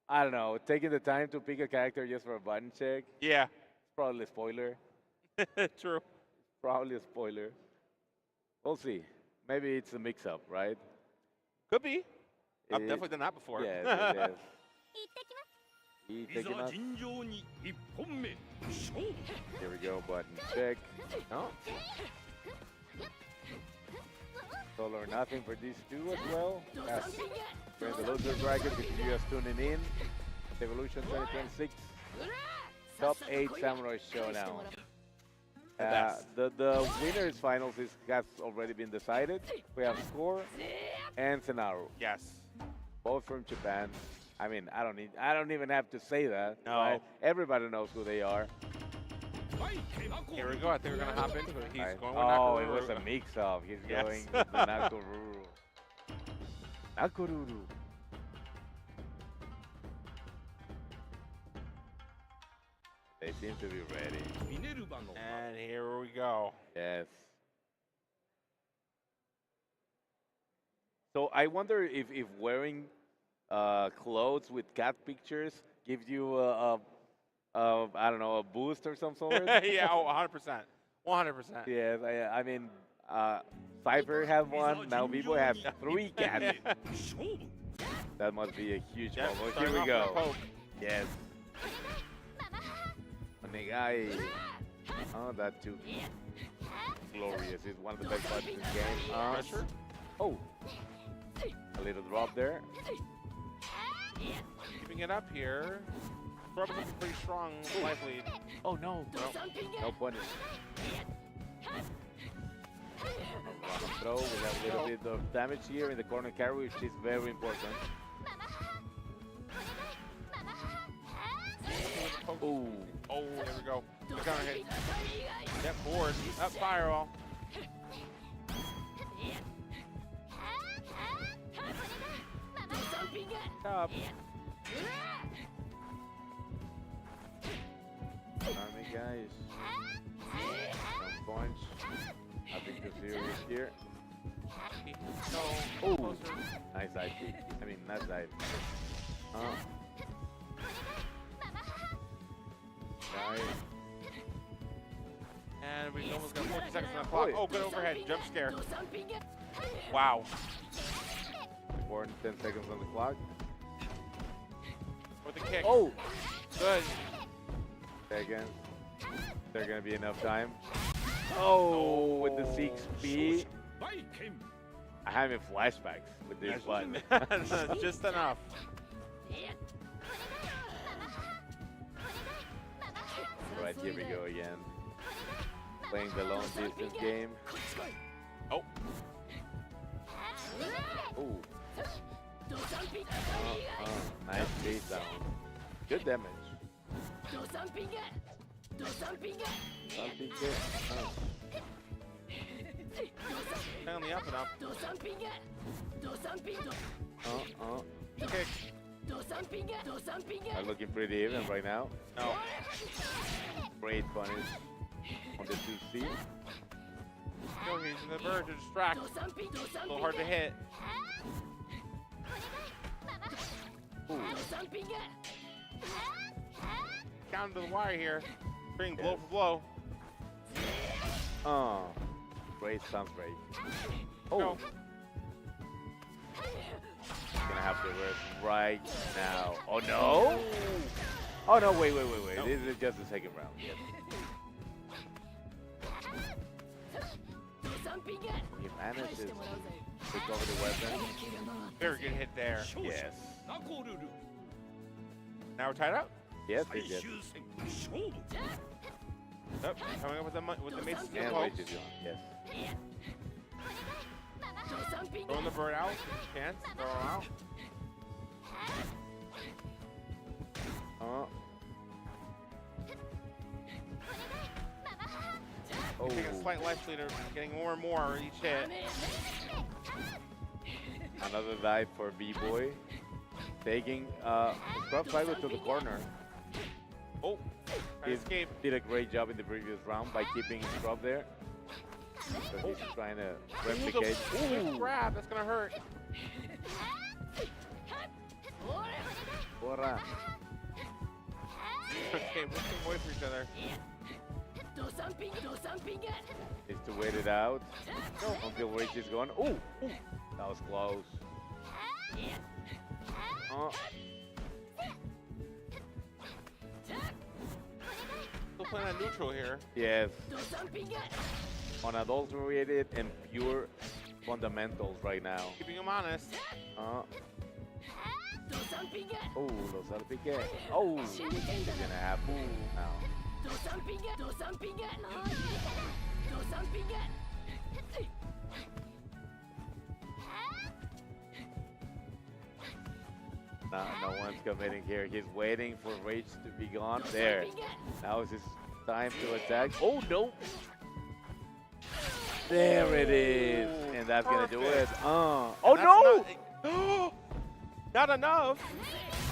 I don't know, taking the time to pick a character just for a button check. Yeah. Probably a spoiler. True. Probably a spoiler. We'll see. Maybe it's a mix-up, right? Could be. I've definitely done that before. Yes, it is. いざ尋常に一本目勝負 Here we go, button check. Oh. All or nothing for these two as well. Yes. We're in the loser bracket if you just tuning in. Evolution 2026. Top 8 Samurai Showdown. The winners finals has already been decided. We have Score and Senaru. Yes. Both from Japan. I mean, I don't even have to say that. No. Right? Everybody knows who they are. Here we go. I think we're going to hop into it. He's Right. going with Oh, Nakamura. it was a mix-up. He's Yes. going with the Nakoruru. Nakoruru. They seem to be ready. ミネルヴァの And here we go. Yes. So I wonder if wearing clothes with cat pictures gives you I don't know, a boost or some sort. Yeah, oh, 100%. 100%. Yes, I mean, Cypher had one. Now people have 3 cats. 勝負 That must be a huge Yeah, combo. starting Here we off with a go. poke. Yes. Onegai. Oh, that too. Glorious. It's one of the best buttons in the game. Pressure. Oh. A little drop there. Keeping it up here. Probably looking pretty strong life lead. Oh, no. No punish. Throw. We have a little bit of damage here in the corner carry, which is very important. Ooh. Oh, there we go. The counter hit. Yep, forward. Up, firewall. Up. Army guys. Some punch. Nothing too serious here. No. Ooh. Closer. Nice dive kick. I mean, not dive. Nice. And we almost got 40 seconds on the clock. Oh, good overhead. Jump scare. Wow. More than 10 seconds on the clock. With the kick. Oh! Good. Seconds. There gonna be enough time. Oh, with the 6P. バイケン I'm having flashbacks with this button. Just enough. Right, here we go again. Playing the long distance game. Oh. Ooh. Nice base down. Good damage. Something good. Oh. Stay on the up and up. Kick. Are looking pretty even right now. No. Great punish on the 2C. Go, he's in the verge to distract. A little hard to hit. Ooh. Down to the wire here. Bring blow for blow. Oh, great sounds great. Oh, Go. gonna have to work right now. Oh no! Oh no! Wait. No. This is just the second round. Yes. He manages to pick over the weapon. Very good hit there. Yes. Now we're tied up. Yes, they did. Yep. Coming up with the mace And skill Rage pokes. is gone. Yes. Throwing the bird out. Chance. Throw him out. Oh. Taking a slight life leader, getting more and more each hit. Another dive for B-Boy. Taking Scrub Cyber to the corner. Oh, He escape. did a great job in the previous round by keeping Scrub there. So he's trying to replicate. Ooh, grab, that's gonna hurt. Bora. Okay, we're staying away from each other. Needs to wait it out until Rage is gone. Ooh, that was close. Still playing on neutral here. Yes. Unadulterated and pure fundamentals right now. Keeping him honest. Oh, los salpique. Oh, he's gonna have now. No one's committing here. He's waiting for Rage to be gone. There. Now is his time to attack. Oh, no. There it is. And that's going to do it. Oh, no. Not enough.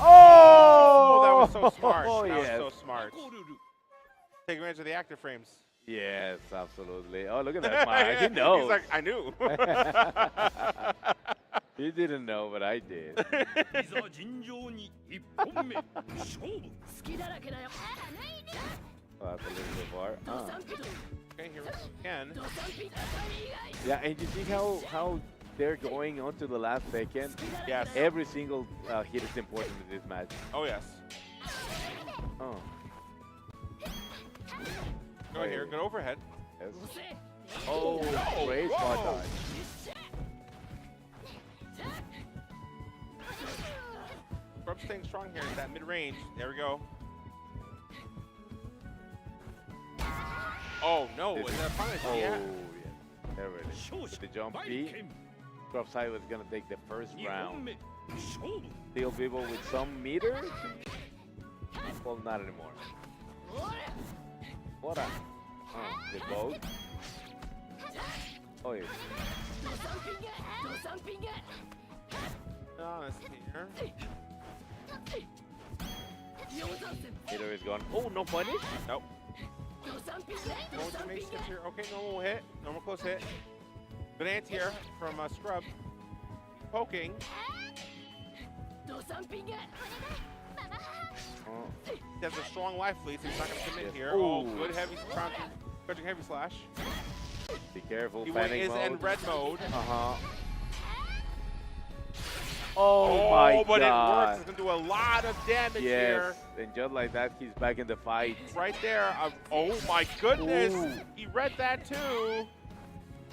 Oh, That was so smart. Oh, That yes. was so smart. Take advantage of the active frames. Yes, absolutely. Oh, look at that smile. He knows. He's like, I knew. He didn't know, but I did. Oh, that's a little bit far. Okay, here we go again. Yeah, and you see how they're going on to the last second? Yes. Every single hit is important in this match. Oh, yes. Oh. Go here. Good overhead. Yes. Oh, great spot dodge. Scrub staying strong here at that mid-range. There we go. Oh, no. Is that a punish? Oh, Yeah. yeah. There it is. With the jump B, Scrub Side was going to take the first round. Still people with some meter? Well, not anymore. What a... Oh, the boat. Oh, yeah. Honest here. Meter is gone. Oh, no punish? Nope. Going to make hits here. Okay, normal hit. Normal close hit. Good anti-air from Scrub. Poking. He has a strong life lead, so he's not going to commit here. Oh, Ooh. good heavy crouching heavy slash. Be careful, He panic is mode. in red mode. Uh-huh. Oh my but god. it works. It's going to do a lot of damage Yes, here. and just like that, he's back in the fight. Right there. Oh my goodness. Ooh. He read that too.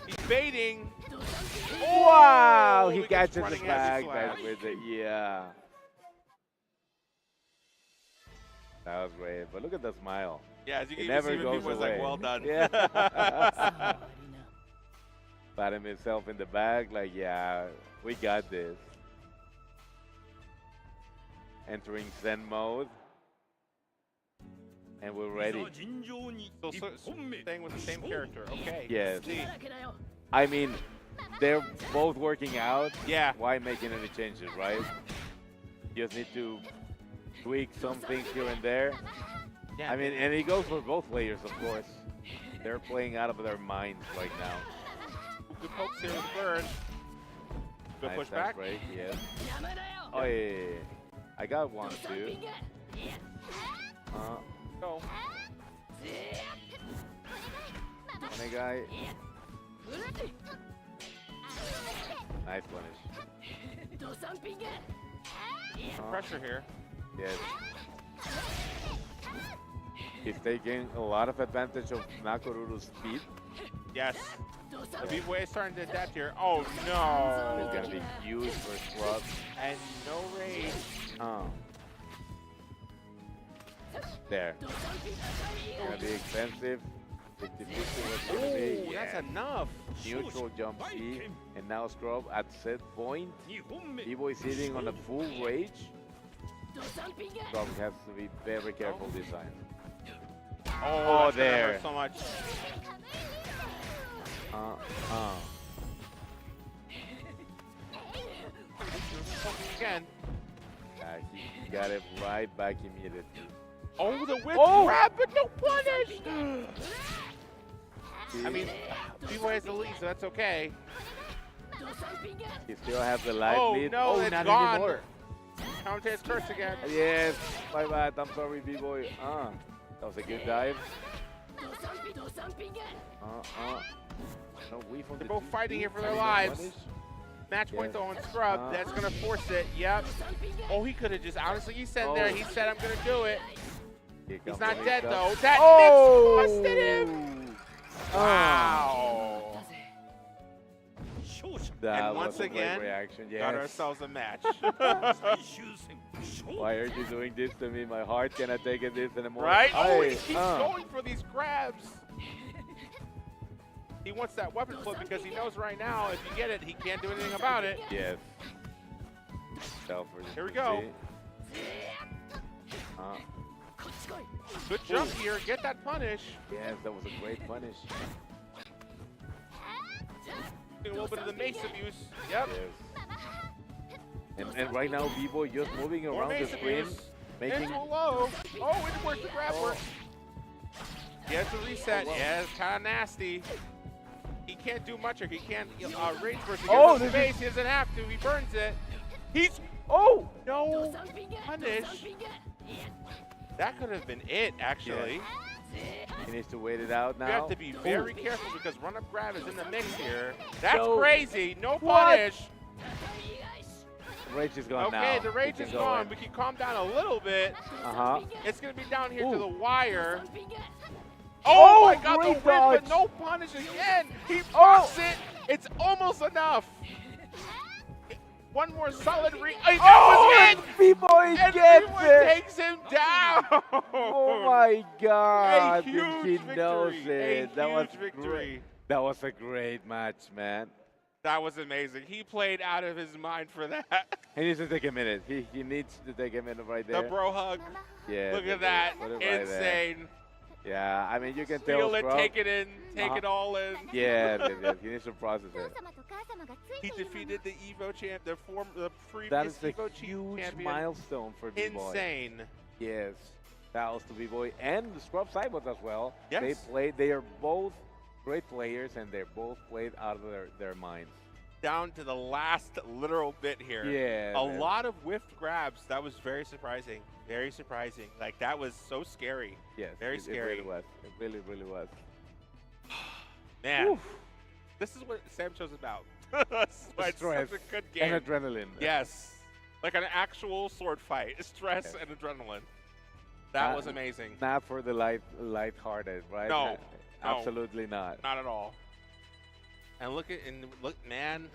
He's baiting. Wow, he He gets catches the running bag heavy back slash. with it. Yeah. That was great, but look at the smile. Yeah, as you It can never even see, goes people was away. like, well done. Yeah. Patting himself in the back, like, yeah, we got this. Entering Zen mode. And we're ready. Still staying with the same character. Okay. Yes. See. I mean, they're both working out. Yeah. Why making any changes, right? You just need to tweak some things here and there. Yeah. I mean, and it goes for both players, of course. They're playing out of their minds right now. Good pokes here with the bird. Good Nice push dash back. break, yes. Oh, yeah. I got one, too. Go. Funny guy. Nice punish. Pressure here. Yes. He's taking a lot of advantage of Nakoruru's speed. Yes. The B-boy is starting to adapt here. Oh, no. It's going to be huge for Scrub. And no rage. There. It's going to be expensive. 50-50 was going to be. That's enough. Neutral jump C. And now Scrub at set point. B-boy sitting on a full rage. Scrub has to be very careful this time. Oh, there. Hurt so much. Again. He got it right back immediately. Oh, the whip grab, but no punish! I mean, B-boy has the lead, so that's okay. He still has the life lead. No, Oh, it's not gone. anymore. Commentator's curse again. Yes, my bad. I'm sorry, B-boy. That was a good dive. No, we from They're both fighting here for their lives. Match point though on Scrub. That's going to force it. Yep. Oh, he could have just, honestly, he said there. He said, I'm going to do it. He's not dead, though. That mix busted him. Wow. That and once was a great again, reaction. Yes. got ourselves a match. Why are you doing this to me? My heart cannot take it this anymore. Right? Oh, he Hey, keeps going for these grabs. He wants that weapon flip because he knows right now if you get it, he can't do anything about it. Yes. Here we go. Good jump here. Get that punish. Yes, that was a great punish. A little bit of the mace abuse. Yep. Yes. And right now, B-boy just moving More around the mace screen, abuse. making. Into low. Oh, it worked the grab work. He has to reset. Yeah, it's kind of nasty. He can't do much, or he can't range versus the base. He doesn't have to. He burns it. He's no punish. That could have been it, actually. He needs to wait it out now. You have to be very careful because run-up grab is in the mix here. That's crazy. No punish. The rage is gone now. Okay, the rage is gone. We can calm down a little bit. It's going to be down here to the wire. Oh my God, the whip, but no punish again. He blocks it. It's almost enough. One more solid that was it! B-boy gets it! takes him down! Oh my God! A huge he knows it. That was victory. That was a great match, man. That was amazing. He played out of his mind for that. He needs to take a minute. He needs to take a minute right there. The bro hug. Yeah. Look at that. Right Insane. there. Yeah, I mean, you can Feel tell. it, take it in, take it all in. Yeah, he needs to process it. He defeated the EVO champ, the previous That is a EVO huge champion. milestone for B-boy. Insane. Yes. Fouls to B-boy and the Scrub Cyborgs as well. Yes. They are both great players, and they're both played out of their minds. Down to the last literal bit here. Yeah. A lot of whiffed grabs. That was very surprising. Very surprising. Like, that was so scary. Yes. Very scary. It really was. It really, really was. Man. Oof. This is what Sam show's about. That's why it's such a good game. And adrenaline. Yes. Like an actual sword fight. Stress and adrenaline. That was amazing. Not for the light-hearted, right? No. Absolutely not. Not at all. And look, man.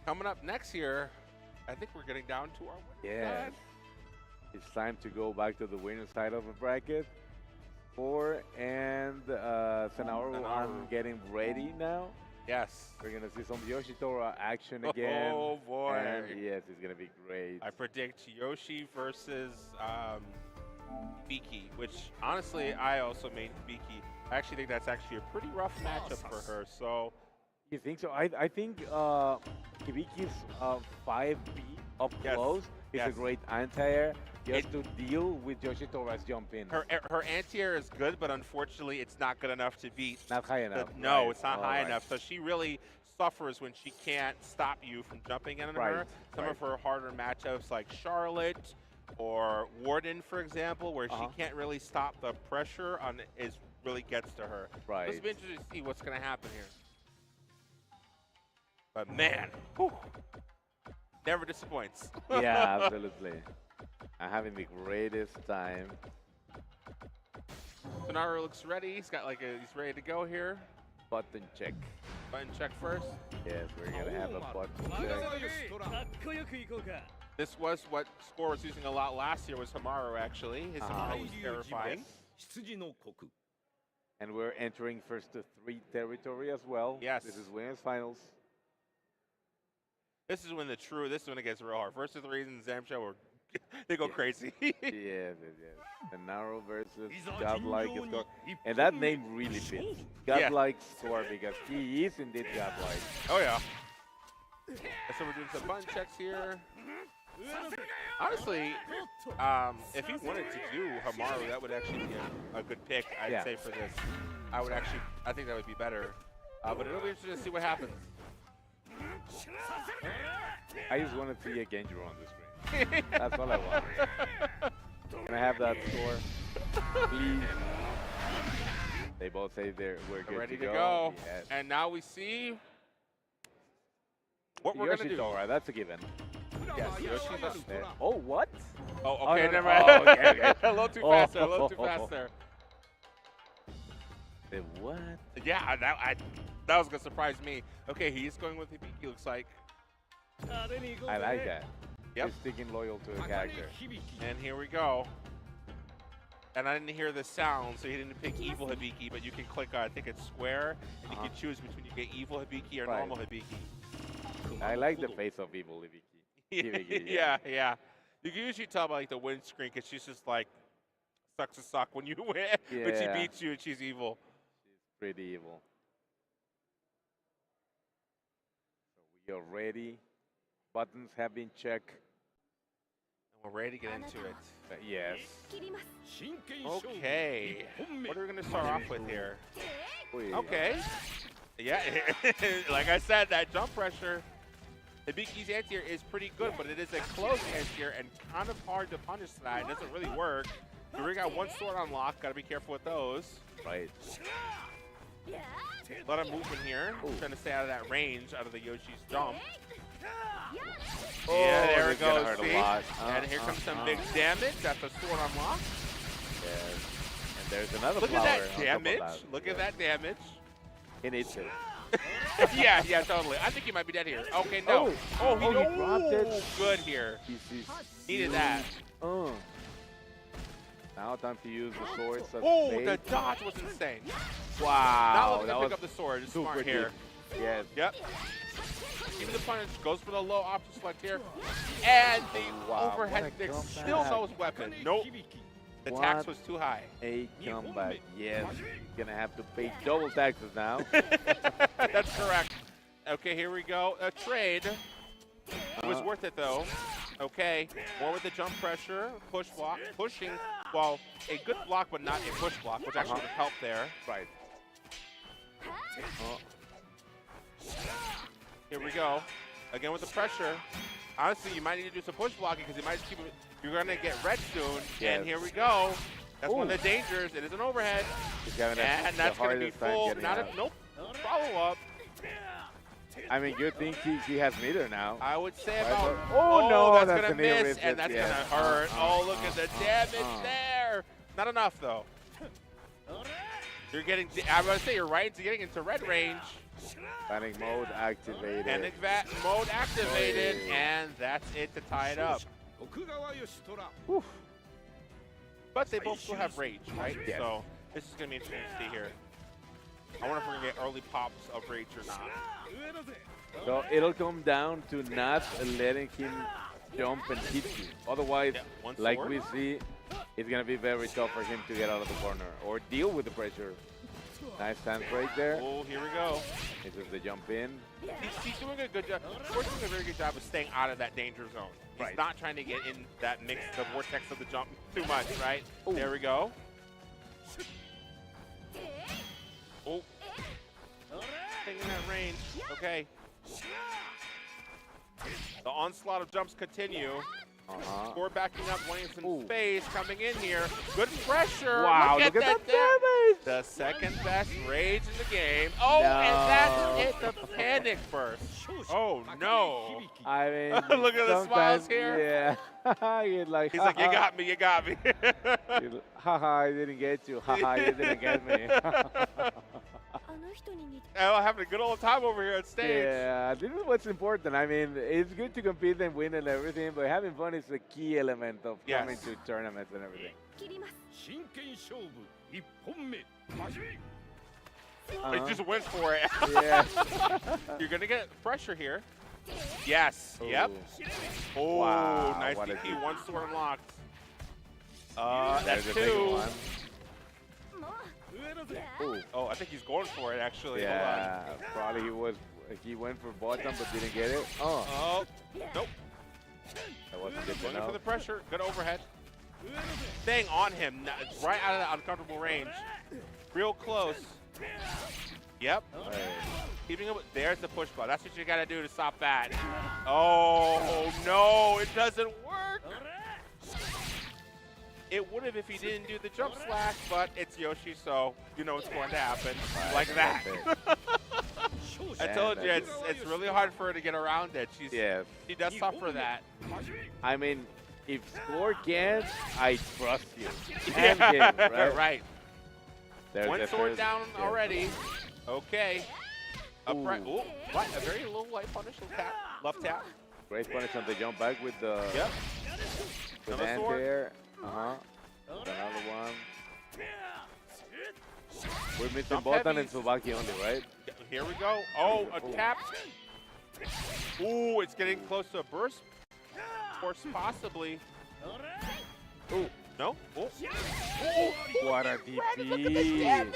Coming up next year, I think we're getting down to our winning side. It's time to go back to the winner's side of the bracket. 4 and Senaru are getting ready now. Yes. We're going to see some Yoshitora action again. Oh, boy. And yes, it's going to be great. I predict Yoshi versus Hibiki, which honestly, I also made Hibiki. I actually think that's actually a pretty rough matchup for her. So, you think so? I think Hibiki's 5B up close is a great anti-air just to deal with Yoshitora's jump in. Her anti-air is good, but unfortunately, it's not good enough to beat. Not high enough. No, right. it's not high enough. So she really suffers when she can't stop you from jumping in on her. Some of her harder matchups, like Charlotte or Warden, for example, where she can't really stop the pressure on really gets to her. Right. It's been interesting to see what's going to happen here. But man, whew, never disappoints. Yeah, absolutely. I'm having the greatest time. Sonaro looks ready. He's got he's ready to go here. Button check. Button check first. Yes, we're gonna have a button check. This was what Score was using a lot last year. Was Hamaru actually? His Hamaru was terrifying. And we're entering first to 3 territory as well. Yes. This is winners finals. This is when this is when it gets real hard. First to 3 in Zamsha, they go crazy. Yes. The Naro versus Godlike is going, and that name really fits. Godlike Score because he is indeed Godlike. Oh yeah. So we're doing some button checks here. Honestly, if he wanted to do Hamaru, that would actually be a good pick, I'd say, for this. I think that would be better. But it'll be interesting to see what happens. I just want to see a Genjiro on the screen. That's all I want. Can I have that Score, please? They both say we're good ready to go. Yes. And now we see what we're going to do. That's a given. Yes, Yoshi's oh, what? Oh, okay, never mind. mind. Okay. A little too fast there, a little too fast there. The what? Yeah, that was going to surprise me. Okay, he's going with Hibiki, looks like. I like that. Yep. He's sticking loyal to a character. And here we go. And I didn't hear the sound, so he didn't pick evil Hibiki, but you can click on, I think it's square, and you can choose between you get evil Hibiki or normal Hibiki. I like the face of evil Hibiki. Yeah. You can usually tell by like the windscreen because she's just like sucks a sock when you win. When she beats you and she's evil. She's pretty evil. So we are ready. Buttons have been checked. And we're ready to get into it. Yes. Okay. What are we going to start off with here? Oh, okay. Yeah, like I said, that jump pressure. Hibiki's anti-air is pretty good, but it is a close anti-air and kind of hard to punish that. It doesn't really work. We already got 1 sword unlocked. Got to be careful with those. Right. A lot of movement here. Trying to stay out of that range, out of the Yoshi's jump. Yeah, there we go. See? And here comes some big damage. That's a sword unlock. Yes. And there's another Look flower at that damage. Look at that damage. He needs it. yeah, totally. I think he might be dead here. Okay, no. He dropped it. Good here. Needed that. Now time to use the sword. The dodge was insane. Wow. Not looking to pick up the sword. It's smart here. Yes. Yep. Even the punish goes for the low option select here. And the overhead stick still knows weapon. Nope. The tax was too high. A comeback. Yes. Gonna have to pay double taxes now. That's correct. Okay, here we go. A trade. It was worth it though. Okay, more with the jump pressure, push block, pushing. Well, a good block, but not a push block, which actually would have helped there. Right. Here we go. Again with the pressure. Honestly, you might need to do some push blocking because you might keep it. You're gonna get red soon. Yes. And here we go. That's one of the dangers. It is an overhead. And that's gonna be full. Nope. Follow up. I mean, good thing he has meter now. I would say about. No, that's gonna miss, and that's gonna hurt. Look at the damage there. Not enough though. You're getting. I was gonna say you're right into getting into red range. Panic mode activated. Panic mode activated, and that's it to tie it up. Whew. But they both still have rage, right? Yes. So this is gonna be interesting to see here. I wonder if we're gonna get early pops of rage or not. So it'll come down to not letting him jump and hit you. Otherwise, one like sword. we see, it's going to be very tough for him to get out of the corner or deal with the pressure. Nice stance break there. Oh, here we go. This is the jump in. He's doing a good job. Score's doing a very good job of staying out of that danger zone. He's not trying to get in that mix, the vortex of the jump too much, right? Ooh. There we go. Oh. Staying in that range. Okay. The onslaught of jumps continue. Score backing up, wanting some space, coming in here. Good pressure. Wow, look at that damage. The second best rage in the game. Oh, no. And that's it, the panic burst. Oh, no. I mean, look at the smiles here. Yeah. He's like, you got me, you got me. Haha, I didn't get you. Haha, you didn't get me. I'm having a good old time over here at stage. Yeah, this is what's important. I mean, it's good to compete and win and everything, but having fun is the key element of coming to tournaments and everything. He just went for it. Yeah. You're going to get pressure here. Yes. Ooh. Yep. Oh, wow, nice DP. One sword unlocked. That's two. Ooh. Oh, I think he's going for it, actually. Yeah, probably he went for bottom but didn't get it. Oh. Nope. That wasn't good Going enough. for the pressure. Good overhead. Staying on him, right out of that uncomfortable range. Real close. Yep. Hey. Keeping up. There's the push button. That's what you got to do to stop that. Oh, no. It doesn't work. It would have if he didn't do the jump slash, but it's Yoshi, so you know what's going to happen. Like that. I told you, it's really hard for her to get around it. She does suffer that. I mean, if Score can't, I trust you. And him, right? There's one sword down already. Okay. Upright. Ooh, what? A very low light punish. Tap. Left tap. Great punish on the jump back with the with another sword. There. Another one. We're missing Botan and Tsubaki only, right? Here we go. Oh, a tap. Ooh, it's getting close to a burst. Or possibly. Ooh. No? Oh. What a DP. What a DP.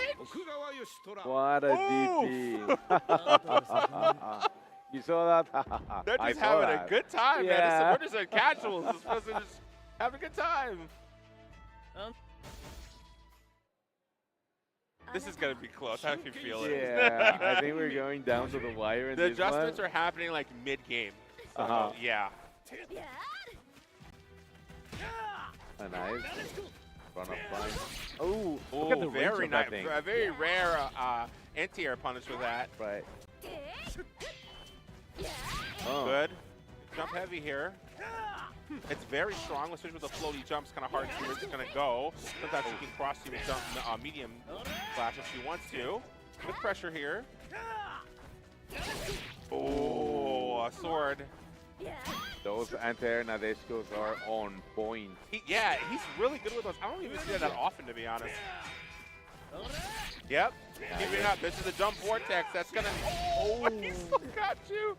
You saw that? They're just having a good time, man. We're just in casuals. This person just having a good time. This is going to be close. How can you feel it? Yeah, I think we're going down to the wire in the this adjustments one. are happening like mid-game. Yeah. Nice. Run up fine. Oh, very nice. A very rare anti-air punish with that. Right. Good. Jump heavy here. It's very strong, especially with the floaty jumps. Kind of hard to see where it's going to go. Sometimes you can cross you with jump medium flash if she wants to. Good pressure here. Oh, a sword. Those anti-air Nadeshkos are on point. He's really good with those. I don't even see that often, to be honest. Yep. Keeping up. This is a jump vortex. That's going to... Oh, he still got you.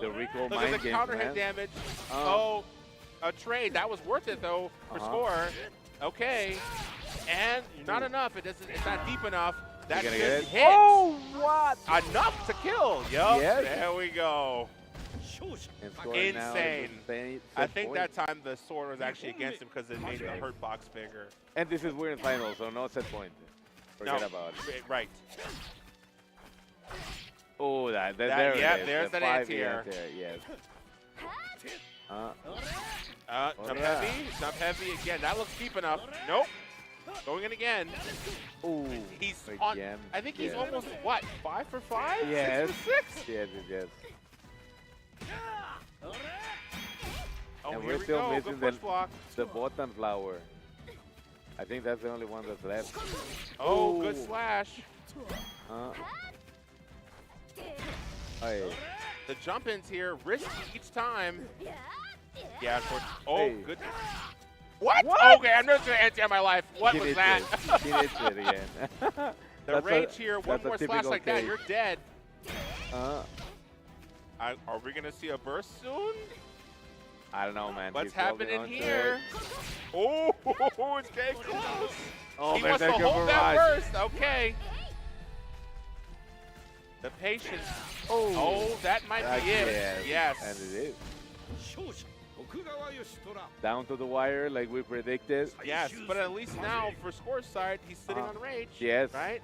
The recall Look at the counter hit damage. A trade. That was worth it, though, for Score. Okay. And not enough. It's not deep enough. That just hit. Oh, what? Enough to kill. Yup. Yes. There we go. Insane. I think that time the sword was actually against him because it made the hurt box bigger. And this is we're in finals, so no set point. Forget about it. Right. Oh, there it is. There's that anti-air. Yes. Jump heavy. Jump heavy again. That looks deep enough. Nope. Going in again. Ooh. He's on. I think he's almost, what, 5 for 5? Yes. 6 for 6? Yes. Oh, and here we're still missing the bottom flower. I think that's the only one that's left. Oh, good slash. The jump ins here, risky each time. Yeah, of course. Oh, good. What? Okay, I'm just going to anti-air my life. What was that? He hits it again. The rage here, one more slash like that, you're dead. Are we going to see a burst soon? I don't know, man. What's He's holding happening on to here? it. Oh, it's getting close. Oh, He wants to berserker hold that barrage. first. Okay. The patience. Oh, that might be it. Yes. And it is. 勝者徳川義虎 Down to the wire like we predicted. Yes, but at least now for score side, he's sitting on rage. Yes. Right?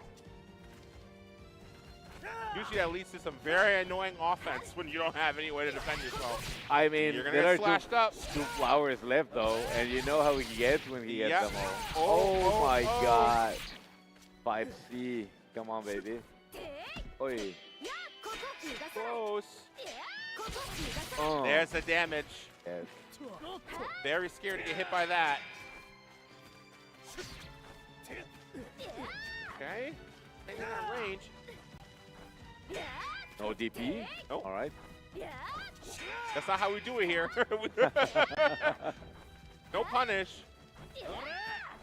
Usually that leads to some very annoying offense when you don't have any way to defend yourself. I mean, You're gonna there get are slashed up. two flowers left though, and you know how he gets when he gets Yep. them all. Oh, my oh. God. 5C. Come on, baby. Oi. Close. Oh. There's the damage. Yes. Very scared to get hit by that. Okay. Taking that range. No DP? Nope. All right. That's not how we do it here. No punish.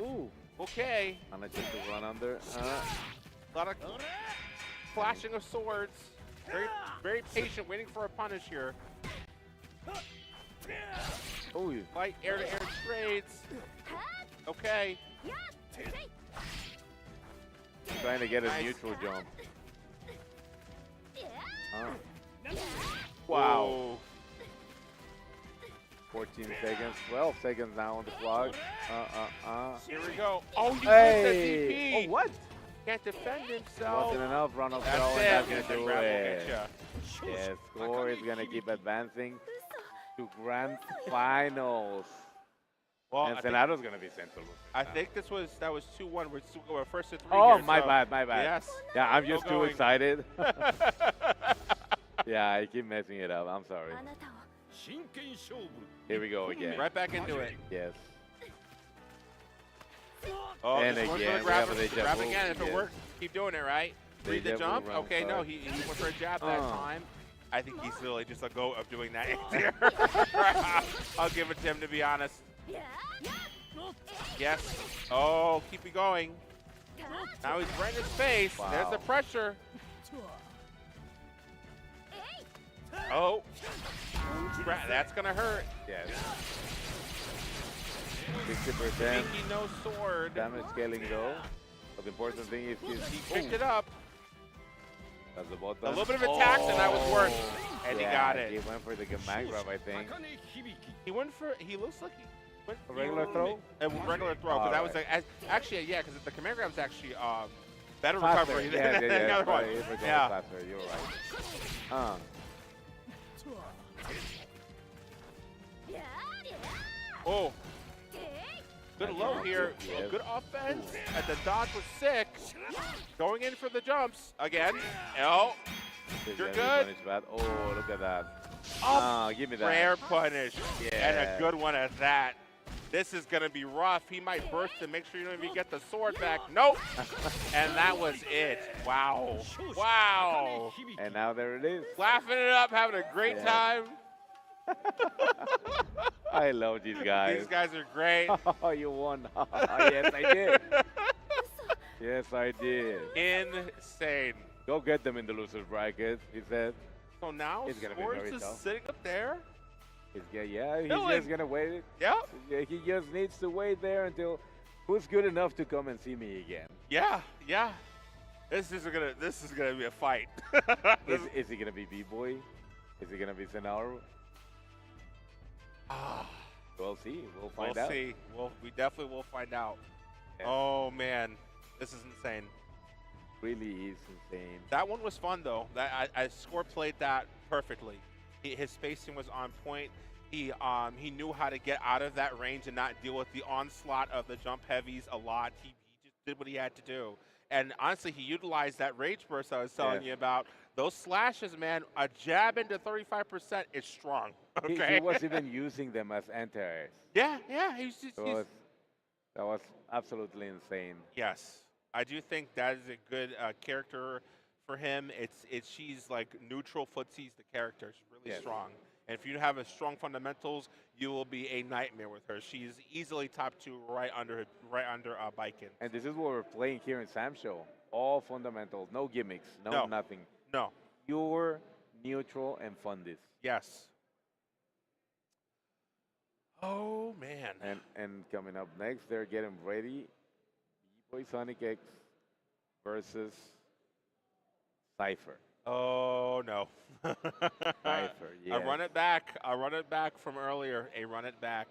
Ooh. Okay. Managed to run under. A lot of clashing of swords. Very patient, waiting for a punish here. Oh, Light air-to-air trades. Okay. trying to get a Nice. neutral jump. Wow. 14 seconds, 12 seconds now on the clock. Here we go. Oh, you Hey! missed the DP. Oh, what? Can't defend himself. Wasn't enough run off That's throw, it. and that's gonna The do grab will it. get ya. Yes, score is gonna keep advancing to grand finals. Well, And I think, Senado's gonna be sent to lose. I think that was 2-1. We're first to 3 Oh, here, my so- bad, my bad. Yes. Yeah, I'm just Still too going. excited. Yeah, I keep messing it up. I'm sorry. 真剣勝負 Here we go again. Right back into it. Yes. Oh, And this one's again, gonna we grab, have a deja grab vu, again. If it yes. works, keep doing it, right? Read the Deja vu jump. round Okay, no, five. he went for a jab that time. I think he's literally just a go of doing that there. I'll give it to him, to be honest. Yes. Oh, keep it going. Now he's right in his face. Wow. There's the pressure. Oh. That's going to hurt. Yes. 60% Pinky no sword. damage scaling though. But the important thing is He picked it up. That's the bottom. A little bit of attacks, and that was worth. And he got He it. went for the command grab, I think. 高根響 He went for. He looks like he went A regular throw? A regular throw, but that was Alright. like, actually, yeah, because the command grab's actually better Faster. recovery Yeah, than yeah, the other one. sorry, it was Yeah. faster. You're right. Oh, good low here. Yes. Good offense. And the dodge was sick. Going in for the jumps again. Oh, This You're guy good. punished bad. Oh, look at that. Oh, Give me that. rare punish. And Yeah. a good one at that. This is going to be rough. He might burst and make sure you don't even get the sword back. Nope. And that was it. Wow. Wow. And now there it is. Laughing it up, having a great Yeah. time. I love these guys. These guys are great. Oh, you won. Yes, I did. Yes, I did. Insane. Go get them in the loser's bracket, he said. So now It's gonna be Sports very is tough. sitting up there. He's he's Dylan. just gonna wait. Yep. Yeah, he just needs to wait there until who's good enough to come and see me again. Yeah. Yeah. This is gonna be a fight. Is he gonna be B-Boy? Is he gonna be Senaro? We'll see. We'll find We'll out. see. We definitely will find out. Yeah. Oh man, this is insane. Really is insane. That one was fun though. I Score played that perfectly. His spacing was on point. He knew how to get out of that range and not deal with the onslaught of the jump heavies a lot. He just did what he had to do. And honestly, he utilized that rage burst I was telling Yeah. you about. Those slashes, man, a jab into 35% is strong. Okay. He was even using them as anti-airs. yeah. He's just. That was absolutely insane. Yes, I do think that is a good character for him. She's like neutral footsy's the character. She's really Yes. strong. And if you have a strong fundamentals, you will be a nightmare with her. She's easily top 2 right under Biken. And this is what we're playing here in Sam Show. All fundamentals, no gimmicks, no nothing. No. Pure, neutral, and fun this. Yes. Oh man. And coming up next, they're getting ready. B-Boy Sonic X versus Cypher. Oh no. Cypher, I yes. run it back. I run it back from earlier. A run it back.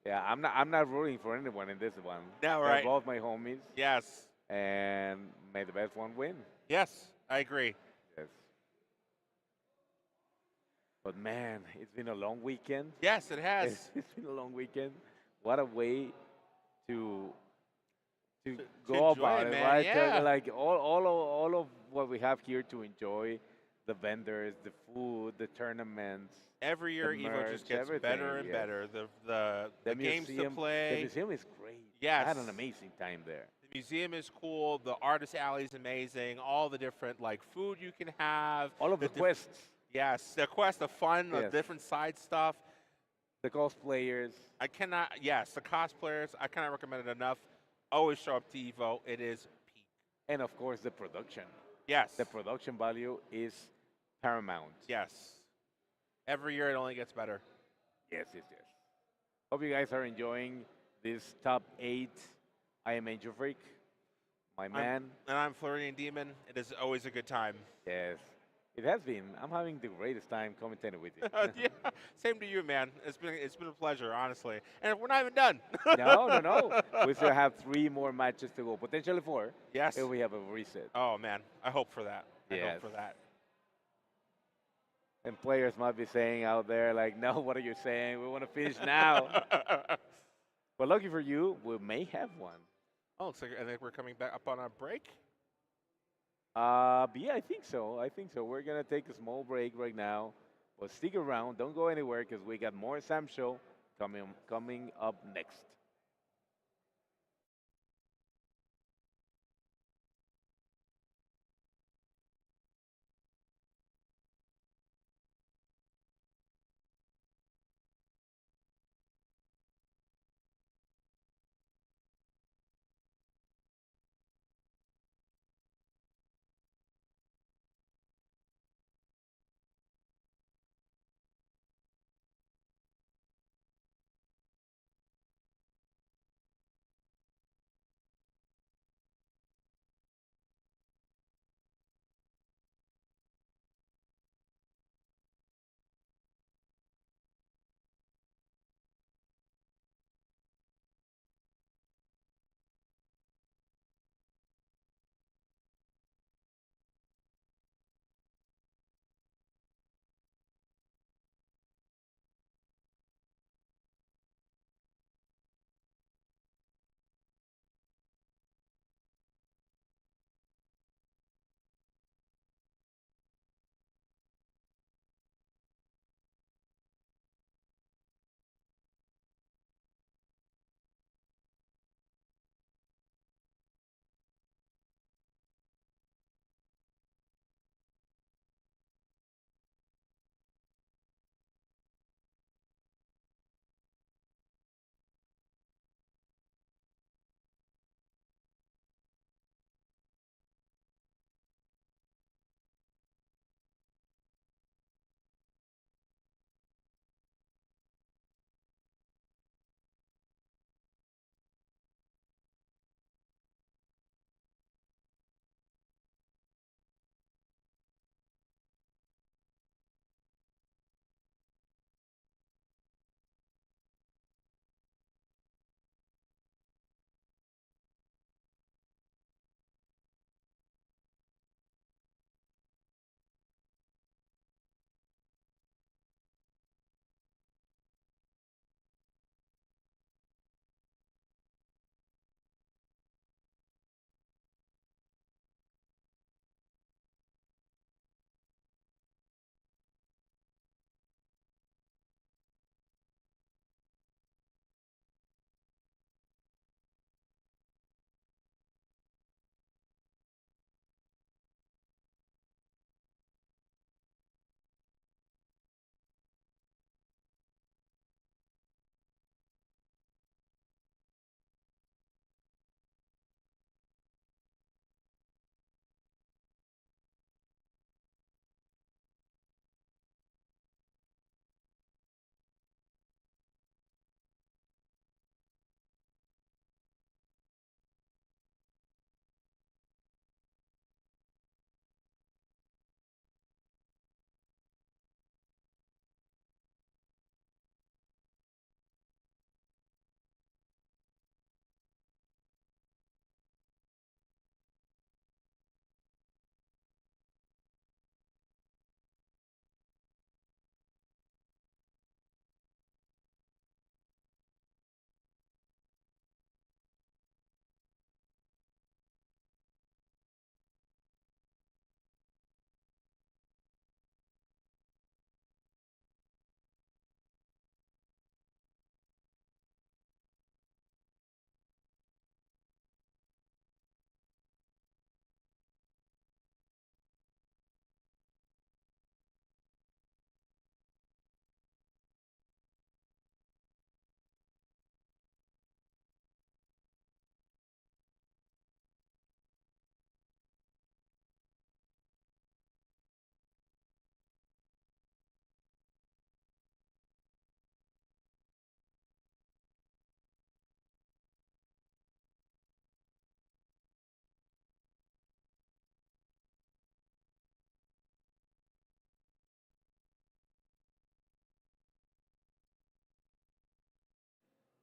Yeah, I'm not rooting for anyone in this one. No, They're right. both my homies, Yes. and may the best one win. Yes, I agree. Yes. But man, it's been a long weekend. Yes, it has. It's been a long weekend. What a way to To go enjoy about it, it, man, right? yeah. Like all of what we have here to enjoy, the vendors, the food, the tournaments. Every year, the EVO merch, just gets everything, better and yes. better. The games to The play. museum is great. Yes. I had an amazing time there. The museum is cool. The artist alley is amazing. All the different like food you can have. All of the quests, Yes, the quest, the fun, the Yes. different side stuff. the cosplayers. I cannot. Yes, the cosplayers. I cannot recommend it enough. Always show up to EVO. It is peak. And of course, the production. Yes. The production value is paramount. Yes. Every year it only gets better. Yes, yes, yes. Hope you guys are enjoying this top 8. I am Angel Freak, my man. And I'm Floridian Demon. It is always a good time. Yes, it has been. I'm having the greatest time commentating with you. Yeah, same to you, man. It's been a pleasure, honestly. And we're not even done. No. We still have 3 more matches to go, potentially 4. Yes. If we have a reset. Oh man, I hope for that. I Yes. hope for that. And players might be saying out there, like, no, what are you saying? We want to finish now. But lucky for you, we may have one. Oh, looks like I think we're coming back up on a break. But yeah, I think so. We're going to take a small break right now. But stick around. Don't go anywhere because we got more Sam Show coming up next.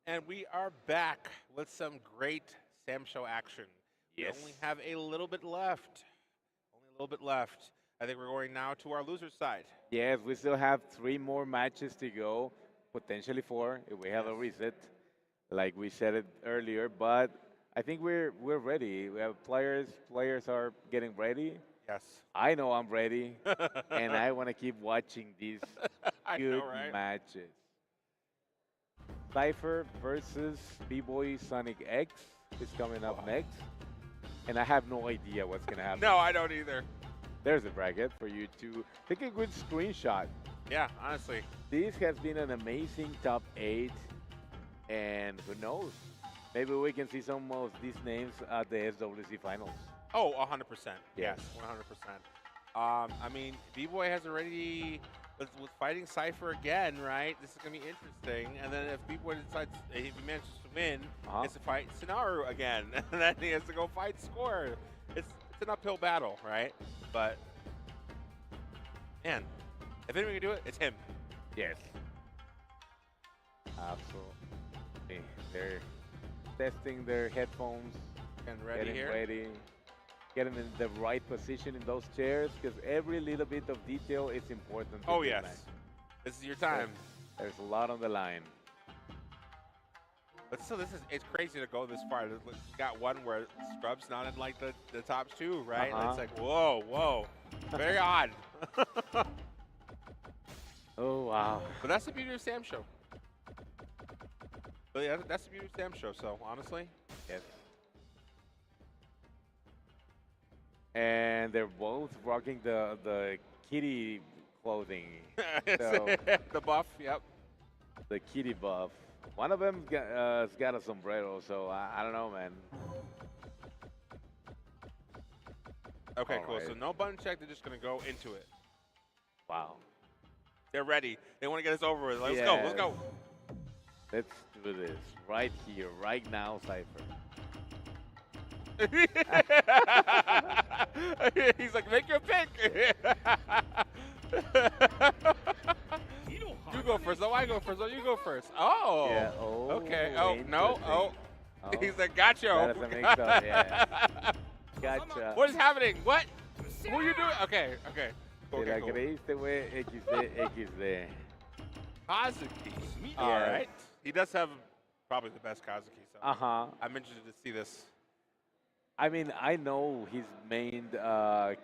And we are back with some great Sam Show action. Yes. We only have a little bit left. Only a little bit left. I think we're going now to our loser side. Yes, we still have 3 more matches to go, potentially 4 if we have a reset, like we said it earlier. But I think we're ready. We have players. Players are getting ready. Yes. I know I'm ready, and I want to keep watching these good matches. Cypher versus B-Boy Sonic X is coming up next, and I have no idea what's gonna happen. No, I don't either. There's a bracket for you to take a good screenshot. Yeah, honestly. This has been an amazing top 8, and who knows? Maybe we can see some of these names at the SWC finals. Oh, 100%. Yeah. Yes, 100%. I mean, B-Boy has already, with fighting Cypher again, right? This is going to be interesting. And then if B-Boy decides, if he manages to win, it's to fight Sinaru again. And then he has to go fight Score. It's an uphill battle, right? But, man, if anyone can do it, it's him. Yes. Absolutely. They're testing their headphones. And ready getting here. ready. Getting in the right position in those chairs, because every little bit of detail is important. Oh, yes. This is your time. There's a lot on the line. But still, it's crazy to go this far. You got one where Scrub's not in like the top 2, right? And it's like, whoa. Very odd. Oh, wow. But that's the beauty of Sam Show. But yeah, that's the beauty of Sam Show, so honestly. Yes. And they're both rocking the kitty clothing. So, the buff, yep. The kitty buff. One of them has got a sombrero, so I don't know, man. Okay, All cool. right. So no button check. They're just going to go into it. Wow. They're ready. They want to get us over with. Let's Yeah. go. Let's do this right here, right now, Cypher. He's like, make your pick. You go first. No, I go first. No, you go first. Oh. Yeah. Oh. Okay. Oh, no. interesting. Oh. He's like, gotcha. That doesn't make sense. Yeah. Gotcha. What is happening? What? Who are you doing? Okay. Cool, Te la cool. creíste, güey. XD. Kazuki. Yeah. All right. He does have probably the best Kazuki. So I'm interested to see this. I mean, I know he's mained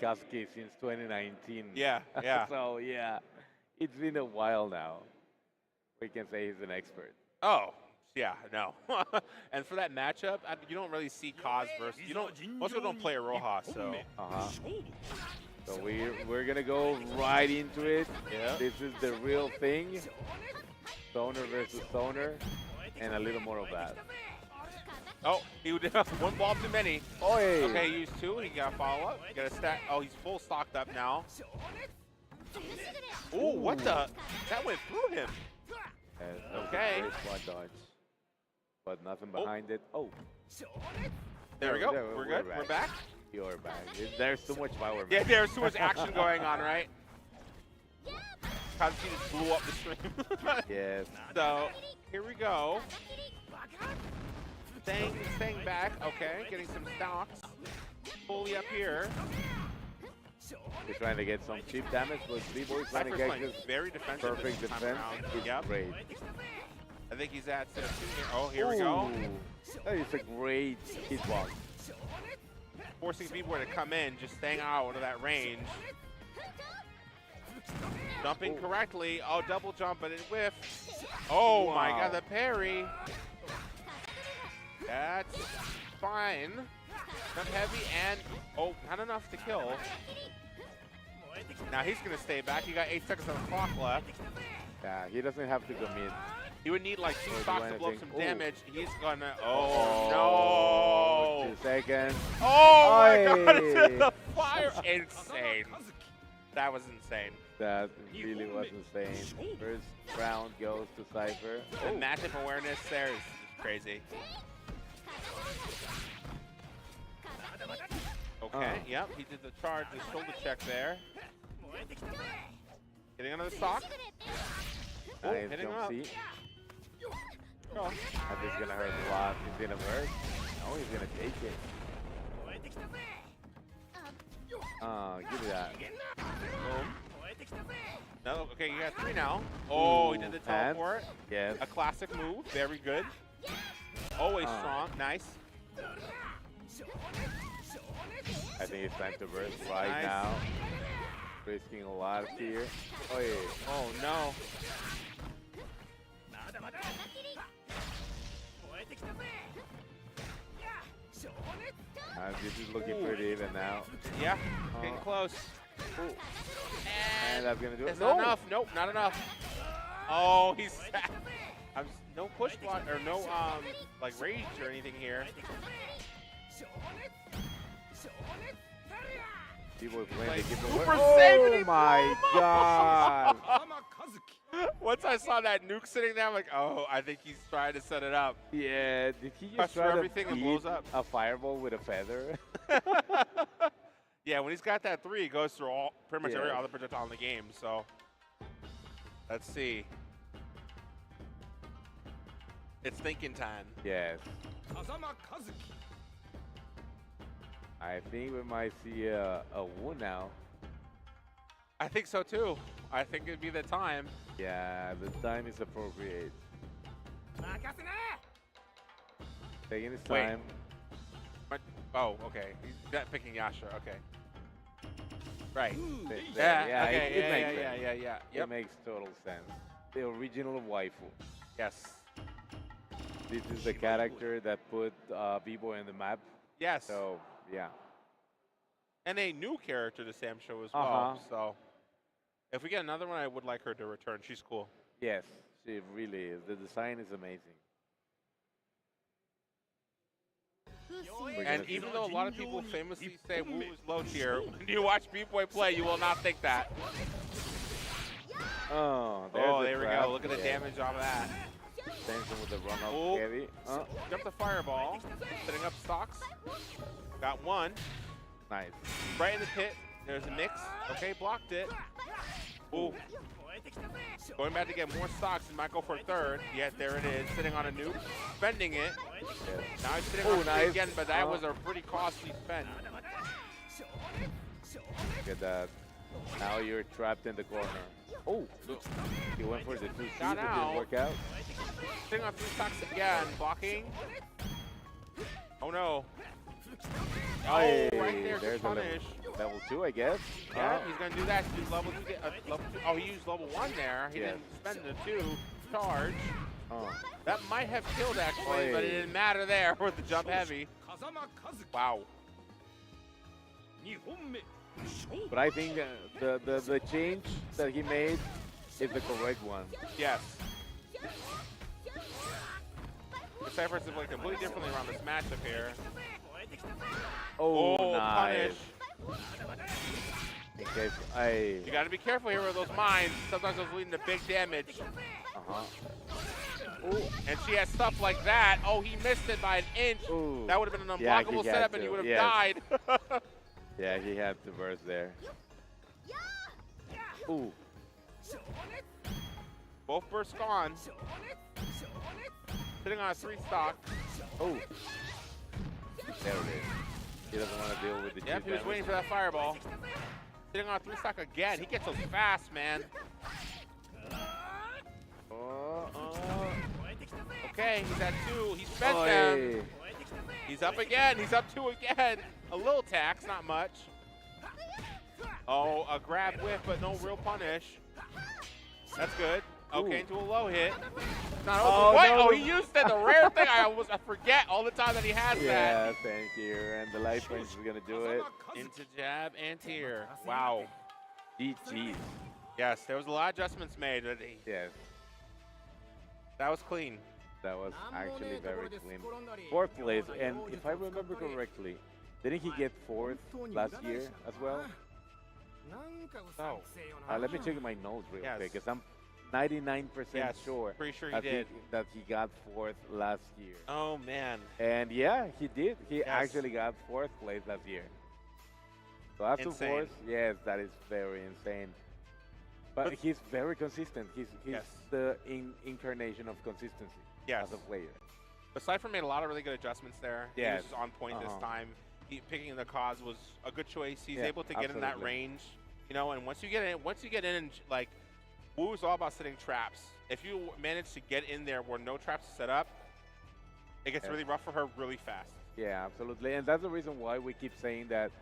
Kazuki since 2019. Yeah. So, yeah, it's been a while now. We can say he's an expert. Oh, yeah, no. And for that matchup, you don't really see Kaz versus. Most people don't play a Rojas, so. So we're gonna go right into it. Yeah. This is the real thing. Stoner versus Stoner, and a little more of that. Oh, he would one ball too many. Oh, hey. Okay, he used 2. He got a follow up. Got a stack. Oh, he's full stocked up now. Ooh, what the? That went through him. Okay. Great squad dodge, but nothing behind it. Oh. There we go. We're good. We're back. You're back. There's too much power. Man. Yeah, there's too much action going on, right? Kazuki just blew up the stream. Yes. So, here we go. Staying back. Okay, getting some stocks. Fully up here. He's trying to get some cheap damage, but B-Boy's trying to get this very defensive. perfect this time defense. around. It's Yep. great. I think he's at 17 here. Oh, here we go. That is a great hitbox. Forcing B-Boy to come in, just staying out of that range. Jumping correctly. Oh, double jump, but it whiffed. Oh my god, the parry. That's fine. Jump heavy and, oh, not enough to kill. Now he's going to stay back. He got 8 seconds on the clock left. Yeah, he doesn't have to commit. He would need like 2 stocks to blow up some damage. He's going to, Oh, no. 2 seconds. Oh my god, it's the fire. Insane. That was insane. That really was insane. First round goes to Cypher. The matchup awareness there is crazy. Okay, yep, he did the charge, the shoulder check there. Getting another stock. Nice hitting jump up. C. And this is gonna hurt a lot. He's gonna hurt. No, he's gonna take it. Give me that. Boom. No, okay, you got 3 now. Oh, he did the teleport. Yes. A classic move. Very good. Always strong. Nice. I think it's time to burst right now. Risking a lot here. Oh, yeah. Oh, no. This is looking pretty even now. Yeah, getting close. And that's gonna do it. It's not enough. Nope, not enough. Oh, he's no push block or no like rage or anything here. People are playing the game. Oh my god! Once I saw that nuke sitting there, I'm like, oh, I think he's trying to set it up. Yeah, did he Press just try to everything and blows up a fireball with a feather? Yeah, when he's got that 3, he goes through pretty much every other projectile in the game. So let's see. It's thinking time. Yes. I think we might see a Wu now. I think so too. I think it'd be the time. Yeah, the time is appropriate. Taking his time. Oh, okay. He's not picking Yasha. Okay. Right. Yeah, okay. it makes sense. Yeah. It makes total sense. The original waifu. Yes. This is the character that put B-Boy on the map. Yes. So, yeah. And a new character to Sam show as well. So if we get another one, I would like her to return. She's cool. Yes, she really is. The design is amazing. And even though a lot of people famously say Wu is low tier, when you watch B-Boy play, you will not think that. Oh, there we go. Look at the damage off of that. Tension with the run-up heavy. Jump the fireball. Setting up stocks. Got 1. Nice. Right in the pit. There's a mix. Okay, blocked it. Ooh. Going back to get more stocks and might go for a 3rd. Yeah, there it is. Sitting on a nuke. Spending it. Yes. Now he's sitting on it again, but that was a pretty costly spend. Look at that. Now you're trapped in the corner. Oh, he went for the 2 shoot, it didn't work out. Sitting on 3 stocks again. Blocking. Oh no. Oh, right there, there's good punish. Level 2, I guess. Yeah, he's going to do that. Use level 2, level 2. Oh, he used level 1 there. He didn't spend the 2 charge. That might have killed, actually, but it didn't matter there with the jump heavy. Wow. But I think the change that he made is the correct one. Yes. The Cyphers have played completely differently around this matchup here. Oh, nice. Punish. Okay, you got to be careful here with those mines. Sometimes those leading to big damage. Ooh, and she has stuff like that. Oh, he missed it by an inch. Ooh. That would have been an unblockable setup, and he would have died. Yeah, he had to burst there. Ooh. Both bursts gone. Sitting on a 3 stock. Oh. There it is. He doesn't want to deal with the Yep, he was waiting for that fireball. Sitting on a 3 stock again. He gets those fast, man. Okay, he's at 2. He spent them. He's up again. He's up 2 again. A little tax, not much. Oh, a grab whiff, but no real punish. That's good. Okay, into a low hit. Not open. What? No. Oh, he used it. The rare thing I forget all the time that he has that. Yeah, thank you. And the life range is going to do it. Into jab, anti-air. Wow. GG. Yes, there was a lot of adjustments made. Yes. That was clean. That was actually very clean. 4th place, and if I remember correctly, didn't he get 4th last year as well? Oh. Let me check my notes real quick, because I'm 99% sure, pretty sure he did. That he got 4th last year. Oh, man. And yeah, he did. He actually got 4th place last year. So after 4th, yes, that is very insane. But he's very consistent. He's the incarnation of consistency. Yes. as a player. But Cypher made a lot of really good adjustments there. Yes. He was just on point this time. Picking the cause was a good choice. He's able to get in that range, you know. And once you get in, and like, Wu is all about setting traps. If you manage to get in there where no traps are set up, it gets really rough for her really fast. Yeah, absolutely. And that's the reason why we keep saying that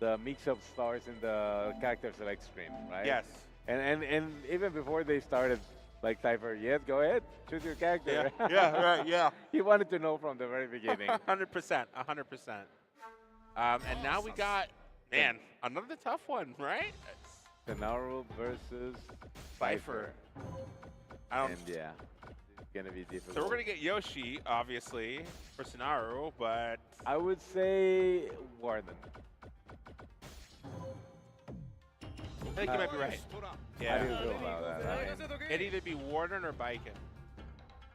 the mix of stars in the character select screen, right? Yes. And even before they started, like Cypher, yes, go ahead, choose your character. Yeah, right, yeah. He wanted to know from the very beginning. 100%, 100%. And now we got, man, another tough one, right? Sonaru versus Cypher. And yeah, it's gonna be difficult. So we're gonna get Yoshi, obviously, for Sonaru, but I would say Warden. I think you might be right. How do you feel about that? I mean, It'd either be Warden or Baiken.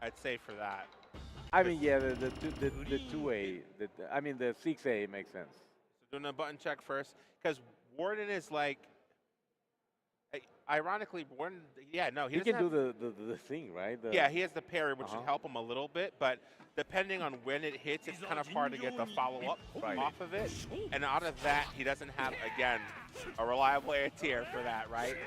I'd say for that. I mean, yeah, the 2A, I mean the 6A makes sense. So doing a button check first, because Warden is like, ironically, Warden, yeah, no, he can do the thing, right? Yeah, he has the parry, which should help him a little bit, but depending on when it hits, it's kind of hard to get the follow-up off of it. And out of that, he doesn't have, again, a reliable anti-air for that, right?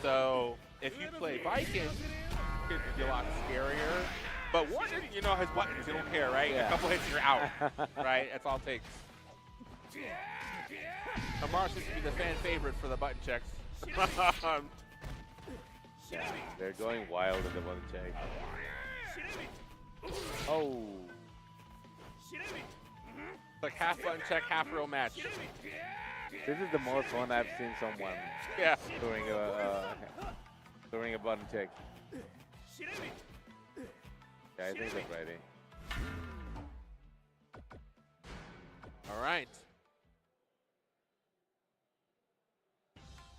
So if you play Baiken, it could be a lot scarier. But Warden, you know, his buttons, you don't care, right? Yeah. A couple hits, you're out, right? That's all it takes. Amar seems to be the fan favorite for the button checks. Yeah, they're going wild in the button check. Oh. It's like half button check, half real match. This is the most fun I've seen someone during a button check. Yeah, I think they're ready. All right.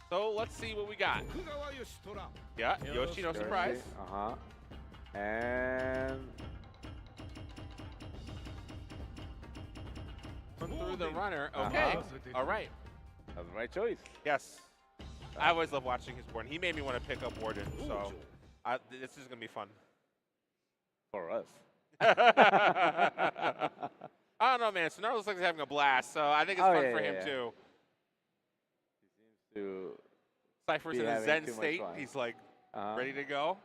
So let's see what we got. Yeah, Yoshi, no surprise. And through the runner. Okay. All right. that's the right choice. Yes. I always love watching his Warden. He made me want to pick up Warden, so this is gonna be fun. For us. I don't know, man. Sonaru looks like he's having a blast, so I think it's fun for him too. He seems to Cypher's in a zen state. He's like ready to go.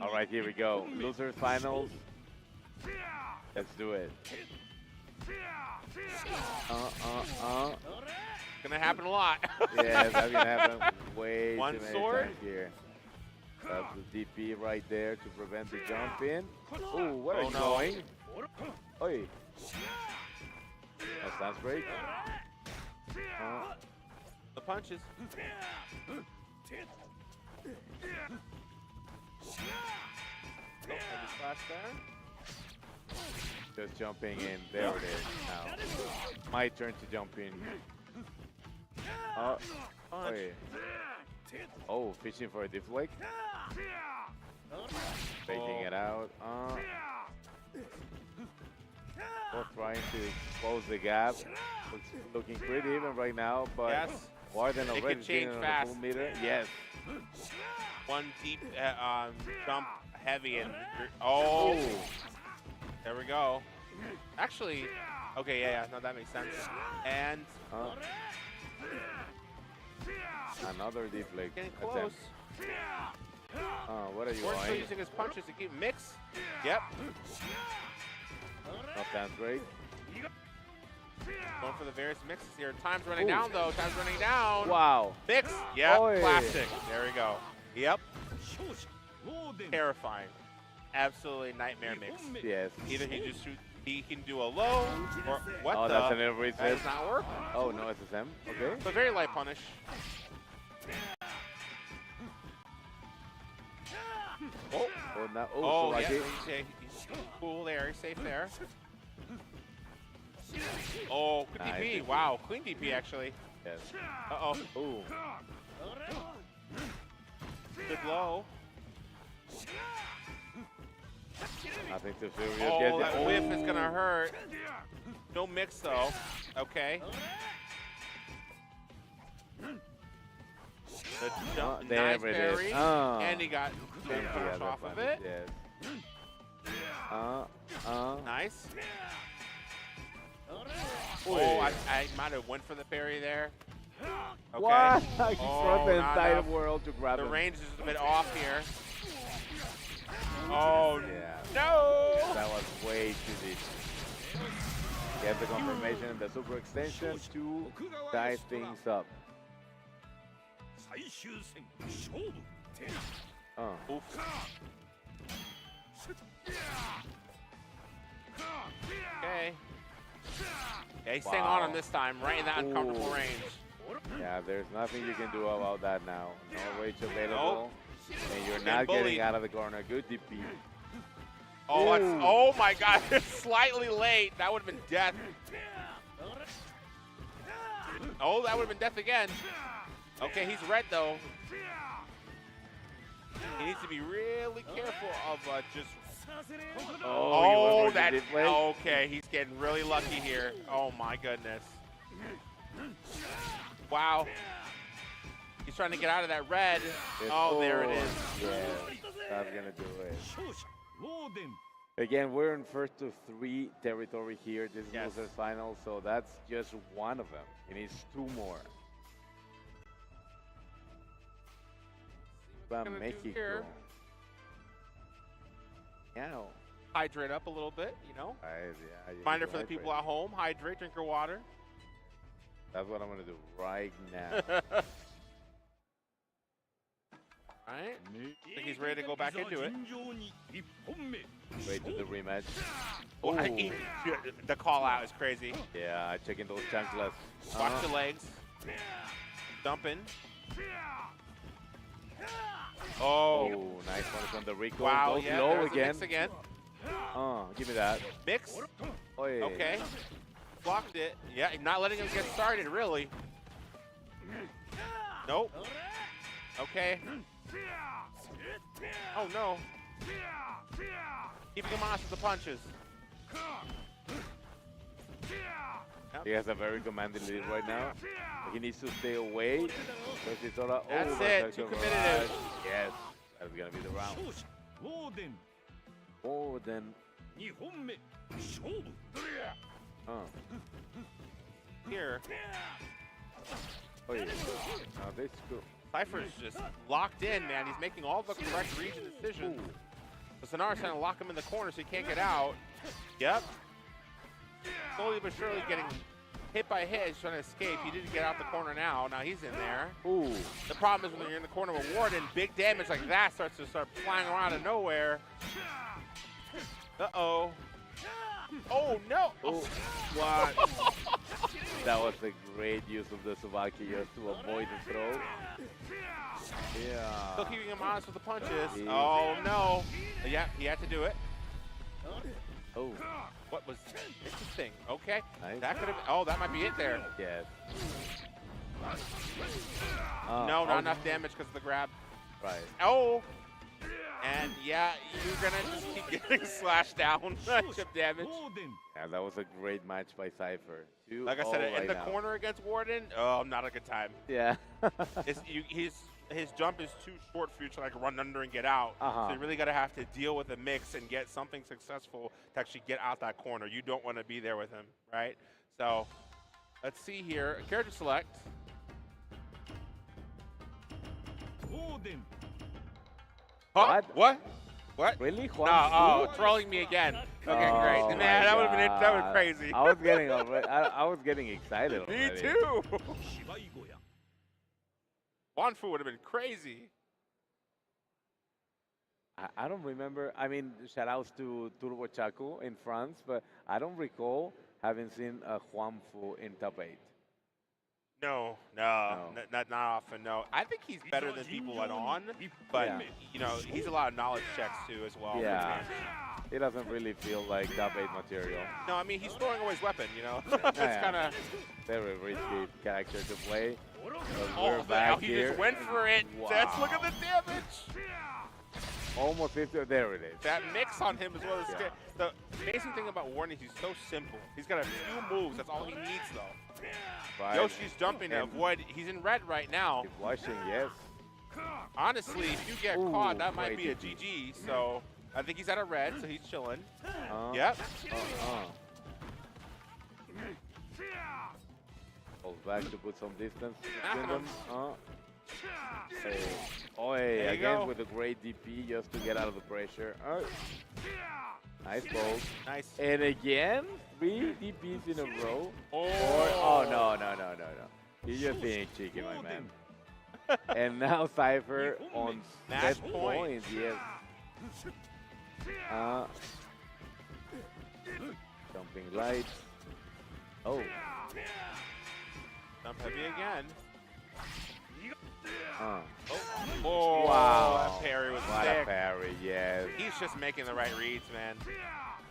All right, here we go. Losers finals. Let's do it. Gonna happen a lot. Yeah, that's gonna happen way One too many sword. times here. That's the DP right there to prevent the jump in. Ooh, what are you doing? Oi. That sounds great. The punches. Flash there. Just jumping in. There it is now. My turn to jump in. Oi. Oh, fishing for a deflect. Faking it out. Both trying to close the gap. Looking pretty even right now, but Warden already change on fast. the full meter. Yes. One deep jump heavy and there we go. Actually, okay, yeah, no, that makes sense. And another deflect. getting close. What are you Warden's still doing? using his punches to keep mix. Yep. That sounds great. Going for the various mixes here. Time's running down, though. Time's running down. Wow. Mix. Yep. Oi. Classic. There we go. Yep. Terrifying. Absolutely nightmare mix. Yes. Either he can do a low or what Oh, the? that's an every That does not work. Oh, no SSM. Okay. So very light punish. Oh. Oh, now, Oh, so yeah. lucky. He's cool there. He's safe there. Oh, good Nice. DP. Wow, clean DP actually. Yes. Uh-oh. Ooh. Good low. Nothing too serious. Oh, that whiff is gonna hurt. No mix though. Okay. The jump, there nice it is. parry, and he got punished off of it. Yes. Nice. Oh, I might have went for the parry there. Okay. What? He brought the not entire enough. world to grab The him. range is a bit off here. Oh, Yeah. no. That was way too deep. Get the confirmation in the super extension to tie things up. 最終戦勝負 Oof. Okay. Yeah, he's staying on him this time, right in that uncomfortable range. Yeah, there's nothing you can do about that now. No rage available. And you're Getting not bullied. getting out of the corner. Good DP. Oh, that's, Ooh. oh my God, slightly late. That would have been death. Oh, that would have been death again. Okay, he's red though. He needs to be really careful of just. Oh, that. Okay, he's getting really lucky here. Oh my goodness. Wow. He's trying to get out of that red. Oh, there it is. Yeah, that's gonna do it. 勝者ローデン Again, we're in first to 3 territory here. This is Yes. losers final, so that's just one of them. He needs 2 more. But Gonna do Mexico. here. Yeah. Hydrate up a little bit, you know. Yeah, you Reminder need for to the people hydrate. at home: hydrate, drink your water. That's what I'm gonna do right now. All right. I think he's ready to go back into it. 尋常に1本目 Wait to the rematch. Oh, Ooh. the call out is crazy. Yeah, checking those chanclas. Watch the legs. Dumping. Oh, Oh, nice one from the Rico. wow. Goes Yeah, low there's the again. mix again. Give me that. Mix. Oh, yeah. Okay. Blocked it. Yeah, not letting him get started, really. Nope. Okay. Oh, no. Keeping him honest with the punches. He has a very commanding lead right now. He needs to stay away. Because he's sort of, That's oh, it, that's too a competitive. barrage. Yes, that's going to be the round. 勝者ローデン Oh, then, 2本目勝負 Here. oh yeah. Now this is cool. Cypher's just locked in, man. He's making all the correct region decisions. So Sonara's trying to lock him in the corner so he can't get out. Yep. Slowly but surely getting hit by hit. He's trying to escape. He didn't get out the corner now. Now he's in there. Ooh. The problem is when you're in the corner with Warden, big damage like that starts to start flying around out of nowhere. Uh-oh. Oh, no. Oh, what? That was a great use of the Tsubaki just to avoid the throw. Yeah. Still keeping him honest with the punches. Yeah. Oh, no. Yeah, he had to do it. Oh, What was interesting? Okay. Nice. That could have. Oh, that might be it there. yes. No, not enough damage because of the grab. Right. Oh. And yeah, you're gonna just keep getting slashed down. Chip damage. ローデン Yeah, that was a great match by Cypher. Like I said, in right the now. corner against Warden, oh, not a good time. Yeah. His jump is too short for you to like run under and get out. So you really gotta have to deal with a mix and get something successful to actually get out that corner. You don't want to be there with him, right? So let's see here. Character select. ローデン Huh? What? What? Really? No, Juan oh, Fu? trolling me again. Okay, Oh great. my Man, that would have been that would God. crazy. I was getting I was getting excited Me already. too. 芝居小屋 Wanfu would have been crazy. I don't remember. I mean, shout outs to Turbo Chaco in France, but I don't recall having seen a Juan Fu in top 8. No, No. not often. No, I think he's better than people let on, but Yeah. you know he's a lot of knowledge checks too as well. Yeah. It doesn't really feel like top 8 material. No, I mean he's throwing away his weapon. You know, it's Yeah. kind of. Very risky character to play. But Oh, we're back he here. just went for it. Wow. Let's look at the damage. Almost 50. There it is. That mix on him as well as Yeah. the amazing thing about Warren is he's so simple. He's got a few moves. That's all he needs though. Right. Yoshi's jumping to And avoid. He's in red right now. he's watching, yes. Honestly, if you get caught, that might be a GG. So I think he's at a red, so he's chilling. Yep. Goes back to put some distance between them. Again with a great DP just to get out of the pressure. Nice bolt. Nice. And again, 3 DPs in a row. No. You're just being cheeky, my man. And now Cypher on set point. Yes. Jumping light. Oh. Jump heavy again. Oh, wow. That parry was What sick. a parry, yes. He's just making the right reads, man.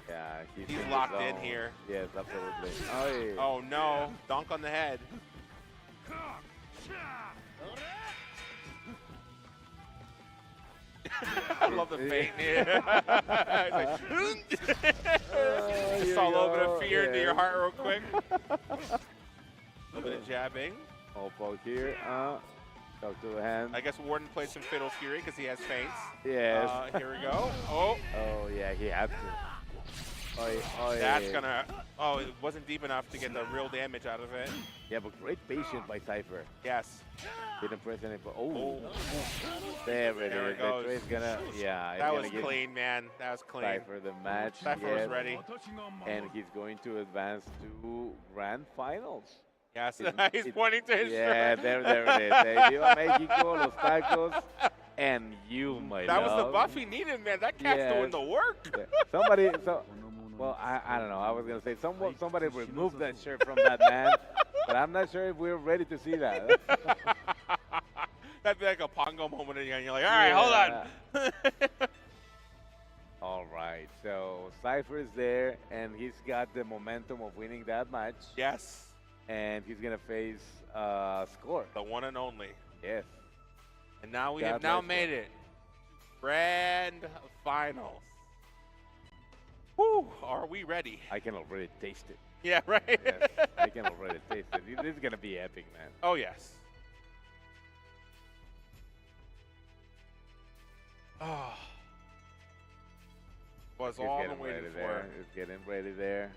Yeah, he's locked in here. Yes, absolutely. Oh no, dunk on the head. I love the feint here. Just saw a little bit of fear into your heart real quick. A little bit of jabbing. Oh, poke here. Talk to the hand. I guess Warden played some Fatal Fury because he has feints. Yes. Here we go. Oh. Oh, yeah, he had to. That's gonna. Oh, it wasn't deep enough to get the real damage out of it. Yeah, but great patience by Cypher. Yes. Didn't press any. Oh. There it is. goes. The trade's gonna. Yeah. That was clean, man. That was clean. Cypher the match. Cypher was ready. And he's going to advance to grand finals. Yes. He's pointing to his shirt. There it is. Viva Mexico, Los Tacos, and you, my That love. was the buff he needed, man. That cat's doing the work. Yeah. Well, I don't know. I was going to say somebody removed that shirt from that man, but I'm not sure if we're ready to see that. That'd be like a Pongo moment again. You're like, all right, hold on. All right. So Cypher is there, and he's got the momentum of winning that match. Yes. And he's going to face Score. The one and only. Yes. And now we have made it. Grand finals. Whew, are we ready? I can already taste it. Yeah, right? Yes, I can already taste it. This is going to be epic, man. Oh, yes. Oh. Was all I'm waiting for. It's getting ready there.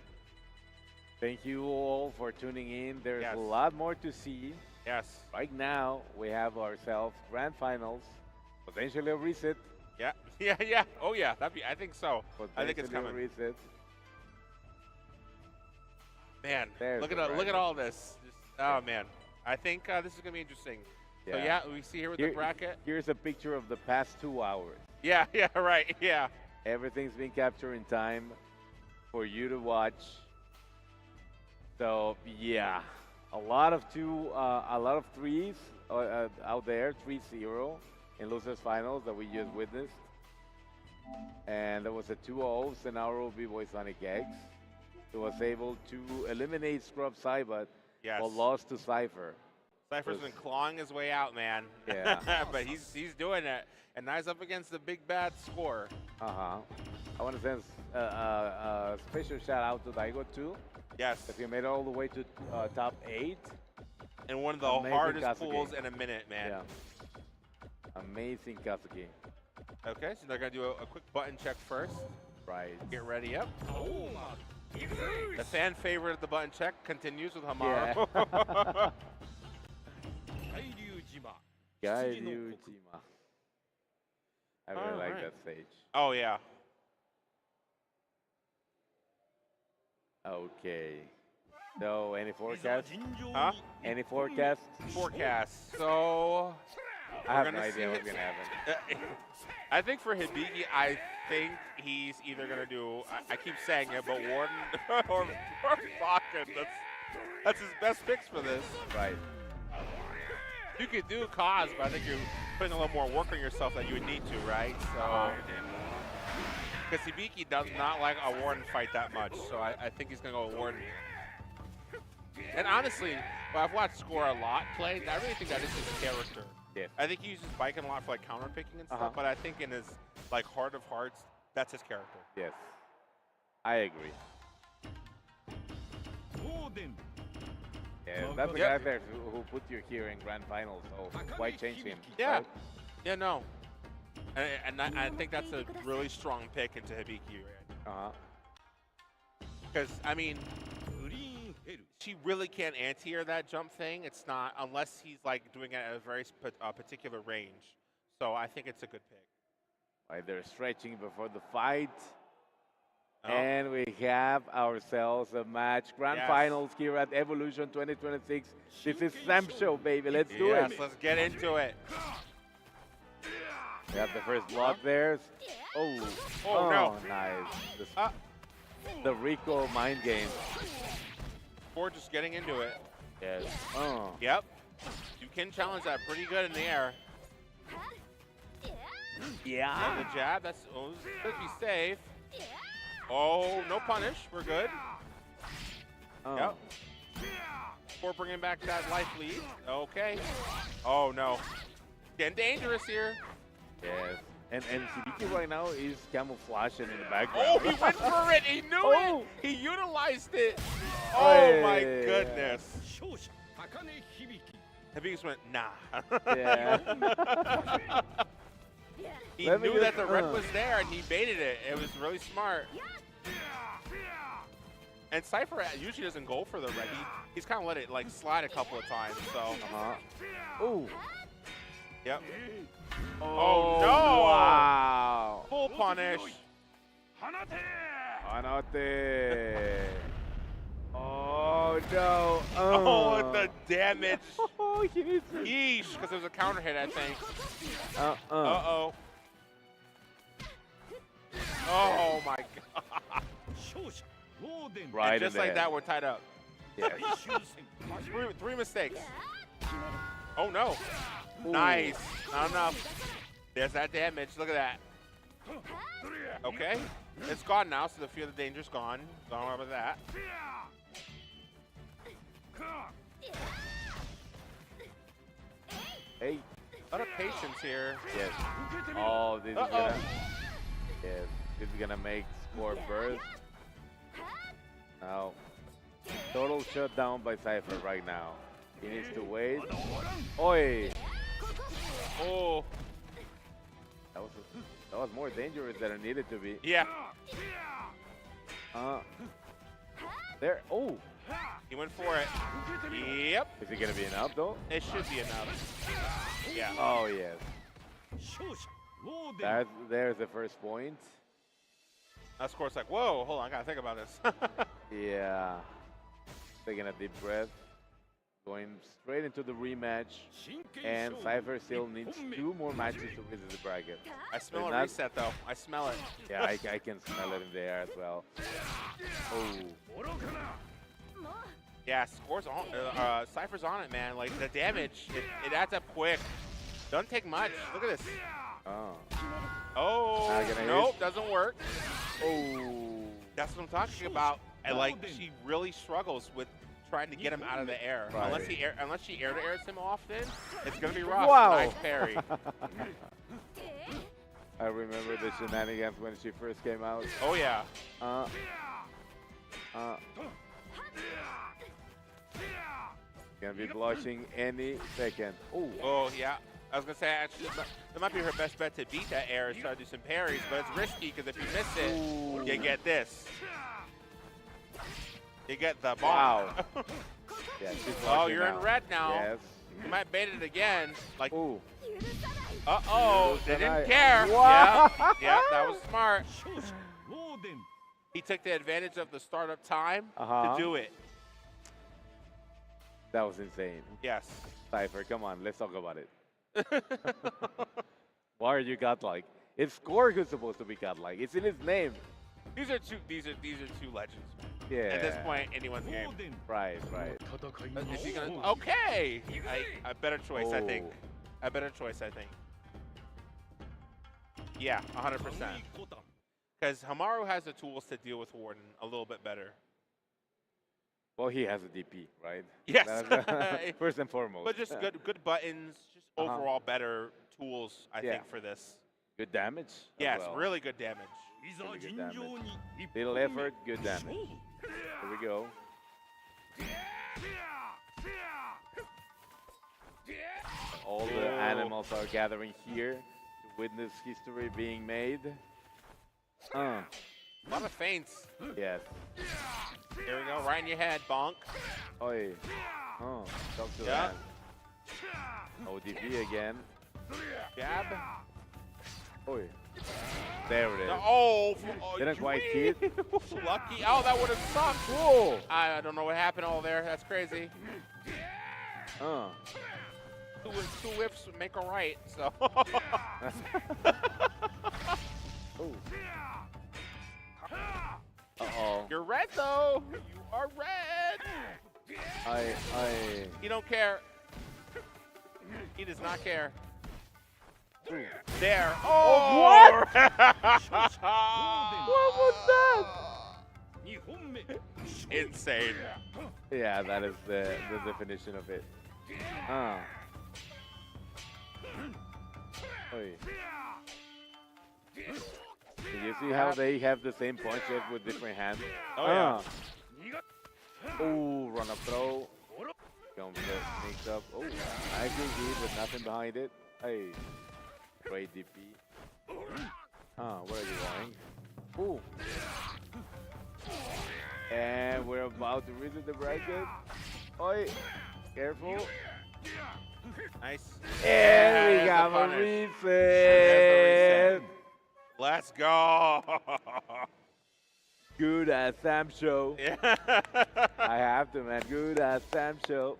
Thank you all for tuning in. There's a lot more to see. Yes. Right now, we have ourselves grand finals, potentially a reset. Yeah. Oh, yeah. I think so. I think it's coming. Reset. Man, look at all this. Oh, man. I think this is going to be interesting. Yeah. So, we see here with the bracket. Here's a picture of the past 2 hours. Yeah, right. Yeah. Everything's been captured in time for you to watch. So, yeah. A lot of threes out there, 3-0 in losers finals that we just witnessed. And there was a 2-0 Scenario B-Boy Sonic X, who was able to eliminate Scrub Cyber, but lost to Cypher. Cypher's been clawing his way out, man. Yeah. But he's doing it. And now he's up against the big bad Score. I want to send a special shout out to Daigo too. Yes. Because he made it all the way to top 8. And one of the hardest pulls in a minute, man. Yeah. Amazing Kazuki. Okay, so they're going to do a quick button check first. Right. Get ready up. The fan favorite of the button check continues with Hamaru. Gairyujima. I really like that stage. Oh, yeah. Okay. So, any forecast? Huh? Any forecast? Forecast. So, I have no idea what's going to happen. I think for Hibiki, I think he's either going to do, I keep saying it, but Warden or Bakken. That's his best picks for this. Right. You could do KoF, but I think you're putting a little more work on yourself than you would need to, right? So, because Hibiki does not like a Warden fight that much, so I think he's going to go with Warden. And honestly, well, I've watched Score a lot play. I really think that is his character. Yeah. I think he uses Bakken a lot for like counter picking and stuff, but I think in his like heart of hearts, that's his character. Yes, I agree. Yeah, that's the guy there who put you here in grand finals. So why change him? Yeah. Right? Yeah, no. And I think that's a really strong pick into Hibiki. Because, I mean, she really can't anti-air that jump thing. It's not, unless he's like doing it at a very particular range. So I think it's a good pick. Right, they're stretching before the fight. And we have ourselves a match. Grand finals here at Evolution 2026. This is Sam Show, baby. Let's do it. Let's get into it. We have the first blood there. Oh, no. Nice. The Rico mind game. Or just getting into it. Yes. Yep. You can challenge that pretty good in the air. Yeah. And the jab, that's should be safe. Oh, no punish. We're good. Yep. Before bringing back that life lead. Okay. Oh, no. Getting dangerous here. Yes. And Hibiki right now is camouflaging in the background. Oh, he went for it. He knew it. He utilized it. Oh, my goodness. Hibiki just went, nah. Yeah. He knew that the red was there, and he baited it. It was really smart. And Cypher usually doesn't go for the red. He's kind of let it like slide a couple of times. So. Ooh. Yep. Oh, no! Wow. Full punish. Hanate. Oh no. Oh, the damage. Oh, Yeesh, because it was a counter hit, I think. Uh-oh. Oh my god. Right. And just like that, we're tied up. Yes. Three mistakes. Oh no. Ooh. Nice. Not enough. There's that damage. Look at that. Okay. It's gone now, so the fear of the danger's gone. Gone over that. Hey. A lot of patience here. Yes. Oh, this is gonna. Yes. This is gonna make score burst. Now, total shutdown by Cypher right now. He needs to wait. Oi! Oh. That was more dangerous than it needed to be. Yeah. There. Oh. He went for it. Yep. Is it gonna be enough though? It should be enough. Yeah. Oh yes. There's the first point. Of course, like, whoa, hold on, I gotta think about this. Yeah. Taking a deep breath. Going straight into the rematch. And Cypher still needs 2 more matches to visit the bracket. I smell a reset though. I smell it. Yeah, I can smell it in the air as well. Oh. Yeah, scores on. Cypher's on it, man. Like the damage, it adds up quick. Doesn't take much. Look at this. Oh, nope, doesn't work. Oh, that's what I'm talking about. And like, she really struggles with trying to get him out of the air. Right. Unless she air to airs him often, it's gonna be rough. Wow. Nice parry. I remember the shenanigans when she first came out. Oh yeah. Gonna be blushing any second. Ooh. Oh yeah. I was gonna say actually that might be her best bet to beat that air and try to do some parries, but it's risky because if you miss it, you get this. You get the bomb. Wow. Yeah, oh, you're in red now. Yes. You might bait it again. Like. Ooh. Uh-oh, they didn't care. Wow. Yeah, that was smart. He took the advantage of the startup time to do it. That was insane. Yes. Cypher, come on, let's talk about it. Why are you godlike? It's Skorg who's supposed to be godlike. It's in his name. These are two legends. Yeah. At this point, anyone's game. Right. Is he gonna? Okay. A better choice, I think. A better choice, I think. Yeah, 100%. Because Hamaru has the tools to deal with Warden a little bit better. Well, he has a DP, right? Yes. First and foremost. But just good buttons, just overall better tools, I think, for this. Good damage. Yes, really good damage. Really good damage. Little effort, good damage. Here we go. all the animals are gathering here to witness history being made. A lot of feints. Yes. Here we go, right in your head, bonk. Oi. Talk to that. ODP again. Jab. Oi. There it is. Oh, Didn't quite hit. Lucky. Oh, that would have sucked. Whoa. I don't know what happened all there. That's crazy. Two whips would make a right, so. Uh-oh. You're red, though. You are red. He don't care. He does not care. Ooh. There. Oh, what? What was that? Insane. Yeah, that is the definition of it. Oi. Can you see how they have the same punches with different hands? Oh, yeah. Oh, run up throw. Comes the mix up. Oh, I can hit with nothing behind it. Hey. Great DP. Where are you going? Ooh. And we're about to visit the bracket. Oi. Careful. Nice. And we got a reset. Let's go. Good as Sam show. Yeah. I have to, man. Good as Sam show.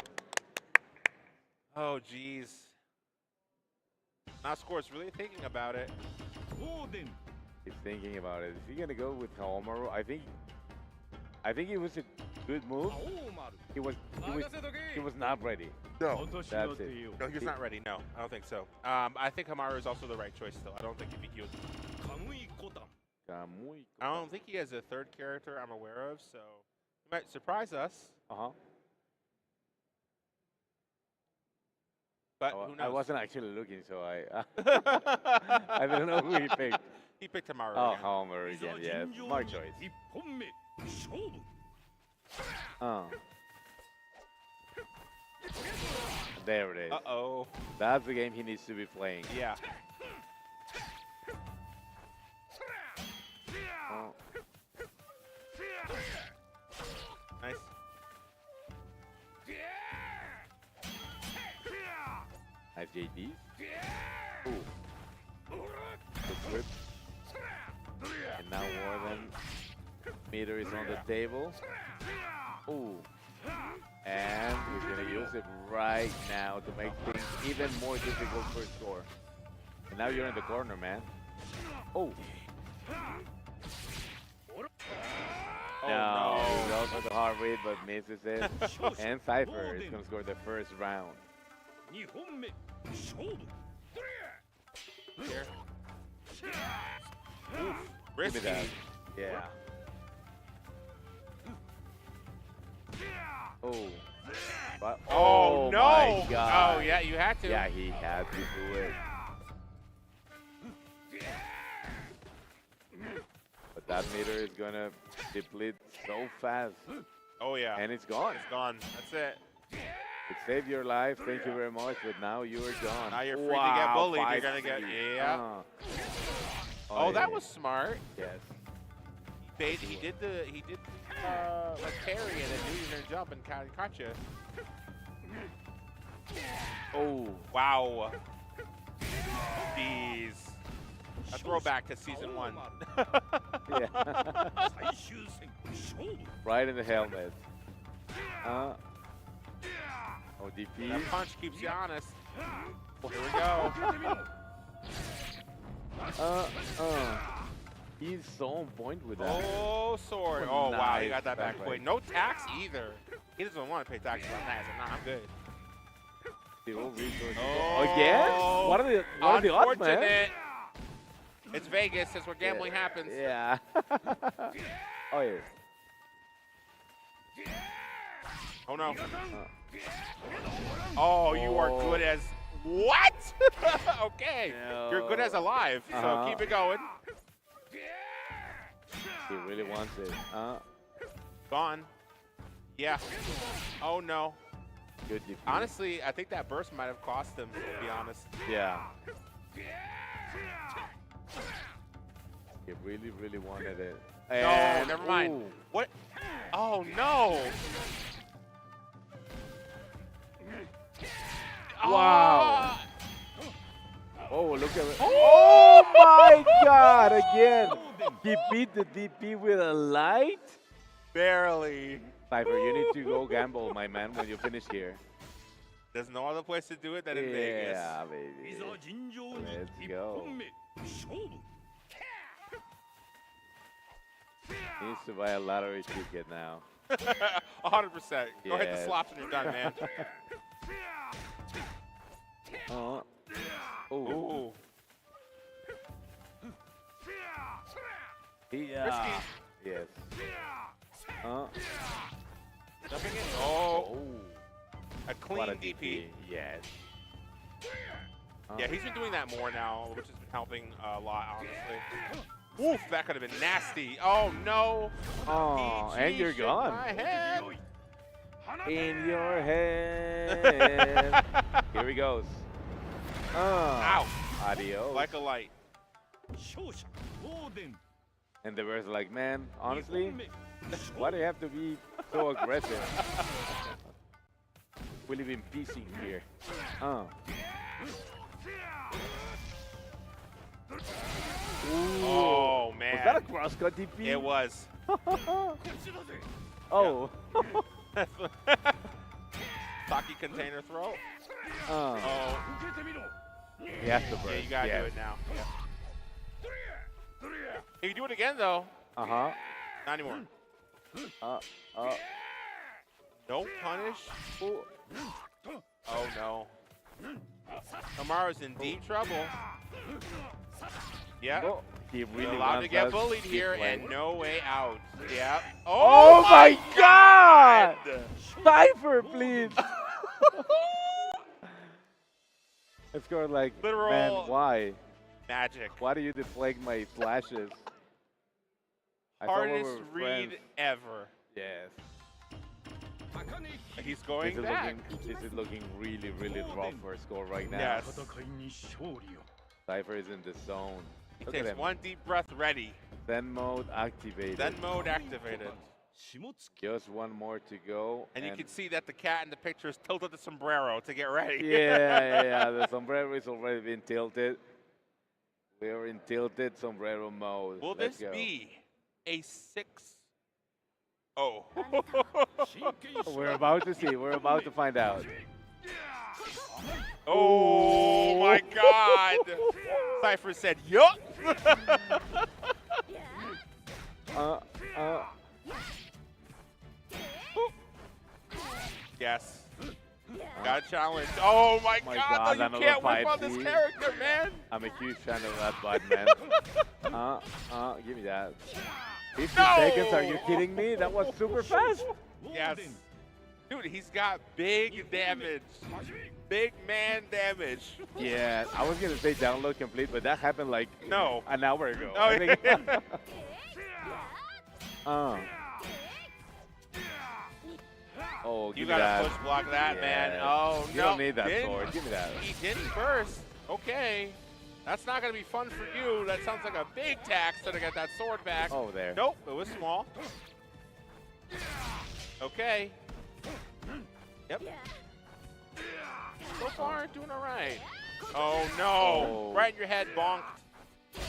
Oh, jeez. Now Score's really thinking about it. He's thinking about it. Is he gonna go with Homaru? I think it was a good move. He was not ready. No. That's it. No, he's not ready. No, I don't think so. I think Hamaru is also the right choice still. I don't think he was. I don't think he has a third character I'm aware of, so he might surprise us. But who knows? I wasn't actually looking, so I I don't know who he picked. He picked Hamaru. Oh, again. Homer again, yes. My choice. There it is. Uh-oh. That's the game he needs to be playing. Yeah. Nice. Nice JD. Ooh. Good whip. And now more than meter is on the table. Ooh. And he's gonna use it right now to make things even more difficult for Score. And now you're in the corner, man. Oh. No, he goes for the hard read but misses it. And Cypher is gonna score the first round. Here. Oof. Risky. That. Yeah. Oh. But, oh no! My God. Oh yeah, you had to. Yeah, he had to do it. But that meter is gonna deplete so fast. Oh yeah. And it's gone. It's gone. That's it. It saved your life. Thank you very much. But now you are gone. Now you're free to get bullied. You're gonna get Oh, that was smart. Yes. He did like carry it and knew you were gonna jump and caught you. Oh. Wow. Jeez. A throwback to season 1. Yeah. Right in the helmet. ODP. That punch keeps you honest. Here we go. He's so on point with that. Oh, sword. What Oh, wow. He nice got that back back quick. No tax either. He doesn't want to pay taxes on that. So, nah, I'm good. Oh, again? What are the odds, man? Unfortunate. It's Vegas. That's where gambling happens. Yeah. Oh, yeah. Oh, no. Oh, you are good as... What? Okay. No. You're good as alive, so keep it going. He really wants it. Gone. Yeah. Oh, no. Good DP. Honestly, I think that burst might have cost him, to be honest. Yeah. He really, really wanted it. And, no, never mind. Ooh. What? Oh, no. Wow. Oh, look at it. Oh, my God. Again. He beat the DP with a light? Barely. Cypher, you need to go gamble, my man, when you finish here. There's no other place to do it than in Vegas. Yeah, baby. Let's go. Needs to buy a lottery ticket now. 100%. Go hit the Yes. slots when you're done, man. Oh. Ooh. Yeah. Yes. Jumping in. Oh. A clean What a DP. Yes. Yeah, he's been doing that more now, which has been helping a lot, honestly. Oof, that could have been nasty. Oh, no. Oh, PG, and you're shake gone. my head. In your head. Here he goes. Ow. Adios. Like a light. And the verse like, man, honestly, why do you have to be so aggressive? We live in peace here. Oh, man. Was that a cross-cut DP? It was. Oh. Saki container throw. Oh. He has to burst. Yeah, you gotta do it now. Yeah. If you do it again, though. Uh-huh. Not anymore. No punish. Ooh. Oh, no. Amaru's in deep trouble. Yeah. Oh, he really allowed to wants get us bullied to here play. and no way out. Yeah. Oh my God! Cypher, please. I scored like, Literal man, why? magic. Why do you deflect my flashes? I thought we Hardest were friends. read ever. Yes. He's going This back. is looking really, really rough for a score right now. Yes. Cypher is in the zone. He Look at takes him. one deep breath, ready. Zen mode activated. Zen mode activated. Just one more to go. And you can see that the cat in the picture is tilted the sombrero to get ready. Yeah. The sombrero is already been tilted. We are in tilted sombrero mode. Will Let's this go. be a 6-0? We're about to see. We're about to find out. Oh my God! Cypher said, yup! Yes. Got challenged. Oh my God, God, no, you another can't whip on 5C. this character, man! I'm a huge fan of that bot, man. Give me that. 50 No! seconds, are you kidding me? That was super fast. Yes. Dude, he's got big damage. Big man damage. Yeah, I was going to say download complete, but that happened like No. an hour ago. Oh, I think. yeah. Oh, give You me gotta that. push block that, man. Yes. Oh, You no. don't need that Didn't- sword. Give me that. He didn't burst. Okay. That's not gonna be fun for you. That sounds like a big tax to get that sword back. Oh, there. Nope, it was small. Okay. Yep. So far, doing all right. Oh, no. Oh. Right in your head, bonked.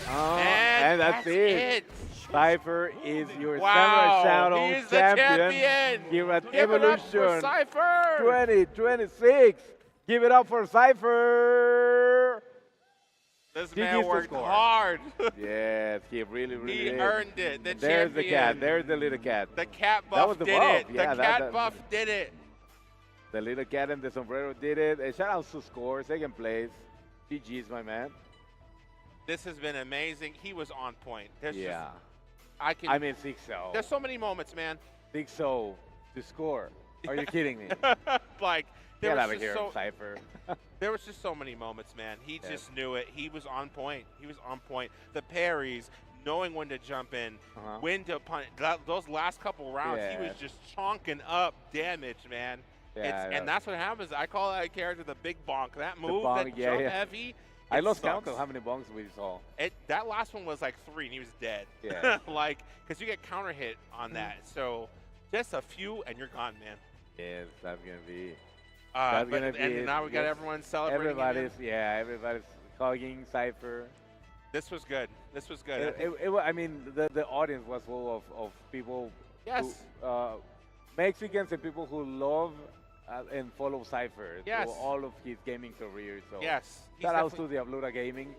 And that's it. Cypher is your Wow. Samurai He Shodown is the champion. here at Give it up for Evolution Cypher. 2026. Give it up for Cypher. This He man gets the worked score. hard. Yes, he really, really He did. earned it. The There's the cat. champion. There's the little cat. The cat That buff was the did buff. it. Yeah, The that- cat buff did it. The little cat and the sombrero did it. And shout out to Score, second place. GG's, my man. This has been amazing. He was on point. There's Yeah. just, I mean, 6-0. there's so many moments, man. 6-0 to score. Are you kidding me? Like, there Get was out of just here, so, Cypher. there was just so many moments, man. He Yes. just knew it. He was on point. He was on point. The parries, knowing when to jump in, when to punch. Those last couple rounds, he was Yeah. just chonking up damage, man. And that's what happens. I call that character the big bonk. That move, bonk, that jump heavy. I lost count of how many bonks we saw. That last one was like 3, and he was dead. Yeah. Like, because you get counter hit on that. So just a few, and you're gone, man. Yes, that's gonna be. And now we got everyone celebrating. Everybody's hugging Cypher. This was good. This was good. I mean, the audience was full of people. Yes. Who, Mexicans and people who love and follow Cypher. Yes. So all of his gaming career. So yes. Shout out to the Abluta Gaming.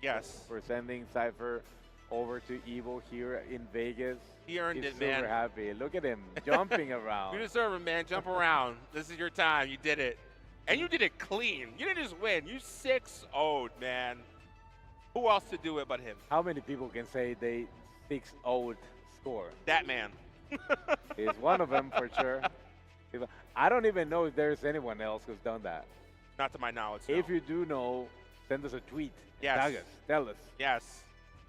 Yes. For sending Cypher over to EVO here in Vegas. He earned He's it, man. super happy. Look at him jumping around. You deserve it, man. Jump around. This is your time. You did it. And you did it clean. You didn't just win. You 6-0'd, man. Who else to do it but him? How many people can say they 6-0'd score? That man. He's one of them for sure. I don't even know if there's anyone else who's done that. Not to my knowledge. No. If you do know, send us a tweet. Yes. Tag us. Tell us. Yes.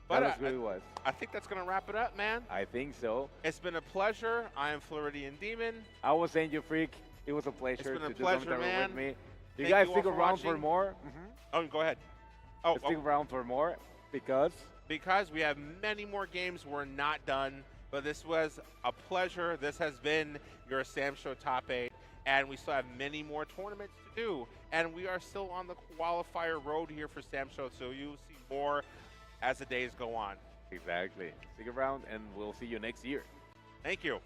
Tell us who it was. I think that's going to wrap it up, man. I think so. It's been a pleasure. I am Floridian Demon. I was Angel Freak. It was a pleasure it's been to a do pleasure, commentary man. with me. You Thank guys you stick all for around watching. for more? Oh, go ahead. Oh, Stick around for more because we have many more games. We're not done, but this was a pleasure. This has been your Sam Show Top 8, and we still have many more tournaments to do. And we are still on the qualifier road here for Sam Show, so you'll see more as the days go on. Exactly. Stick around, and we'll see you next year. Thank you.